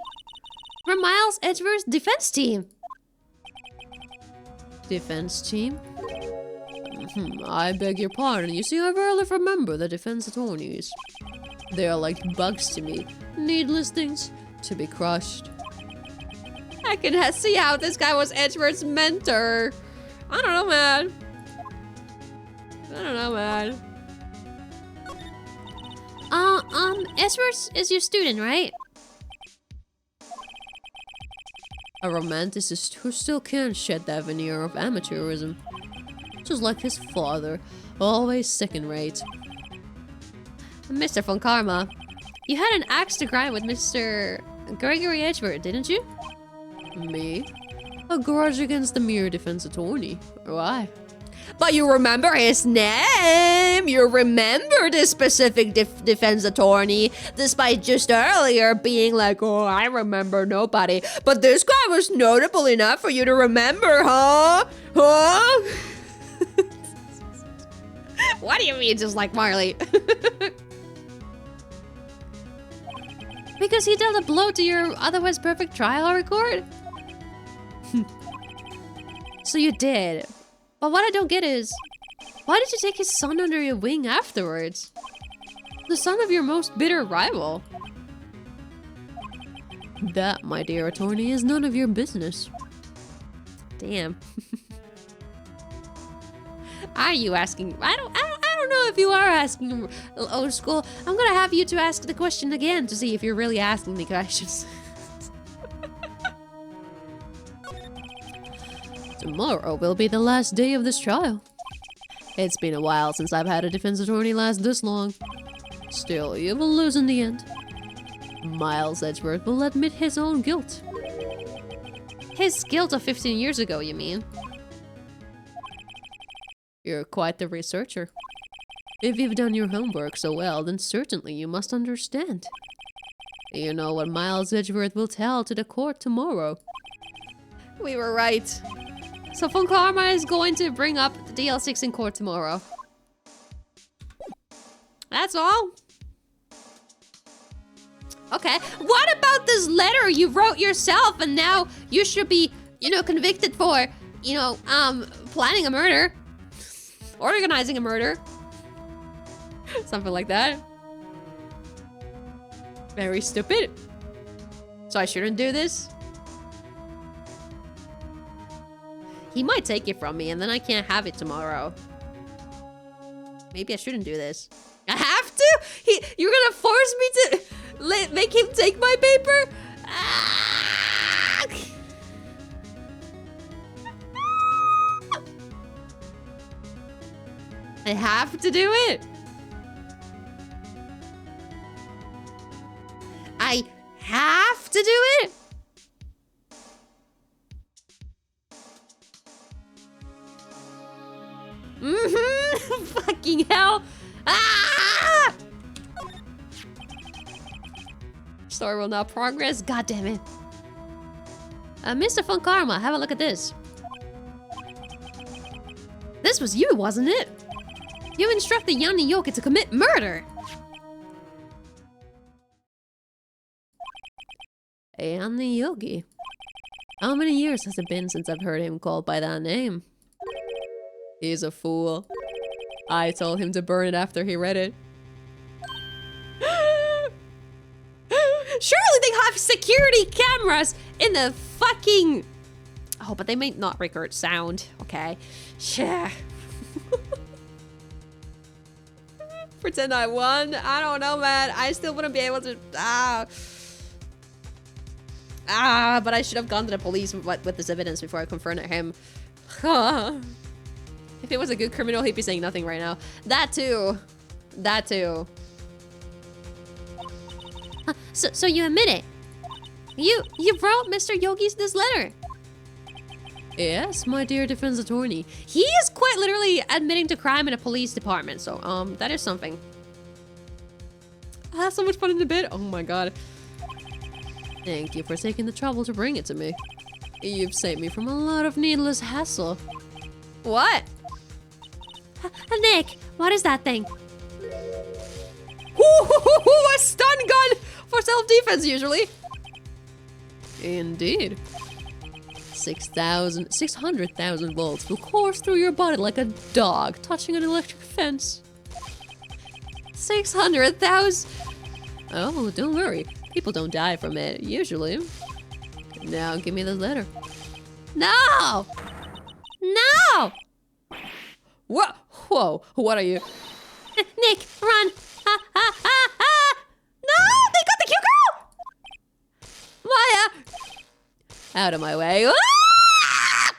We're Miles Edgeworth's defense team. Defense team? I beg your pardon. You see, I rarely remember the defense attorneys. They are like bugs to me. Needless things to be crushed. I can see how this guy was Edgeworth's mentor. I don't know, man. Edgeworth is your student, right? A romanticist who still can't shed that veneer of amateurism. Just like his father, always second-rate. Mr. Von Karma, you had an axe to grind with Mr. Gregory Edgeworth, didn't you? Me? A grudge against the mere defense attorney. Why? But you remember his name! You remember this specific defense attorney, despite just earlier being like, oh, I remember nobody. But this guy was notable enough for you to remember, huh? Huh? What do you mean, just like Marley? Because he dealt a blow to your otherwise perfect trial record? So you did. But what I don't get is, why did you take his son under your wing afterwards? The son of your most bitter rival. That, my dear attorney, is none of your business. Damn. Are you asking? I don't know if you are asking, old school. I'm gonna have you to ask the question again to see if you're really asking the questions. Tomorrow will be the last day of this trial. It's been a while since I've had a defense attorney last this long. Still, you will lose in the end. Miles Edgeworth will admit his own guilt. His guilt of 15 years ago, you mean? You're quite the researcher. If you've done your homework so well, then certainly you must understand. You know what Miles Edgeworth will tell to the court tomorrow. We were right. So Von Karma is going to bring up the DL6 in court tomorrow. That's all. Okay. What about this letter you wrote yourself and now you should be, convicted for, planning a murder? Organizing a murder. Something like that. Very stupid. So I shouldn't do this? He might take it from me and then I can't have it tomorrow. Maybe I shouldn't do this. I have to? You're gonna force me to make him take my paper? Ah! I have to do it. I have to do it. Fucking hell. Ah! Story will now progress. God damn it. Mr. Fun Karma, have a look at this. This was you, wasn't it? You instructed Yanni Yoki to commit murder. Yanni Yogi. How many years has it been since I've heard him called by that name? He's a fool. I told him to burn it after he read it. Surely they have security cameras in the fucking... Oh, but they may not record sound. Okay. Sure. Pretend I won. I don't know, man. I still wouldn't be able to... but I should have gone to the police with this evidence before I confronted him. If it was a good criminal, he'd be saying nothing right now. That too. That too. So you admit it? You wrote Mr. Yogi's this letter? Yes, my dear defense attorney. He is quite literally admitting to crime in a police department, so that is something. I had so much fun in the bed. Oh my god. Thank you for taking the trouble to bring it to me. You've saved me from a lot of needless hassle. What? Nick, what is that thing? A stun gun for self-defense usually. Indeed. 600,000 volts will course through your body like a dog touching an electric fence. 600,000? Oh, don't worry. People don't die from it, usually. Now give me the letter. No! No! What? Whoa, what are you? Nick, run! Ha ha ha ha! No! They got the cute girl! Maya! Out of my way. Ah!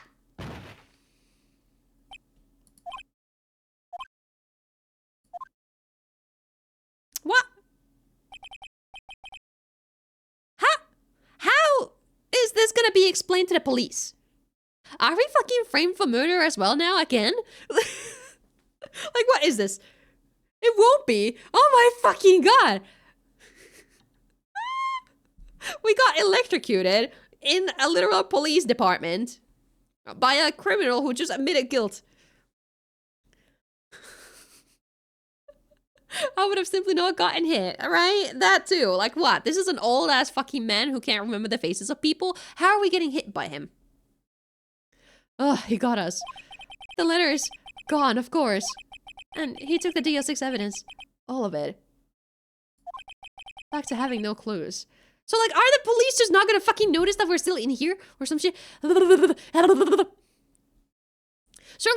What? How is this gonna be explained to the police? Are we fucking framed for murder as well now again? Like, what is this? It won't be. Oh my fucking god. We got electrocuted in a literal police department by a criminal who just admitted guilt. I would have simply not gotten hit, right? That too. Like what? This is an old ass fucking man who can't remember the faces of people. How are we getting hit by him? Oh, he got us. The letter's gone, of course. And he took the DO6 evidence. All of it. Back to having no clues. So like, are the police just not gonna fucking notice that we're still in here? Or some shit? Surely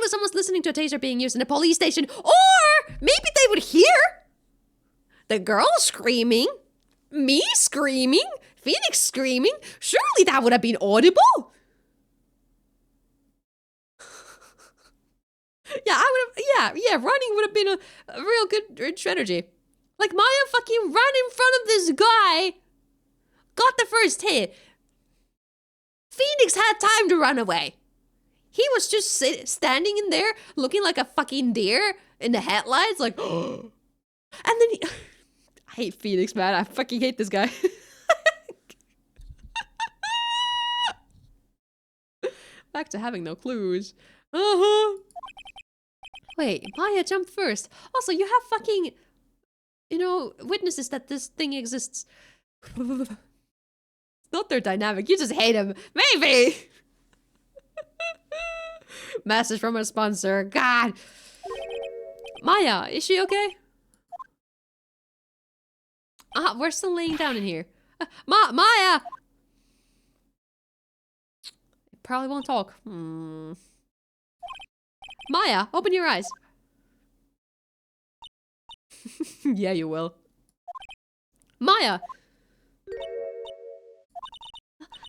someone's listening to a taser being used in a police station. Or maybe they would hear the girl screaming, me screaming, Phoenix screaming. Surely that would have been audible. Yeah, I would have, yeah, running would have been a real good strategy. Like, Maya fucking ran in front of this guy, got the first hit. Phoenix had time to run away. He was just standing in there, looking like a fucking deer in the headlights, like, and then he, I hate Phoenix, man. I fucking hate this guy. Back to having no clues. Wait, Maya jumped first. Also, you have fucking, you know, witnesses that this thing exists. Not their dynamic. You just hate him. Maybe. Message from a sponsor. God. Maya, is she okay? We're still laying down in here. Maya! Probably won't talk. Maya, open your eyes. Yeah, you will. Maya!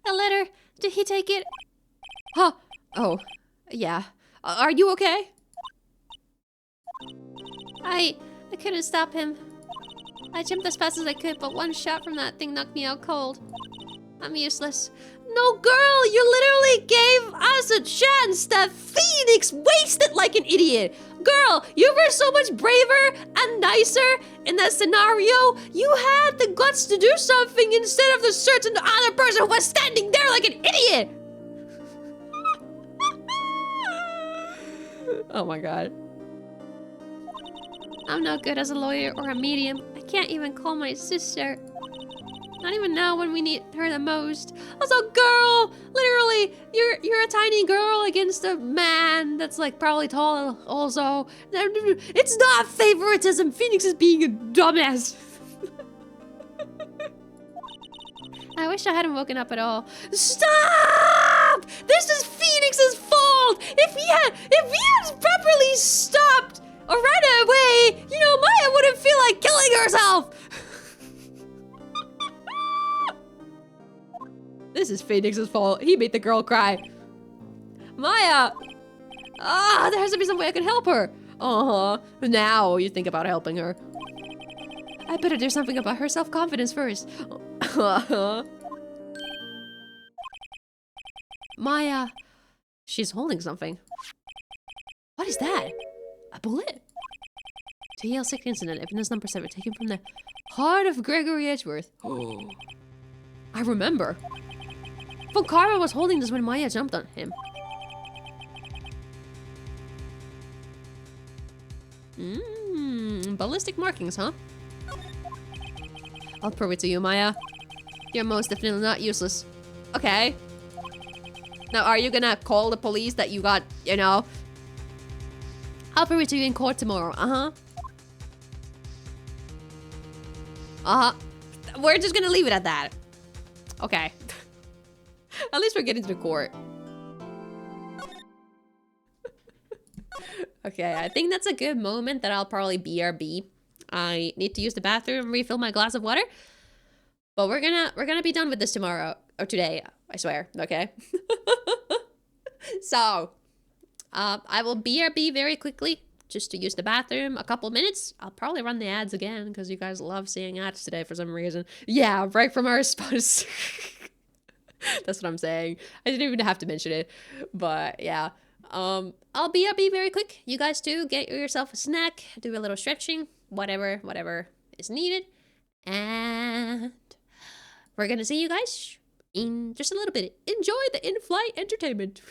A letter. Did he take it? Huh. Oh, yeah. Are you okay? I couldn't stop him. I jumped as fast as I could, but one shot from that thing knocked me out cold. I'm useless. No, girl, you literally gave us a chance that Phoenix wasted like an idiot. Girl, you were so much braver and nicer in that scenario. You had the guts to do something instead of the certain other person who was standing there like an idiot. Oh my god. I'm not good as a lawyer or a medium. I can't even call my sister. Not even now when we need her the most. Also, girl, literally, you're a tiny girl against a man that's like probably tall also. It's not favoritism. Phoenix is being a dumbass. I wish I hadn't woken up at all. Stop! This is Phoenix's fault! If he had properly stopped or ran away, you know, Maya wouldn't feel like killing herself! This is Phoenix's fault. He made the girl cry. Maya! Ah, there has to be some way I can help her. Uh-huh. Now you think about helping her. I better do something about her self-confidence first. Maya. She's holding something. What is that? A bullet? To heal sick incident, evidence number 7, taken from the heart of Gregory Edgeworth. I remember. Von Karma was holding this when Maya jumped on him. Ballistic markings, huh? I'll prove it to you, Maya. You're most definitely not useless. Okay. Now, are you gonna call the police that you got, you know? I'll prove it to you in court tomorrow, uh-huh. Uh-huh. We're just gonna leave it at that. Okay. At least we're getting to the court. Okay, I think that's a good moment that I'll probably BRB. I need to use the bathroom, refill my glass of water. But we're gonna be done with this tomorrow. Or today, I swear, okay? So, I will BRB very quickly. Just to use the bathroom, a couple minutes. I'll probably run the ads again, because you guys love seeing ads today for some reason. Yeah, right from our sponsor. That's what I'm saying. I didn't even have to mention it. But, yeah. I'll BRB very quick. You guys too, get yourself a snack, do a little stretching, whatever is needed. And we're gonna see you guys in just a little bit. Enjoy the in-flight entertainment.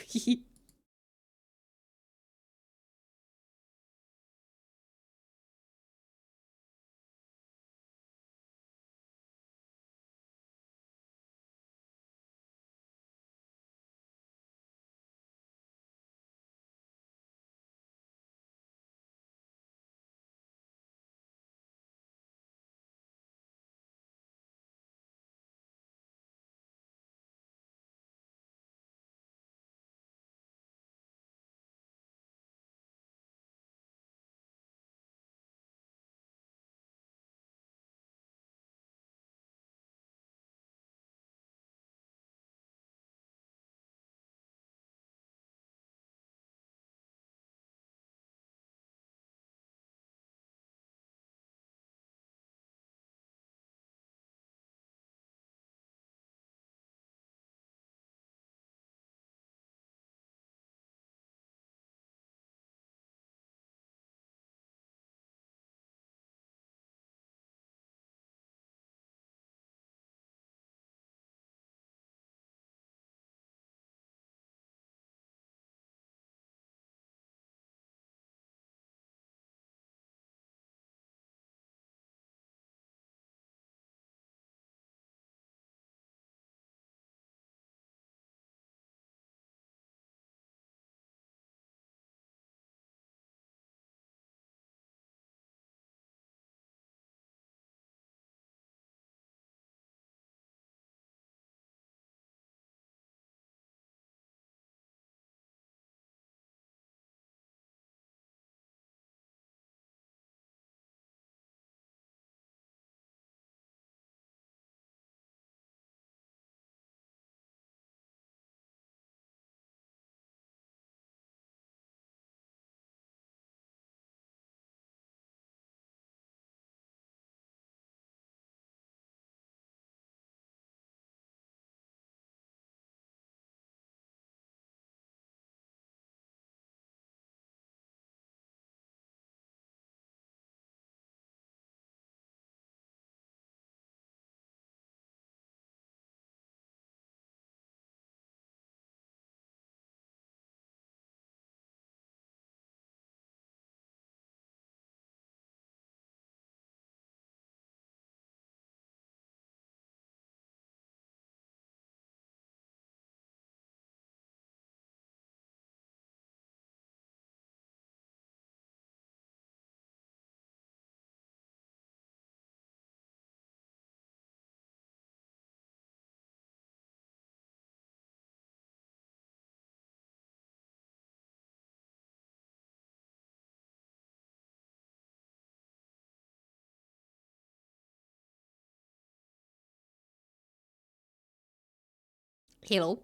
Hello.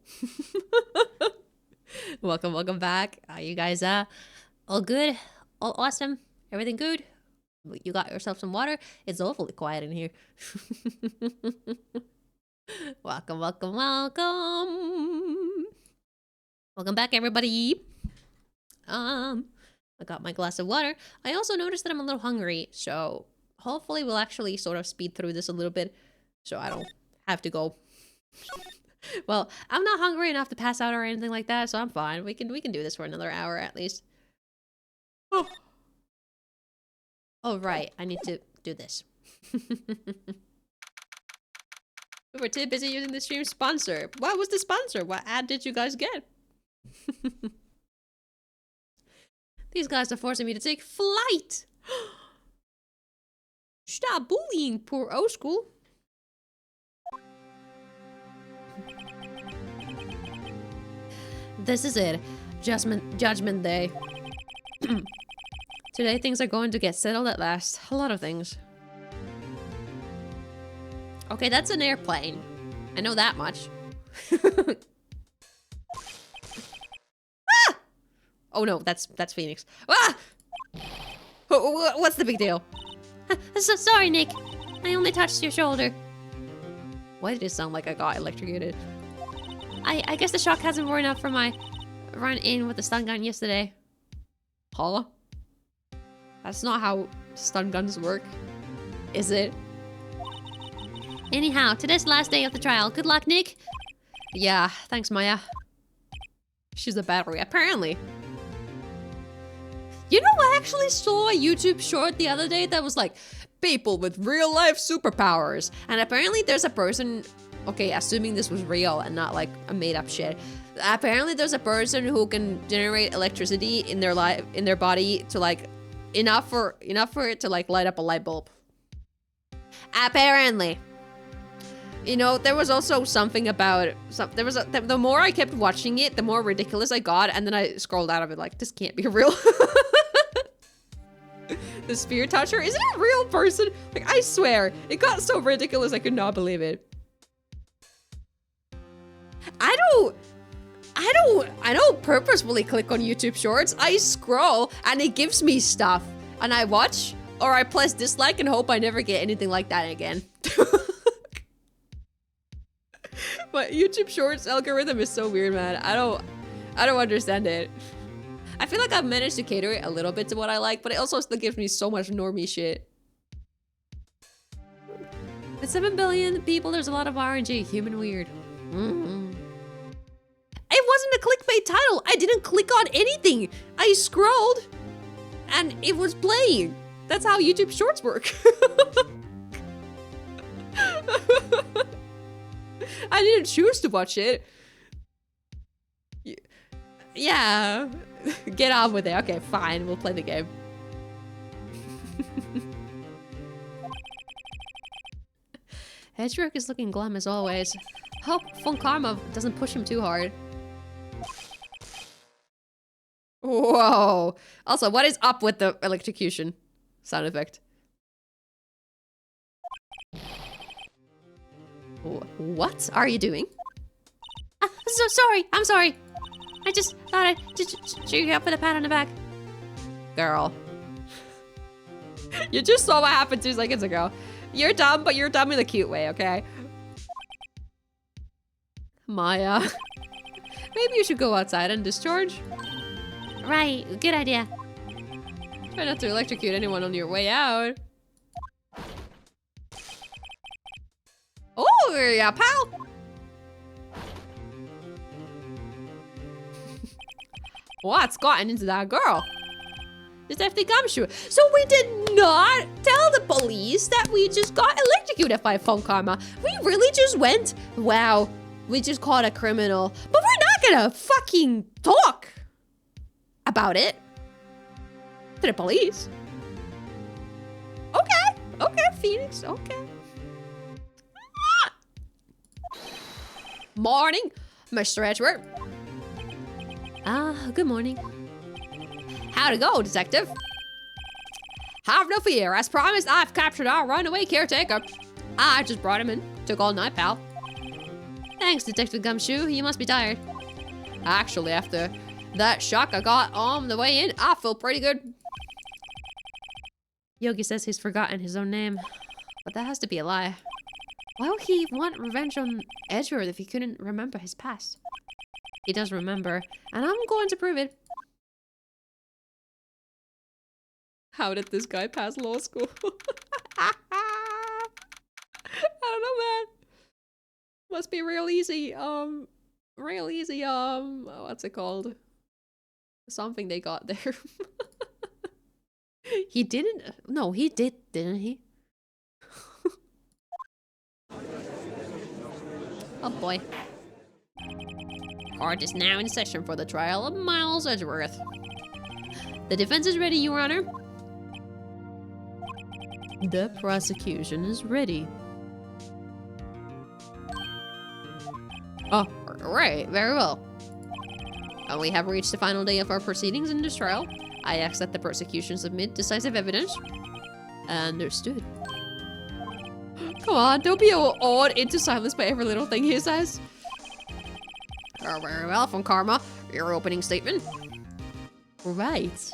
Welcome back. Are you guys all good? All awesome? Everything good? You got yourself some water? It's awfully quiet in here. Welcome. Welcome back, everybody. I got my glass of water. I also noticed that I'm a little hungry, so hopefully we'll actually sort of speed through this a little bit so I don't have to go. Well, I'm not hungry enough to pass out or anything like that, so I'm fine. We can do this for another hour at least. Oh, right. I need to do this. We were too busy using the stream sponsor. What was the sponsor? What ad did you guys get? These guys are forcing me to take flight. Stop bullying poor O-School. This is it. Judgment Day. Today things are going to get settled at last. A lot of things. Okay, that's an airplane. I know that much. Ah! Oh no, that's Phoenix. Ah! What's the big deal? So sorry, Nick. I only touched your shoulder. Why did it sound like I got electrocuted? I guess the shock hasn't worn up from my run-in with the stun gun yesterday. Huh? That's not how stun guns work, is it? Anyhow, today's the last day of the trial. Good luck, Nick. Yeah, thanks, Maya. She's a battery, apparently. You know, I actually saw a YouTube short the other day that was like, people with real-life superpowers. And apparently there's a person, okay, assuming this was real and not like a made-up shit. Apparently there's a person who can generate electricity in their body to like, enough for it to like light up a light bulb. Apparently. You know, there was also something about the more I kept watching it, the more ridiculous I got, and then I scrolled out of it like, this can't be real. The spear toucher, is it a real person? Like, I swear, it got so ridiculous I could not believe it. I don't purposefully click on YouTube shorts. I scroll and it gives me stuff, and I watch or I press dislike and hope I never get anything like that again. But YouTube Shorts algorithm is so weird, man. I don't understand it. I feel like I've managed to cater it a little bit to what I like, but it also still gives me so much normie shit. With 7 billion people, there's a lot of RNG. Human weird. Mm-hmm. It wasn't a clickbait title. I didn't click on anything. I scrolled and it was playing. That's how YouTube Shorts work. I didn't choose to watch it. Yeah. Get on with it. Okay, fine. We'll play the game. Hedgerock is looking glum as always. Hope Fun Karma doesn't push him too hard. Whoa. Also, what is up with the electrocution sound effect? What are you doing? So sorry. I'm sorry. I just thought I'd cheer you up with a pat on the back. Girl. You just saw what happened 2 seconds ago. You're dumb, but you're dumb in a cute way, okay? Maya. Maybe you should go outside and discharge. Right, good idea. Try not to electrocute anyone on your way out. Oh, yeah, pal. What's gotten into that girl? Just empty gumshoe. So we did not tell the police that we just got electrocuted by Fun Karma. We really just went, wow, we just caught a criminal. But we're not gonna fucking talk about it to the police. Okay, Phoenix, okay. Morning, Mr. Edgeworth. Good morning. How'd it go, detective? Have no fear. As promised, I've captured our runaway caretaker. I just brought him in. Took all night, pal. Thanks, Detective Gumshoe. You must be tired. Actually, after that shock I got on the way in, I feel pretty good. Yogi says he's forgotten his own name, but that has to be a lie. Why would he want revenge on Edward if he couldn't remember his past? He does remember, and I'm going to prove it. How did this guy pass law school? I don't know, man. Must be real easy. What's it called? Something they got there. He didn't. No, he did, didn't he? Oh boy. Court is now in session for the trial of Miles Edgeworth. The defense is ready, Your Honor. The prosecution is ready. Oh, right, very well. We have reached the final day of our proceedings in this trial. I ask that the prosecution submit decisive evidence. Understood. Come on, don't be awed into silence by every little thing he says. Very well, from Karma. Your opening statement. Right.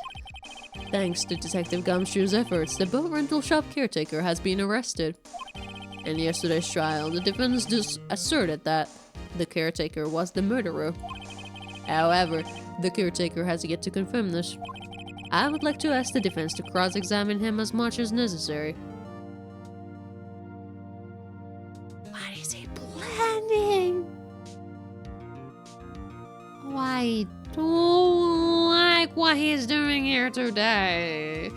Thanks to Detective Gumshoe's efforts, the boat rental shop caretaker has been arrested. In yesterday's trial, the defense just asserted that the caretaker was the murderer. However, the caretaker has yet to confirm this. I would like to ask the defense to cross-examine him as much as necessary. What is he planning? I don't like what he's doing here today.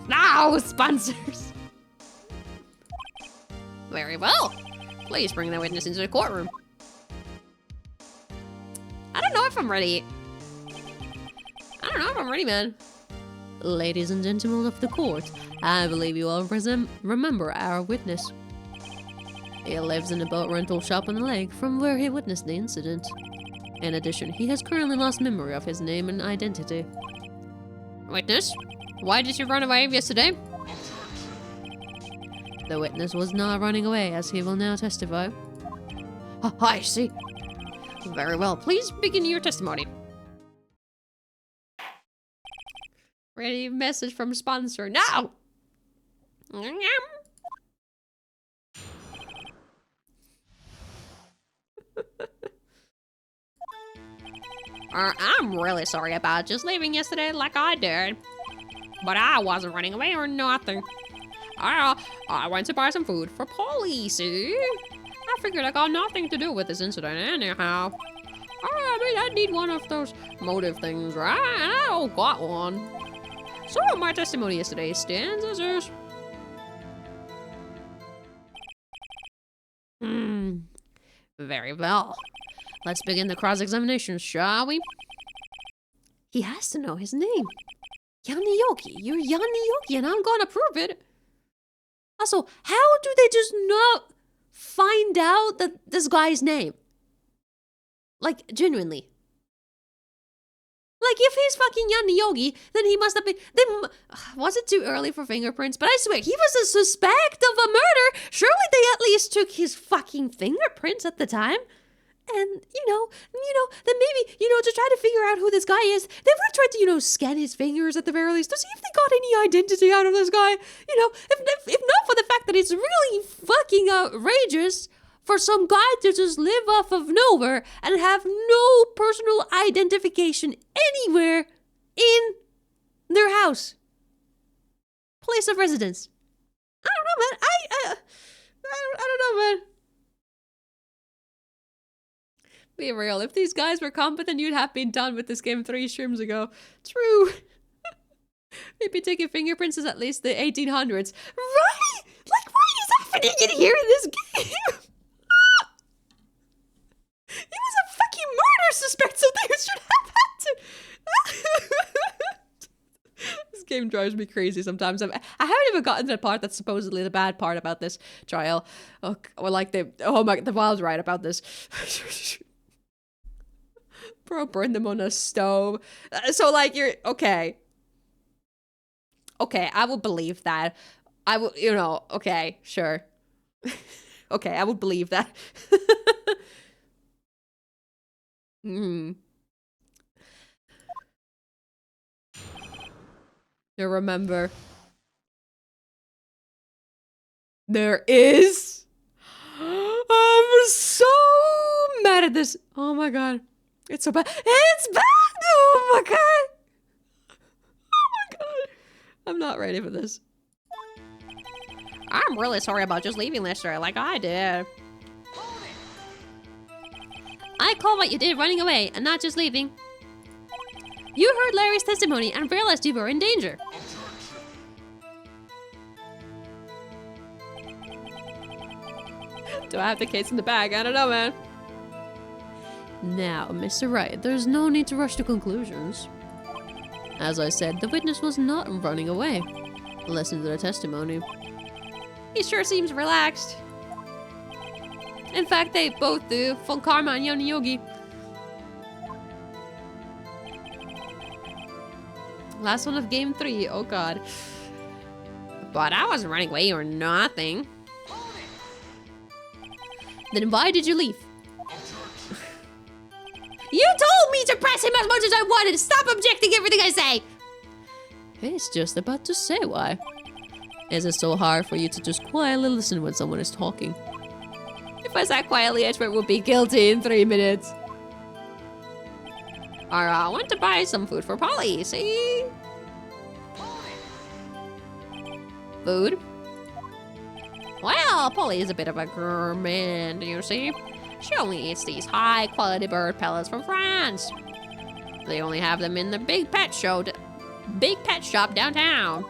No, sponsors! Very well. Please bring the witness into the courtroom. I don't know if I'm ready. I don't know if I'm ready, man. Ladies and gentlemen of the court, I believe you all remember our witness. He lives in a boat rental shop on the lake from where he witnessed the incident. In addition, he has currently lost memory of his name and identity. Witness, why did you run away yesterday? The witness was not running away, as he will now testify. Oh, I see. Very well. Please begin your testimony. Ready message from sponsor. No! I'm really sorry about just leaving yesterday like I did. But I wasn't running away or nothing. I went to buy some food for Polly, see? I figured I got nothing to do with this incident anyhow. I mean, I need one of those motive things, right? And I don't got one. So my testimony yesterday stands as is. Very well. Let's begin the cross-examination, shall we? He has to know his name. Yanni Yogi, you're Yanni Yogi, and I'm gonna prove it. Also, how do they just not find out that this guy's name? Like, genuinely. Like, if he's fucking Yanni Yogi, then he must have been... Was it too early for fingerprints? But I swear, he was a suspect of a murder. Surely they at least took his fucking fingerprints at the time. And, then maybe, to try to figure out who this guy is, they would have tried to, scan his fingers at the very least to see if they got any identity out of this guy. If not for the fact that it's really fucking outrageous for some guy to just live off of nowhere and have no personal identification anywhere in their house. Place of residence. I don't know, man. I don't know, man. Be real, if these guys were competent, you'd have been done with this game 3 streams ago. True. Maybe taking fingerprints is at least the 1800s. Right? Like, what is happening in here in this game? He was a fucking murder suspect, so they should have had to... This game drives me crazy sometimes. I haven't even gotten to the part that's supposedly the bad part about this trial. Oh, or like the Wild's right about this. Bro, burn them on a stove. So, like, you're... Okay. Okay, I would believe that. I would, you know, okay, sure. Okay, I would believe that. Hmm. You remember. There is. I'm so mad at this. Oh my god. It's so bad. It's bad! Oh my god. Oh my god. I'm not ready for this. I'm really sorry about just leaving Lester like I did. I call what you did running away and not just leaving. You heard Larry's testimony and realized you were in danger. Do I have the case in the bag? I don't know, man. Now, Mr. Wright, there's no need to rush to conclusions. As I said, the witness was not running away. Listen to the testimony. He sure seems relaxed. In fact, they both do. Von Karma and Yoni Yogi. Last one of game 3. Oh god. But I wasn't running away or nothing. Then why did you leave? You told me to press him as much as I wanted! Stop objecting everything I say! He's just about to say why. Is it so hard for you to just quietly listen when someone is talking? If I sat quietly, Edward would be guilty in 3 minutes. I went to buy some food for Polly, see? Food? Well, Polly is a bit of a gourmand, you see? She only eats these high-quality bird pellets from France. They only have them in the big pet shop downtown.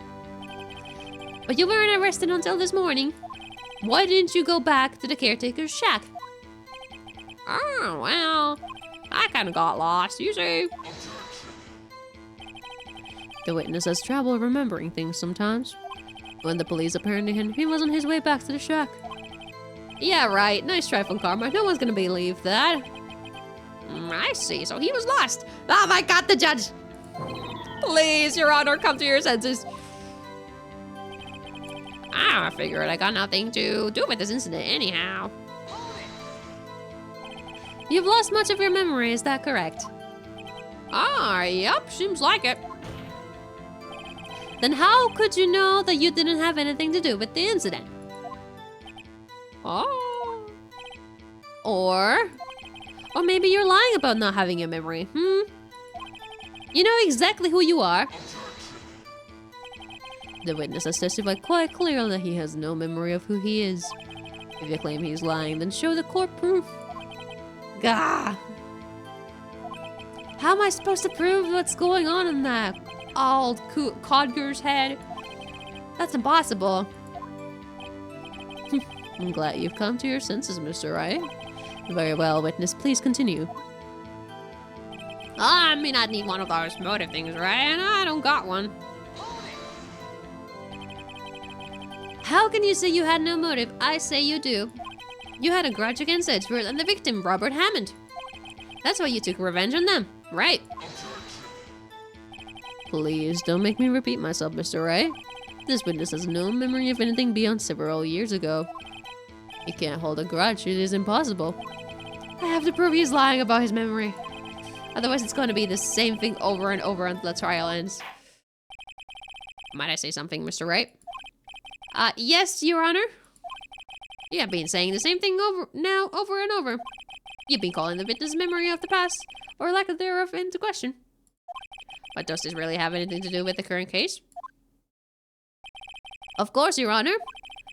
But you weren't arrested until this morning. Why didn't you go back to the caretaker's shack? Oh, well, I kind of got lost, you see. The witness has trouble remembering things sometimes. When the police apparently him, he was on his way back to the shack. Yeah, right. Nice try, Von Karma. No one's gonna believe that. I see. So he was lost. Oh my god, the judge! Please, Your Honor, come to your senses. I figured I got nothing to do with this incident anyhow. You've lost much of your memory, is that correct? Ah, yep, seems like it. Then how could you know that you didn't have anything to do with the incident? Oh. Or maybe you're lying about not having a memory, You know exactly who you are. The witness has testified quite clearly that he has no memory of who he is. If you claim he's lying, then show the court proof. Gah! How am I supposed to prove what's going on in that old codger's head? That's impossible. I'm glad you've come to your senses, Mr. Wright. Very well, witness. Please continue. I mean, I'd need one of those motive things, right? And I don't got one. How can you say you had no motive? I say you do. You had a grudge against Edgeworth and the victim, Robert Hammond. That's why you took revenge on them, right? Please don't make me repeat myself, Mr. Wright. This witness has no memory of anything beyond several years ago. He can't hold a grudge. It is impossible. I have to prove he's lying about his memory. Otherwise, it's going to be the same thing over and over until the trial ends. Might I say something, Mr. Wright? Yes, Your Honor. You have been saying the same thing over and over. You've been calling the witness' memory of the past, or lack thereof, into question. But does this really have anything to do with the current case? Of course, Your Honor.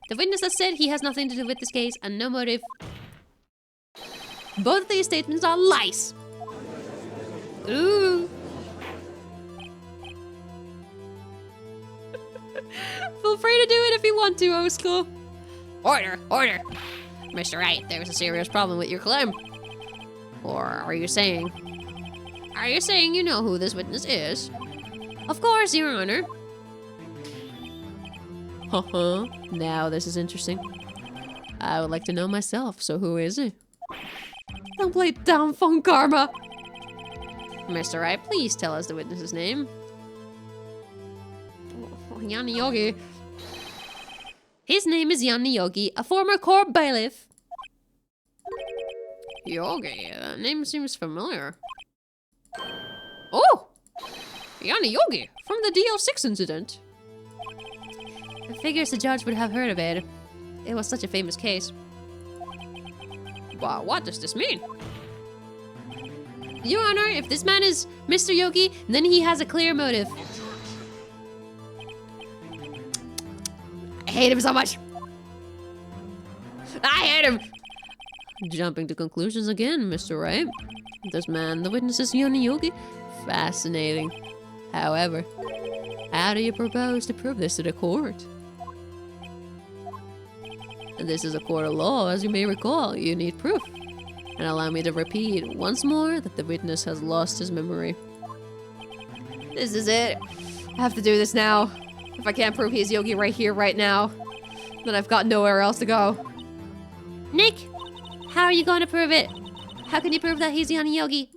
The witness has said he has nothing to do with this case and no motive. Both of these statements are lies. Ooh. Feel free to do it if you want to, O-School. Order, order. Mr. Wright, there's a serious problem with your claim. Or are you saying you know who this witness is? Of course, Your Honor. Now this is interesting. I would like to know myself, so who is he? Don't play dumb, Von Karma. Mr. Wright, please tell us the witness's name. Yanni Yogi. His name is Yanni Yogi, a former court bailiff. Yogi, that name seems familiar. Oh! Yanni Yogi, from the DO6 incident. I figures the judge would have heard of it. It was such a famous case. Wow, what does this mean? Your Honor, if this man is Mr. Yogi, then he has a clear motive. I hate him so much. I hate him. Jumping to conclusions again, Mr. Wright. This man, the witness is Yanni Yogi. Fascinating. However, how do you propose to prove this to the court? This is a court of law, as you may recall. You need proof. And allow me to repeat once more that the witness has lost his memory. This is it. I have to do this now. If I can't prove he's Yogi right here, right now, then I've got nowhere else to go. Nick, how are you going to prove it? How can you prove that he's Yanni Yogi?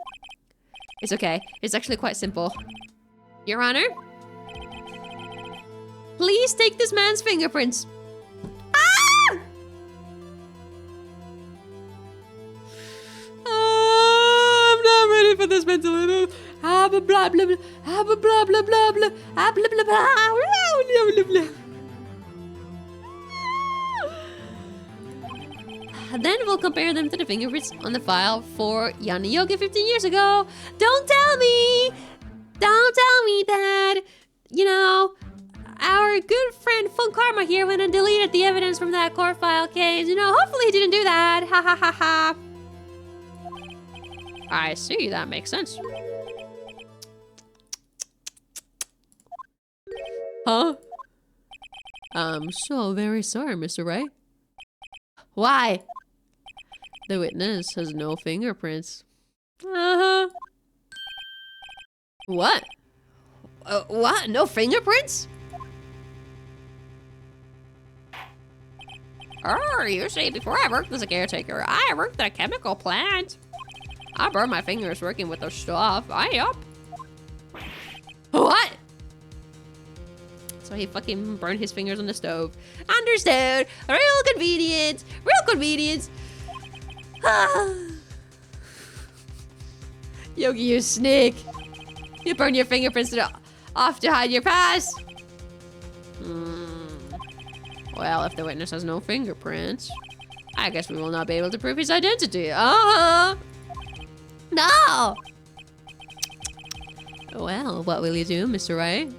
It's okay. It's actually quite simple. Your Honor, please take this man's fingerprints. Ah! I'm not ready for this mental. Ah, blah blah blah blah. Ah, blah blah blah blah blah. Ah, blah blah blah blah. Then we'll compare them to the fingerprints on the file for Yanni Yogi 15 years ago. Don't tell me that, you know, our good friend Fun Karma here went and deleted the evidence from that court file case. You know, hopefully he didn't do that. Ha ha ha ha. I see, that makes sense. Huh? I'm so very sorry, Mr. Wright. Why? The witness has no fingerprints. Uh-huh. What? What? No fingerprints? You see, before I worked as a caretaker, I worked at a chemical plant. I burned my fingers working with those stuff. Yup. What? So he fucking burned his fingers on the stove. Understood. Real convenient. Real convenient. Yogi, you snake. You burn your fingerprints off to hide your past. Well, if the witness has no fingerprints, I guess we will not be able to prove his identity. No! Well, what will you do, Mr. Wright?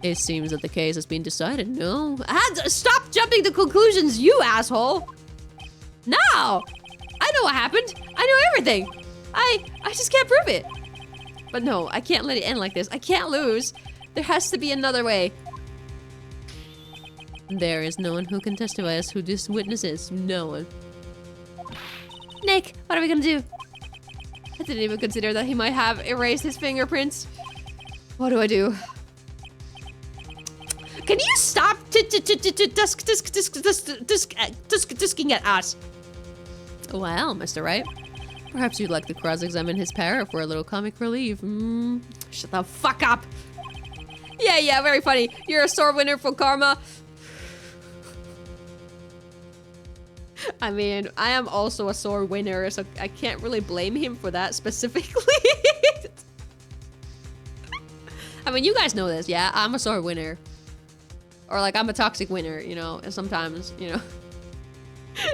It seems that the case has been decided, no? Stop jumping to conclusions, you asshole! No! I know what happened. I know everything. I just can't prove it. But no, I can't let it end like this. I can't lose. There has to be another way. There is no one who can testify as who this witness is. No one. Nick, what are we gonna do? I didn't even consider that he might have erased his fingerprints. What do I do? Can you stop disking at us? Well, Mr. Wright, perhaps you'd like to cross-examine his para for a little comic relief. Shut the fuck up. Yeah, very funny. You're a sore winner for karma. I mean, I am also a sore winner, so I can't really blame him for that specifically. I mean, you guys know this, yeah? I'm a sore winner. Or like, I'm a toxic winner, you know? And sometimes, you know,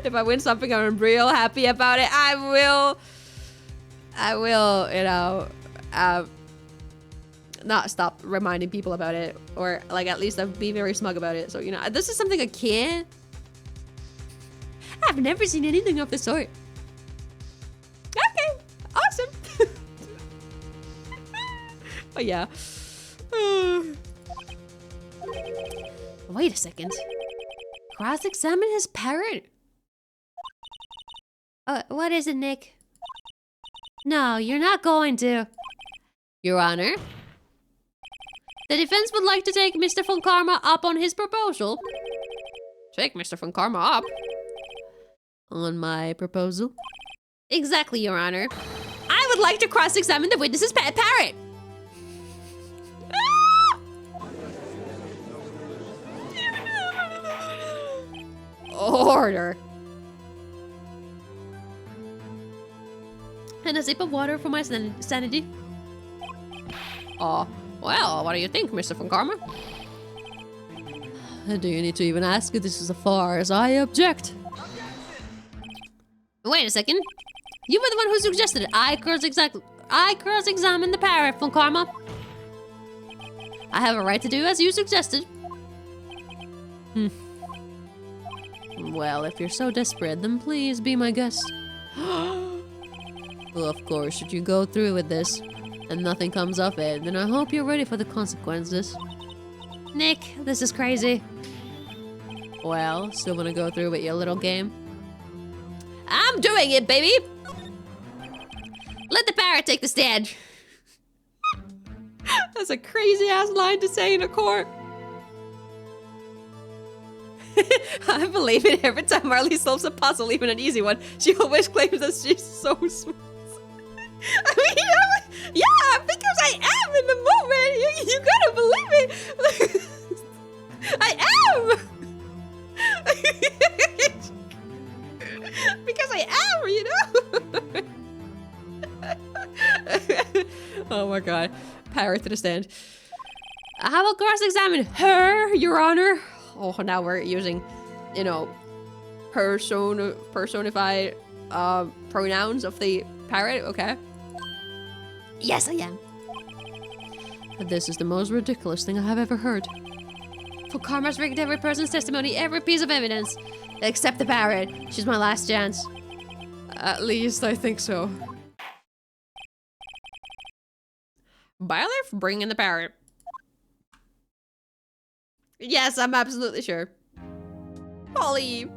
if I win something, I'm real happy about it. I will, you know, not stop reminding people about it. Or like, at least I'll be very smug about it. So, you know, this is something I can't. I've never seen anything of the sort. Okay, awesome. But yeah. Wait a second. Cross-examine his parrot? What is it, Nick? No, you're not going to. Your Honor, the defense would like to take Mr. Von Karma up on his proposal. Take Mr. Von Karma up? On my proposal? Exactly, Your Honor. I would like to cross-examine the witness's pet parrot. Order. And a sip of water for my sanity. Oh, well, what do you think, Mr. Von Karma? Do you need to even ask? This is as far as I object. Wait a second. You were the one who suggested it. I cross-examined the parrot, Von Karma. I have a right to do as you suggested. Well, if you're so desperate, then please be my guest. Well, of course, should you go through with this and nothing comes of it, then I hope you're ready for the consequences. Nick, this is crazy. Well, still wanna go through with your little game? I'm doing it, baby! Let the parrot take the stand. That's a crazy-ass line to say in a court. I believe it every time Marlie solves a puzzle, even an easy one. She always claims that she's so smooth. I mean, yeah, because I am in the moment. You gotta believe it. I am. Because I am, Oh my god. Parrot to the stand. I will cross-examine her, Your Honor. Oh, now we're using, you know, personified pronouns of the parrot, okay? Yes, I am. This is the most ridiculous thing I have ever heard. For Karma's rigged every person's testimony, every piece of evidence, except the parrot. She's my last chance. At least I think so. Bailiff, bring in the parrot. Yes, I'm absolutely sure. Polly.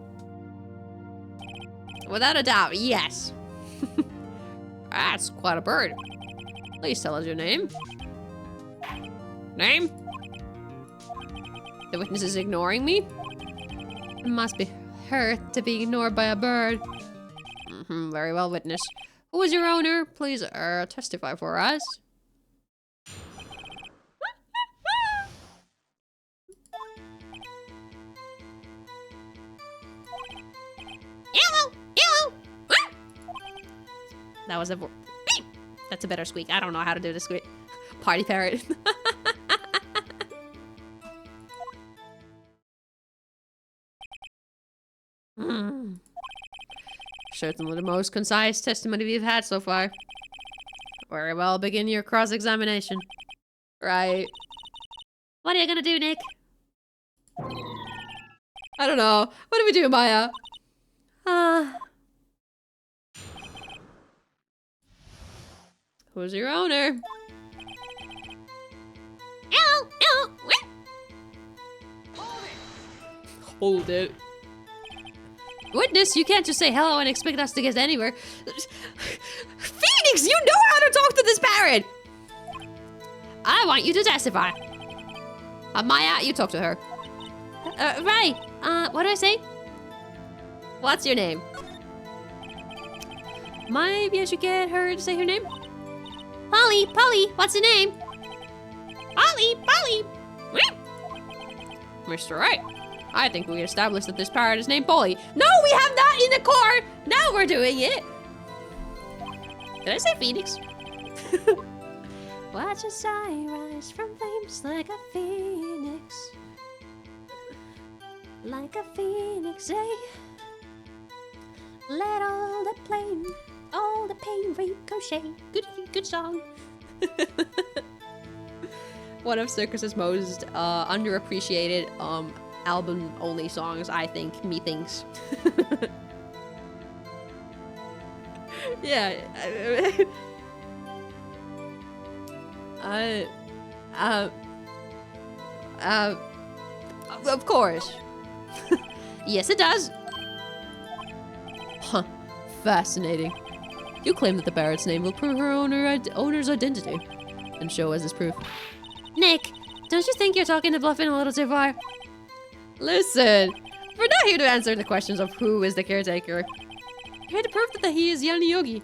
Without a doubt, yes. That's quite a bird. Please tell us your name. Name? The witness is ignoring me? It must be hurt to be ignored by a bird. Very well, witness. Who is your owner? Please testify for us. That was a... That's a better squeak. I don't know how to do the squeak. Party parrot. Certainly the most concise testimony we've had so far. Very well, begin your cross-examination. Right. What are you gonna do, Nick? I don't know. What do we do, Maya? Who's your owner? Hold it. Witness, you can't just say hello and expect us to get anywhere. Phoenix, you know how to talk to this parrot! I want you to testify. Maya, you talk to her. Right. What do I say? What's your name? Maybe I should get her to say her name? Polly, what's your name? Polly. Mr. Wright, I think we established that this parrot is named Polly. No, we have not in the court! Now we're doing it! Did I say Phoenix? Watch as I rise from flames like a phoenix. Like a phoenix, eh? Let all the pain ricochet. Good song. One of Circus's most underappreciated album-only songs, I think. Methinks. Yeah. Of course. Yes, it does. Huh. Fascinating. You claim that the parrot's name will prove her owner's identity and show us as proof. Nick, don't you think you're talking to bluffing a little too far? Listen, we're not here to answer the questions of who is the caretaker. We're here to prove that he is Yanni Yogi.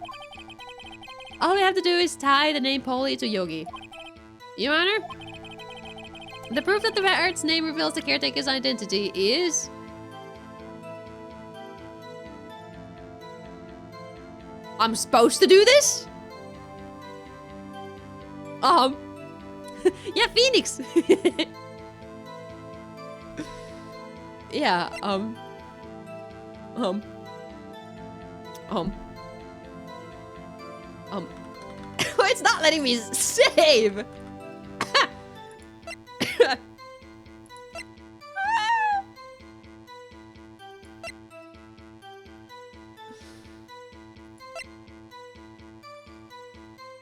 All we have to do is tie the name Polly to Yogi. Your Honor? The proof that the parrot's name reveals the caretaker's identity is... I'm supposed to do this? Yeah, Phoenix! Yeah, it's not letting me save!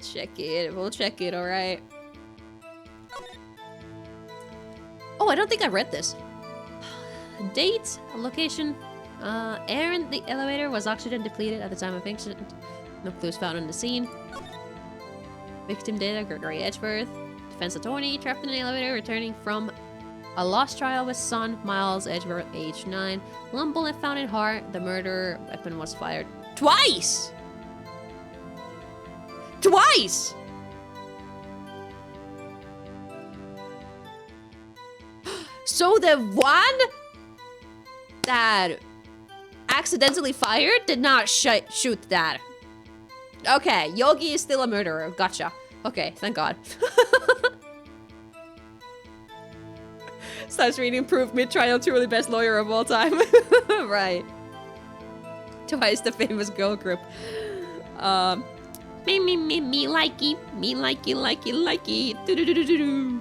Check it, we'll check it, alright. Oh, I don't think I read this. Date, location, air in the elevator was oxygen depleted at the time of incident. No clues found on the scene. Victim data, Gregory Edgeworth. Defense attorney, trapped in an elevator, returning from a lost trial with son, Miles Edgeworth, age 9. One bullet found in heart. The murder weapon was fired twice! Twice! So the one that accidentally fired did not shoot that. Okay, Yogi is still a murderer. Gotcha. Okay, thank God. Starts reading proof mid-trial, truly best lawyer of all time. Right. Twice the famous girl group. Me likey. Me likey. Do-do-do-do-do-do.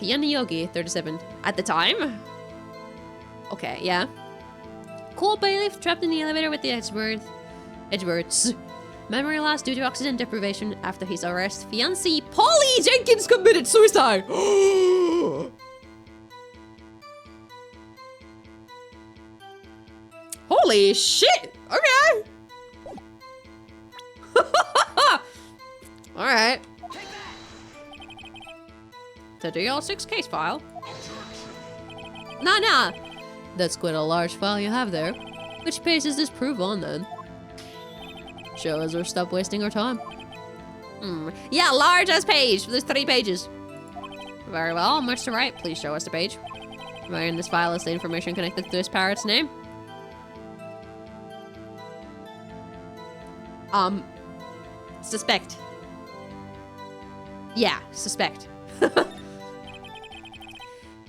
Yanni Yogi, 37. At the time? Okay, yeah. Cole bailiff trapped in the elevator with the Edgeworths. Memory loss due to oxygen deprivation after his arrest. Fiancée Polly Jenkins committed suicide! Holy shit! Okay! Alright. The DL6 case file. Nah. That's quite a large file you have there. Which page is this proof on then? Show us or stop wasting our time. Yeah, large as page. There's 3 pages. Very well, much to write. Please show us the page. Where in this file is the information connected to this parrot's name? Suspect. Yeah, suspect.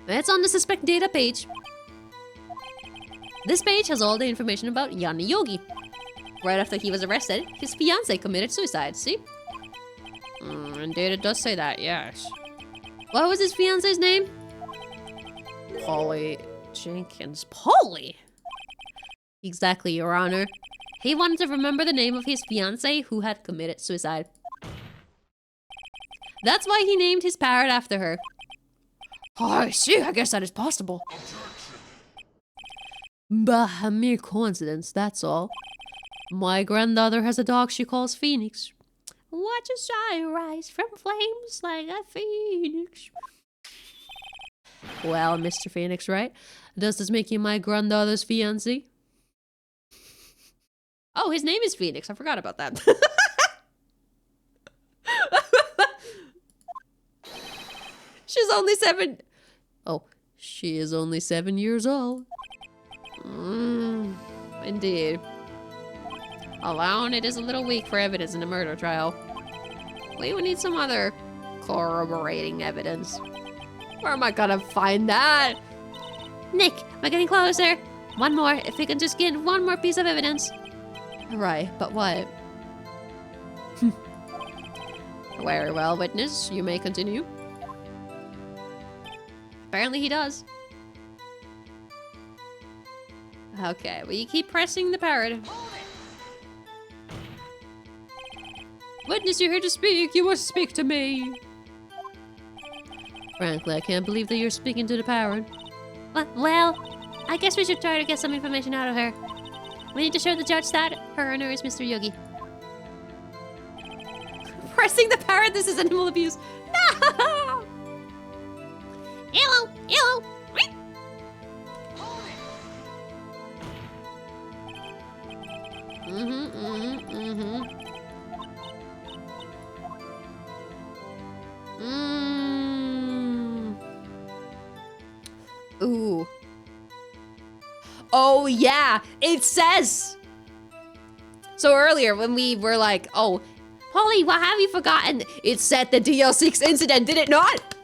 It's on the suspect data page. This page has all the information about Yanni Yogi. Right after he was arrested, his fiancée committed suicide, see? Indeed, it does say that, yes. What was his fiancée's name? Polly Jenkins. Polly? Exactly, Your Honor. He wanted to remember the name of his fiancée who had committed suicide. That's why he named his parrot after her. Oh, I see. I guess that is possible. Bah, a mere coincidence, that's all. My granddaughter has a dog she calls Phoenix. Watch a shy rise from flames like a phoenix. Well, Mr. Phoenix, right? Does this make you my granddaughter's fiancé? Oh, his name is Phoenix. I forgot about that. She's only 7. Oh, she is only 7 years old. Indeed. Alone, it is a little weak for evidence in a murder trial. We would need some other corroborating evidence. Where am I gonna find that? Nick, we're getting closer. One more, if we can just get one more piece of evidence. Right, but what? Very well, witness. You may continue. Apparently he does. Okay, well, you keep pressing the parrot. Witness, you're here to speak. You must speak to me. Frankly, I can't believe that you're speaking to the parrot. Well, I guess we should try to get some information out of her. We need to show the judge that her owner is Mr. Yogi. Pressing the parrot, this is animal abuse. No! Hello, hello. Oh yeah, it says. So earlier when we were like, oh, Polly, what have you forgotten? It said the DL6 incident, did it not?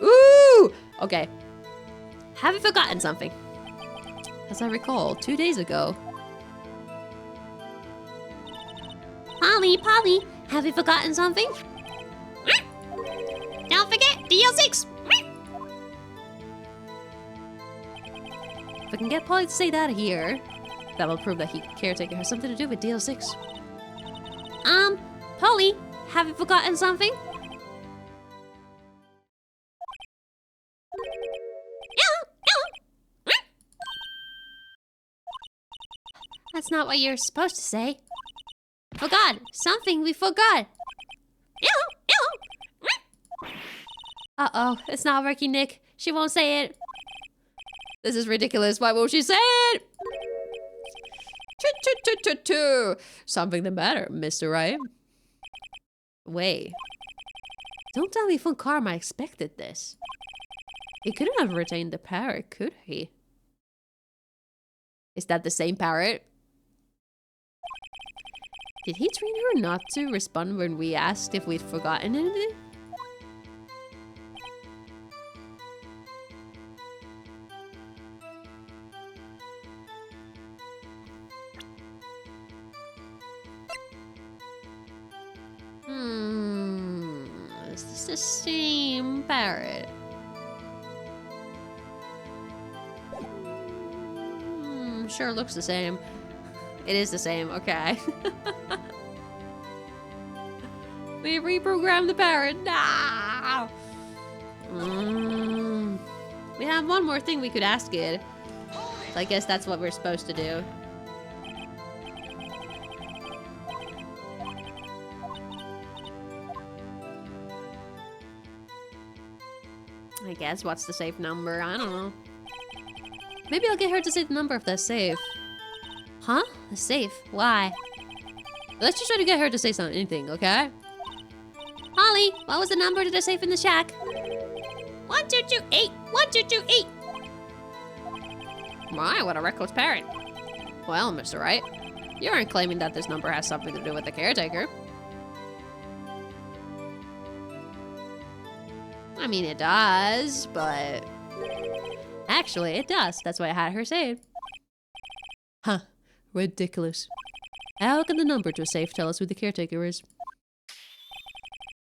Ooh! Okay. Have you forgotten something? As I recall, 2 days ago. Polly, have you forgotten something? Don't forget, DL6! If I can get Polly to say that here, that will prove that caretaker has something to do with DL6. Polly, have you forgotten something? That's not what you're supposed to say. Forgot. Something we forgot. Uh-oh, it's not working, Nick. She won't say it. This is ridiculous. Why won't she say it? Something the matter, Mr. Wright? Wait. Don't tell me Von Karma expected this. He couldn't have retained the parrot, could he? Is that the same parrot? Did he train her not to respond when we asked if we'd forgotten anything? Is this the same parrot? Sure looks the same. It is the same, okay. We reprogrammed the parrot. No! We have one more thing we could ask it. So I guess that's what we're supposed to do. I guess, what's the safe number? I don't know. Maybe I'll get her to say the number of that safe. Huh? The safe? Why? Let's just try to get her to say something, anything, okay? Holly, what was the number to the safe in the shack? 1228! 1228! My, what a reckless parent. Well, Mr. Wright, you aren't claiming that this number has something to do with the caretaker. I mean, it does, but... Actually, it does. That's why I had her say it. Huh. Ridiculous. How can the number to a safe tell us who the caretaker is?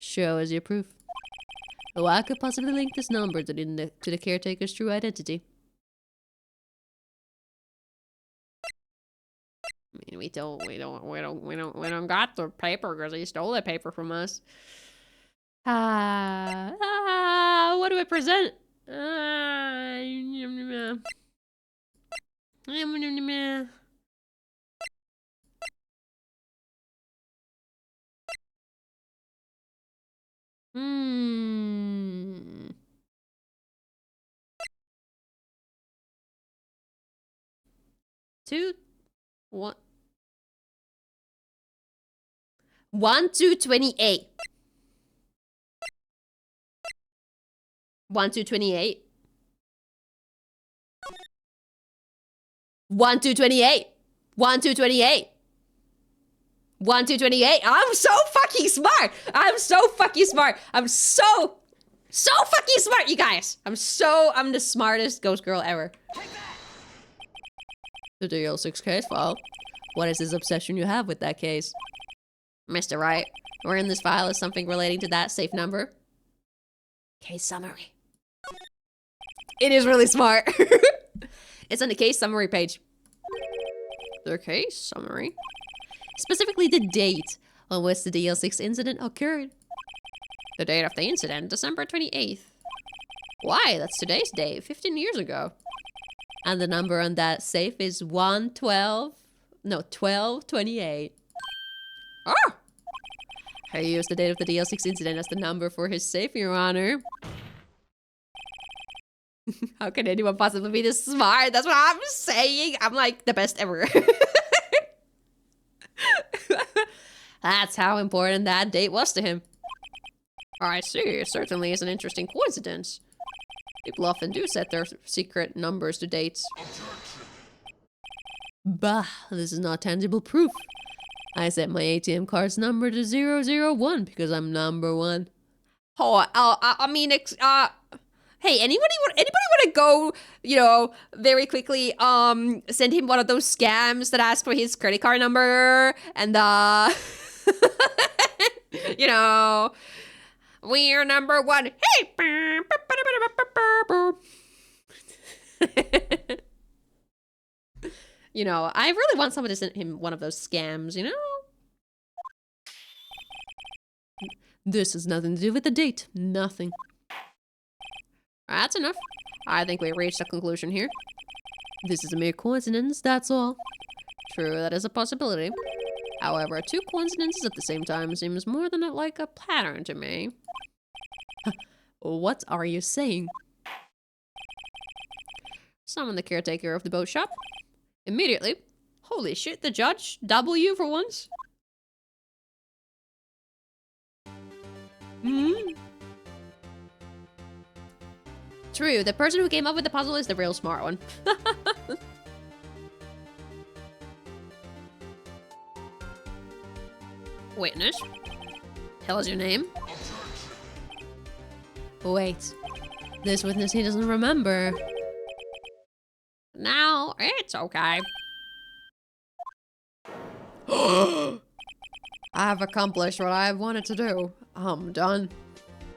Show us your proof. What could possibly link this number to the caretaker's true identity? I mean, we don't got the paper because he stole the paper from us. What do I present? Two, one. 1228. 1228. 1228. 1228. 1228. I'm so fucking smart. I'm so fucking smart. I'm so fucking smart, you guys. I'm the smartest ghost girl ever. The DL6 case file. What is this obsession you have with that case? Mr. Wright, where in this file is something relating to that safe number? Case summary. It is really smart. It's on the case summary page. The case summary? Specifically the date on which the DL6 incident occurred. The date of the incident, December 28th. Why, that's today's date, 15 years ago. And the number on that safe is 1228. Oh! He used the date of the DL6 incident as the number for his safe, Your Honor. How can anyone possibly be this smart? That's what I'm saying. I'm like the best ever. That's how important that date was to him. I see. It certainly is an interesting coincidence. People often do set their secret numbers to dates. Bah, this is not tangible proof. I set my ATM card's number to 001 because I'm number one. Oh, I mean, hey, anybody want to go, you know, very quickly, send him one of those scams that ask for his credit card number and, you know, we're number one. Hey! You know, I really want someone to send him one of those scams, you know? This has nothing to do with the date. Nothing. That's enough. I think we reached a conclusion here. This is a mere coincidence, that's all. True, that is a possibility. However, two coincidences at the same time seems more than like a pattern to me. What are you saying? Summon the caretaker of the boat shop. Immediately. Holy shit, the judge? W for once? True, the person who came up with the puzzle is the real smart one. Witness. Tell us your name. Wait. This witness, he doesn't remember. Now, it's okay. I've accomplished what I wanted to do. I'm done.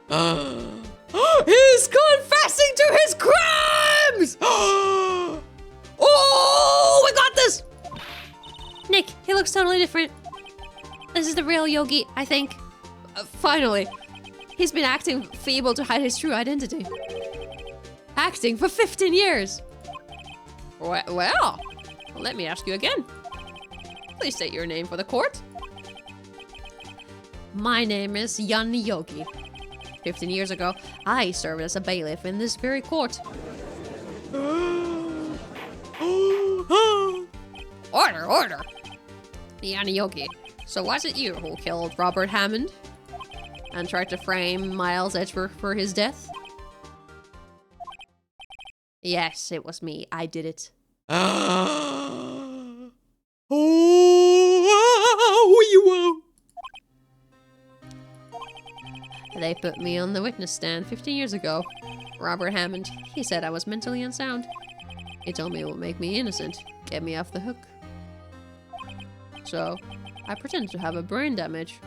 He's confessing to his crimes! Oh, we got this! Nick, he looks totally different. This is the real Yogi, I think. Finally. He's been acting feeble to hide his true identity. Acting for 15 years. Well, let me ask you again. Please state your name for the court. My name is Yan Yogi. 15 years ago, I served as a bailiff in this very court. Order, order! Yan Yogi, so was it you who killed Robert Hammond? And tried to frame Miles Edgeworth for his death? Yes, it was me. I did it. They put me on the witness stand 15 years ago. Robert Hammond, he said I was mentally unsound. He told me it would make me innocent, get me off the hook. So, I pretended to have a brain damage.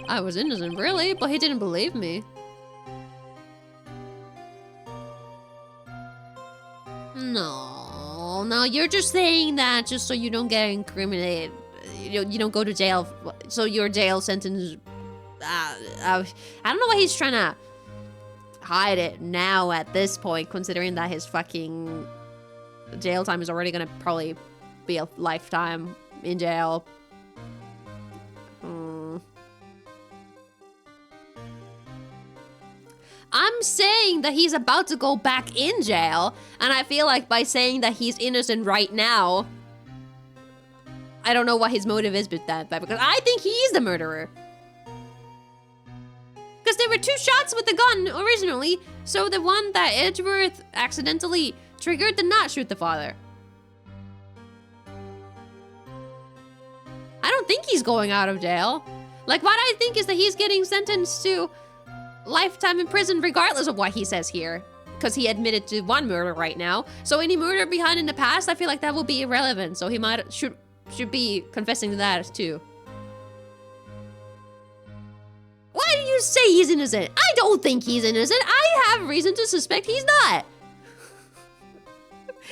I was innocent, really, but he didn't believe me. No, you're just saying that just so you don't get incriminated. You don't go to jail, so your jail sentence... I don't know why he's trying to hide it now at this point, considering that his fucking jail time is already gonna probably be a lifetime in jail. I'm saying that he's about to go back in jail, and I feel like by saying that he's innocent right now, I don't know what his motive is with that, because I think he's the murderer. Because there were 2 shots with the gun originally, so the one that Edgeworth accidentally triggered did not shoot the father. I don't think he's going out of jail. Like, what I think is that he's getting sentenced to lifetime in prison regardless of what he says here. Because he admitted to 1 murder right now. So any murder behind in the past, I feel like that will be irrelevant. So he should be confessing to that too. Why do you say he's innocent? I don't think he's innocent. I have reason to suspect he's not.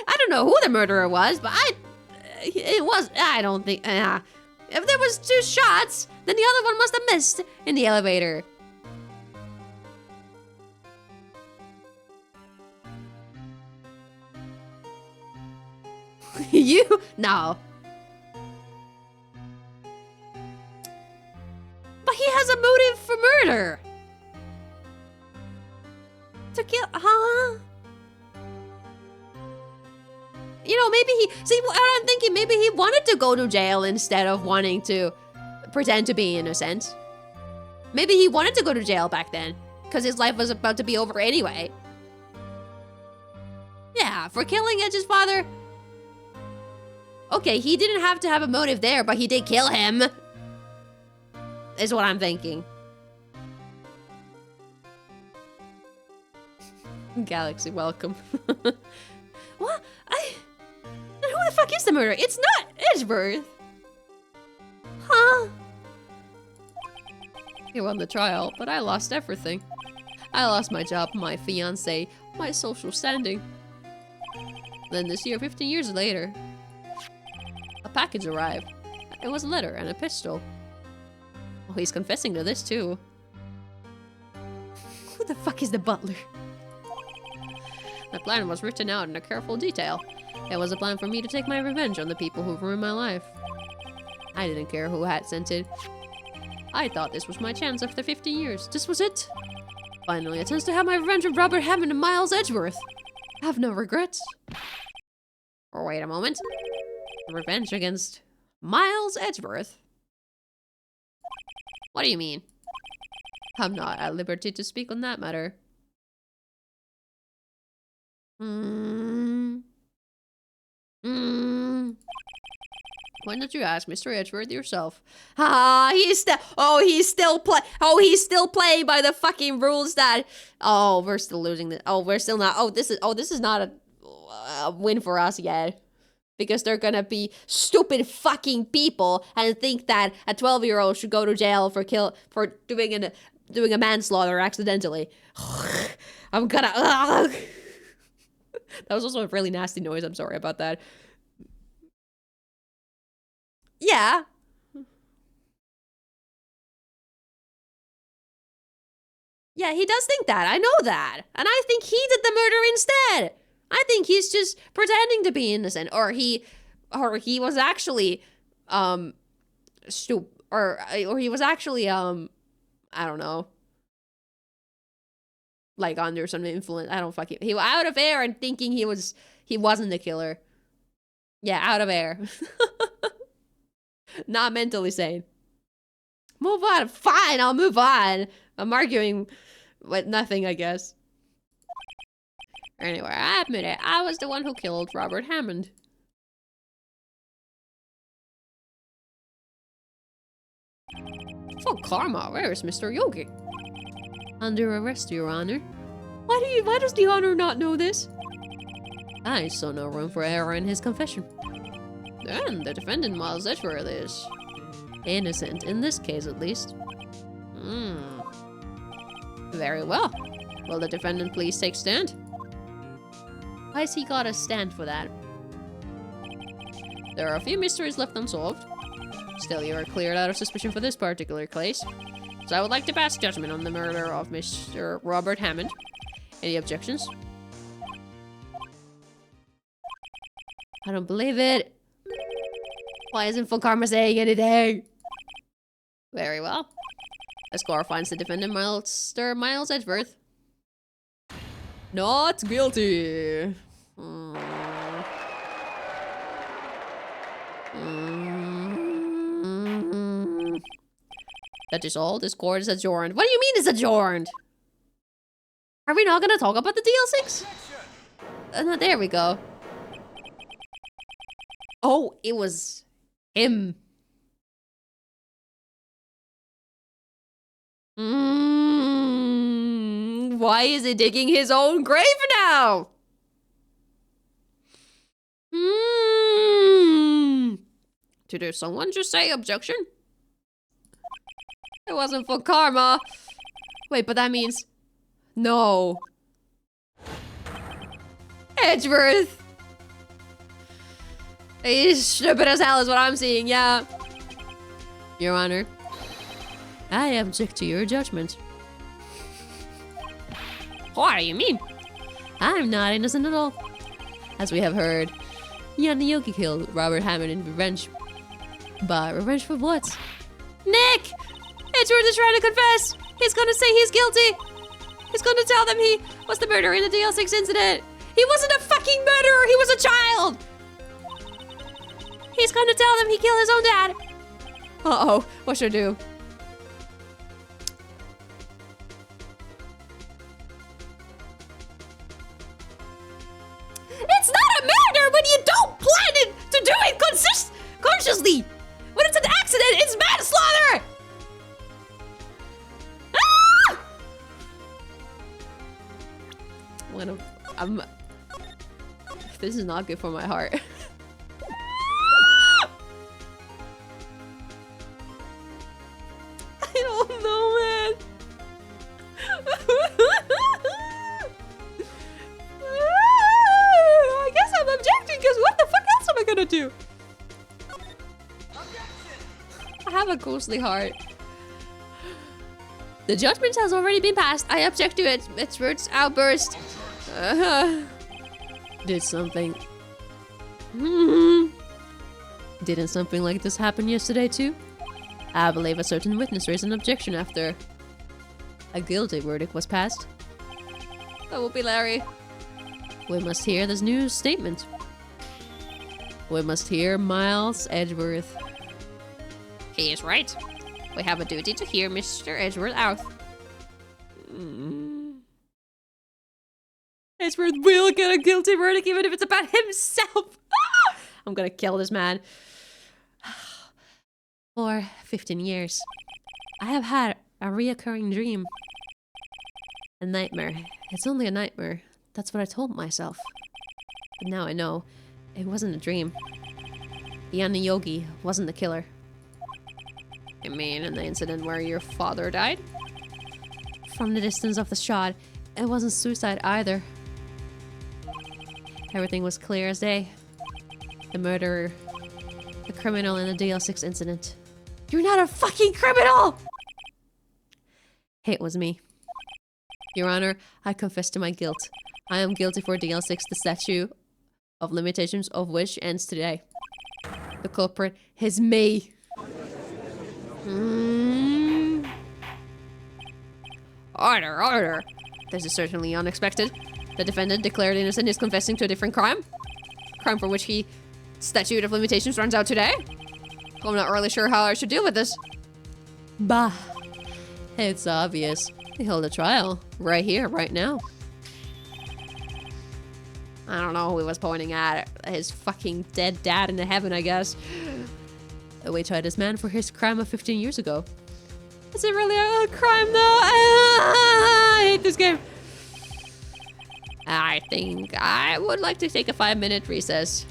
I don't know who the murderer was, but I don't think, if there was 2 shots, then the other one must have missed in the elevator. No. But he has a motive for murder. To kill, You know, maybe I'm thinking maybe he wanted to go to jail instead of wanting to pretend to be innocent. Maybe he wanted to go to jail back then, because his life was about to be over anyway. Yeah, for killing Edge's father. Okay, he didn't have to have a motive there, but he did kill him. Is what I'm thinking. Galaxy, welcome. What? Who the fuck is the murderer? It's not Edgeworth. Huh? He won the trial, but I lost everything. I lost my job, my fiancé, my social standing. Then this year, 15 years later, a package arrived. It was a letter and a pistol. Oh, he's confessing to this too. Who the fuck is the butler? The plan was written out in a careful detail. It was a plan for me to take my revenge on the people who ruined my life. I didn't care who had sent it. I thought this was my chance after 15 years. This was it. Finally, a chance to have my revenge with Robert Hammond and Miles Edgeworth. I have no regrets. Or wait a moment. Revenge against Miles Edgeworth? What do you mean? I'm not at liberty to speak on that matter. Why don't you ask Mr. Edgeworth yourself? Ah, he's still playing by the fucking rules that. Oh, we're still losing this. Oh, we're still not. this is not a win for us yet, because they're gonna be stupid fucking people and think that a 12-year-old should go to jail for doing a manslaughter accidentally. I'm gonna. That was also a really nasty noise. I'm sorry about that. Yeah. Yeah, he does think that. I know that. And I think he did the murder instead. I think he's just pretending to be innocent, or he was actually or he was actually I don't know, like under some influence. I don't fucking. He was out of air and thinking he wasn't the killer. Yeah, out of air. Not mentally sane. Move on. Fine, I'll move on. I'm arguing with nothing, I guess. Anyway, I admit it. I was the one who killed Robert Hammond. For karma, where is Mr. Yogi? Under arrest, Your Honor. Why does the Honor not know this? I saw no room for error in his confession. Then the defendant Miles Edgeworth is innocent, in this case at least. Very well. Will the defendant please take stand? Why's he gotta stand for that? There are a few mysteries left unsolved. Still, you are cleared out of suspicion for this particular case. So I would like to pass judgment on the murder of Mr. Robert Hammond. Any objections? I don't believe it. Why isn't Full Karma saying anything? Very well. The score finds the defendant Miles Edgeworth not guilty. That is all. This court is adjourned. What do you mean it's adjourned? Are we not gonna talk about the DL6? No, there we go. Oh, it was him. Why is he digging his own grave now? Did someone just say objection? It wasn't for karma. Wait, but that means... No. Edgeworth. He's stupid as hell is what I'm seeing, yeah. Your Honor, I object to your judgment. What do you mean? I'm not innocent at all. As we have heard, Yanni Yogi killed Robert Hammond in revenge. But revenge for what? Nick! Edgeworth is trying to confess! He's gonna say he's guilty! He's gonna tell them he was the murderer in the DL6 incident! He wasn't a fucking murderer! He was a child! He's gonna tell them he killed his own dad! Uh-oh, what should I do? It's not a murder when you don't plan it to do it This is not good for my heart. I don't know, man. I guess I'm objecting, because what the fuck else am I gonna do? I have a ghostly heart. The judgment has already been passed. I object to it. Edgeworth's outburst. Did something. Didn't something like this happen yesterday too? I believe a certain witness raised an objection after a guilty verdict was passed. That will be Larry. We must hear this new statement. We must hear Miles Edgeworth. He is right. We have a duty to hear Mr. Edgeworth out. Edgeworth will get a guilty verdict even if it's about himself. I'm gonna kill this man. For 15 years, I have had a reoccurring dream. A nightmare. It's only a nightmare. That's what I told myself. But now I know. It wasn't a dream. Yanni Yogi wasn't the killer. You mean in the incident where your father died? From the distance of the shot, it wasn't suicide either. Everything was clear as day. The murderer. The criminal in the DL6 incident. You're not a fucking criminal! It was me. Your Honor, I confess to my guilt. I am guilty for DL6, the statute of limitations of which ends today. The culprit is me. Order, order. This is certainly unexpected. The defendant declared innocent is confessing to a different crime. Crime for which he statute of limitations runs out today. I'm not really sure how I should deal with this. Bah. It's obvious. They held a trial. Right here, right now. I don't know who he was pointing at. His fucking dead dad in the heaven, I guess. We tried this man for his crime of 15 years ago. Is it really a crime though? I hate this game. I think I would like to take a 5-minute recess.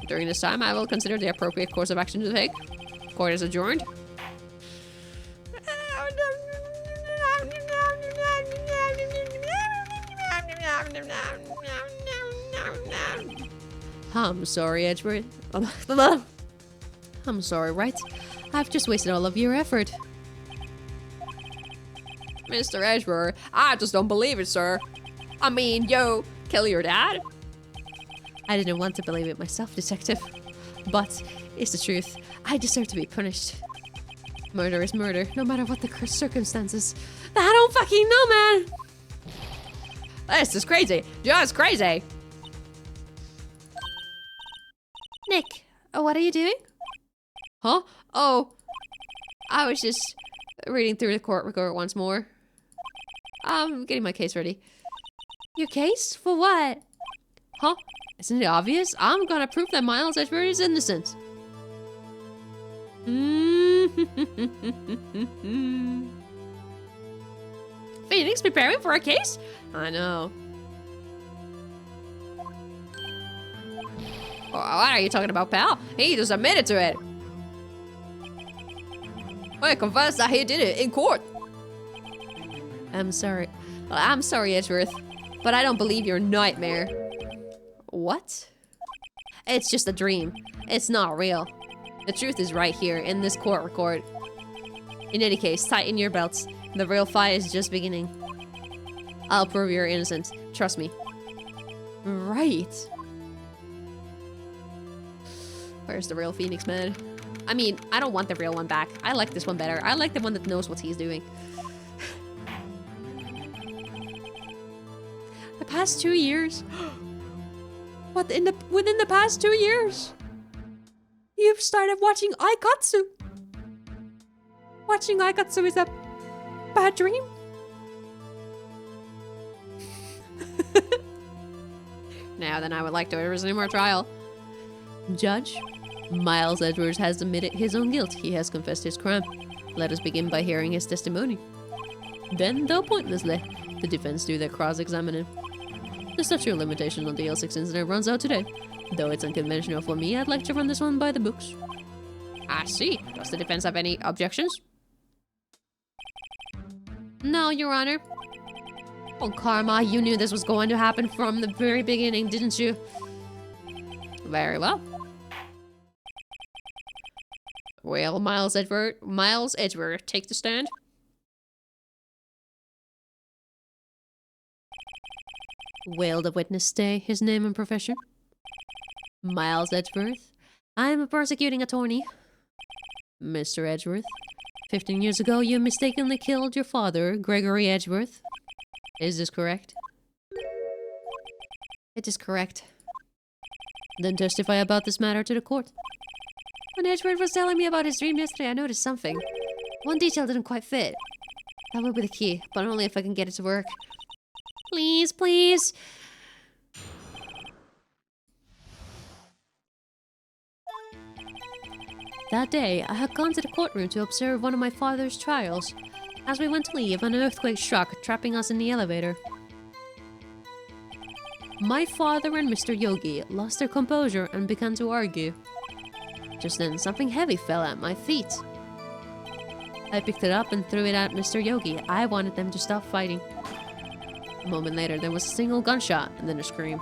During this time, I will consider the appropriate course of action to take. Court is adjourned. I'm sorry, Edgeworth. I'm sorry, Wright. I've just wasted all of your effort. Mr. Edgeworth, I just don't believe it, sir. I mean, yo, kill your dad? I didn't want to believe it myself, detective. But it's the truth. I deserve to be punished. Murder is murder, no matter what the circumstances. I don't fucking know, man! This is crazy. Just crazy. Nick, what are you doing? Huh? Oh, I was just reading through the court record once more. I'm getting my case ready. Your case? For what? Huh? Isn't it obvious? I'm gonna prove that Miles Edgeworth is innocent. Phoenix preparing for a case? I know. Oh, what are you talking about, pal? He just admitted to it. I confessed that he did it in court. I'm sorry. I'm sorry, Edgeworth, but I don't believe your nightmare. What? It's just a dream. It's not real. The truth is right here in this court record. In any case, tighten your belts. The real fight is just beginning. I'll prove you're innocent. Trust me. Right. Where's the real Phoenix, man? I mean, I don't want the real one back. I like this one better. I like the one that knows what he's doing. The past 2 years? What, within the past 2 years? You've started watching Aikatsu. Watching Aikatsu is a bad dream? Now then, I would like to resume our trial. Judge, Miles Edgeworth has admitted his own guilt. He has confessed his crime. Let us begin by hearing his testimony. Then, though pointlessly, the defense do their cross-examining. The statute of limitations on the L6 incident runs out today. Though it's unconventional for me, I'd like to run this one by the books. I see. Does the defense have any objections? No, Your Honor. Oh, Karma, you knew this was going to happen from the very beginning, didn't you? Very well. Well, Miles Edgeworth, take the stand. Will the witness state his name and profession? Miles Edgeworth. I am a prosecuting attorney. Mr. Edgeworth, 15 years ago you mistakenly killed your father, Gregory Edgeworth. Is this correct? It is correct. Then testify about this matter to the court. When Edgeworth was telling me about his dream yesterday, I noticed something. One detail didn't quite fit. That will be the key, but only if I can get it to work. Please, please. That day, I had gone to the courtroom to observe one of my father's trials. As we went to leave, an earthquake struck, trapping us in the elevator. My father and Mr. Yogi lost their composure and began to argue. Just then, something heavy fell at my feet. I picked it up and threw it at Mr. Yogi. I wanted them to stop fighting. A moment later, there was a single gunshot and then a scream.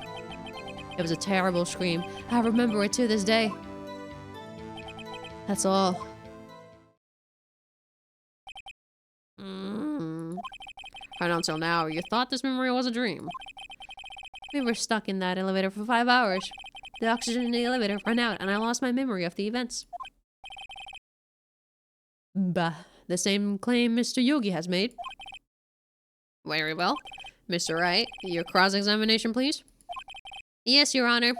It was a terrible scream. I remember it to this day. That's all. Right until now, you thought this memory was a dream. We were stuck in that elevator for 5 hours. The oxygen in the elevator ran out and I lost my memory of the events. Bah, the same claim Mr. Yogi has made. Very well. Mr. Wright, your cross-examination, please. Yes, Your Honor.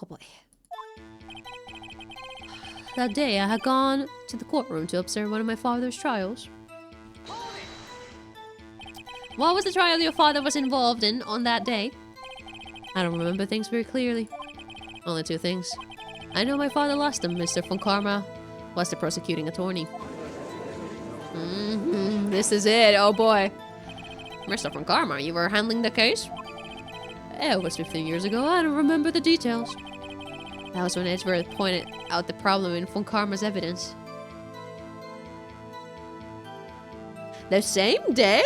Oh boy. That day, I had gone to the courtroom to observe one of my father's trials. What was the trial your father was involved in on that day? I don't remember things very clearly. Only 2 things. I know my father lost him. Mr. von Karma was the prosecuting attorney. This is it. Oh boy. Mr. von Karma, you were handling the case? It was 15 years ago. I don't remember the details. That was when Edgeworth pointed out the problem in von Karma's evidence. The same day?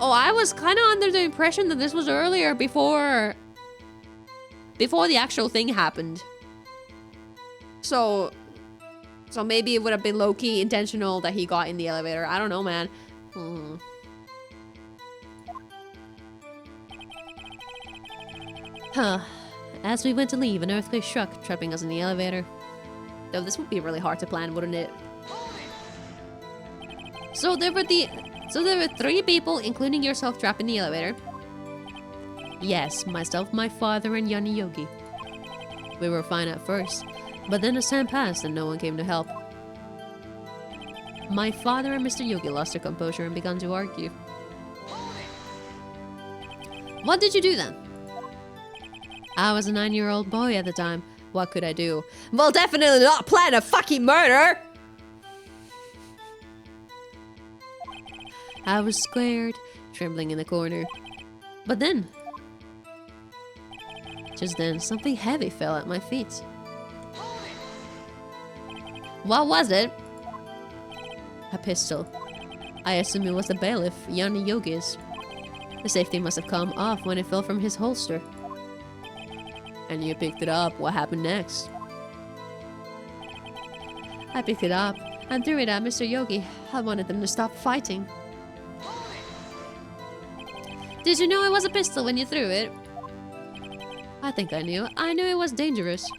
Oh, I was kind of under the impression that this was earlier, before the actual thing happened. So maybe it would have been low-key intentional that he got in the elevator. I don't know, man. As we went to leave, an earthquake struck, trapping us in the elevator. Though this would be really hard to plan, wouldn't it? So there were 3 people, including yourself, trapped in the elevator. Yes, myself, my father, and Yanni Yogi. We were fine at first, but then as time passed and no one came to help. My father and Mr. Yogi lost their composure and began to argue. What did you do then? I was a 9-year-old boy at the time. What could I do? Well, definitely not plan a fucking murder! I was scared, trembling in the corner. But then, just then, something heavy fell at my feet. What was it? A pistol. I assume it was the bailiff, Yanni Yogi's. The safety must have come off when it fell from his holster. And you picked it up. What happened next? I picked it up and threw it at Mr. Yogi. I wanted them to stop fighting. Did you know it was a pistol when you threw it? I think I knew. I knew it was dangerous.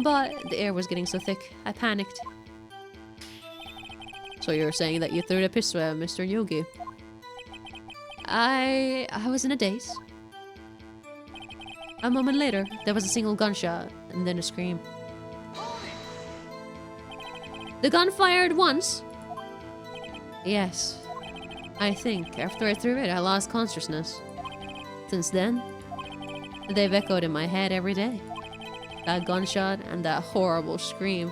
But the air was getting so thick, I panicked. So you're saying that you threw the pistol at Mr. Yogi? I was in a daze. A moment later, there was a single gunshot, and then a scream. The gun fired once? Yes. I think after I threw it, I lost consciousness. Since then, they've echoed in my head every day. That gunshot and that horrible scream.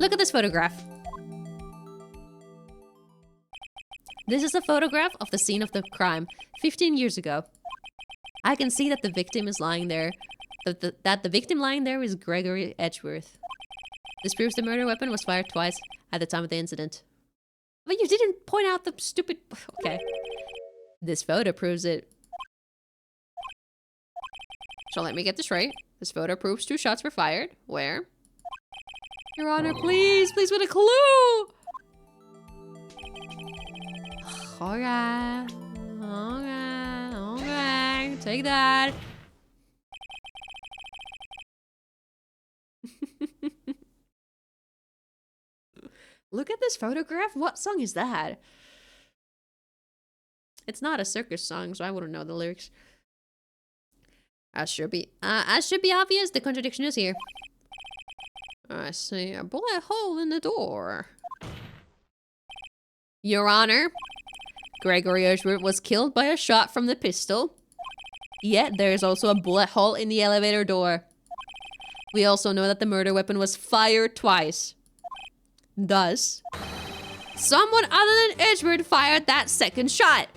Look at this photograph. This is a photograph of the scene of the crime 15 years ago. I can see that the victim is lying there. That the victim lying there is Gregory Edgeworth. This proves the murder weapon was fired twice at the time of the incident. But you didn't point out the stupid... Okay. This photo proves it. So let me get this right. This photo proves 2 shots were fired. Where? Your Honor, please! Please with a clue! Okay. Okay. Okay. Take that. Look at this photograph. What song is that? It's not a circus song, so I wouldn't know the lyrics. As should be obvious, the contradiction is here. I see a bullet hole in the door. Your Honor, Gregory Edgeworth was killed by a shot from the pistol. Yet there is also a bullet hole in the elevator door. We also know that the murder weapon was fired twice. Thus, someone other than Edgeworth fired that second shot.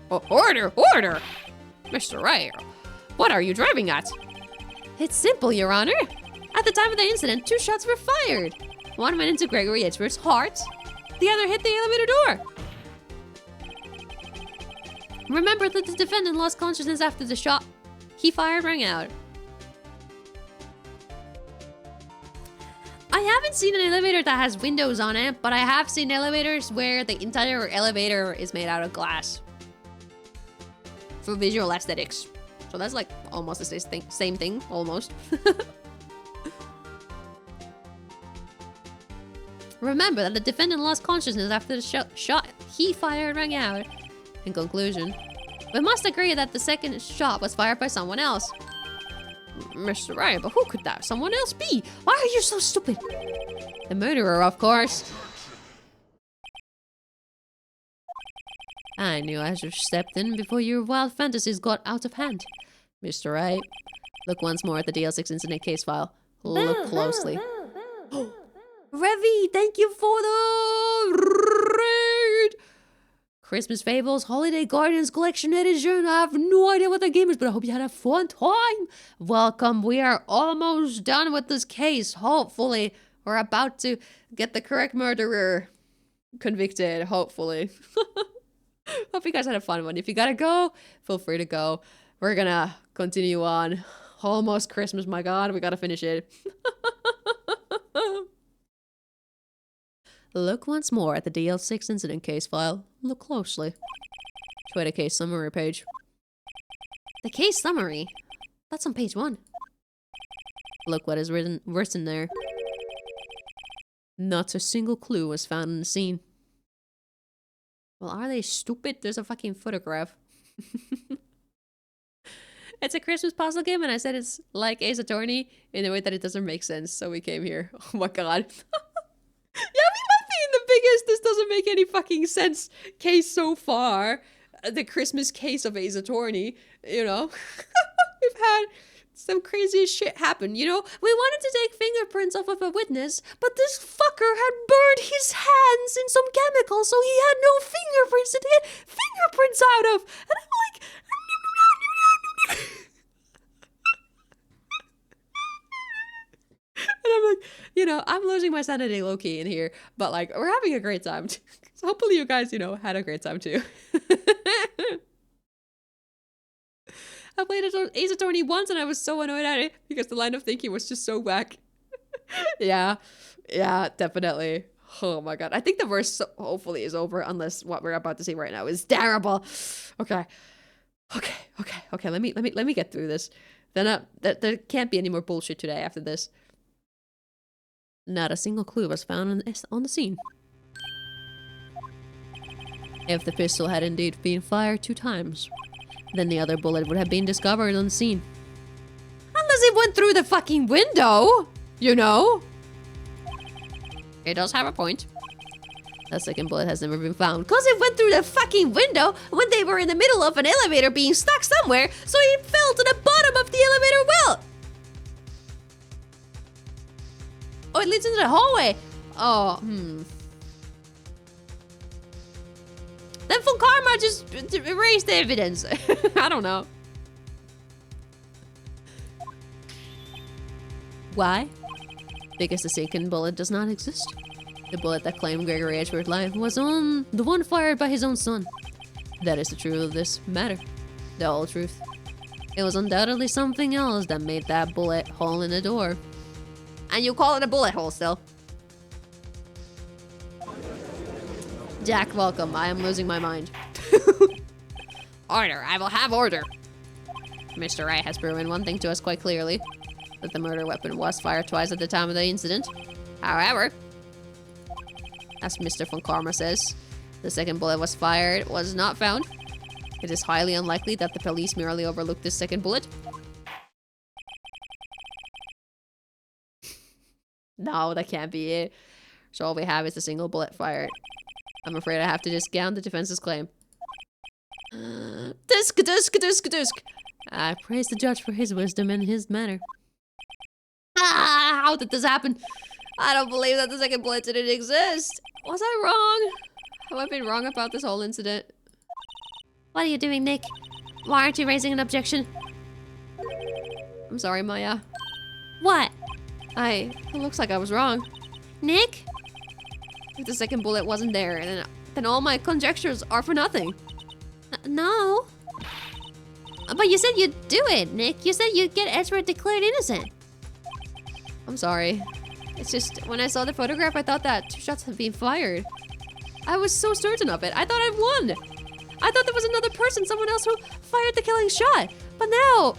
Order! Order! Mr. Wright, what are you driving at? It's simple, Your Honor. At the time of the incident, 2 shots were fired. One went into Gregory Edgeworth's heart. The other hit the elevator door. Remember that the defendant lost consciousness after the shot he fired rang out. I haven't seen an elevator that has windows on it, but I have seen elevators where the entire elevator is made out of glass. For visual aesthetics. So that's like almost the same thing, almost. Remember that the defendant lost consciousness after the shot he fired rang out. In conclusion, we must agree that the second shot was fired by someone else. Mr. Wright, but who could that someone else be? Why are you so stupid? The murderer, of course. I knew I should have stepped in before your wild fantasies got out of hand. Mr. Wright, look once more at the DL6 incident case file. Look closely. Revy, thank you for the raid! Christmas Fables Holiday Gardens Collection Edition. I have no idea what that game is, but I hope you had a fun time. Welcome. We are almost done with this case. Hopefully, we're about to get the correct murderer convicted. Hopefully. Hope you guys had a fun one. If you gotta go, feel free to go. We're gonna continue on. Almost Christmas, my God. We gotta finish it. Look once more at the DL6 incident case file. Look closely. Try the case summary page. The case summary? That's on page 1. Look what is written there. Not a single clue was found in the scene. Well, are they stupid? There's a fucking photograph. It's a Christmas puzzle game, and I said it's like Ace Attorney in a way that it doesn't make sense, so we came here. Oh my God. Yeah, we might be in the biggest this doesn't make any fucking sense case so far. The Christmas case of Ace Attorney, you know. We've had some crazy shit happen, you know. We wanted to take fingerprints off of a witness, but this fucker had burned his hands in some chemical, so he had no fingerprints to get fingerprints out of. And I'm like... And I'm like, you know, I'm losing my sanity low-key in here, but like, we're having a great time. So hopefully you guys, you know, had a great time too. I played Ace Attorney once and I was so annoyed at it because the line of thinking was just so whack. Yeah, definitely. Oh my God. I think the verse hopefully is over unless what we're about to see right now is terrible. Okay. Let me get through this. Then there can't be any more bullshit today after this. Not a single clue was found on the scene. If the pistol had indeed been fired 2 times, then the other bullet would have been discovered on the scene. Unless it went through the fucking window, you know? It does have a point. That second bullet has never been found. Cause it went through the fucking window when they were in the middle of an elevator being stuck somewhere, so it fell to the bottom of the elevator well. Oh, it leads into the hallway. Oh, Then Von Karma just erased the evidence. I don't know. Why? Because the second bullet does not exist. The bullet that claimed Gregory Edgeworth's life was on the one fired by his own son. That is the truth of this matter. The whole truth. It was undoubtedly something else that made that bullet hole in the door. And you call it a bullet hole still. Jack, welcome. I am losing my mind. Order. I will have order. Mr. Wright has proven one thing to us quite clearly. That the murder weapon was fired twice at the time of the incident. However, as Mr. Von Karma says, the second bullet was not found. It is highly unlikely that the police merely overlooked this second bullet. No, that can't be it. So all we have is a single bullet fired. I'm afraid I have to discount the defense's claim. Dusk. I praise the judge for his wisdom and his manner. How did this happen? I don't believe that the second bullet didn't exist. Was I wrong? Have I been wrong about this whole incident? What are you doing, Nick? Why aren't you raising an objection? I'm sorry, Maya. What? It looks like I was wrong. Nick? If the second bullet wasn't there, then all my conjectures are for nothing. No. But you said you'd do it, Nick. You said you'd get Edgeworth declared innocent. I'm sorry. It's just, when I saw the photograph, I thought that 2 shots had been fired. I was so certain of it. I thought I'd won. I thought there was another person, someone else who fired the killing shot. But now...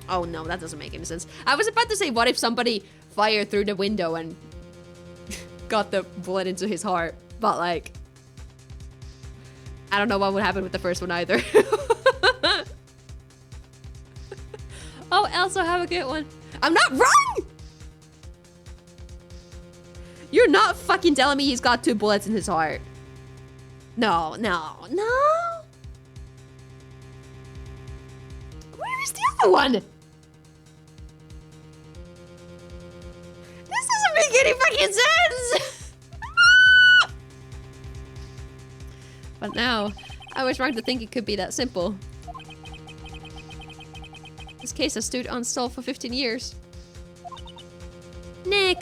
Oh no, that doesn't make any sense. I was about to say, what if somebody fired through the window and got the bullet into his heart? But like... I don't know what would happen with the first one either. Oh, Elsa, have a good one. I'm not wrong! You're not fucking telling me he's got 2 bullets in his heart. No. Where is the other one? This doesn't make any fucking sense! But now, I was wrong to think it could be that simple. This case has stood unsolved for 15 years. Nick!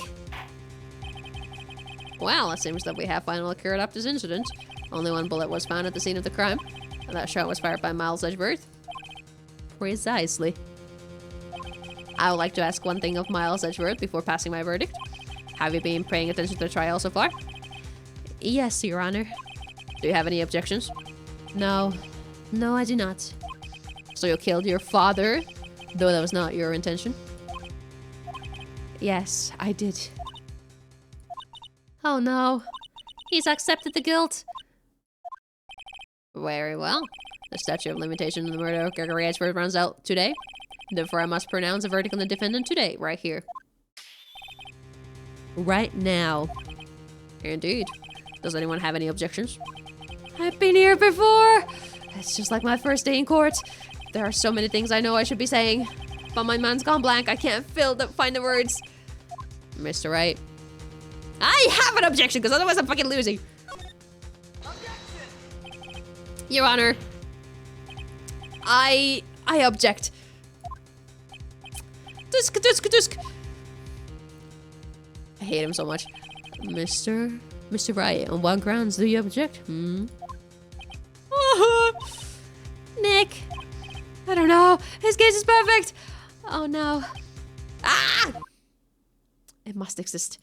Well, it seems that we have finally cleared up this incident. Only 1 bullet was found at the scene of the crime. And that shot was fired by Miles Edgeworth. Precisely. I would like to ask one thing of Miles Edgeworth before passing my verdict. Have you been paying attention to the trial so far? Yes, Your Honor. Do you have any objections? No. No, I do not. So you killed your father, though that was not your intention? Yes, I did. Oh no. He's accepted the guilt. Very well. The statute of limitation of the murder of Gregory Edgeworth runs out today. Therefore, I must pronounce a verdict on the defendant today, right here. Right now. Indeed. Does anyone have any objections? I've been here before. It's just like my first day in court. There are so many things I know I should be saying, but my mind's gone blank. I can't find the words. Mr. Wright. I have an objection, because otherwise I'm fucking losing. Objection! Your Honor. I object. Dusk. I hate him so much. Mr. Wright, on what grounds do you object? Nick. I don't know. His case is perfect. Oh no. Ah! It must exist.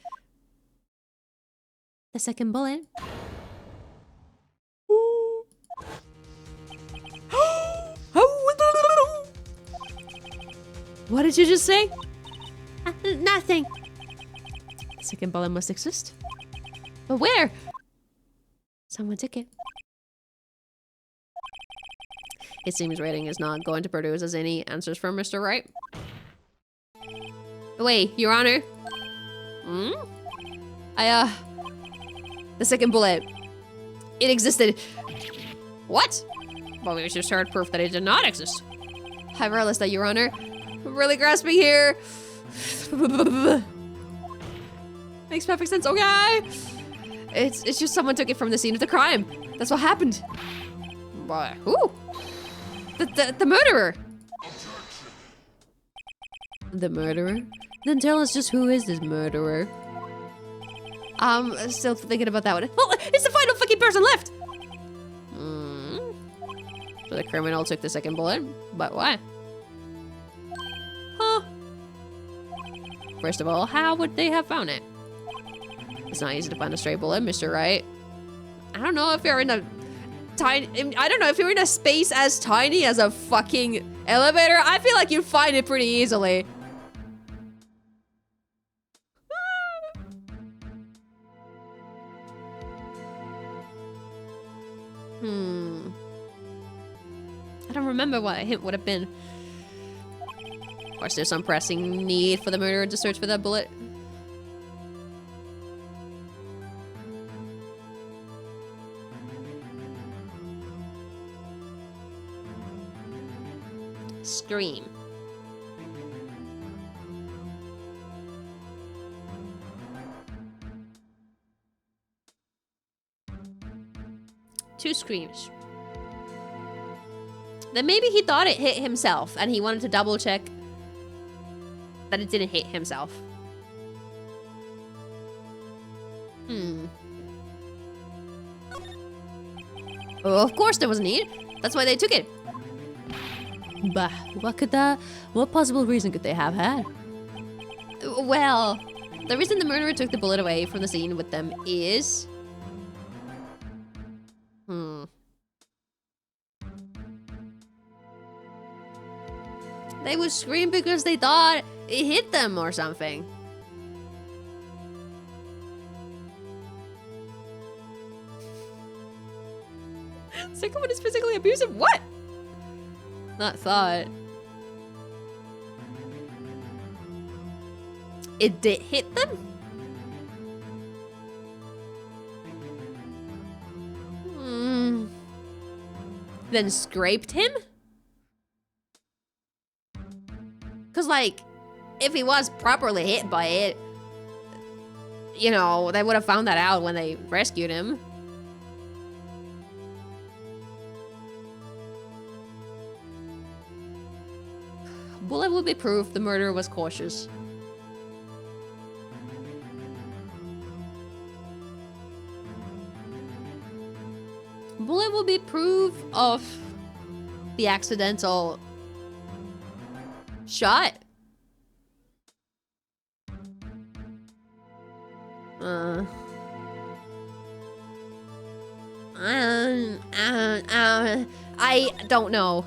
The second bullet. What did you just say? Nothing. The second bullet must exist. But where? Someone took it. It seems rating is not going to produce us any answers from Mr. Wright. Wait, Your Honor. Hmm? The second bullet. It existed. What? Well, we just heard proof that it did not exist. I realize that, Your Honor. I'm really grasping here. Makes perfect sense, okay? It's just someone took it from the scene of the crime. That's what happened. But who? The murderer. The murderer? Then tell us just who is this murderer? I'm still thinking about that one. Oh, it's the final fucking person left! So the criminal took the second bullet, but why? Huh? First of all, how would they have found it? It's not easy to find a stray bullet, Mr. Wright. I don't know if you're in a I don't know if you're in a space as tiny as a fucking elevator. I feel like you'd find it pretty easily. I don't remember what a hint would have been. Of course, there's some pressing need for the murderer to search for that bullet. Scream. Two screams. Then maybe he thought it hit himself and he wanted to double check that it didn't hit himself. Oh, of course there was a need. That's why they took it. Bah, what possible reason could they have had? Well, the reason the murderer took the bullet away from the scene with them is... They would scream because they thought it hit them or something. Someone is physically abusive? What? Not thought. It did hit them? Then scraped him? Cause like, if he was properly hit by it, you know, they would have found that out when they rescued him. Bullet will be proof the murderer was cautious. Bullet will be proof of the accidental shot. I don't know.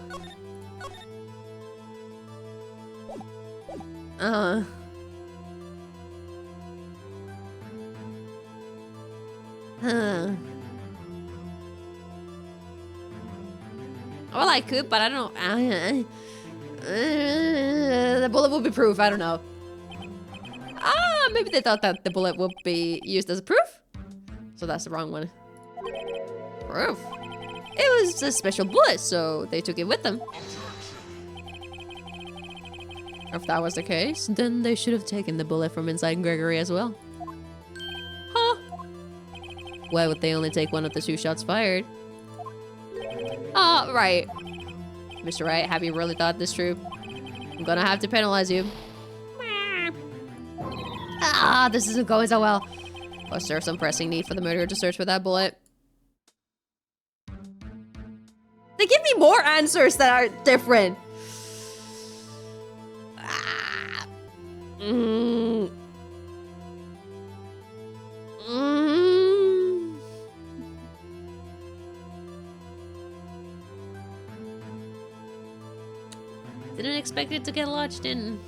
Well, I could, but I don't. The bullet will be proof. I don't know. Maybe they thought that the bullet would be used as proof. So that's the wrong one. Proof. It was a special bullet, so they took it with them. If that was the case, then they should have taken the bullet from inside Gregory as well. Huh? Why would they only take one of the 2 shots fired? Right. Mr. Wright, have you really thought this through? I'm gonna have to penalize you. This isn't going so well. Was there some pressing need for the murderer to search for that bullet? They give me more answers that are different. Didn't expect it to get lodged in.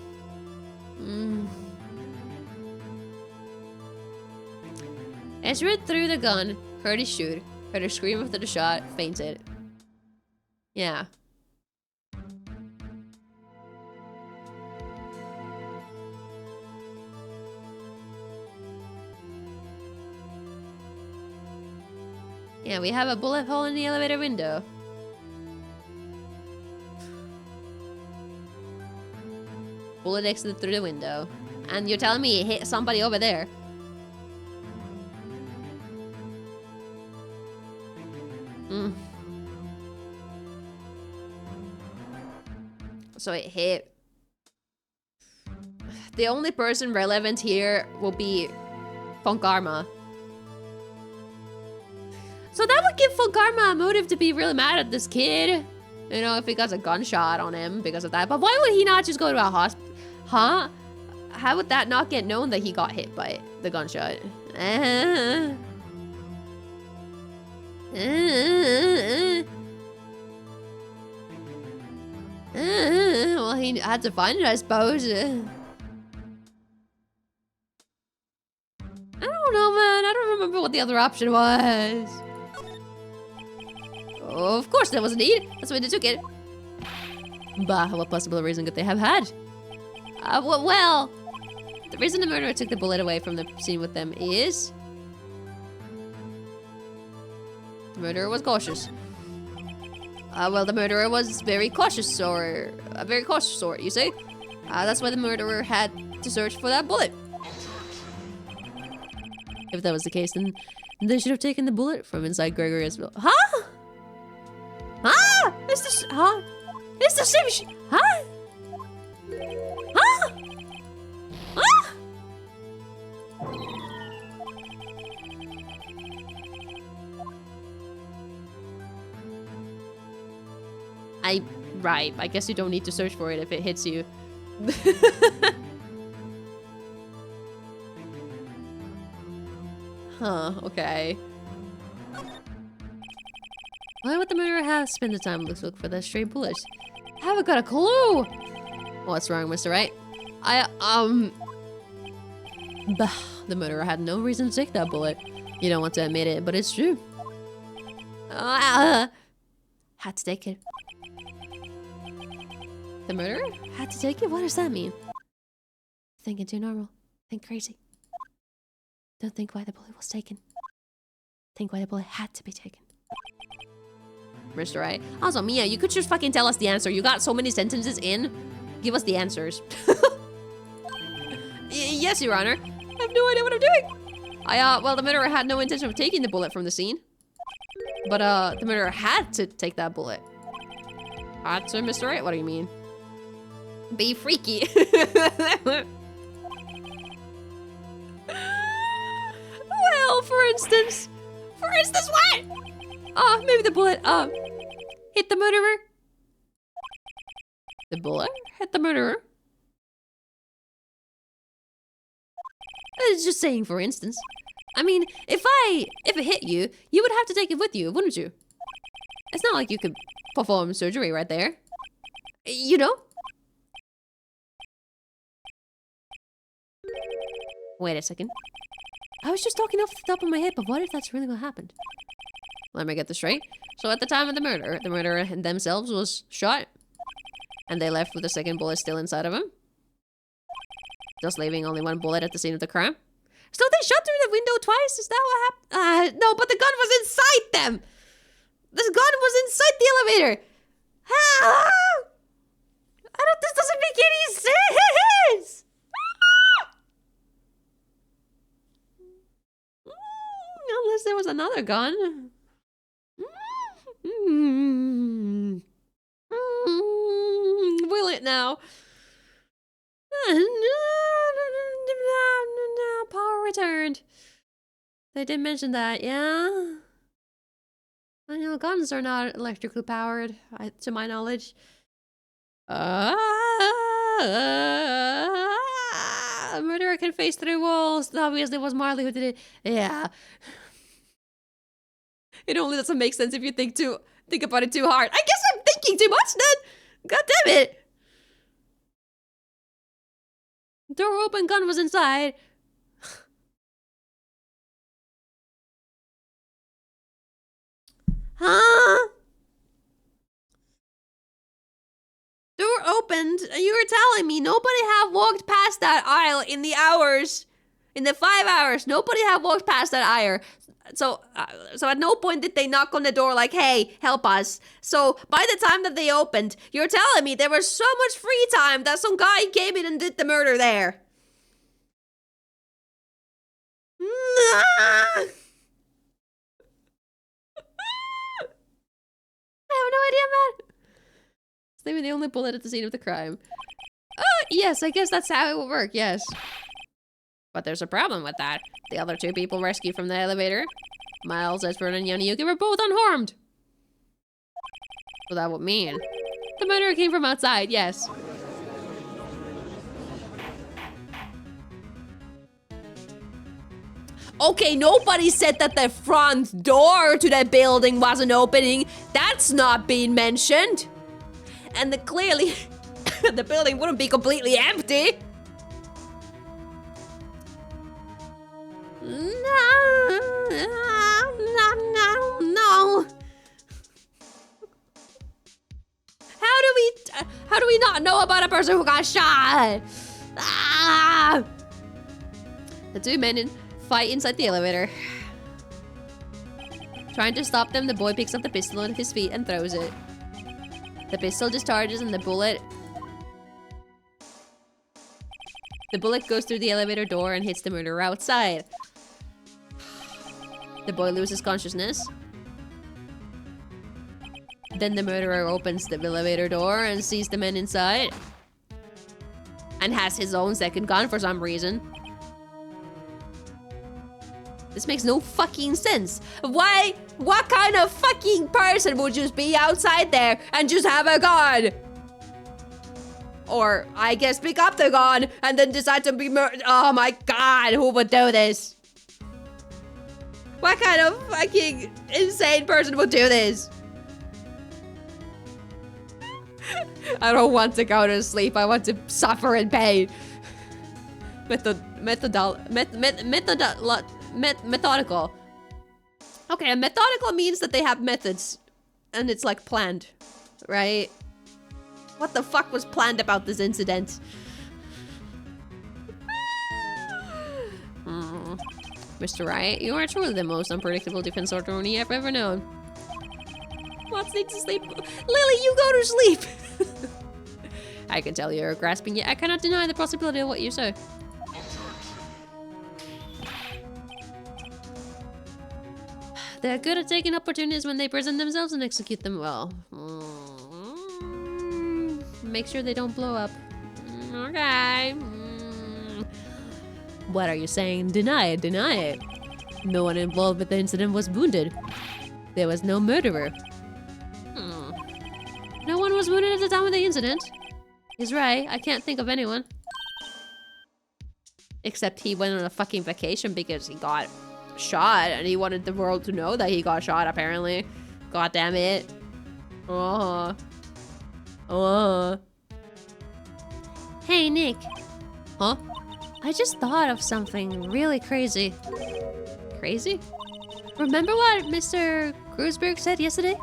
Ezra threw the gun, heard it shoot, heard her scream after the shot, fainted. Yeah. Yeah, we have a bullet hole in the elevator window. Bullet exited through the window. And you're telling me it hit somebody over there? Mm. So it hit. The only person relevant here will be Funkarma. So that would give Funkarma a motive to be really mad at this kid. You know, if he got a gunshot on him because of that. But why would he not just go to a hospital? Huh? How would that not get known that he got hit by the gunshot? Well, he had to find it, I suppose. I don't know, man. I don't remember what the other option was. Oh, of course there was a need. That's why they took it. Bah, what possible reason could they have had? Well, the reason the murderer took the bullet away from the scene with them is... the murderer was cautious. Well, the murderer was very cautious, or a very cautious sort, you see? That's why the murderer had to search for that bullet. If that was the case, then they should have taken the bullet from inside Gregory as well. Huh? Huh? It's the huh? It's the same huh? Huh? Huh? Right. I guess you don't need to search for it if it hits you. Huh, okay. Why would the murderer have spent the time to look for that stray bullet? I haven't got a clue! What's wrong, Mr. Wright? Bah, the murderer had no reason to take that bullet. You don't want to admit it, but it's true. Had to take it. The murderer had to take it? What does that mean? Thinking too normal. Think crazy. Don't think why the bullet was taken. Think why the bullet had to be taken. Mr. Wright. Also, Mia, you could just fucking tell us the answer. You got so many sentences in. Give us the answers. Yes, Your Honor. I have no idea what I'm doing. Well, the murderer had no intention of taking the bullet from the scene. But, the murderer had to take that bullet. Had to, Mr. Wright? What do you mean? Be freaky. Well, for instance what? Maybe the bullet, hit the murderer. The bullet hit the murderer. It's just saying, for instance. I mean, if it hit you, you would have to take it with you, wouldn't you? It's not like you could perform surgery right there. You know? Wait a second. I was just talking off the top of my head, but what if that's really what happened? Let me get this straight. So at the time of the murderer themselves was shot. And they left with the second bullet still inside of him. Just leaving only one bullet at the scene of the crime. So they shot through the window twice? Is that what happened? No, but the gun was inside them! This gun was inside the elevator! This doesn't make any sense! Unless there was another gun. Will it now? Power returned. They did mention that, yeah? I know guns are not electrically powered, to my knowledge. A murderer can face through walls. Obviously, it was Marlie who did it. Yeah. It only doesn't make sense if you think about it too hard. I guess I'm thinking too much then. God damn it. Door open, gun was inside. Huh? Door opened. You were telling me nobody have walked past that aisle in the hours In the 5 hours, nobody had walked past that IR. So at no point did they knock on the door like, hey, help us. So by the time that they opened, you're telling me there was so much free time that some guy came in and did the murder there. I have no idea, man. It's maybe the only bullet at the scene of the crime. Oh, yes, I guess that's how it will work, yes. But there's a problem with that. The other two people rescued from the elevator, Miles, Esfern, and Yaniyuki, were both unharmed. So that would mean the murderer came from outside, yes. Okay, nobody said that the front door to the building wasn't opening. That's not being mentioned. And clearly, the building wouldn't be completely empty. No. How do we not know about a person who got shot? Ah! The two men fight inside the elevator. Trying to stop them, the boy picks up the pistol at his feet and throws it. The pistol discharges and the bullet goes through the elevator door and hits the murderer outside. The boy loses consciousness. Then the murderer opens the elevator door and sees the men inside. And has his own second gun for some reason. This makes no fucking sense. Why? What kind of fucking person would just be outside there and just have a gun? Or, I guess, pick up the gun and then decide to be murdered. Oh my god, who would do this? What kind of fucking insane person would do this? I don't want to go to sleep. I want to suffer in pain. Methodical. Okay, a methodical means that they have methods. And it's like planned, right? What the fuck was planned about this incident? Mr. Wright, you are truly the most unpredictable defense attorney I've ever known. Watts needs to sleep. Lily, you go to sleep! I can tell you're grasping yet I cannot deny the possibility of what you say. They're good at taking opportunities when they present themselves and execute them well. Make sure they don't blow up. Okay. What are you saying? Deny it, deny it. No one involved with the incident was wounded. There was no murderer. No one was wounded at the time of the incident. He's right, I can't think of anyone. Except he went on a fucking vacation because he got shot and he wanted the world to know that he got shot, apparently. God damn it. Hey, Nick. Huh? I just thought of something really crazy. Crazy? Remember what Mr. Grusberg said yesterday?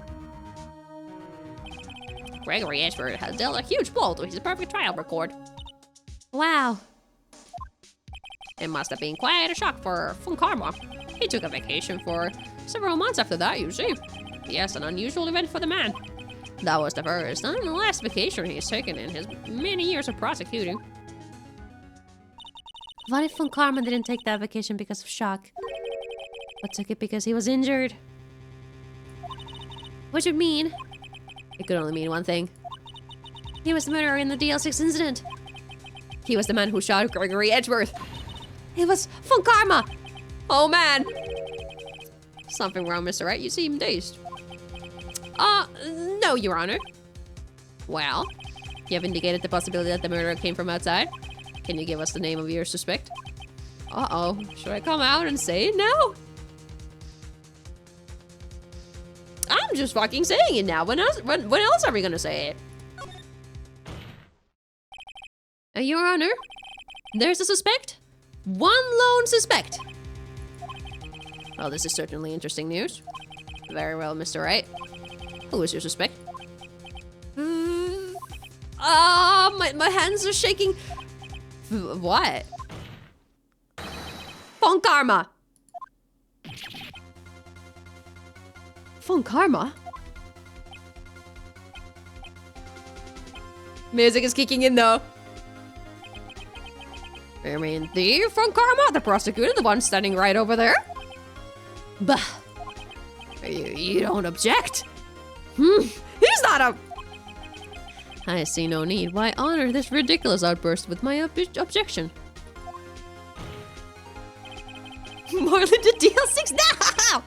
Gregory Ashford has dealt a huge blow to his perfect trial record. Wow. It must have been quite a shock for Von Karma. He took a vacation for several months after that, you see. Yes, an unusual event for the man. That was the first and the last vacation he's taken in his many years of prosecuting. What if Von Karma didn't take that vacation because of shock, but took it because he was injured? What do you mean? It could only mean one thing. He was the murderer in the DL6 incident. He was the man who shot Gregory Edgeworth. It was Von Karma! Oh man! Something wrong, Mr. Wright. You seem dazed. No, Your Honor. Well, you have indicated the possibility that the murderer came from outside. Can you give us the name of your suspect? Uh-oh. Should I come out and say it now? I'm just fucking saying it now. When else are we gonna say it? Your Honor, there's a suspect. One lone suspect. Well, this is certainly interesting news. Very well, Mr. Wright. Who is your suspect? My hands are shaking. What? Von Karma! Von Karma? Music is kicking in though. I mean, the Von Karma, the prosecutor, the one standing right over there? Bah. You don't object? He's not a... I see no need. Why honor this ridiculous outburst with my objection? Marlie to deal 6 now!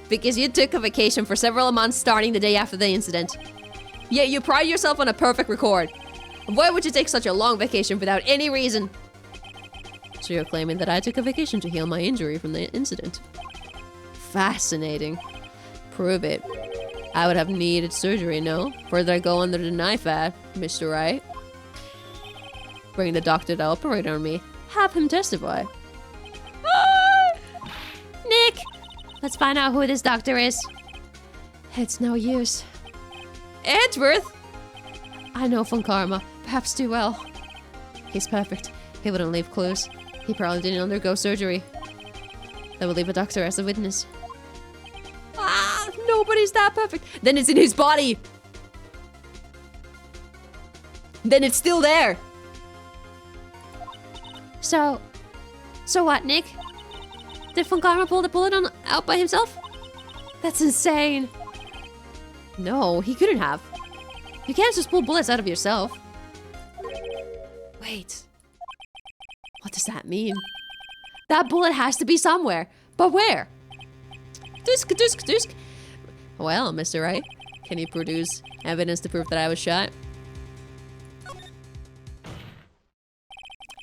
Because you took a vacation for several months starting the day after the incident. Yet you pride yourself on a perfect record. Why would you take such a long vacation without any reason? So you're claiming that I took a vacation to heal my injury from the incident. Fascinating. Prove it. I would have needed surgery, no? Further I go under the knife at, Mr. Wright. Bring the doctor to operate on me. Have him testify. Nick! Let's find out who this doctor is. It's no use. Edgeworth! I know Von Karma, perhaps too well. He's perfect. He wouldn't leave clues. He probably didn't undergo surgery. That would leave a doctor as a witness. Ah, nobody's that perfect. Then it's in his body. Then it's still there. So what, Nick? Did Von Karma pull the bullet out by himself? That's insane. No, he couldn't have. You can't just pull bullets out of yourself. Wait. What does that mean? That bullet has to be somewhere. But where? Dusk, dusk, dusk. Well, Mr. Wright, can you produce evidence to prove that I was shot?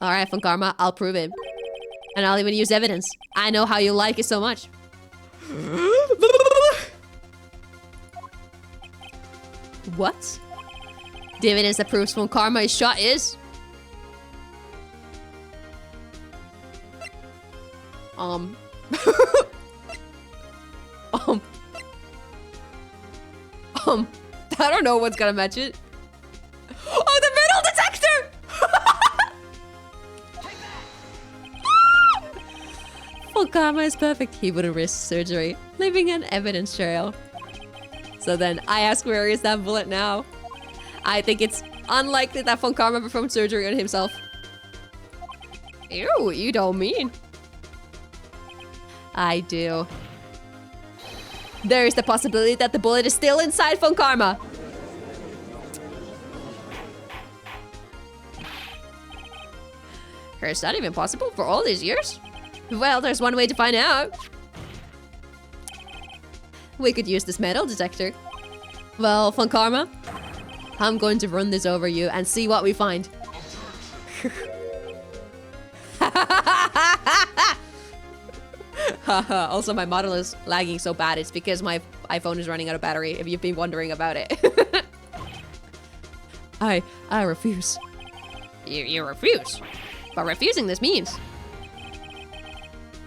Alright, Von Karma, I'll prove it. And I'll even use evidence. I know how you like it so much. What? The evidence that proves Von Karma is shot is... I don't know what's gonna match it. Oh, the metal detector! Von Karma is perfect. He wouldn't risk surgery, leaving an evidence trail. So then I ask, where is that bullet now? I think it's unlikely that Von Karma performed surgery on himself. Ew, you don't mean. I do. There is the possibility that the bullet is still inside Von Karma. Is that even possible for all these years? Well, there's one way to find out. We could use this metal detector. Well, Von Karma, I'm going to run this over you and see what we find. Also, my model is lagging so bad. It's because my iPhone is running out of battery, if you've been wondering about it. I refuse. You refuse? But refusing this means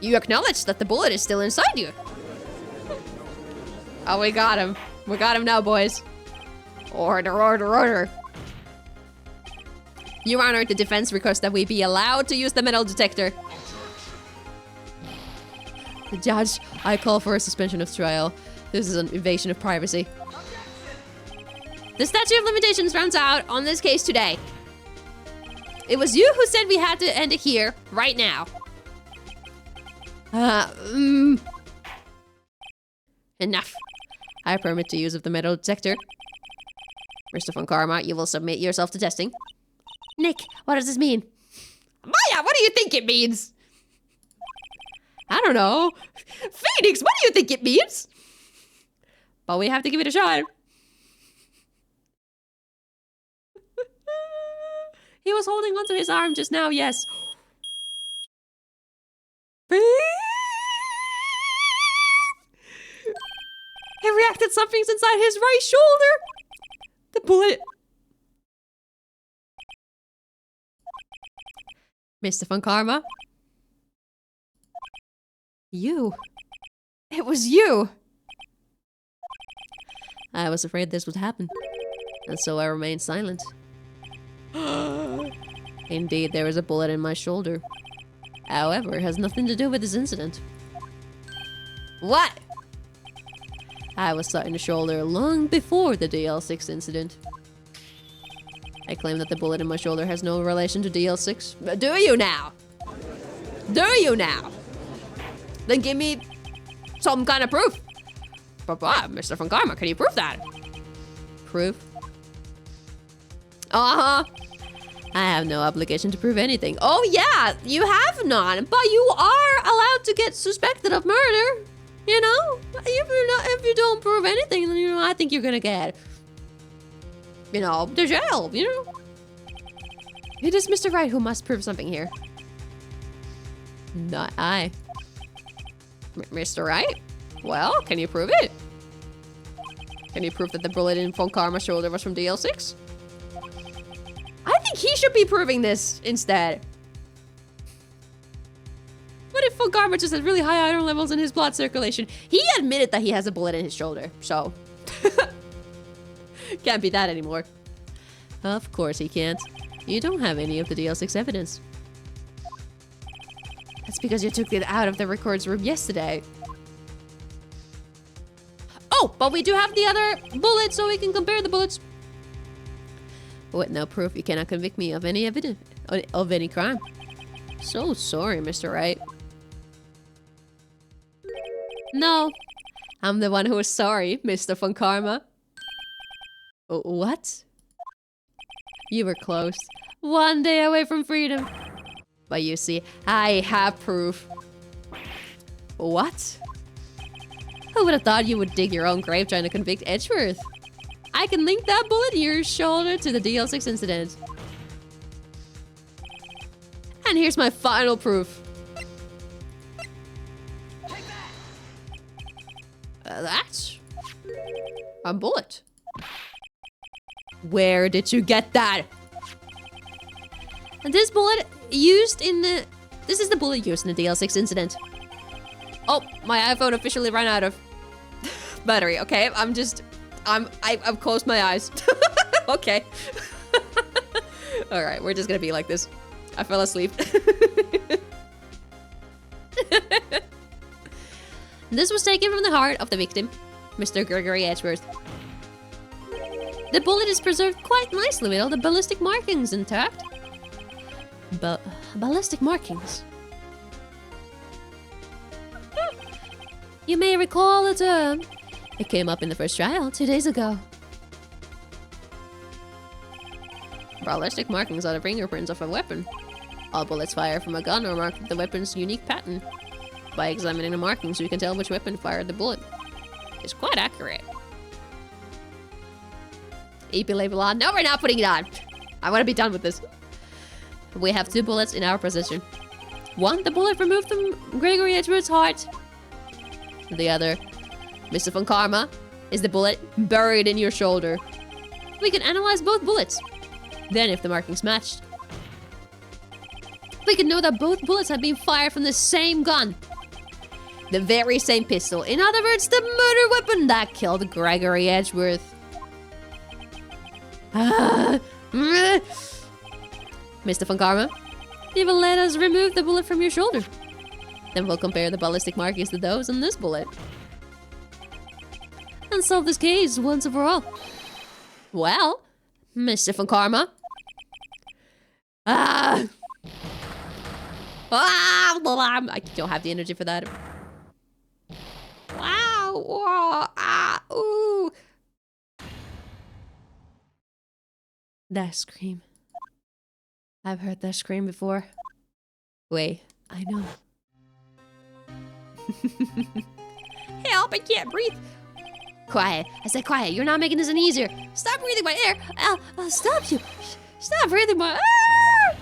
you acknowledge that the bullet is still inside you. Oh, we got him. We got him now, boys. Order, order, order. Your Honor, the defense requests that we be allowed to use the metal detector. The judge, I call for a suspension of trial. This is an invasion of privacy. The statute of limitations runs out on this case today. It was you who said we had to end it here, right now. Enough. I permit the use of the metal detector. Mr. Von Karma, you will submit yourself to testing. Nick, what does this mean? Maya, what do you think it means? I don't know. Phoenix, what do you think it means? But we have to give it a shot. He was holding onto his arm just now, yes. He reacted something's inside his right shoulder. The bullet. Mr. Von Karma. You. It was you. I was afraid this would happen. And so I remained silent. Indeed, there was a bullet in my shoulder. However, it has nothing to do with this incident. What? I was shot in the shoulder long before the DL6 incident. I claim that the bullet in my shoulder has no relation to DL6. Do you now? Do you now? Then give me some kind of proof. Mr. Von Karma, can you prove that? Proof? Uh-huh. I have no obligation to prove anything. Oh yeah, you have none, but you are allowed to get suspected of murder. You know, if you don't prove anything, then I think you're gonna get, to jail. It is Mr. Wright who must prove something here. Not I. Mr. Wright? Well, can you prove it? Can you prove that the bullet in Von Karma's shoulder was from DL6? I think he should be proving this instead. What if Von Karma just has really high iron levels in his blood circulation? He admitted that he has a bullet in his shoulder, so... Can't be that anymore. Of course he can't. You don't have any of the DL6 evidence. That's because you took it out of the records room yesterday. Oh, but we do have the other bullet, so we can compare the bullets. With no proof, you cannot convict me of any evidence of any crime. So sorry, Mr. Wright. No, I'm the one who is sorry, Mr. Von Karma. What? You were close. One day away from freedom. But you see, I have proof. What? Who would have thought you would dig your own grave trying to convict Edgeworth? I can link that bullet in your shoulder to the DL6 incident. And here's my final proof. That's a bullet. Where did you get that? And this bullet used in the... This is the bullet used in the DL6 incident. Oh, my iPhone officially ran out of battery. Okay, I've closed my eyes. Okay. All right, we're just gonna be like this. I fell asleep. This was taken from the heart of the victim, Mr. Gregory Edgeworth. The bullet is preserved quite nicely with all the ballistic markings intact. Ballistic markings? You may recall the term. It came up in the first trial 2 days ago. Ballistic markings are the fingerprints of a weapon. All bullets fired from a gun are marked with the weapon's unique pattern. By examining the markings, we can tell which weapon fired the bullet. It's quite accurate. EP label on. No, we're not putting it on. I want to be done with this. We have 2 bullets in our possession. One, the bullet removed from Gregory Edgeworth's heart. The other, Mr. Von Karma, is the bullet buried in your shoulder. We can analyze both bullets. Then, if the markings matched, we can know that both bullets have been fired from the same gun. The very same pistol. In other words, the murder weapon that killed Gregory Edgeworth. Mr. Von Karma, you will let us remove the bullet from your shoulder. Then we'll compare the ballistic markings to those on this bullet. And solve this case once and for all. Well, Mr. Von Karma. I don't have the energy for that. Ooh. That scream. I've heard that scream before. Wait, I know. Help, I can't breathe. Quiet. I said quiet. You're not making this any easier. Stop breathing my air. I'll stop you. Stop breathing my air.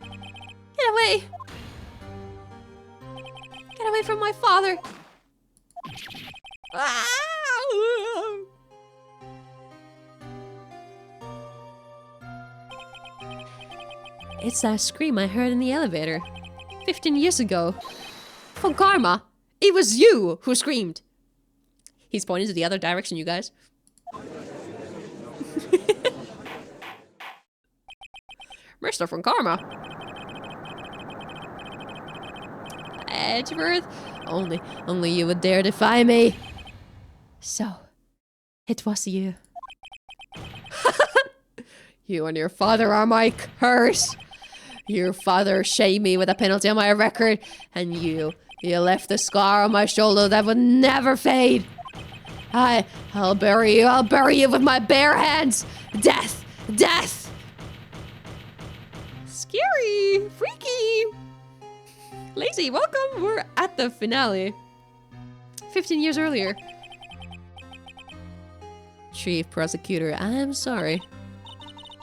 Get away. Get away from my father. It's that scream I heard in the elevator 15 years ago. Von Karma, it was you who screamed. He's pointing to the other direction, you guys. Mr. Von Karma. Edgeworth. Only you would dare defy me. So, it was you. You and your father are my curse. Your father shamed me with a penalty on my record, and you left the scar on my shoulder that would never fade. I'll bury you with my bare hands. Death! Scary! Freaky! Lacey, welcome! We're at the finale. 15 years earlier. Chief Prosecutor, I'm sorry.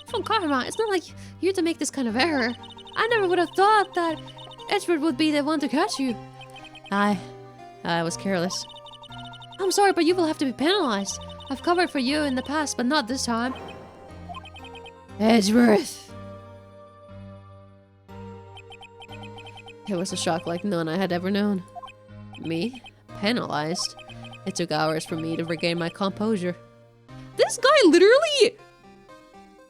From Karma, it's not like you're to make this kind of error. I never would have thought that Edgeworth would be the one to catch you. I was careless. I'm sorry, but you will have to be penalized. I've covered for you in the past, but not this time. Edgeworth. It was a shock like none I had ever known. Me? Penalized? It took hours for me to regain my composure. This guy literally...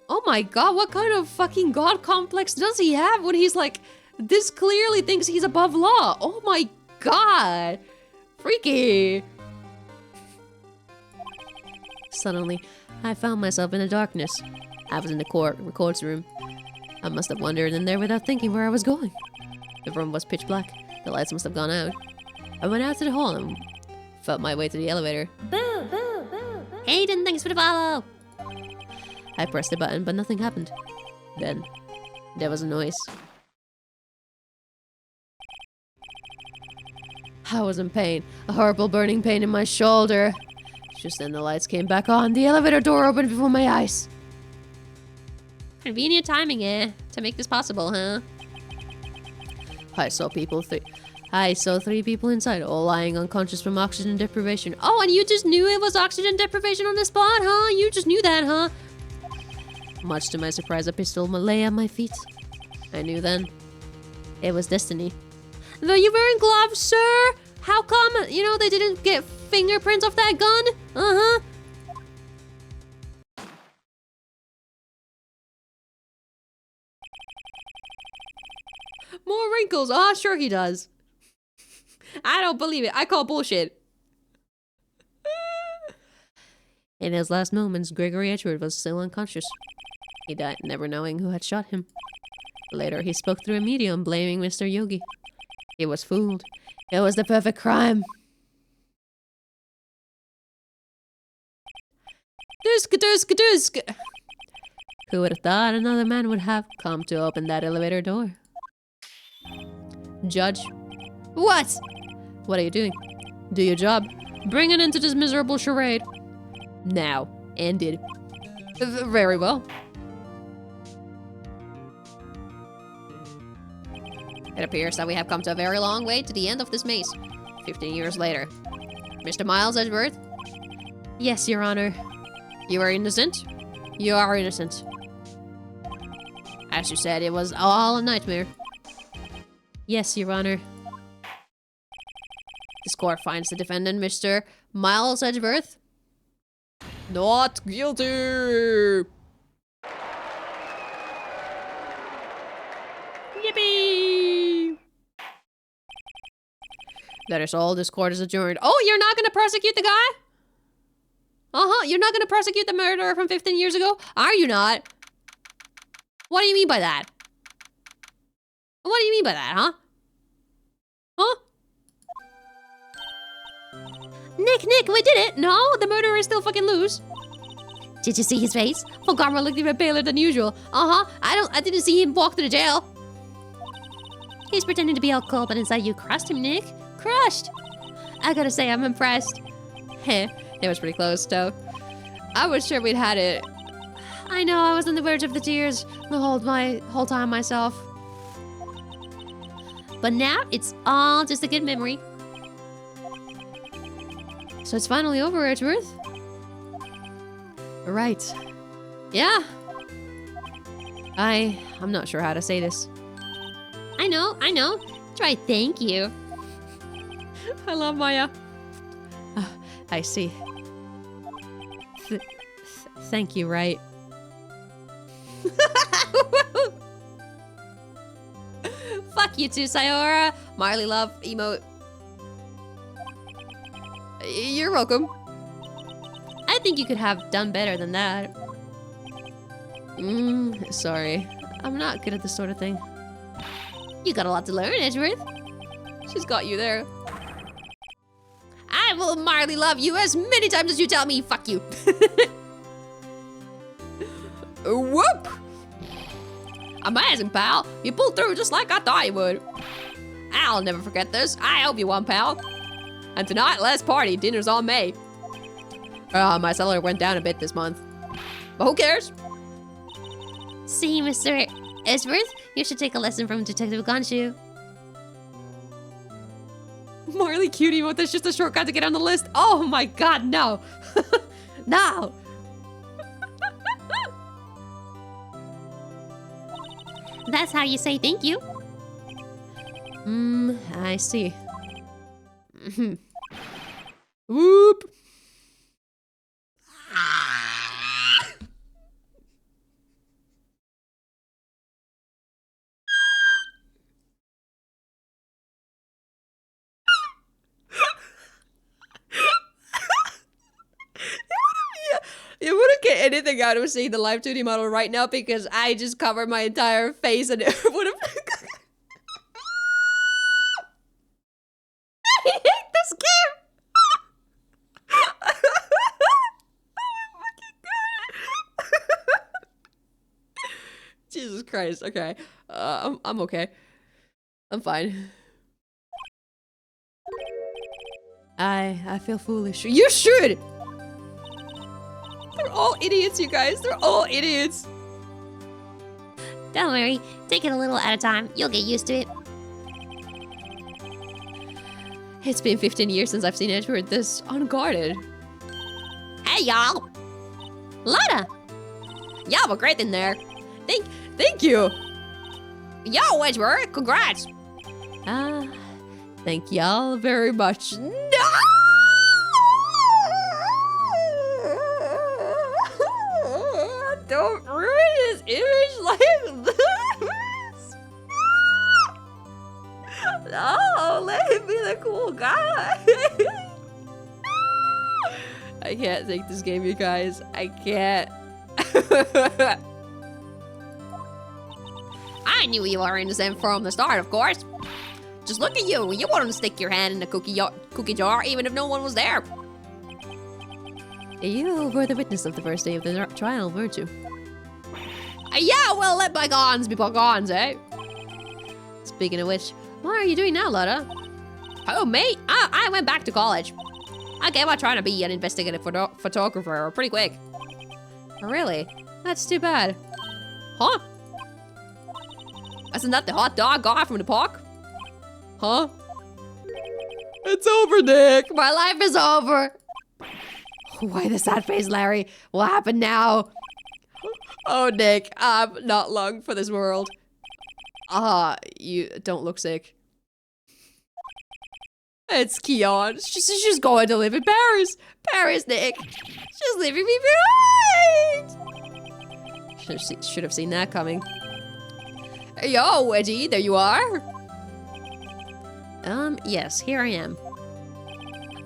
Oh my god, what kind of fucking god complex does he have when he's like, this clearly thinks he's above law? Oh my god. Freaky. Suddenly, I found myself in the darkness. I was in the records room. I must have wandered in there without thinking where I was going. The room was pitch black. The lights must have gone out. I went out to the hall and felt my way to the elevator. Boo, boo, boo, boo. Hayden, thanks for the follow! I pressed the button, but nothing happened. Then, there was a noise. I was in pain. A horrible burning pain in my shoulder. Just then the lights came back on. The elevator door opened before my eyes. Convenient timing, to make this possible, huh? I saw three people inside, all lying unconscious from oxygen deprivation. Oh, and you just knew it was oxygen deprivation on the spot, huh? You just knew that, huh? Much to my surprise, a pistol lay at my feet. I knew then. It was destiny. Though you wearing gloves, sir? How come, they didn't get fingerprints off that gun? Uh-huh. More wrinkles. Ah, sure he does. I don't believe it. I call bullshit. In his last moments, Gregory Edgeworth was still unconscious. He died never knowing who had shot him. Later, he spoke through a medium, blaming Mr. Yogi. He was fooled. It was the perfect crime. Dusk. Who would have thought another man would have come to open that elevator door? Judge. What? What are you doing? Do your job. Bring an end to this miserable charade. Now. Ended. Very well. It appears that we have come to a very long way to the end of this maze. 15 years later. Mr. Miles Edgeworth? Yes, Your Honor. You are innocent? You are innocent. As you said, it was all a nightmare. Yes, Your Honor. This court finds the defendant, Mr. Miles Edgeworth, not guilty! Yippee! That is all. This court is adjourned. Oh, you're not gonna prosecute the guy? Uh-huh, you're not gonna prosecute the murderer from 15 years ago? Are you not? What do you mean by that? What do you mean by that, huh? Huh? Nick, we did it! No, the murderer is still fucking loose. Did you see his face? Garma looked even paler than usual. Uh-huh, I didn't see him walk to the jail. He's pretending to be all cool, but inside you crushed him, Nick. Crushed! I gotta say, I'm impressed. Heh, it was pretty close, though. I was sure we'd had it. I know, I was on the verge of the tears the whole time myself. But now, it's all just a good memory. So it's finally over, Edgeworth? Right. Yeah. I'm not sure how to say this. I know. Try thank you. I love Maya. I see. Thank you, Wright. Fuck Fuck you too, Sayora. Marley love emote. You're welcome. I think you could have done better than that. Sorry. I'm not good at this sort of thing. You got a lot to learn, Edgeworth. She's got you there. I will Marley love you as many times as you tell me. Fuck you. Whoop! Amazing, pal. You pulled through just like I thought you would. I'll never forget this. I owe you one, pal. And tonight, let's party. Dinner's on me. My salary went down a bit this month. But who cares? See, Mr. Edgeworth, you should take a lesson from Detective Gonshu. Marley cutie mode, that's just a shortcut to get on the list. Oh my god, no. No. That's how you say thank you. I see. Whoop. You wouldn't get anything out of seeing the live 2D model right now because I just covered my entire face and it would have... I hate this game! Oh my fucking god! Jesus Christ, okay. I'm okay. I'm fine. I feel foolish. You should! They're all idiots, you guys. They're all idiots. Don't worry. Take it a little at a time. You'll get used to it. It's been 15 years since I've seen Edgeworth this unguarded. Hey, y'all. Lotta. Y'all were great in there. Thank you. Yo, Edgeworth. Congrats. Thank y'all very much. No! Don't ruin his image like this! No, let him be the cool guy! I can't take this game, you guys. I can't. I knew you were innocent from the start, of course. Just look at you. You wouldn't stick your hand in the cookie jar even if no one was there. You were the witness of the first day of the trial, weren't you? Yeah, well, let bygones be bygones, eh? Speaking of which, what are you doing now, Lotta? Oh, me? I went back to college. I gave up trying to be an investigative photographer pretty quick. Really? That's too bad. Huh? Isn't that the hot dog guy from the park? Huh? It's over, Nick. My life is over. Why the sad face, Larry? What happened now? Oh, Nick, I'm not long for this world. You don't look sick. It's Keon. She's going to live in Paris. Paris, Nick. She's leaving me behind. Should have seen that coming. Yo, Edgy, there you are. Yes, here I am.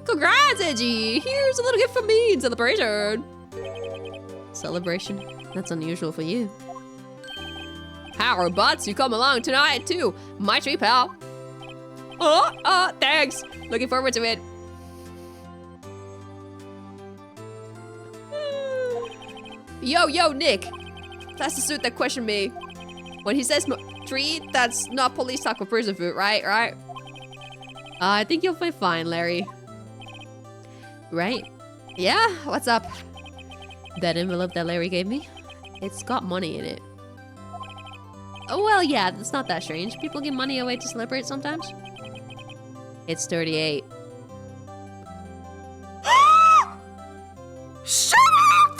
Congrats, Edgy! Here's a little gift from me in celebration. Celebration? That's unusual for you. Power Butts, you come along tonight too. My treat, pal. Thanks. Looking forward to it. Yo, Nick. That's the suit that questioned me. When he says treat, that's not police talk for prison food, right? I think you'll be fine, Larry. Right? Yeah, what's up? That envelope that Larry gave me? It's got money in it. Oh, well, yeah, it's not that strange. People give money away to celebrate sometimes. It's 38. Shut up!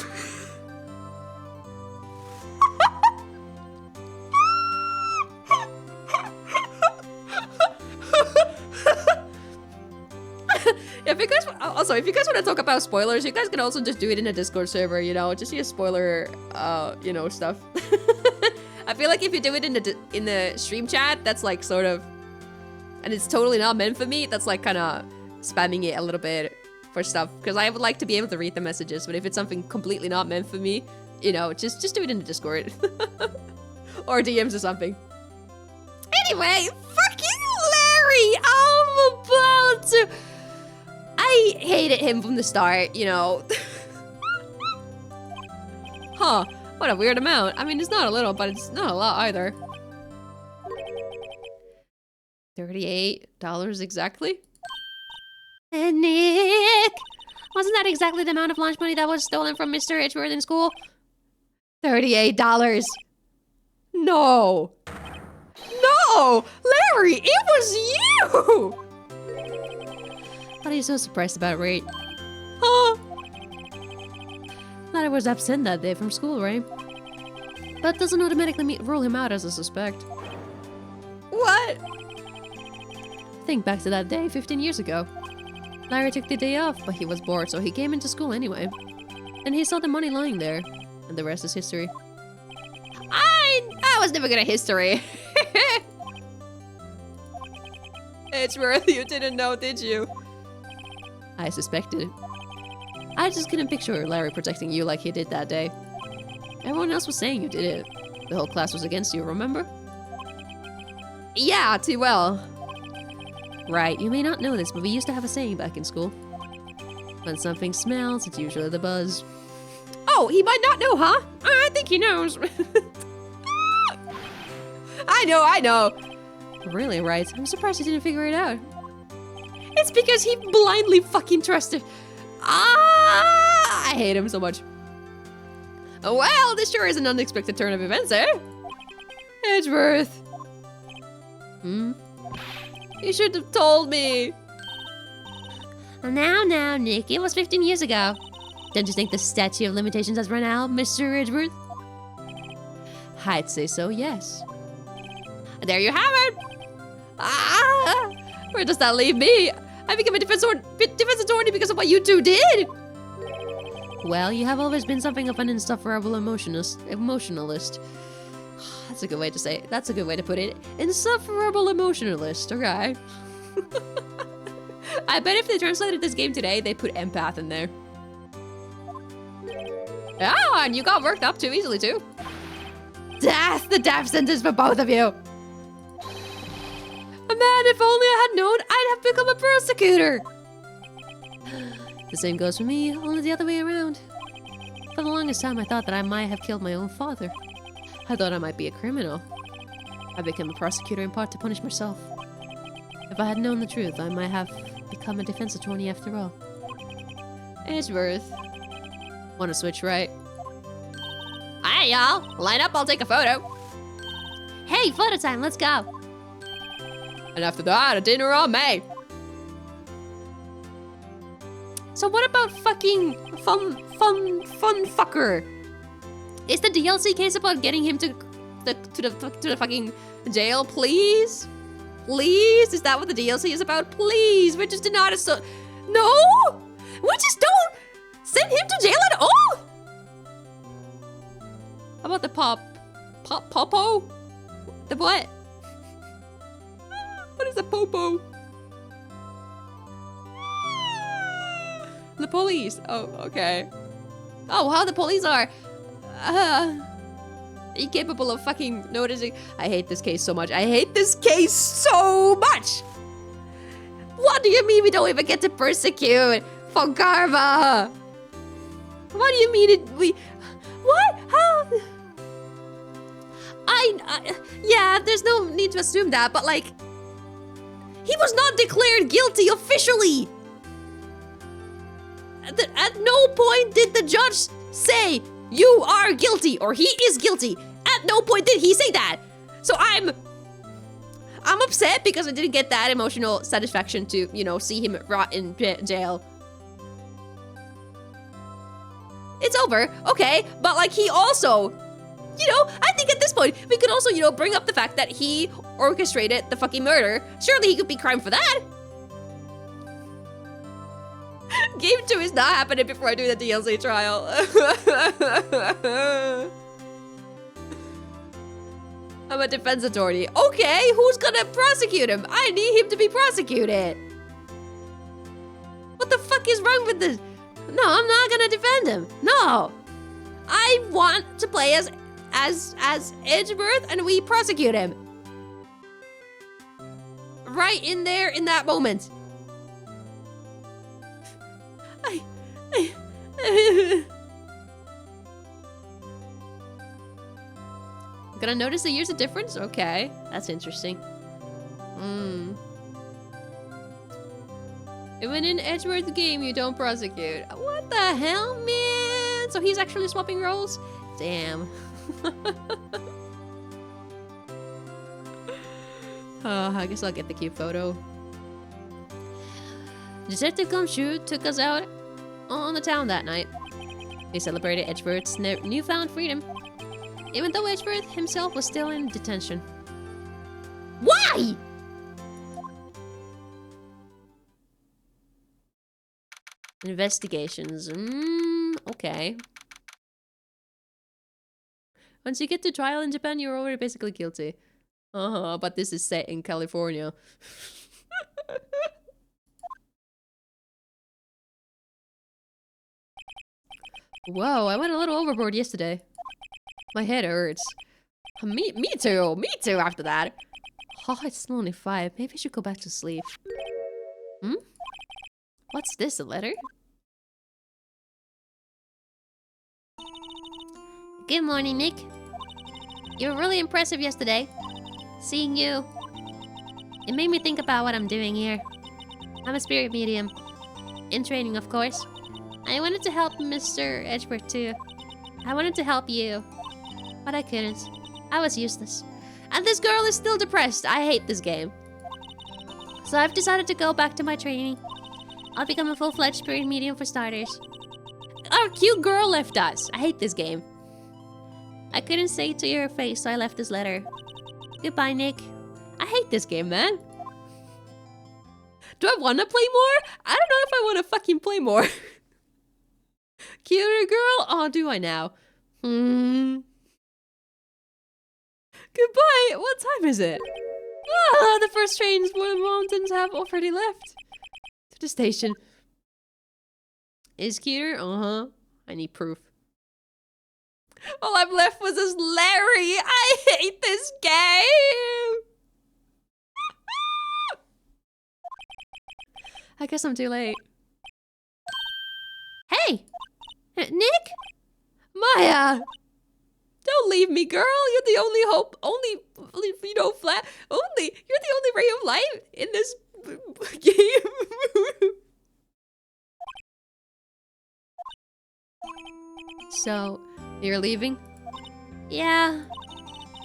If you guys want to talk about spoilers, you guys can also just do it in a Discord server, you know, just see a spoiler, you know, stuff. I feel like if you do it in the stream chat, that's like sort of, and it's totally not meant for me, that's like kind of spamming it a little bit for stuff, because I would like to be able to read the messages, but if it's something completely not meant for me, you know, just do it in the Discord. Or DMs or something. Anyway, fucking Larry, I'm about to... I hated him from the start, you know. Huh, what a weird amount. I mean, it's not a little, but it's not a lot either. $38 exactly? And Nick! Wasn't that exactly the amount of lunch money that was stolen from Mr. Edgeworth in school? $38. No! No! Larry, it was you! What are you so surprised about, Wright? Huh? Larry was absent that day from school, right? That doesn't automatically rule him out as a suspect. What? Think back to that day 15 years ago. Larry took the day off, but he was bored, so he came into school anyway. And he saw the money lying there. And the rest is history. I was never good at history. It's worth you didn't know, did you? I suspected. I just couldn't picture Larry protecting you like he did that day. Everyone else was saying you did it. The whole class was against you, remember? Yeah, too well. Right, you may not know this, but we used to have a saying back in school. When something smells, it's usually the buzz. Oh, he might not know, huh? I think he knows. I know. Really, Wright? I'm surprised he didn't figure it out. It's because he blindly fucking trusted. I hate him so much. Well, this sure is an unexpected turn of events, eh? Edgeworth. You should have told me. Now, Nick, it was 15 years ago. Don't you think the statute of limitations has run out, Mr. Edgeworth? I'd say so, yes. There you have it. Where does that leave me? I became a defense attorney because of what you two did. Well, you have always been something of an insufferable emotionalist. That's a good way to say it. That's a good way to put it. Insufferable emotionalist, okay. I bet if they translated this game today, they put empath in there. Oh, and you got worked up too easily too. Death! The death sentence for both of you! Man, if only I had known, I'd have become a prosecutor! The same goes for me, only the other way around. For the longest time, I thought that I might have killed my own father. I thought I might be a criminal. I became a prosecutor in part to punish myself. If I had known the truth, I might have become a defense attorney after all. Edgeworth. Wanna switch, right? Hi, y'all! Line up, I'll take a photo. Hey, photo time, let's go! And after that, a dinner on me. So what about fucking fun fucker? Is the DLC case about getting him to the fucking jail, please? Please? Is that what the DLC is about? Please, we just did not No! We just don't send him to jail at all? How about the popo? The what? What is a popo? The police. Oh, okay. Oh, how the police are incapable of fucking noticing. I hate this case so much. I hate this case so much. What do you mean we don't even get to persecute for karma? What do you mean what? How? Yeah, there's no need to assume that, but like, he was not declared guilty officially. At no point did the judge say, you are guilty, or he is guilty. At no point did he say that. So I'm upset because I didn't get that emotional satisfaction to, you know, see him rot in jail. It's over, okay, but like he also, you know, I think at this point, we could also, you know, bring up the fact that he orchestrated the fucking murder. Surely he could be crimed for that. Game 2 is not happening before I do the DLC trial. I'm a defense attorney. Okay, who's gonna prosecute him? I need him to be prosecuted. What the fuck is wrong with this? No, I'm not gonna defend him. No. I want to play as Edgeworth and we prosecute him. Right in there in that moment. Gonna notice the years of difference? Okay, that's interesting. Even in Edgeworth game, you don't prosecute. What the hell, man? So he's actually swapping roles? Damn. I guess I'll get the cute photo. Detective Gumshoe took us out on the town that night. He celebrated Edgeworth's newfound freedom, even though Edgeworth himself was still in detention. Why? Investigations. Okay. Once you get to trial in Japan, you're already basically guilty. But this is set in California. Whoa, I went a little overboard yesterday. My head hurts. Me too after that. Oh, it's only 5. Maybe I should go back to sleep. What's this, a letter? Good morning, Nick. You were really impressive yesterday. Seeing you, it made me think about what I'm doing here. I'm a spirit medium. In training, of course. I wanted to help Mr. Edgeworth too. I wanted to help you. But I couldn't. I was useless. And this girl is still depressed. I hate this game. So I've decided to go back to my training. I'll become a full-fledged spirit medium for starters. Our cute girl left us. I hate this game. I couldn't say it to your face, so I left this letter. Goodbye, Nick. I hate this game, man. Do I want to play more? I don't know if I want to fucking play more. Cuter girl? Oh, do I now? Goodbye. What time is it? Ah, the first trains for the mountains have already left. To the station. Is cuter? I need proof. All I'm left was this Larry. I hate this game. I guess I'm too late. Hey! Nick? Maya! Don't leave me, girl. You're the only hope. You're the only ray of light in this game. So, you're leaving? Yeah.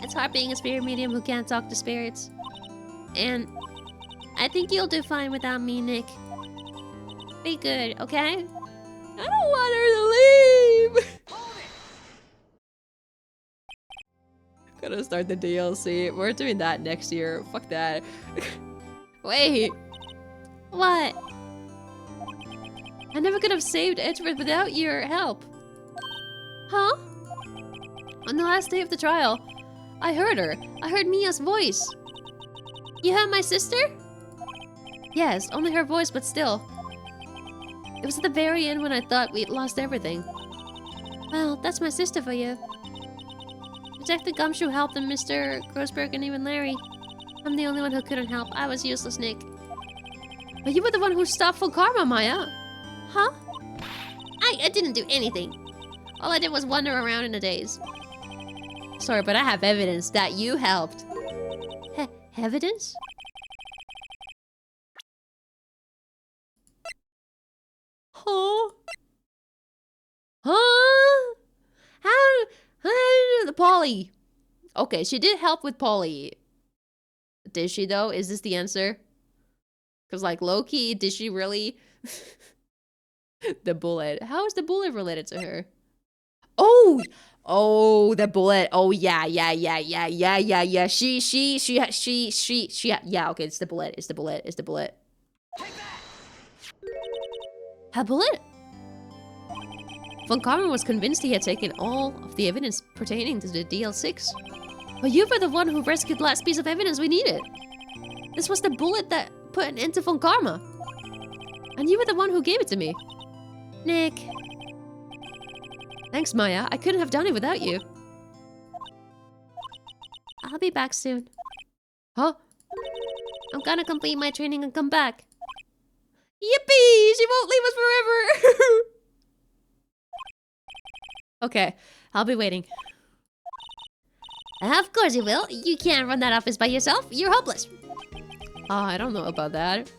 It's hard being a spirit medium who can't talk to spirits. And I think you'll do fine without me, Nick. Be good, okay? I don't want her to leave! Gotta start the DLC. We're doing that next year. Fuck that. Wait. What? I never could have saved Edgeworth without your help. Huh? On the last day of the trial, I heard her. I heard Mia's voice. You heard my sister? Yes, only her voice, but still. It was at the very end when I thought we'd lost everything. Well, that's my sister for you. Detective Gumshoe helped and Mr. Grossberg and even Larry. I'm the only one who couldn't help. I was useless, Nick. But you were the one who stopped full karma, Maya. Huh? I didn't do anything. All I did was wander around in a daze. Sorry, but I have evidence that you helped. Evidence? Huh? Huh? How the Polly? Okay, she did help with Polly. Did she though? Is this the answer? Because like low-key, did she really? The bullet. How is the bullet related to her? Oh, the bullet. Oh yeah. Yeah. She. Yeah. Okay, it's the bullet. A bullet? Von Karman was convinced he had taken all of the evidence pertaining to the DL6. Oh, you were the one who rescued the last piece of evidence we needed. This was the bullet that put an end to Von Karma. And you were the one who gave it to me. Nick. Thanks, Maya. I couldn't have done it without you. I'll be back soon. Huh? I'm gonna complete my training and come back. Yippee! She won't leave us forever! Okay, I'll be waiting. Of course you will. You can't run that office by yourself. You're hopeless. Oh, I don't know about that.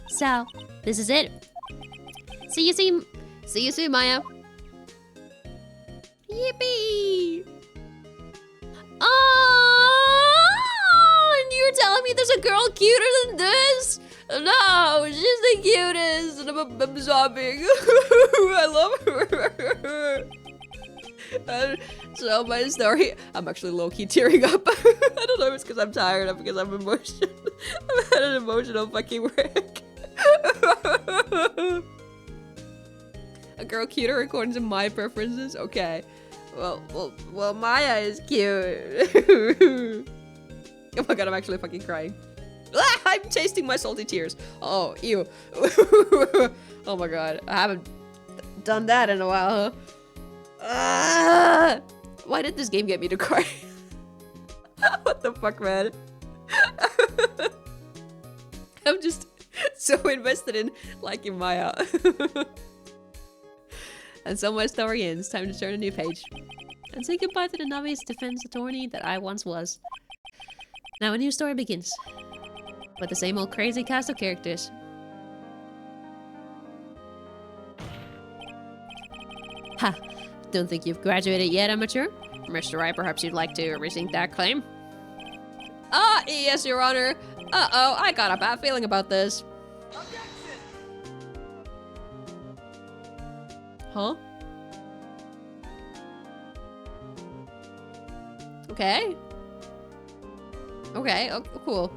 So, this is it. See you soon, Maya. Yippee! Oh, and you're telling me there's a girl cuter than this? No, she's the cutest, and I'm sobbing. I love her. So my story, I'm actually low-key tearing up. I don't know if it's because I'm tired or because I'm emotional. I've had an emotional fucking wreck. A girl cuter according to my preferences? Okay. Well, Maya is cute. Oh my god, I'm actually fucking crying. Ah, I'm tasting my salty tears. Oh, ew. Oh my god, I haven't done that in a while, huh? Ah, why did this game get me to cry? What the fuck, man? I'm just so invested in liking Maya. And so my story ends. Time to turn a new page. And say goodbye to the novice defense attorney that I once was. Now a new story begins. With the same old crazy cast of characters. Ha! Don't think you've graduated yet, amateur? Mr. Wright, perhaps you'd like to resink that claim? Ah, yes, Your Honor. Uh-oh, I got a bad feeling about this. Huh? Okay. Okay, oh, cool.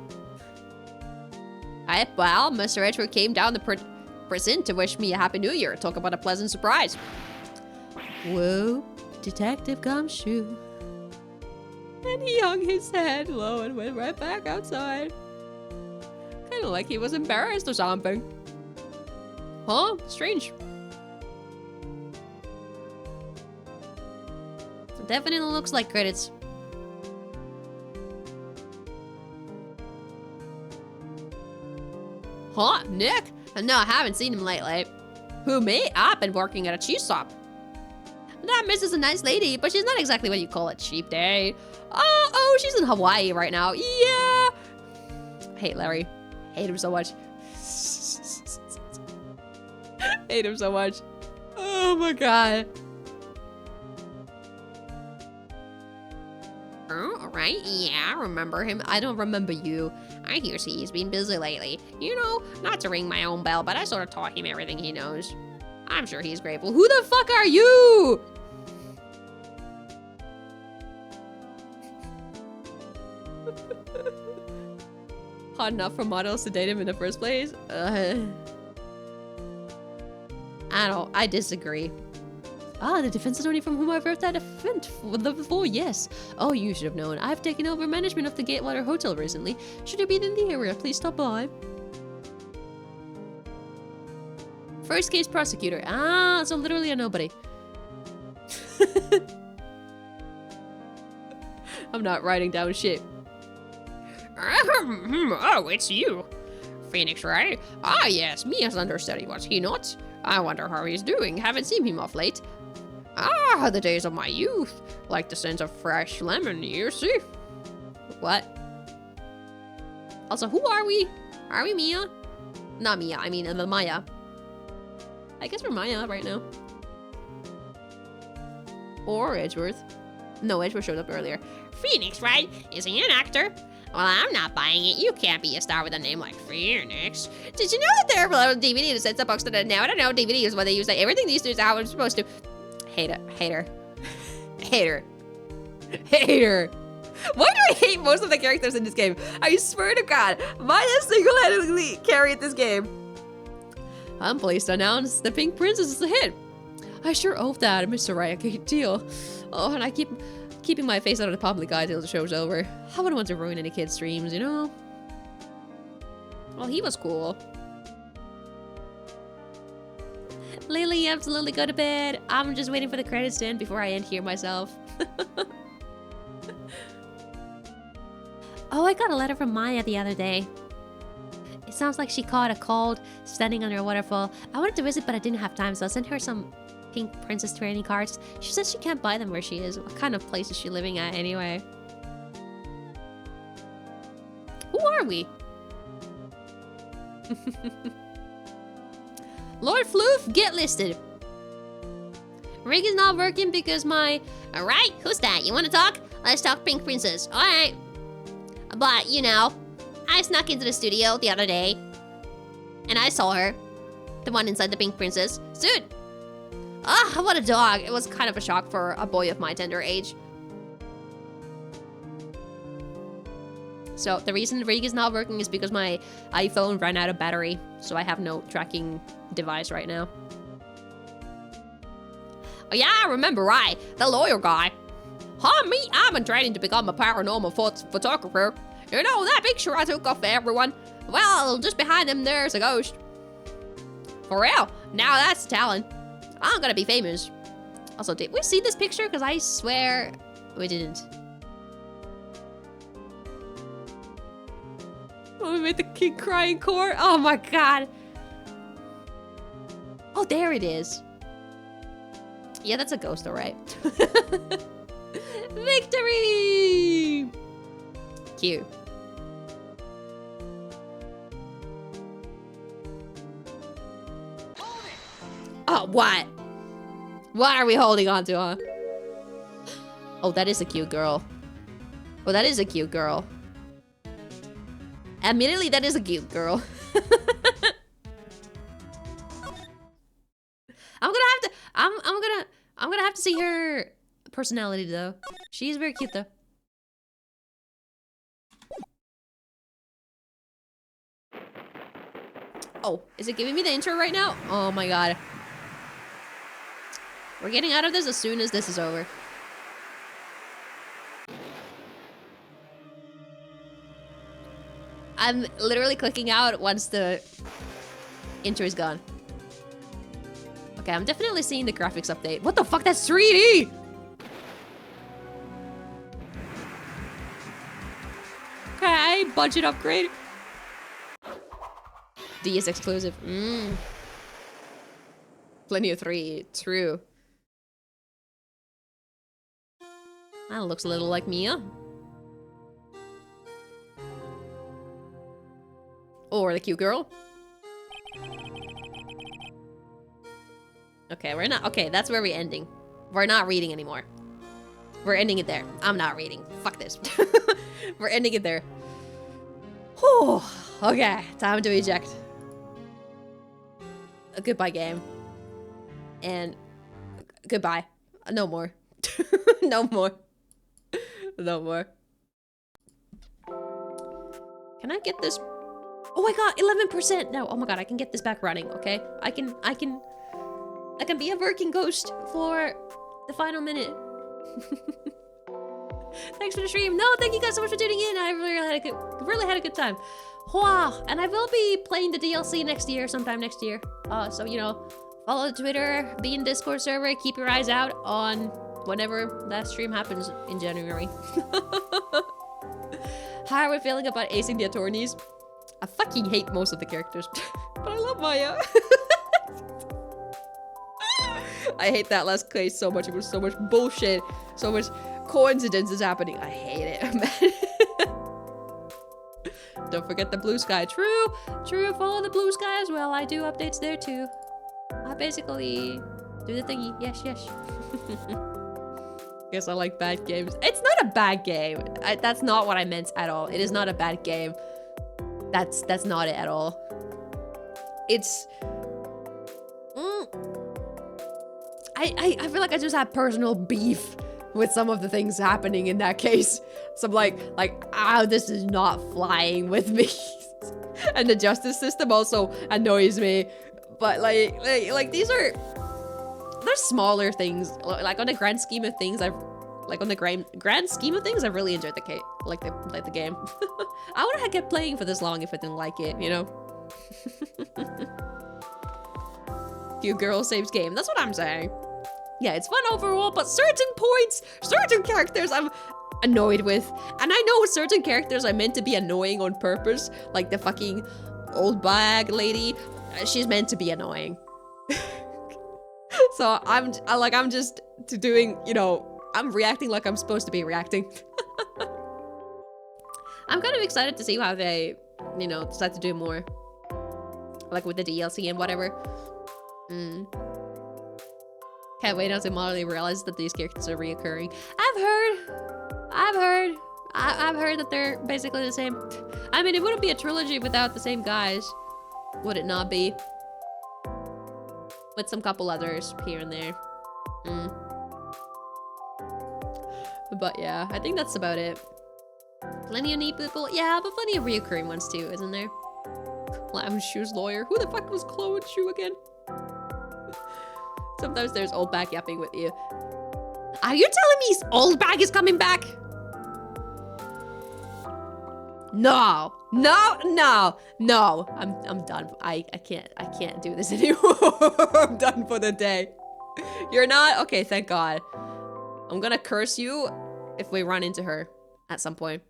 Well, Mr. Edgeworth came down the prison to wish me a happy new year. Talk about a pleasant surprise. Whoa, Detective Gumshoe. And he hung his head low and went right back outside. Kind of like he was embarrassed or something. Huh? Strange. Definitely looks like credits. Huh? Nick? No, I haven't seen him lately. Who, me? I've been working at a cheese shop. That miss is a nice lady, but she's not exactly what you call a cheap day. Oh, she's in Hawaii right now. Yeah. Hate Larry. Hate him so much. Hate him so much. Oh my god. Oh, right? Yeah, I remember him. I don't remember you. I hear he's been busy lately. You know, not to ring my own bell, but I sort of taught him everything he knows. I'm sure he's grateful. Who the fuck are you? Hot enough for models to date him in the first place? I disagree. Ah, the defense attorney from whom I've worked at event before, yes. Oh, you should have known. I've taken over management of the Gatewater Hotel recently. Should you be in the area, please stop by. First case prosecutor. Ah, so literally a nobody. I'm not writing down shit. Oh, it's you. Phoenix, right? Ah, yes, me as understudy, was he not? I wonder how he's doing. Haven't seen him of late. Ah, the days of my youth. Like the scent of fresh lemon, you see? What? Also, who are we? Are we Mia? Not Mia, I mean the Maya. I guess we're Maya right now. Or Edgeworth. No, Edgeworth showed up earlier. Phoenix, right? Is he an actor? Well, I'm not buying it. You can't be a star with a name like Phoenix. Did you know that there are DVD to set-top box that now I don't know DVD is what they use. Like everything these do is how it's supposed to. Hater. Hater. Why do I hate most of the characters in this game? I swear to God, Maya single-handedly carried this game. I'm pleased to announce the Pink Princess is a hit. I sure hope that Mr. Wright a good deal. Oh, and I keep keeping my face out of the public eye till the show's over. I wouldn't want to ruin any kids' dreams, you know? Well, he was cool. Lily, absolutely go to bed. I'm just waiting for the credits to end before I end here myself. Oh, I got a letter from Maya the other day. It sounds like she caught a cold standing under a waterfall. I wanted to visit, but I didn't have time, so I sent her some pink princess trading cards. She says she can't buy them where she is. What kind of place is she living at anyway? Who are we? Lord Floof, get listed. Rig is not working because my... Alright, who's that? You want to talk? Let's talk Pink Princess. Alright. But, you know, I snuck into the studio the other day. And I saw her. The one inside the Pink Princess. Dude! Ah, what a dog. It was kind of a shock for a boy of my tender age. So, the reason Rig is not working is because my iPhone ran out of battery. So I have no tracking device right now. Oh yeah, I remember Wright, the lawyer guy. Huh, me? I've been training to become a paranormal photographer. You know, that picture I took of everyone? Well, just behind them there's a ghost. For real? Now that's talent. I'm gonna be famous. Also, did we see this picture? Because I swear we didn't. Oh, we made the kid cry in court. Oh my god. Oh, there it is. Yeah, that's a ghost, alright. Victory! Cute. Oh, what? What are we holding on to, huh? Oh, that is a cute girl. Oh, that is a cute girl. Admittedly, that is a cute girl. I'm gonna have to see her personality though. She's very cute though. Oh, is it giving me the intro right now? Oh my god. We're getting out of this as soon as this is over. I'm literally clicking out once the intro is gone. Okay, I'm definitely seeing the graphics update. What the fuck? That's 3D! Okay, budget upgrade. DS exclusive. Plenty of 3. True. That looks a little like Mia. Or the cute girl. Okay, we're not. Okay, that's where we're ending. We're not reading anymore. We're ending it there. I'm not reading. Fuck this. We're ending it there. Whew. Okay, time to eject. A goodbye game. And goodbye. No more. No more. No more. Can I get this? Oh, I got 11%. No, oh my god, I can get this back running, okay? I can be a working ghost for the final minute. Thanks for the stream. No, thank you guys so much for tuning in. I really had a good time. Wow, and I will be playing the DLC next year, sometime next year. So you know, follow Twitter, be in Discord server, keep your eyes out on whenever that stream happens in January. How are we feeling about acing the attorneys? I fucking hate most of the characters, but I love Maya. I hate that last case so much. It was so much bullshit. So much coincidences happening. I hate it, man. Don't forget the blue sky. True. True. Follow the blue sky as well. I do updates there too. I basically do the thingy. Yes, yes. Guess I like bad games. It's not a bad game. That's not what I meant at all. It is not a bad game. That's not it at all. It's... I feel like I just have personal beef with some of the things happening in that case. So I'm like, this is not flying with me. And the justice system also annoys me. But like these are there's smaller things. Like on the grand scheme of things, I've really enjoyed the game. The game. I wouldn't have kept playing for this long if I didn't like it, you know? Cute girl saves game. That's what I'm saying. Yeah, it's fun overall, but certain points, certain characters I'm annoyed with. And I know certain characters are meant to be annoying on purpose. Like the fucking old bag lady. She's meant to be annoying. So I'm just doing, you know, I'm reacting like I'm supposed to be reacting. I'm kind of excited to see how they, you know, decide to do more. Like with the DLC and whatever. Can't wait until Marlie realizes that these characters are reoccurring. I've heard that they're basically the same. I mean, it wouldn't be a trilogy without the same guys. Would it not be? With some couple others here and there. But yeah, I think that's about it. Plenty of neat people. Yeah, but plenty of reoccurring ones too, isn't there? Clown Shoe's lawyer. Who the fuck was Clown Shoe again? Sometimes there's old bag yapping with you. Are you telling me old bag is coming back? No. I'm done. I can't do this anymore. I'm done for the day. You're not? Okay, thank God. I'm gonna curse you if we run into her at some point.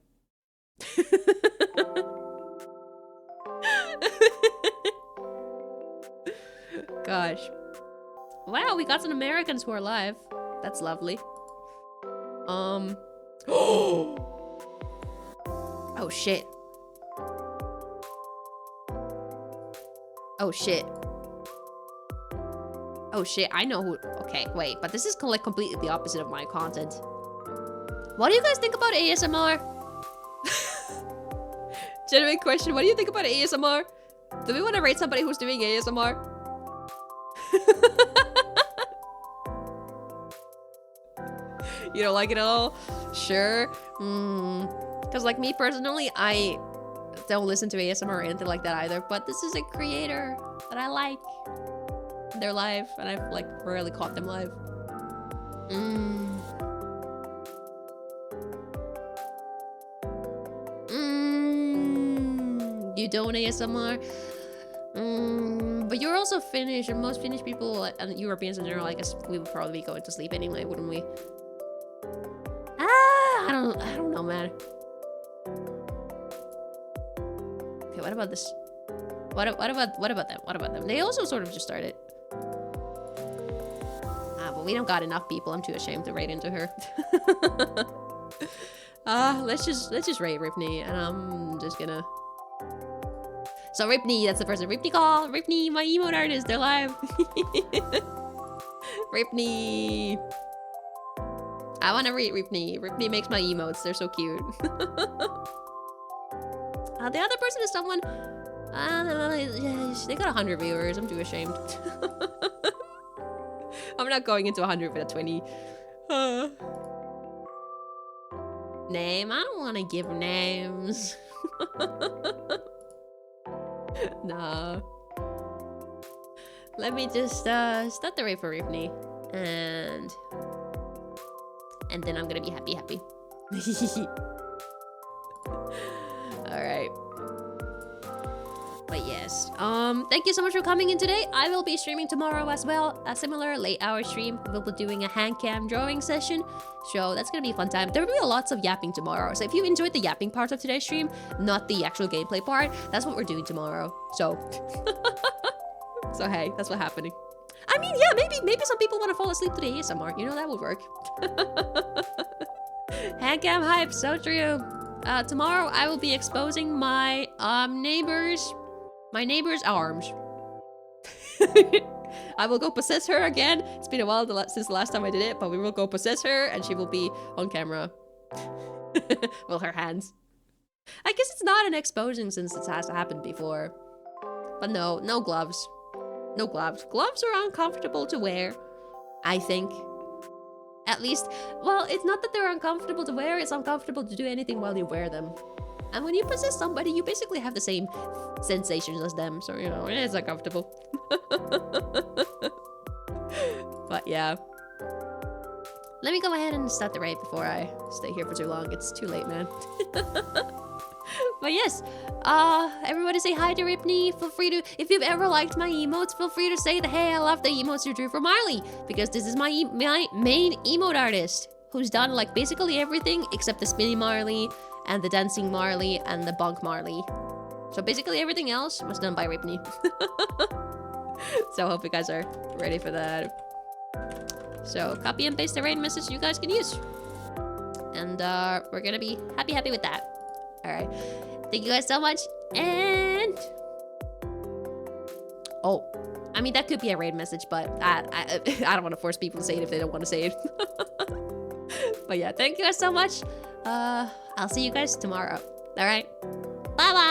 Gosh. Wow, we got some Americans who are alive. That's lovely. Oh shit. Oh shit. Oh shit, I know who. Okay, wait, but this is like completely the opposite of my content. What do you guys think about ASMR? Genuine question, what do you think about ASMR? Do we want to rate somebody who's doing ASMR? You don't like it at all? Sure. Because like me personally, I don't listen to ASMR or anything like that either, but this is a creator that I like. They're live, and I've like rarely caught them live. You don't ASMR? But you're also Finnish, and most Finnish people and Europeans in general, I guess we would probably be going to sleep anyway, wouldn't we? I don't know, man. Okay, what about this? What about them? What about them? They also sort of just started. But we don't got enough people. I'm too ashamed to rate into her. Let's just rate Ripney, and I'm just gonna. So Ripney, that's the person. Ripney call. Ripney, my emote artist. They're live. Ripney. I want to rate Ripney. Ripney makes my emotes. They're so cute. The other person is someone. They got 100 viewers. I'm too ashamed. I'm not going into 100 with a 20. Name? I don't want to give names. Nah. Let me just start the rate for Ripney. And then I'm gonna be happy. Alright. But yes. Thank you so much for coming in today. I will be streaming tomorrow as well. A similar late hour stream. We'll be doing a hand cam drawing session. So that's gonna be a fun time. There will be lots of yapping tomorrow. So if you enjoyed the yapping part of today's stream, not the actual gameplay part, that's what we're doing tomorrow. So so hey, that's what's happening. I mean, yeah, maybe some people want to fall asleep to the ASMR. You know, that would work. Handcam hype, so true. Tomorrow I will be exposing my neighbor's arms. I will go possess her again. It's been a while since the last time I did it, but we will go possess her, and she will be on camera. Well, her hands. I guess it's not an exposing since it has happened before. But no gloves. No gloves. Gloves are uncomfortable to wear, I think. At least, well, it's not that they're uncomfortable to wear, it's uncomfortable to do anything while you wear them. And when you possess somebody, you basically have the same sensations as them, so, you know, it's uncomfortable. But yeah. Let me go ahead and start the raid before I stay here for too long. It's too late, man. But yes, everybody say hi to Ripney. Feel free to, if you've ever liked my emotes, feel free to say that, hey, I love the emotes you drew for Marlie. Because this is my main emote artist, who's done like basically everything except the spinny Marlie and the dancing Marlie and the bonk Marlie. So basically everything else was done by Ripney. So I hope you guys are ready for that. So copy and paste the raid message you guys can use. And we're gonna be happy with that. Alright. Thank you guys so much. And oh, I mean that could be a raid message, but I don't want to force people to say it if they don't want to say it. But yeah, thank you guys so much. I'll see you guys tomorrow. Alright. Bye bye.